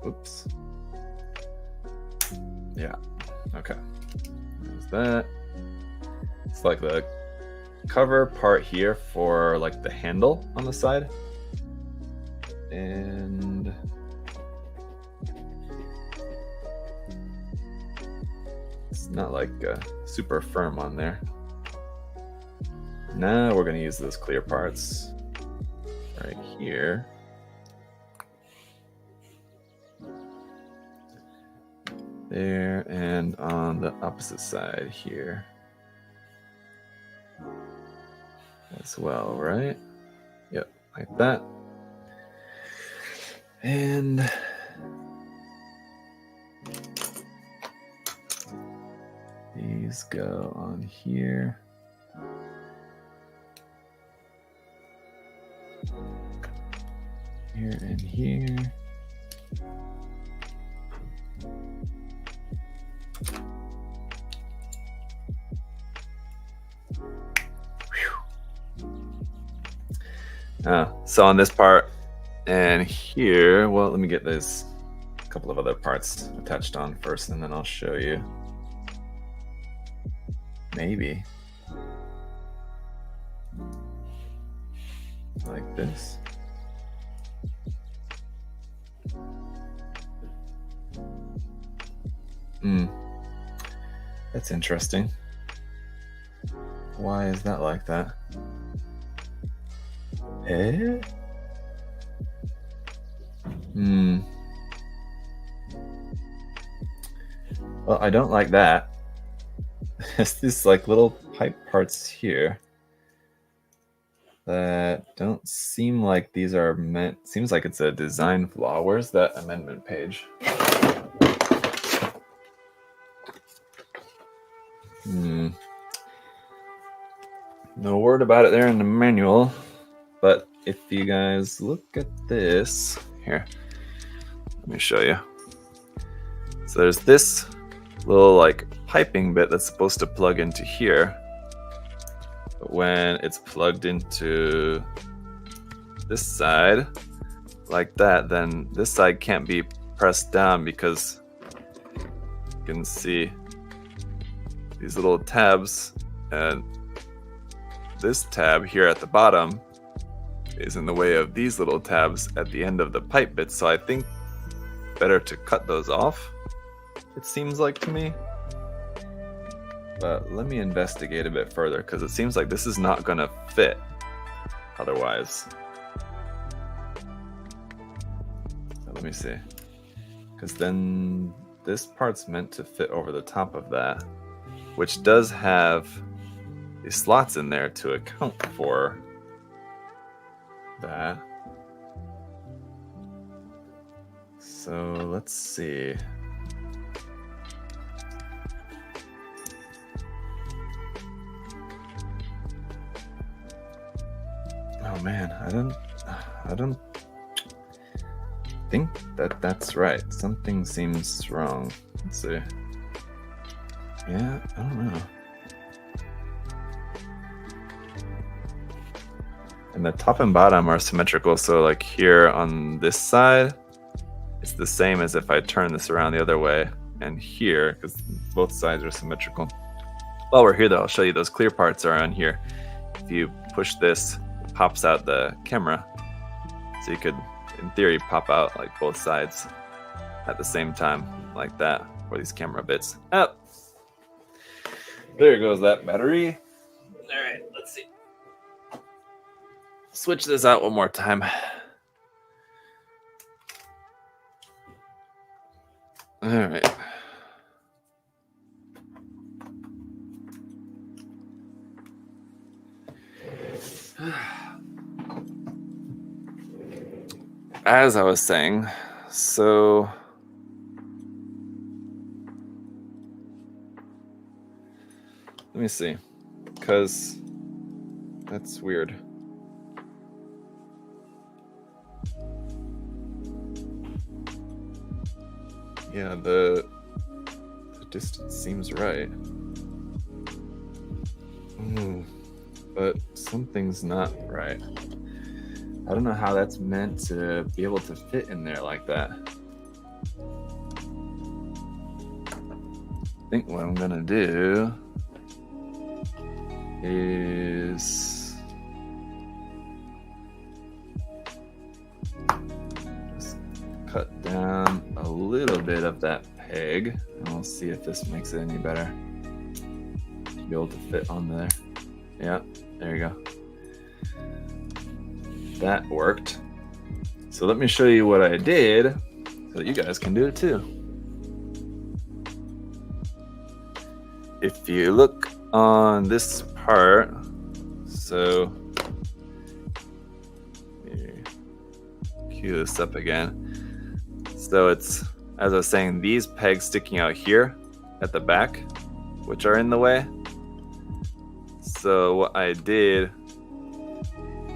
Oops. Yeah. Okay. There's that. It's like the cover part here for like the handle on the side. And it's not like super firm on there. Now we're going to use those clear parts right here. There, and on the opposite side here as well, right? Yep, like that. And these go on here. Here and here. So on this part and here, well, let me get this couple of other parts attached on first, and then I'll show you. Maybe like this. That's interesting. Why is that like that? Well, I don't like that. There's these like little pipe parts here that don't seem like these are meant. Seems like it's a design flaw. Where's that amendment page? No word about it there in the manual, but if you guys look at this here, let me show you. So there's this little like piping bit that's supposed to plug into here, but when it's plugged into this side like that, then this side can't be pressed down because you can see these little tabs, and this tab here at the bottom is in the way of these little tabs at the end of the pipe bit. So I think better to cut those off, it seems like to me. But let me investigate a bit further, because it seems like this is not going to fit otherwise. So let me see. Because then this part's meant to fit over the top of that, which does have these slots in there to account for that. So let's see. Oh man, I don't think that that's right. Something seems wrong. Let's see. Yeah, I don't know. And the top and bottom are symmetrical, so like here on this side, it's the same as if I turn this around the other way, and here, because both sides are symmetrical. While we're here though, I'll show you those clear parts are on here. If you push this, it pops out the camera. So you could, in theory, pop out like both sides at the same time, like that, for these camera bits. Oh, there goes that battery. All right, let's see. Switch this out one more time. All right. As I was saying, so let me see, because that's weird. Yeah, the distance seems right. But something's not right. I don't know how that's meant to be able to fit in there like that. I think what I'm gonna do is just cut down a little bit of that peg, and we'll see if this makes it any better to be able to fit on there. Yeah, there you go. That worked. So let me show you what I did so that you guys can do it too. If you look on this part, so cue this up again. So it's, as I was saying, these pegs sticking out here at the back, which are in the way. So what I did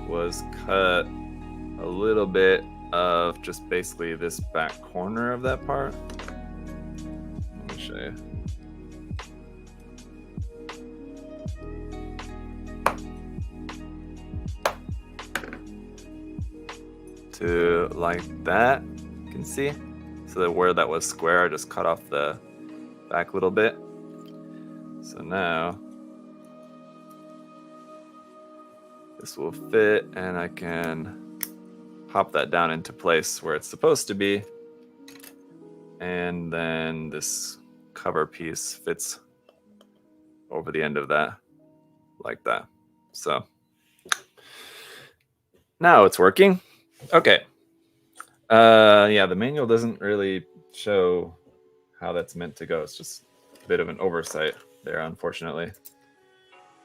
was cut a little bit of just basically this back corner of that part. Let me show you. to like that. You can see. So that where that was square, I just cut off the back a little bit. So now this will fit, and I can pop that down into place where it's supposed to be. And then this cover piece fits over the end of that, like that. So now it's working. Okay. Yeah, the manual doesn't really show how that's meant to go. It's just a bit of an oversight there, unfortunately.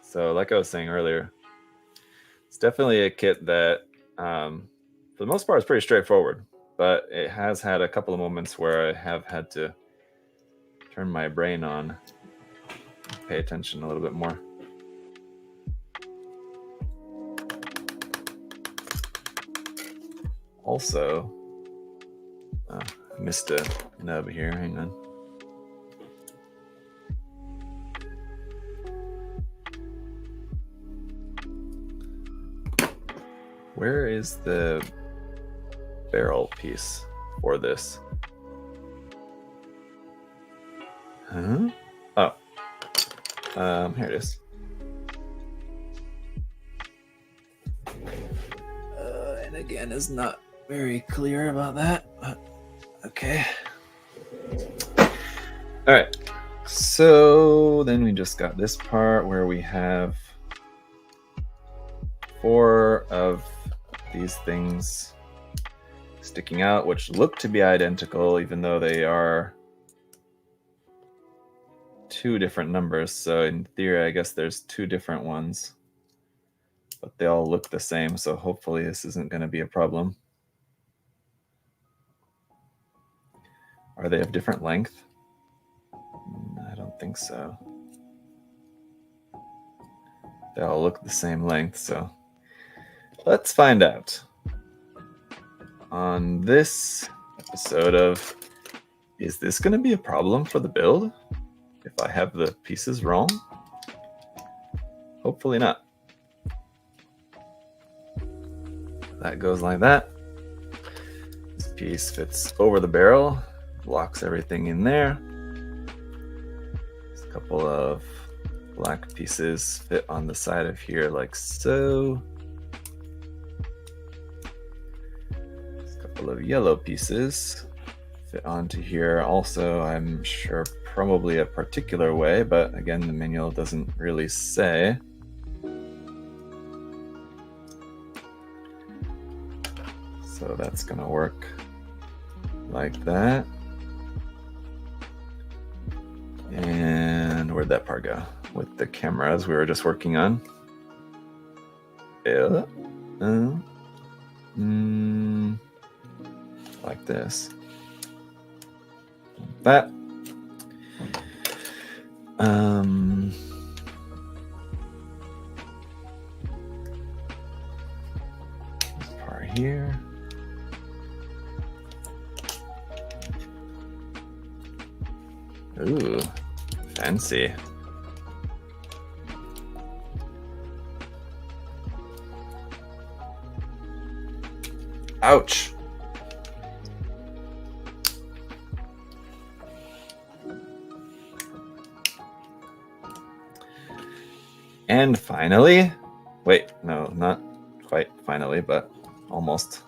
So like I was saying earlier, it's definitely a kit that, for the most part, is pretty straightforward. But it has had a couple of moments where I have had to turn my brain on, pay attention a little bit more. Also, I missed a nub here. Hang on. Where is the barrel piece for this? Huh? Oh. Here it is. And again, is not very clear about that, but okay. All right. So then we just got this part where we have 4 of these things sticking out, which look to be identical, even though they are 2 different numbers. So in theory, I guess there's 2 different ones, but they all look the same. So hopefully this isn't going to be a problem. Are they of different length? I don't think so. They all look the same length, so let's find out. On this episode of Is This Going to Be a Problem for the Build? If I have the pieces wrong? Hopefully not. That goes like that. This piece fits over the barrel, locks everything in there. There's a couple of black pieces fit on the side of here like so. There's a couple of yellow pieces fit onto here also, I'm sure probably a particular way, but again, the manual doesn't really say. So that's gonna work like that. And where'd that part go? With the cameras we were just working on. Like this. Like that. This part here. Ooh, fancy. Ouch. And finally, wait, no, not quite finally, but almost.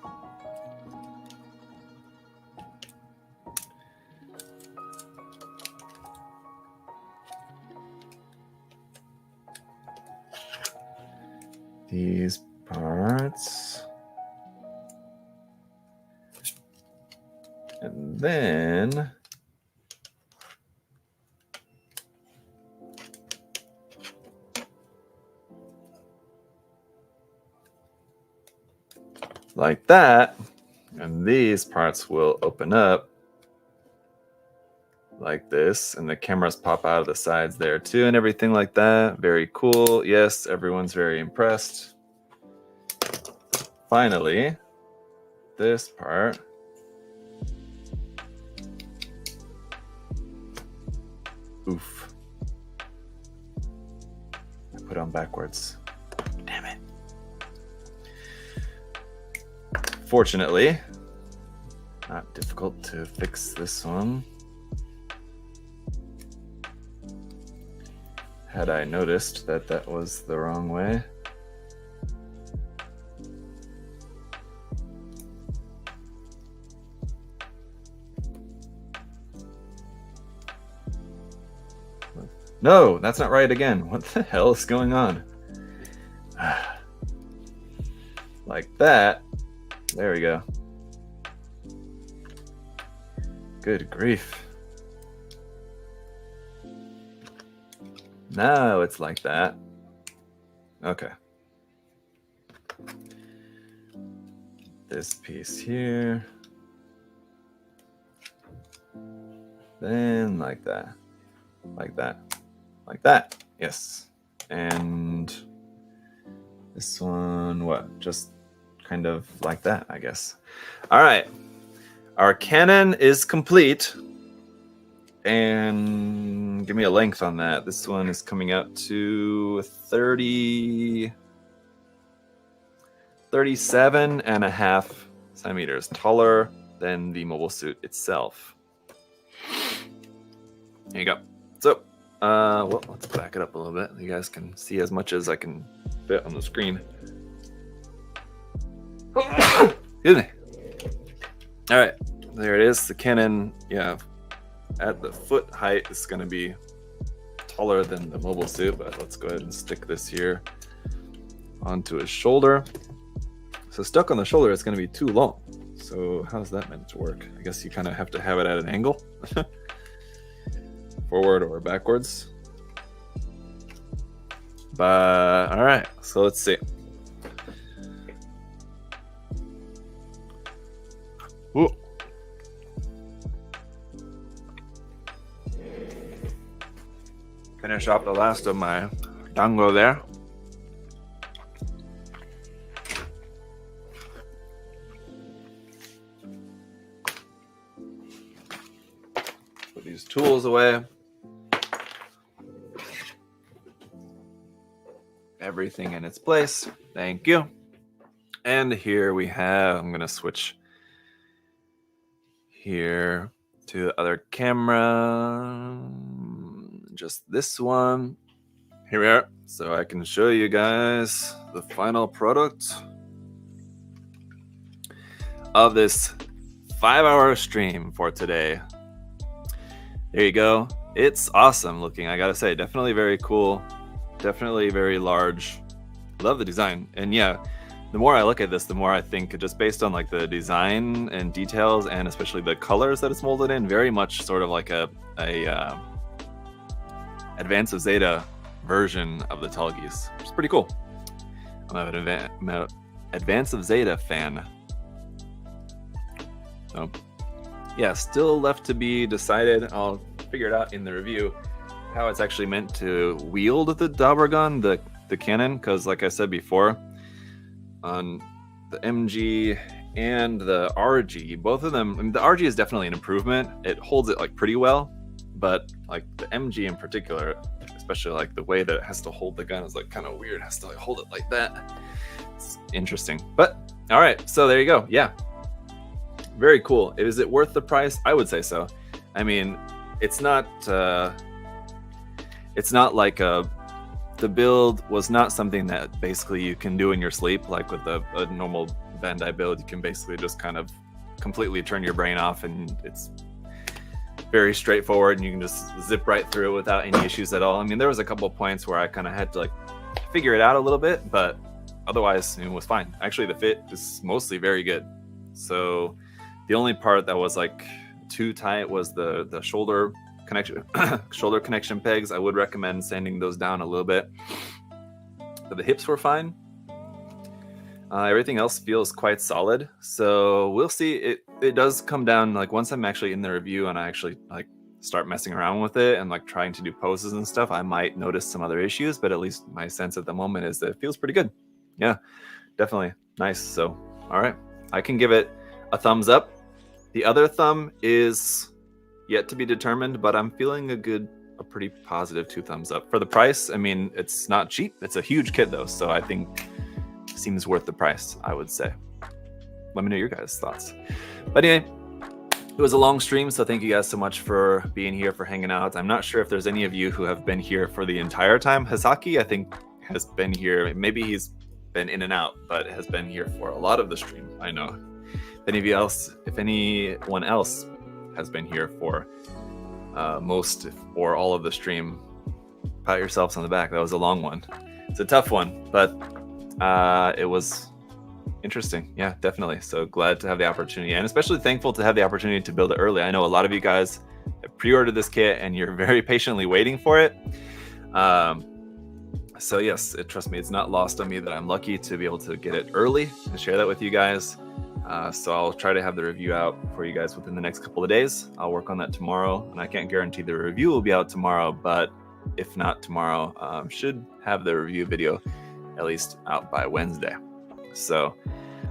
These parts. And then like that, and these parts will open up like this, and the cameras pop out of the sides there too, and everything like that. Very cool. Yes, everyone's very impressed. Finally, this part. Oof. I put on backwards. Damn it. Fortunately, not difficult to fix this one. Had I noticed that that was the wrong way. No, that's not right again. What the hell is going on? Like that. There we go. Good grief. Now it's like that. Okay. This piece here. Then like that. Like that. Like that. Yes. And this one, what? Just kind of like that, I guess. All right. Our cannon is complete. And give me a length on that. This one is coming out to 37.5 centimeters, taller than the mobile suit itself. There you go. So, well, let's back it up a little bit. You guys can see as much as I can fit on the screen. Excuse me. All right, there it is. The cannon, yeah, at the foot height is going to be taller than the mobile suit, but let's go ahead and stick this here onto his shoulder. So stuck on the shoulder, it's going to be too long. So how's that meant to work? I guess you kind of have to have it at an angle. Forward or backwards. But all right, so let's see. Ooh. Finish off the last of my dango there. Put these tools away. Everything in its place. Thank you. And here we have, I'm going to switch here to the other camera. Just this one. Here we are. So I can show you guys the final product of this 5-hour stream for today. There you go. It's awesome looking, I gotta say. Definitely very cool. Definitely very large. Love the design. And yeah, the more I look at this, the more I think, just based on like the design and details, and especially the colors that it's molded in, very much sort of like a Advance of Zeta version of the Telgeese, which is pretty cool. I'm an Advance of Zeta fan. So yeah, still left to be decided. I'll figure it out in the review how it's actually meant to wield the Dauber gun, the cannon, because like I said before, on the MG and the RG, both of them, I mean, the RG is definitely an improvement. It holds it like pretty well, but like the MG in particular, especially like the way that it has to hold the gun is like kind of weird. It has to like hold it like that. It's interesting. But all right, so there you go. Yeah, very cool. Is it worth the price? I would say so. I mean, it's not like the build was not something that basically you can do in your sleep. Like with a normal Bandai build, you can basically just kind of completely turn your brain off, and it's very straightforward, and you can just zip right through it without any issues at all. I mean, there was a couple of points where I kind of had to like figure it out a little bit, but otherwise it was fine. Actually, the fit is mostly very good. So the only part that was like too tight was the shoulder connection pegs. I would recommend sanding those down a little bit. But the hips were fine. Everything else feels quite solid. So we'll see. It does come down, like once I'm actually in the review and I actually like start messing around with it and like trying to do poses and stuff, I might notice some other issues, but at least my sense at the moment is that it feels pretty good. Yeah, definitely nice. So all right, I can give it a thumbs up. The other thumb is yet to be determined, but I'm feeling a pretty positive 2 thumbs up for the price. I mean, it's not cheap. It's a huge kit though, so I think it seems worth the price, I would say. let me know your guys' thoughts. But anyway, it was a long stream, so thank you guys so much for being here, for hanging out. I'm not sure if there's any of you who have been here for the entire time. Hasaki, I think, has been here. Maybe he's been in and out, but has been here for a lot of the stream. I know. If anyone else has been here for most or all of the stream, pat yourselves on the back. That was a long one. It's a tough one, but it was interesting. Yeah, definitely. So glad to have the opportunity, and especially thankful to have the opportunity to build it early. I know a lot of you guys have pre-ordered this kit and you're very patiently waiting for it. So yes, trust me, it's not lost on me that I'm lucky to be able to get it early and share that with you guys. So I'll try to have the review out for you guys within the next couple of days. I'll work on that tomorrow, and I can't guarantee the review will be out tomorrow, but if not tomorrow, should have the review video at least out by Wednesday. So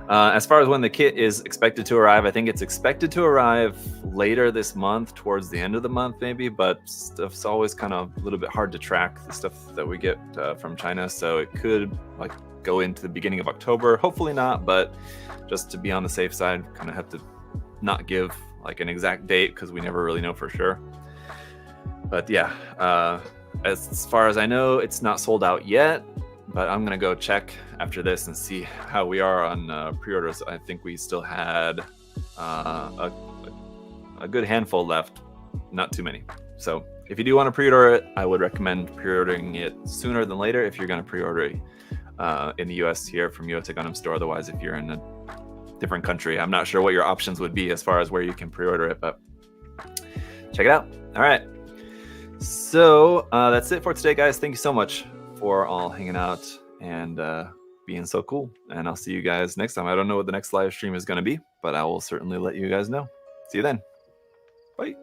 as far as when the kit is expected to arrive, I think it's expected to arrive later this month, towards the end of the month maybe, but stuff's always kind of a little bit hard to track, the stuff that we get from China. So it could like go into the beginning of October, hopefully not, but just to be on the safe side, kind of have to not give like an exact date because we never really know for sure. But yeah, as far as I know, it's not sold out yet, but I'm gonna go check after this and see how we are on pre-orders. I think we still had a good handful left, not too many. So if you do want to pre-order it, I would recommend pre-ordering it sooner than later if you're gonna pre-order it in the US here from USA Gundam Store. Otherwise, if you're in a different country, I'm not sure what your options would be as far as where you can pre-order it, but check it out. All right. So that's it for today, guys. Thank you so much for all hanging out and being so cool. And I'll see you guys next time. I don't know what the next live stream is going to be, but I will certainly let you guys know. See you then. Bye.